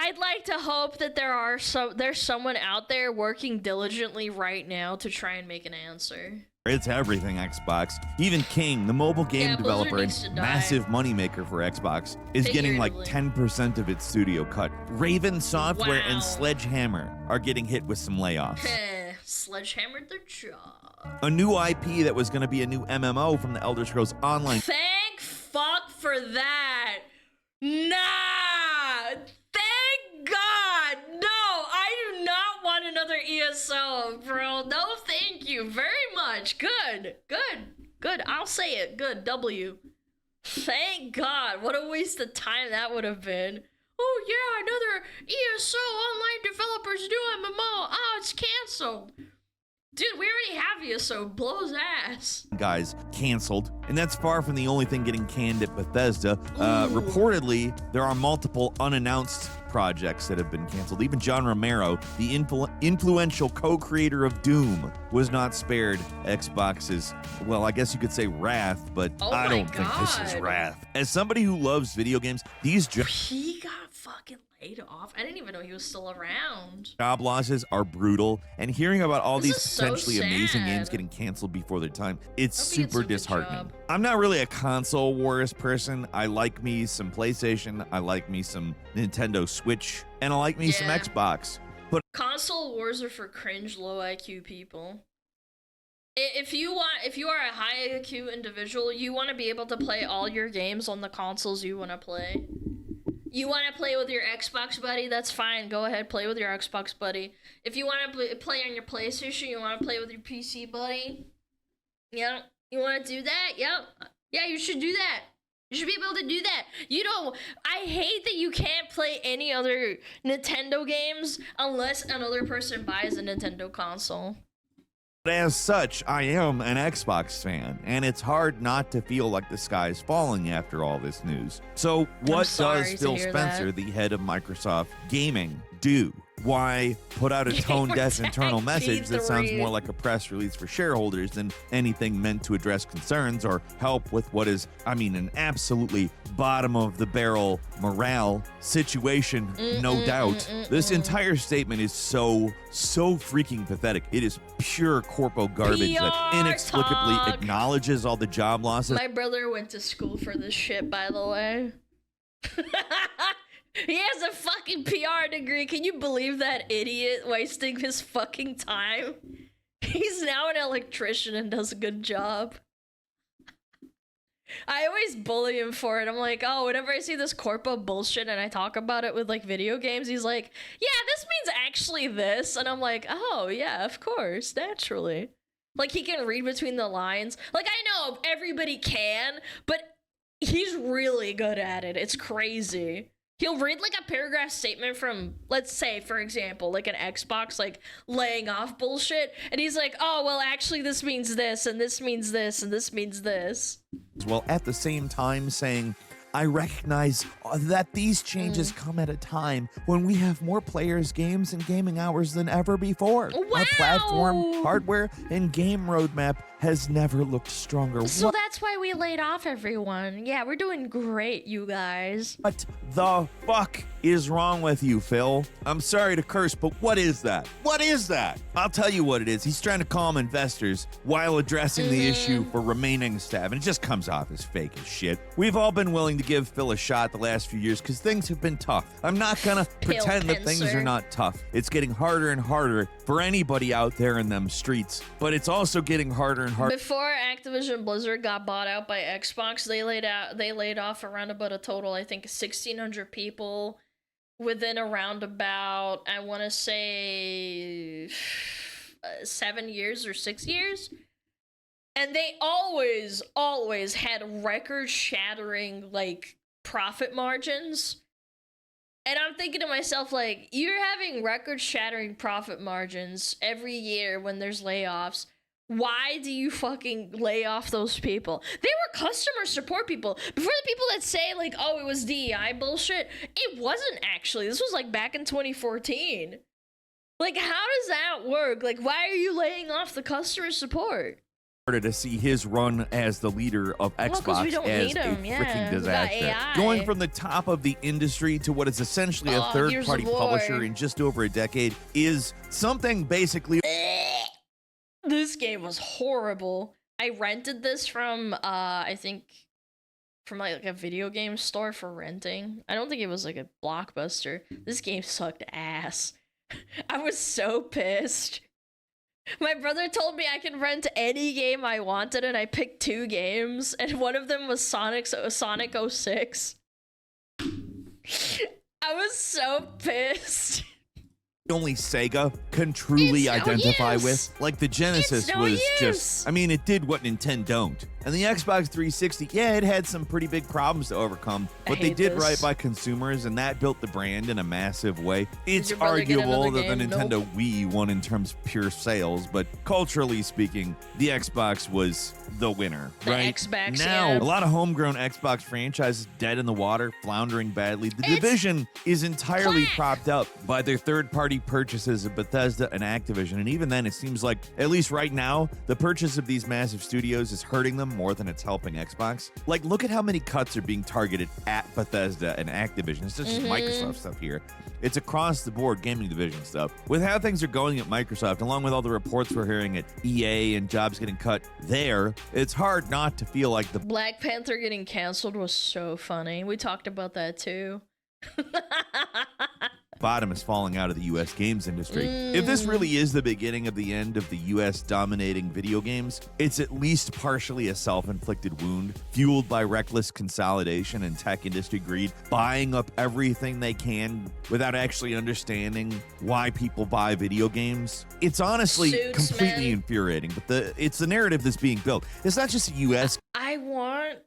I'd like to hope that there's someone out there working diligently right now to try and make an answer. It's everything Xbox. Even King, the mobile game Yeah, Blizzard developer and needs to die. massive moneymaker for Xbox, is getting like 10% of its studio cut. Raven Software Wow. and Sledgehammer are getting hit with some layoffs. Sledgehammered their jaw. A new IP that was going to be a new MMO from the Elder Scrolls Online. Thank fuck for that. Nah. Thank God. No, I do not want another ESO, bro. No, thank you very much. Good. I'll say it. Good. W. Thank God. What a waste of time that would have been. Oh yeah, another ESO online developers do MMO. Oh, it's canceled. Dude, we already have ESO. Blows ass. Guys, canceled. And that's far from the only thing getting canned at Bethesda. Reportedly, there are multiple unannounced projects that have been canceled. Even John Romero, the influential co-creator of Doom, was not spared Xbox's, well, I guess you could say wrath, but I don't think this is wrath. As somebody who loves video games, these He got fucking laid off. I didn't even know he was still around. job losses are brutal, and hearing about all This these is so potentially amazing sad. games getting canceled before their time, it's Hope he gets super a good disheartening. job. I'm not really a console wars person. I like me some PlayStation, I like me some Nintendo Switch, and I like me some Yeah. Xbox. But Console wars are for cringe, low IQ people. If you are a high IQ individual, you want to be able to play all your games on the consoles you want to play. You want to play with your Xbox buddy? That's fine. Go ahead, play with your Xbox buddy. If you want to play on your PlayStation, you want to play with your PC buddy? Yeah, you want to do that? Yep. Yeah, you should do that. You should be able to do that. You don't. I hate that you can't play any other Nintendo games unless another person buys a Nintendo console. as such, I am an Xbox fan, and it's hard not to feel like the sky's falling after all this news. So what does Phil Spencer, the head of Microsoft Gaming, do? Why put out a tone-deaf internal message that sounds more like a press release for shareholders than anything meant to address concerns or help with what is, I mean, an absolutely bottom-of-the-barrel morale situation, no doubt. This entire statement is so freaking pathetic. It is pure corpo garbage that inexplicably acknowledges all the job losses. My brother went to school for this shit, by the way. He has a fucking PR degree. Can you believe that idiot wasting his fucking time? He's now an electrician and does a good job. I always bully him for it. I'm like, oh, whenever I see this corpo bullshit and I talk about it with like video games, he's like, yeah, this means actually this. And I'm like, oh, yeah, of course, naturally. Like, he can read between the lines. Like, I know everybody can, but he's really good at it. It's crazy. He'll read like a paragraph statement from, let's say, for example, like an Xbox, like laying off bullshit. And he's like, oh, well, actually, this means this, and this means this, and this means this. While at the same time saying, I recognize that these changes come at a time when we have more players, games, and gaming hours than ever before. Our platform, hardware, and game roadmap has never looked stronger. So that's why we laid off everyone. Yeah, we're doing great, you guys. What the fuck is wrong with you, Phil? I'm sorry to curse, but what is that? What is that? I'll tell you what it is. He's trying to calm investors while addressing the issue for remaining staff, and it just comes off as fake as shit. We've all been willing to give Phil a shot the last few years because things have been tough. I'm not gonna pretend that things are not tough. It's getting harder and harder for anybody out there in them streets, but it's also getting harder and harder. Before Activision Blizzard got bought out by Xbox, they laid off around about a total, I think, 1,600 people within around about, I want to say 7 years or 6 years. And they always had record-shattering, like, profit margins. And I'm thinking to myself, like, you're having record-shattering profit margins every year when there's layoffs. Why do you fucking lay off those people? They were customer support people. Before the people that say, like, oh, it was DEI bullshit, it wasn't actually. This was, like, back in 2014. Like, how does that work? Like, why are you laying off the customer support? To see his run as the leader of Xbox as a freaking disaster. Going from the top of the industry to what is essentially a third-party publisher in just over a decade is something basically... This game was horrible. I rented this from, I think, from like a video game store for renting. I don't think it was like a Blockbuster. This game sucked ass. I was so pissed. My brother told me I could rent any game I wanted, and I picked 2 games, and one of them was Sonic 06. I was so pissed. Only Sega can truly identify with. Like the Genesis was just, I mean, it did what Nintendo don't. And the Xbox 360, yeah, it had some pretty big problems to overcome, but they did right by consumers, and that built the brand in a massive way. It's arguable that the Nintendo Wii won in terms of pure sales, but culturally speaking, the Xbox was the winner, right? Xbox, now, a lot of homegrown Xbox franchises dead in the water, floundering badly. The Division is entirely propped up by their third-party purchases of Bethesda and Activision, and even then, it seems like, at least right now, the purchase of these massive studios is hurting them more than it's helping Xbox. Like, look at how many cuts are being targeted at Bethesda and Activision. It's not just Microsoft stuff here. It's across the board gaming division stuff. With how things are going at Microsoft, along with all the reports we're hearing at EA and jobs getting cut there, it's hard not to feel like the Black Panther getting canceled was so funny. We talked about that too. bottom is falling out of the U.S. games industry. If this really is the beginning of the end of the U.S. dominating video games, it's at least partially a self-inflicted wound, fueled by reckless consolidation and tech industry greed, buying up everything they can without actually understanding why people buy video games. It's honestly completely infuriating, but it's the narrative that's being built. It's not just the U.S. I want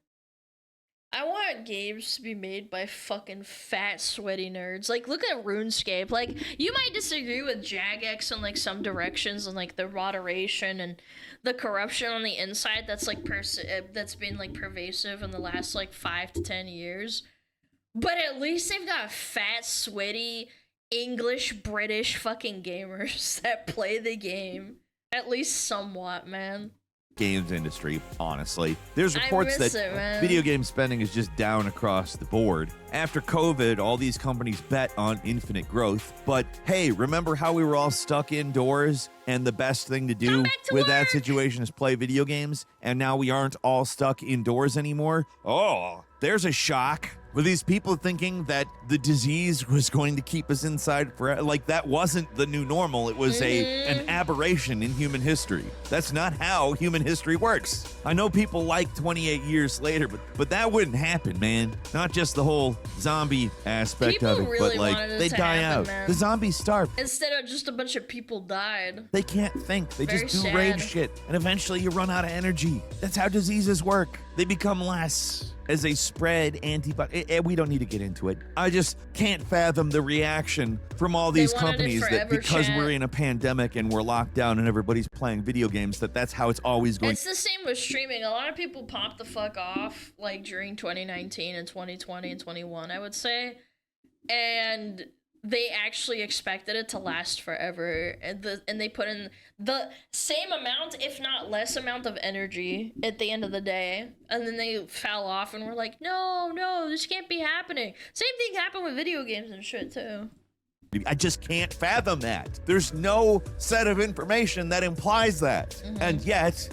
games to be made by fucking fat, sweaty nerds. Like, look at RuneScape. Like, you might disagree with Jagex in, like, some directions and, like, the moderation and the corruption on the inside that's, like, that's been, like, pervasive in the last, like, 5 to 10 years. But at least they've got fat, sweaty, English, British fucking gamers that play the game. At least somewhat, man. Games industry, honestly. There's reports that video game spending is just down across the board. After COVID, all these companies bet on infinite growth. But hey, remember how we were all stuck indoors and the best thing to do with that situation is play video games? And now we aren't all stuck indoors anymore? Oh, there's a shock. Were these people thinking that the disease was going to keep us inside forever? Like, that wasn't the new normal. It was an aberration in human history. That's not how human history works. I know people like 28 years later, but that wouldn't happen, man. Not just the whole zombie aspect of it, but like, they die out. The zombies starve. Instead of just a bunch of people died. They can't think. They just do rage shit. And eventually you run out of energy. That's how diseases work. They become less. as a spread antibody. We don't need to get into it. I just can't fathom the reaction from all these companies that because we're in a pandemic and we're locked down and everybody's playing video games, that's how it's always going. It's the same with streaming. A lot of people popped the fuck off like during 2019 and 2020 and 21, I would say. And they actually expected it to last forever, and they put in the same amount, if not less amount of energy at the end of the day, and then they fell off and were like, no, this can't be happening. Same thing happened with video games and shit too. I just can't fathom that. There's no set of information that implies that. And yet,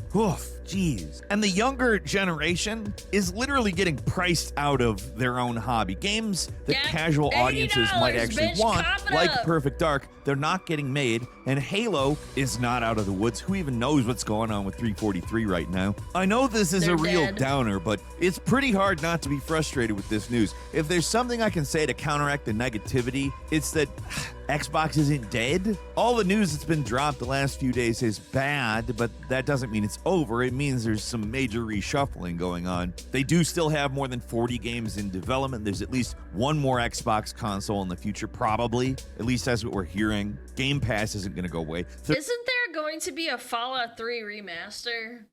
geez. And the younger generation is literally getting priced out of their own hobby. Games that casual audiences might actually want, like Perfect Dark, they're not getting made. And Halo is not out of the woods. Who even knows what's going on with 343 right now? I know this is a real downer, but it's pretty hard not to be frustrated with this news. If there's something I can say to counteract the negativity, it's that Xbox isn't dead. All the news that's been dropped the last few days is bad, but that doesn't mean it's over. It means there's some major reshuffling going on. They do still have more than 40 games in development. There's at least one more Xbox console in the future, probably. At least that's what we're hearing. Game Pass isn't going to go away. Isn't there going to be a Fallout 3 remaster?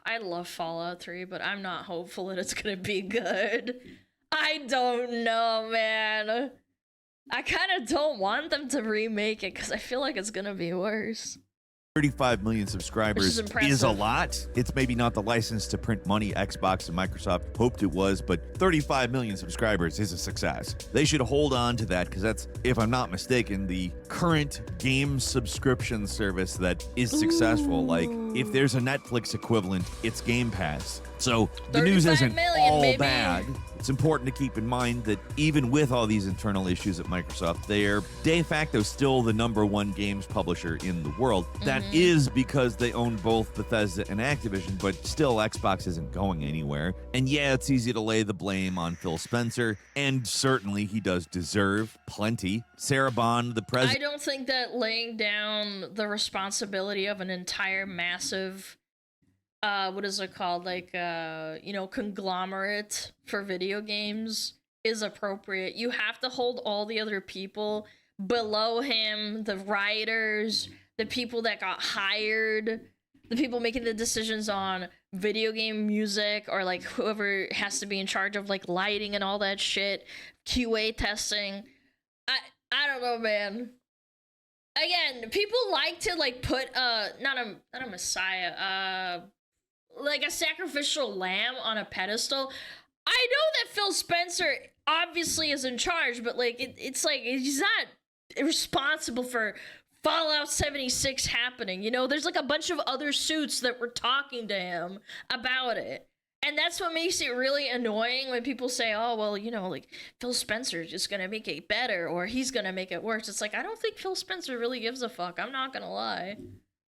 I love Fallout 3, but I'm not hopeful that it's going to be good. I don't know, man. I kind of don't want them to remake it because I feel like it's going to be worse. 35 million subscribers is a lot. It's maybe not the license to print money Xbox and Microsoft hoped it was, but 35 million subscribers is a success. They should hold on to that because that's, if I'm not mistaken, the current game subscription service that is successful. Like, if there's a Netflix equivalent, it's Game Pass. So the news isn't all bad. It's important to keep in mind that even with all these internal issues at Microsoft, they're de facto still the #1 games publisher in the world. That is because they own both Bethesda and Activision, but still Xbox isn't going anywhere. And yeah, it's easy to lay the blame on Phil Spencer, and certainly he does deserve plenty. Sarah Bond, the president. I don't think that laying down the responsibility of an entire massive what is it called, like conglomerate for video games is appropriate. You have to hold all the other people below him, the writers, the people that got hired, the people making the decisions on video game music, or like whoever has to be in charge of like lighting and all that shit, QA testing. I don't know, man. Again, people like to like put not a messiah, like a sacrificial lamb on a pedestal. I know that Phil Spencer obviously is in charge, but like it's like he's not responsible for Fallout 76 happening. You know, there's like a bunch of other suits that were talking to him about it. And that's what makes it really annoying when people say, oh, well, you know, like Phil Spencer's just gonna make it better or he's gonna make it worse. It's like, I don't think Phil Spencer really gives a fuck. I'm not gonna lie.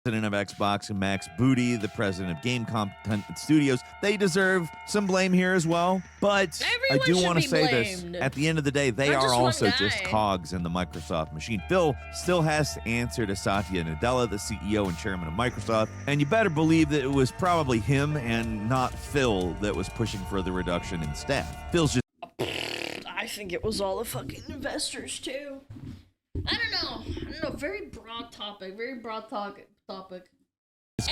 President of Xbox and Max Booty, the president of Game Content Studios, they deserve some blame here as well. But I do want to say this. At the end of the day, they are also just cogs in the Microsoft machine. Phil still has to answer to Satya Nadella, the CEO and chairman of Microsoft. And you better believe that it was probably him and not Phil that was pushing for the reduction in staff. Phil's just... I think it was all the fucking investors, too. I don't know. Very broad topic.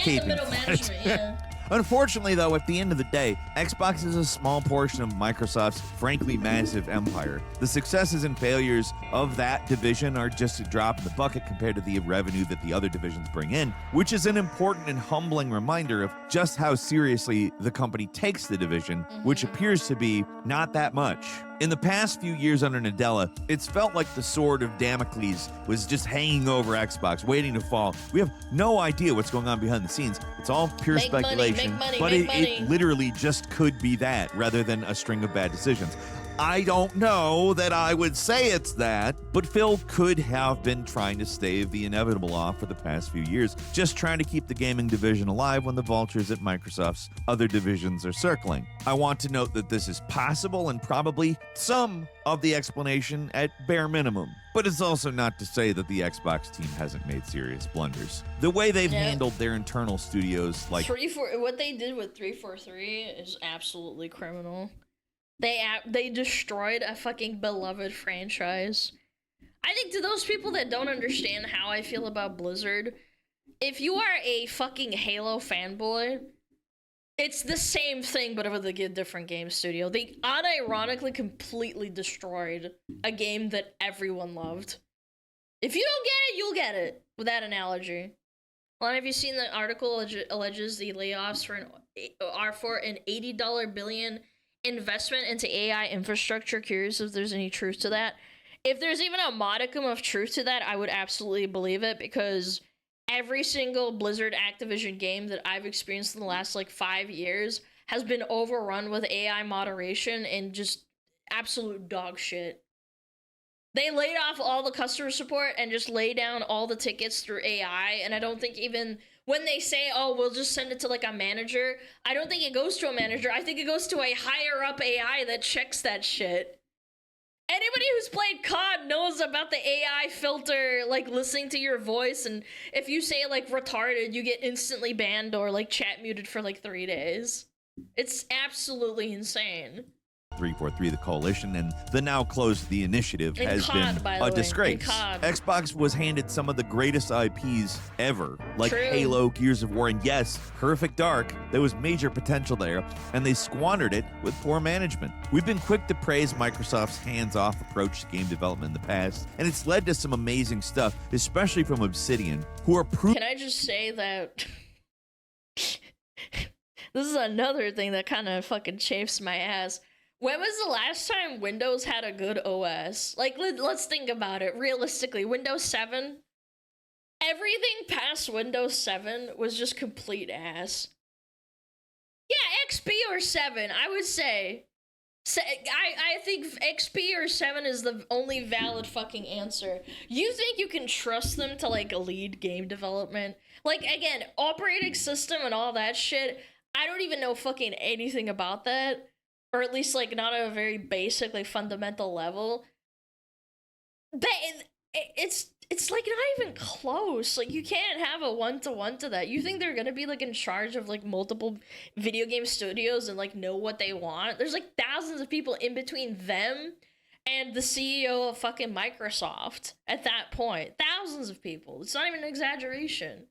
And the middle management, yeah. Unfortunately, though, at the end of the day, Xbox is a small portion of Microsoft's frankly massive empire. The successes and failures of that division are just a drop in the bucket compared to the revenue that the other divisions bring in, which is an important and humbling reminder of just how seriously the company takes the division, which appears to be not that much. In the past few years under Nadella, it's felt like the sword of Damocles was just hanging over Xbox, waiting to fall. We have no idea what's going on behind the scenes. It's all pure speculation, but it literally just could be that rather than a string of bad decisions. I don't know that I would say it's that, but Phil could have been trying to stave the inevitable off for the past few years, just trying to keep the gaming division alive when the vultures at Microsoft's other divisions are circling. I want to note that this is possible and probably some of the explanation at bare minimum, but it's also not to say that the Xbox team hasn't made serious blunders. The way they've handled their internal studios, like what they did with 343 is absolutely criminal. They destroyed a fucking beloved franchise. I think to those people that don't understand how I feel about Blizzard, if you are a fucking Halo fanboy, it's the same thing but with a different game studio. They unironically completely destroyed a game that everyone loved. If you don't get it, you'll get it, with that analogy. Well, have you seen the article alleges the layoffs are for an $80 billion investment into AI infrastructure? Curious if there's any truth to that. If there's even a modicum of truth to that, I would absolutely believe it, because every single Blizzard Activision game that I've experienced in the last like 5 years has been overrun with AI moderation and just absolute dog shit. They laid off all the customer support and just lay down all the tickets through AI, and I don't think even when they say, oh, we'll just send it to like a manager, I don't think it goes to a manager. I think it goes to a higher up AI that checks that shit. Anybody who's played COD knows about the AI filter, like listening to your voice, and if you say like retarded, you get instantly banned or like chat muted for like 3 days. It's absolutely insane. 343, the coalition, and the now closed The Initiative In has COD, been by the a way. disgrace. In COD. Xbox was handed some of the greatest IPs ever, like True. Halo, Gears of War, and yes, Perfect Dark. There was major potential there, and they squandered it with poor management. We've been quick to praise Microsoft's hands-off approach to game development in the past, and it's led to some amazing stuff, especially from Obsidian, who are Can I just say that this is another thing that kind of fucking chafes my ass. When was the last time Windows had a good OS? Like, let's think about it realistically. Windows 7? Everything past Windows 7 was just complete ass. Yeah, XP or 7, I would say. I think XP or 7 is the only valid fucking answer. You think you can trust them to, like, lead game development? Like, again, operating system and all that shit, I don't even know fucking anything about that. Or at least, like, not at a very basic, like, fundamental level. But it's like, not even close. Like, you can't have a one-to-one to that. You think they're gonna be, like, in charge of, like, multiple video game studios and, like, know what they want? There's, like, thousands of people in between them and the CEO of fucking Microsoft at that point. Thousands of people. It's not even an exaggeration.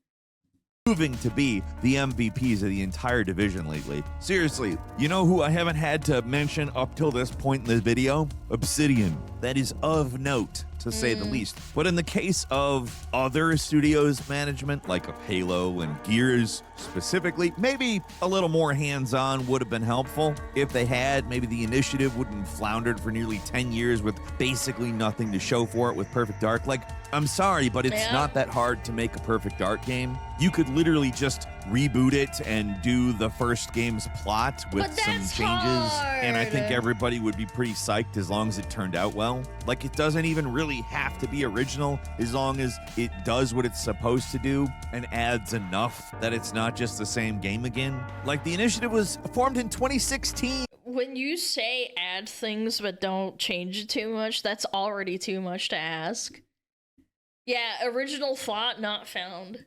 Proving to be the MVPs of the entire division lately. Seriously, you know who I haven't had to mention up till this point in the video? Obsidian. That is of note, to say the least. But in the case of other studios management, like of Halo and Gears specifically, maybe a little more hands-on would have been helpful. If they had, maybe the Initiative wouldn't have floundered for nearly 10 years with basically nothing to show for it with Perfect Dark. Like, I'm sorry, but it's not that hard to make a Perfect Dark game. You could literally just reboot it and do the first game's plot with some changes, and I think everybody would be pretty psyched as long as it turned out well. Like, it doesn't even really have to be original as long as it does what it's supposed to do and adds enough that it's not just the same game again. Like, the Initiative was formed in 2016. When you say add things but don't change it too much, that's already too much to ask. Yeah, original thought not found.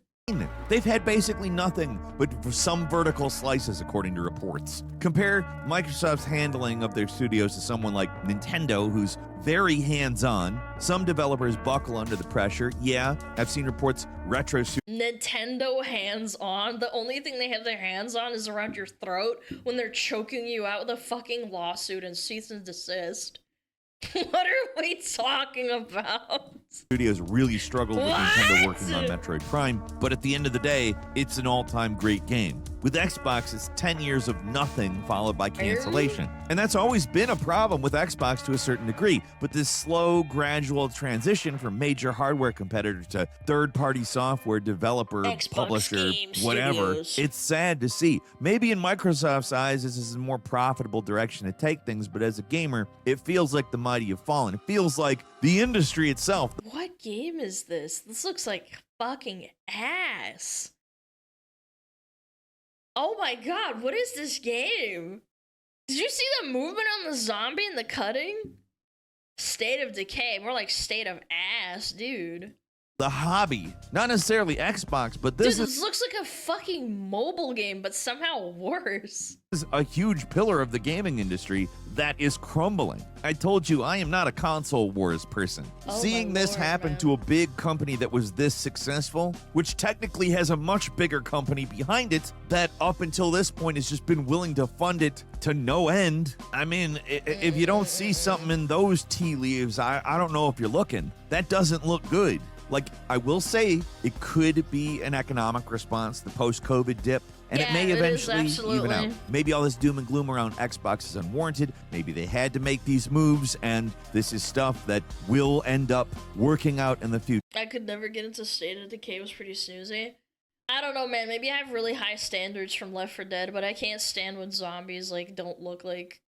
They've had basically nothing but some vertical slices, according to reports. Compare Microsoft's handling of their studios to someone like Nintendo, who's very hands-on. Some developers buckle under the pressure. Yeah, I've seen reports Nintendo hands-on? The only thing they have their hands on is around your throat when they're choking you out with a fucking lawsuit and cease and desist. What are we talking about? Studios really struggled with Nintendo working on Metroid Prime, but at the end of the day, it's an all-time great game. With Xbox, it's 10 years of nothing followed by cancellation. And that's always been a problem with Xbox to a certain degree, but this slow, gradual transition from major hardware competitor to third-party software developer, Xbox publisher, Game whatever, Studios. it's sad to see. Maybe in Microsoft's eyes, this is a more profitable direction to take things, but as a gamer, it feels like the mighty have fallen. It feels like the industry itself. What game is this? This looks like fucking ass. Oh my god, what is this game? Did you see the movement on the zombie and the cutting? State of decay, more like state of ass, dude. The hobby, not necessarily Xbox, but Dude, this this looks like a fucking mobile game, but somehow worse. is a huge pillar of the gaming industry that is crumbling. I told you I am not a console wars person. Oh Seeing my this Lord, happen man. to a big company that was this successful, which technically has a much bigger company behind it that up until this point has just been willing to fund it to no end. I mean, if you don't see something in those tea leaves, I don't know if you're looking. That doesn't look good. Like, I will say, it could be an economic response to the post-COVID dip, and it may Yeah, it is, eventually even out. absolutely. Maybe all this doom and gloom around Xbox is unwarranted. Maybe they had to make these moves, and this is stuff that will end up working out in the future. I could never get into State of Decay, was pretty snoozy. I don't know, man. Maybe I have really high standards from Left 4 Dead, but I can't stand when zombies, like, don't look like...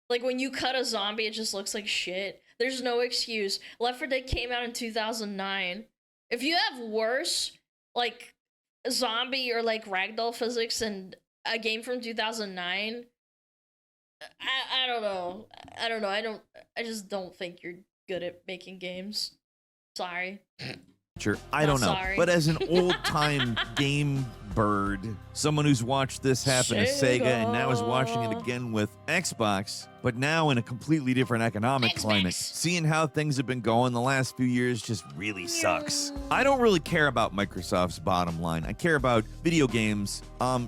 Like, when you cut a zombie, it just looks like shit. There's no excuse. Left 4 Dead came out in 2009. If you have worse, like, zombie or, like, ragdoll physics than a game from 2009, I don't know. I just don't think you're good at making games. Sorry. I don't know. sorry. But as an old-time game bird, someone who's watched this happen to Sega and now is watching it again with Xbox, but now in a completely different economic climate, seeing how things have been going the last few years just really sucks. I don't really care about Microsoft's bottom line. I care about video games.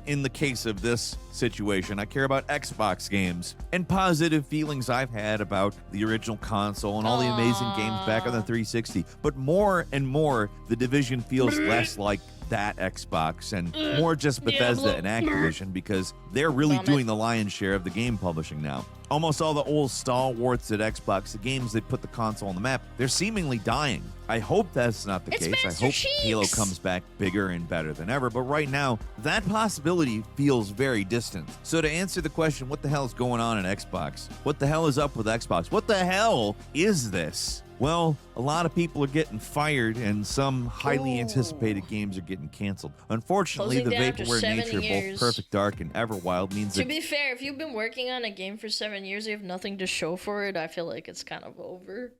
In the case of this situation, I care about Xbox games and positive feelings I've had about the original console and all the amazing games back on the 360. But more and more, the division feels less like that Xbox and more just Bethesda and Activision because they're really doing the lion's share of the game publishing now. Almost all the old stalwarts at Xbox, the games that put the console on the map, they're seemingly dying. I hope that's not the case. I hope Halo comes back bigger and better than ever, but right now, that possibility feels very distant. So to answer the question, what the hell is going on in Xbox? What the hell is up with Xbox? What the hell is this? Well, a lot of people are getting fired and some highly anticipated games are getting canceled. Unfortunately, Closing the down after vaporware 7 nature of years. both Perfect Dark and Everwild means To that be fair, if you've been working on a game for 7 years, you have nothing to show for it, I feel like it's kind of over.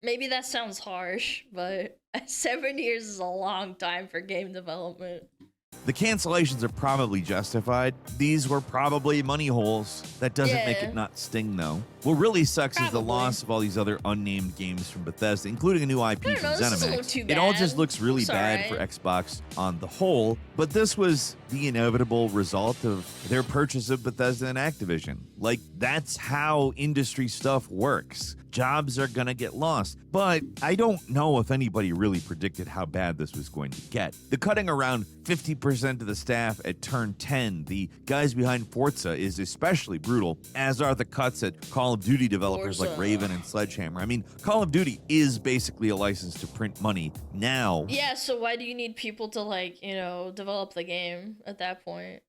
Maybe that sounds harsh, but 7 years is a long time for game development. the cancellations are probably justified. These were probably money holes. That doesn't make Yeah. it not sting, though. What really sucks is the loss of all these other unnamed games from Bethesda, including a new IP from know, this doesn't look ZeniMax. too It all bad. just looks really It's bad alright. for Xbox on the whole, but this was the inevitable result of their purchase of Bethesda and Activision. Like, that's how industry stuff works. Jobs are gonna get lost, but I don't know if anybody really predicted how bad this was going to get. The cutting around 50% of the staff at Turn 10, the guys behind Forza, is especially brutal, as are the cuts at Call of Duty developers like Forza. Raven and Sledgehammer. I mean, Call of Duty is basically a license to print money now. Yeah, so why do you need people to, like, you know, develop the game at that point?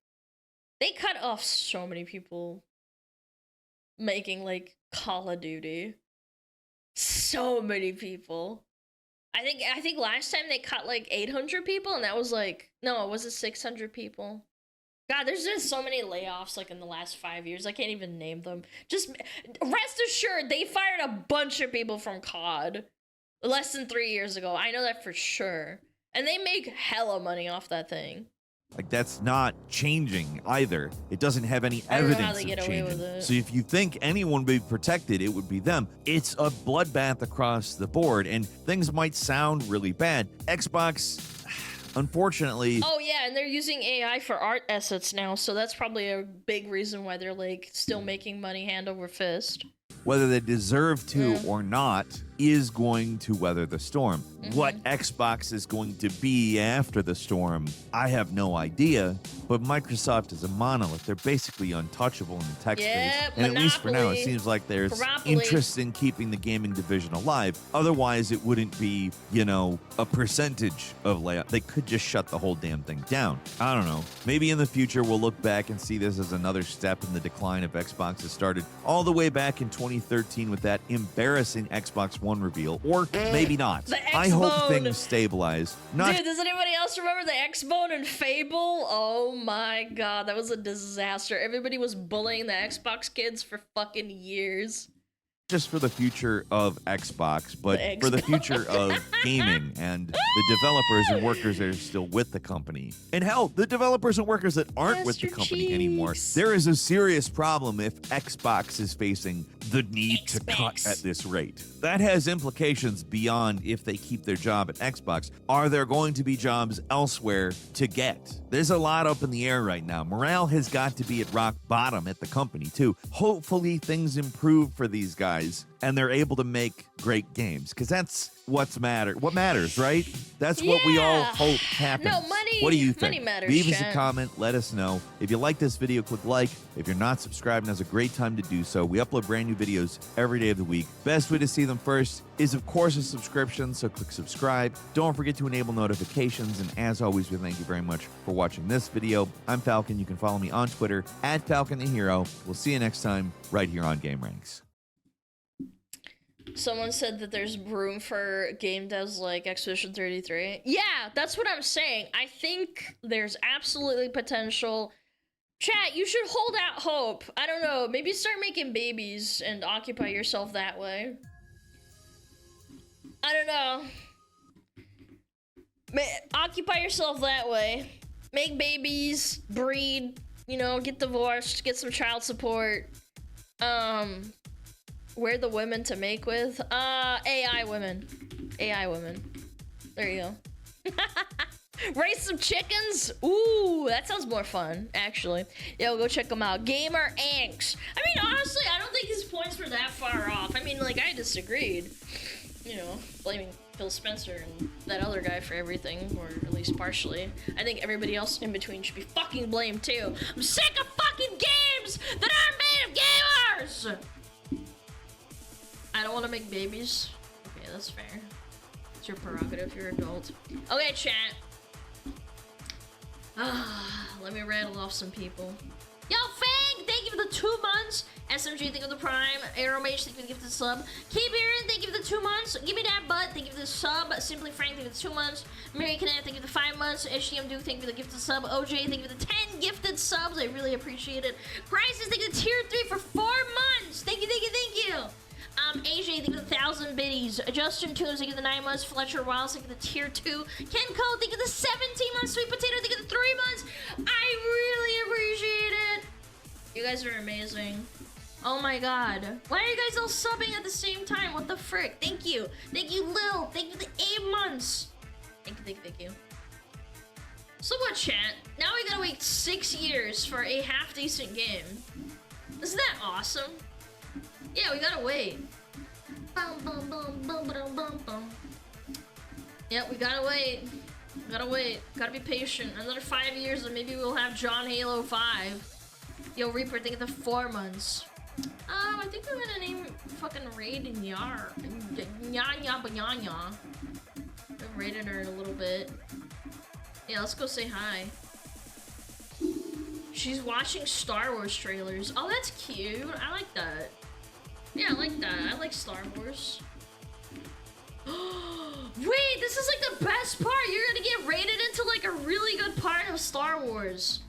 They cut off so many people making, like, Call of Duty. So many people. I think last time they cut like 800 people, and that was like, no, was it 600 people? God, there's just so many layoffs like in the last 5 years. I can't even name them. Just rest assured, they fired a bunch of people from COD less than 3 years ago. I know that for sure. And they make hella money off that thing. Like, that's not changing either. It doesn't have any I don't know how evidence they of get away with changing. it. So if you think anyone would be protected, it would be them. It's a bloodbath across the board, and things might sound really bad. Xbox, unfortunately... Oh yeah, and they're using AI for art assets now, so that's probably a big reason why they're like still making money hand over fist. whether they deserve to or not, is going to weather the storm. What Xbox is going to be after the storm, I have no idea. But Microsoft is a monolith. They're basically untouchable in the tech space. And at least for now, it seems like there's interest in keeping the gaming division alive. Otherwise, it wouldn't be, you know, a percentage of layout. They could just shut the whole damn thing down. I don't know. Maybe in the future, we'll look back and see this as another step in the decline of Xbox that started all the way back in 2013 with that embarrassing Xbox One reveal. Or maybe not. I hope things stabilize. Dude, does anybody else remember the X-Bone and Fable? Oh my god, that was a disaster. Everybody was bullying the Xbox kids for fucking years. Just for the future of Xbox, but for the future of gaming and the developers and workers that are still with the company. And hell, the developers and workers that aren't with the company anymore. There is a serious problem if Xbox is facing the need to cut at this rate. That has implications beyond if they keep their job at Xbox. Are there going to be jobs elsewhere to get? There's a lot up in the air right now. Morale has got to be at rock bottom at the company too. Hopefully things improve for these guys and they're able to make great games, because that's what matters, right? That's what we all hope happens. No, money. What do you think? Money matters, Leave us a chat. comment. Let us know. If you like this video, click like. If you're not subscribed, now's a great time to do so. We upload brand new videos every day of the week. Best way to see them first is, of course, a subscription, so click subscribe. Don't forget to enable notifications, and as always, we thank you very much for watching this video. I'm Falcon. You can follow me on Twitter at Falcon the Hero. We'll see you next time right here on Game Ranks. Someone said that there's room for game devs like Expedition 33. Yeah, that's what I'm saying. I think there's absolutely potential. Chat, you should hold out hope. I don't know, maybe start making babies and occupy yourself that way. I don't know. Occupy yourself that way. Make babies, breed, you know, get divorced, get some child support. Where the women to make with? AI women. AI women. There you go. Raise some chickens? Ooh, that sounds more fun, actually. Yo, go check them out. Gamer Anks. I mean, honestly, I don't think his points were that far off. I mean, like, I disagreed. You know, blaming Phil Spencer and that other guy for everything, or at least partially. I think everybody else in between should be fucking blamed, too. I'm sick of fucking games that aren't made of gamers! I don't want to make babies. Okay, that's fair. It's your prerogative, you're an adult. Okay, chat. Let me rattle off some people. Yo, Fang, thank you for the 2 months. SMG, thank you for the prime. Arrowmage, thank you for the gifted sub. Keep Aaron, thank you for the 2 months. Give me that butt, thank you for the sub. Simply Frank, thank you for the 2 months. Mary Canet, thank you for the 5 months. HDM Duke, thank you for the gifted sub. OJ, thank you for the 10 gifted subs. I really appreciate it. Crisis, thank you for the tier 3 for 4 months. Thank you, thank you, thank you. AJ, thank you for the 1,000 biddies. Justin Tunes, thank you for the 9 months. Fletcher Wiles, thank you for the tier 2. Ken Cole, thank you for the 17 months. Sweet Potato, thank you for the 3 months. I really appreciate it. You guys are amazing. Oh my god. Why are you guys all subbing at the same time? What the frick? Thank you. Thank you, Lil. Thank you for the 8 months. Thank you, thank you, thank you. So what, chat? Now we gotta wait 6 years for a half-decent game. Isn't that awesome? Yeah, we gotta wait. Yeah, we gotta wait. We gotta wait. Gotta be patient. Another 5 years and maybe we'll have John Halo 5. Yo, Reaper, think of the 4 months. I think we're gonna name fucking Raid Nyar. Nyanya Banyanya. I've raided her a little bit. Yeah, let's go say hi. She's watching Star Wars trailers. Oh, that's cute. I like that. Yeah, I like that. I like Star Wars. Wait, this is like the best part. You're gonna get raided into like a really good part of Star Wars.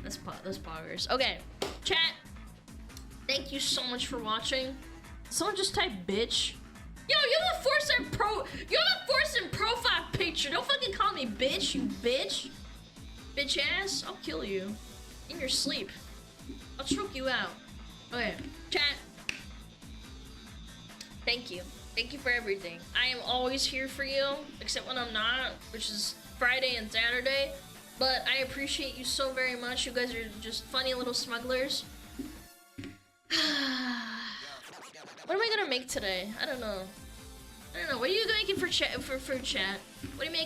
That's poggers. Okay, chat. Thank you so much for watching. Someone just type bitch. Yo, you have a Force in profile picture. Don't fucking call me bitch, you bitch. Bitch ass. I'll kill you in your sleep. I'll choke you out. Okay, chat. Thank you. Thank you for everything. I am always here for you, except when I'm not, which is Friday and Saturday. But I appreciate you so very much. You guys are just funny little smugglers. What am I gonna make today? I don't know. I don't know. What are you making for chat? For chat? What are you making?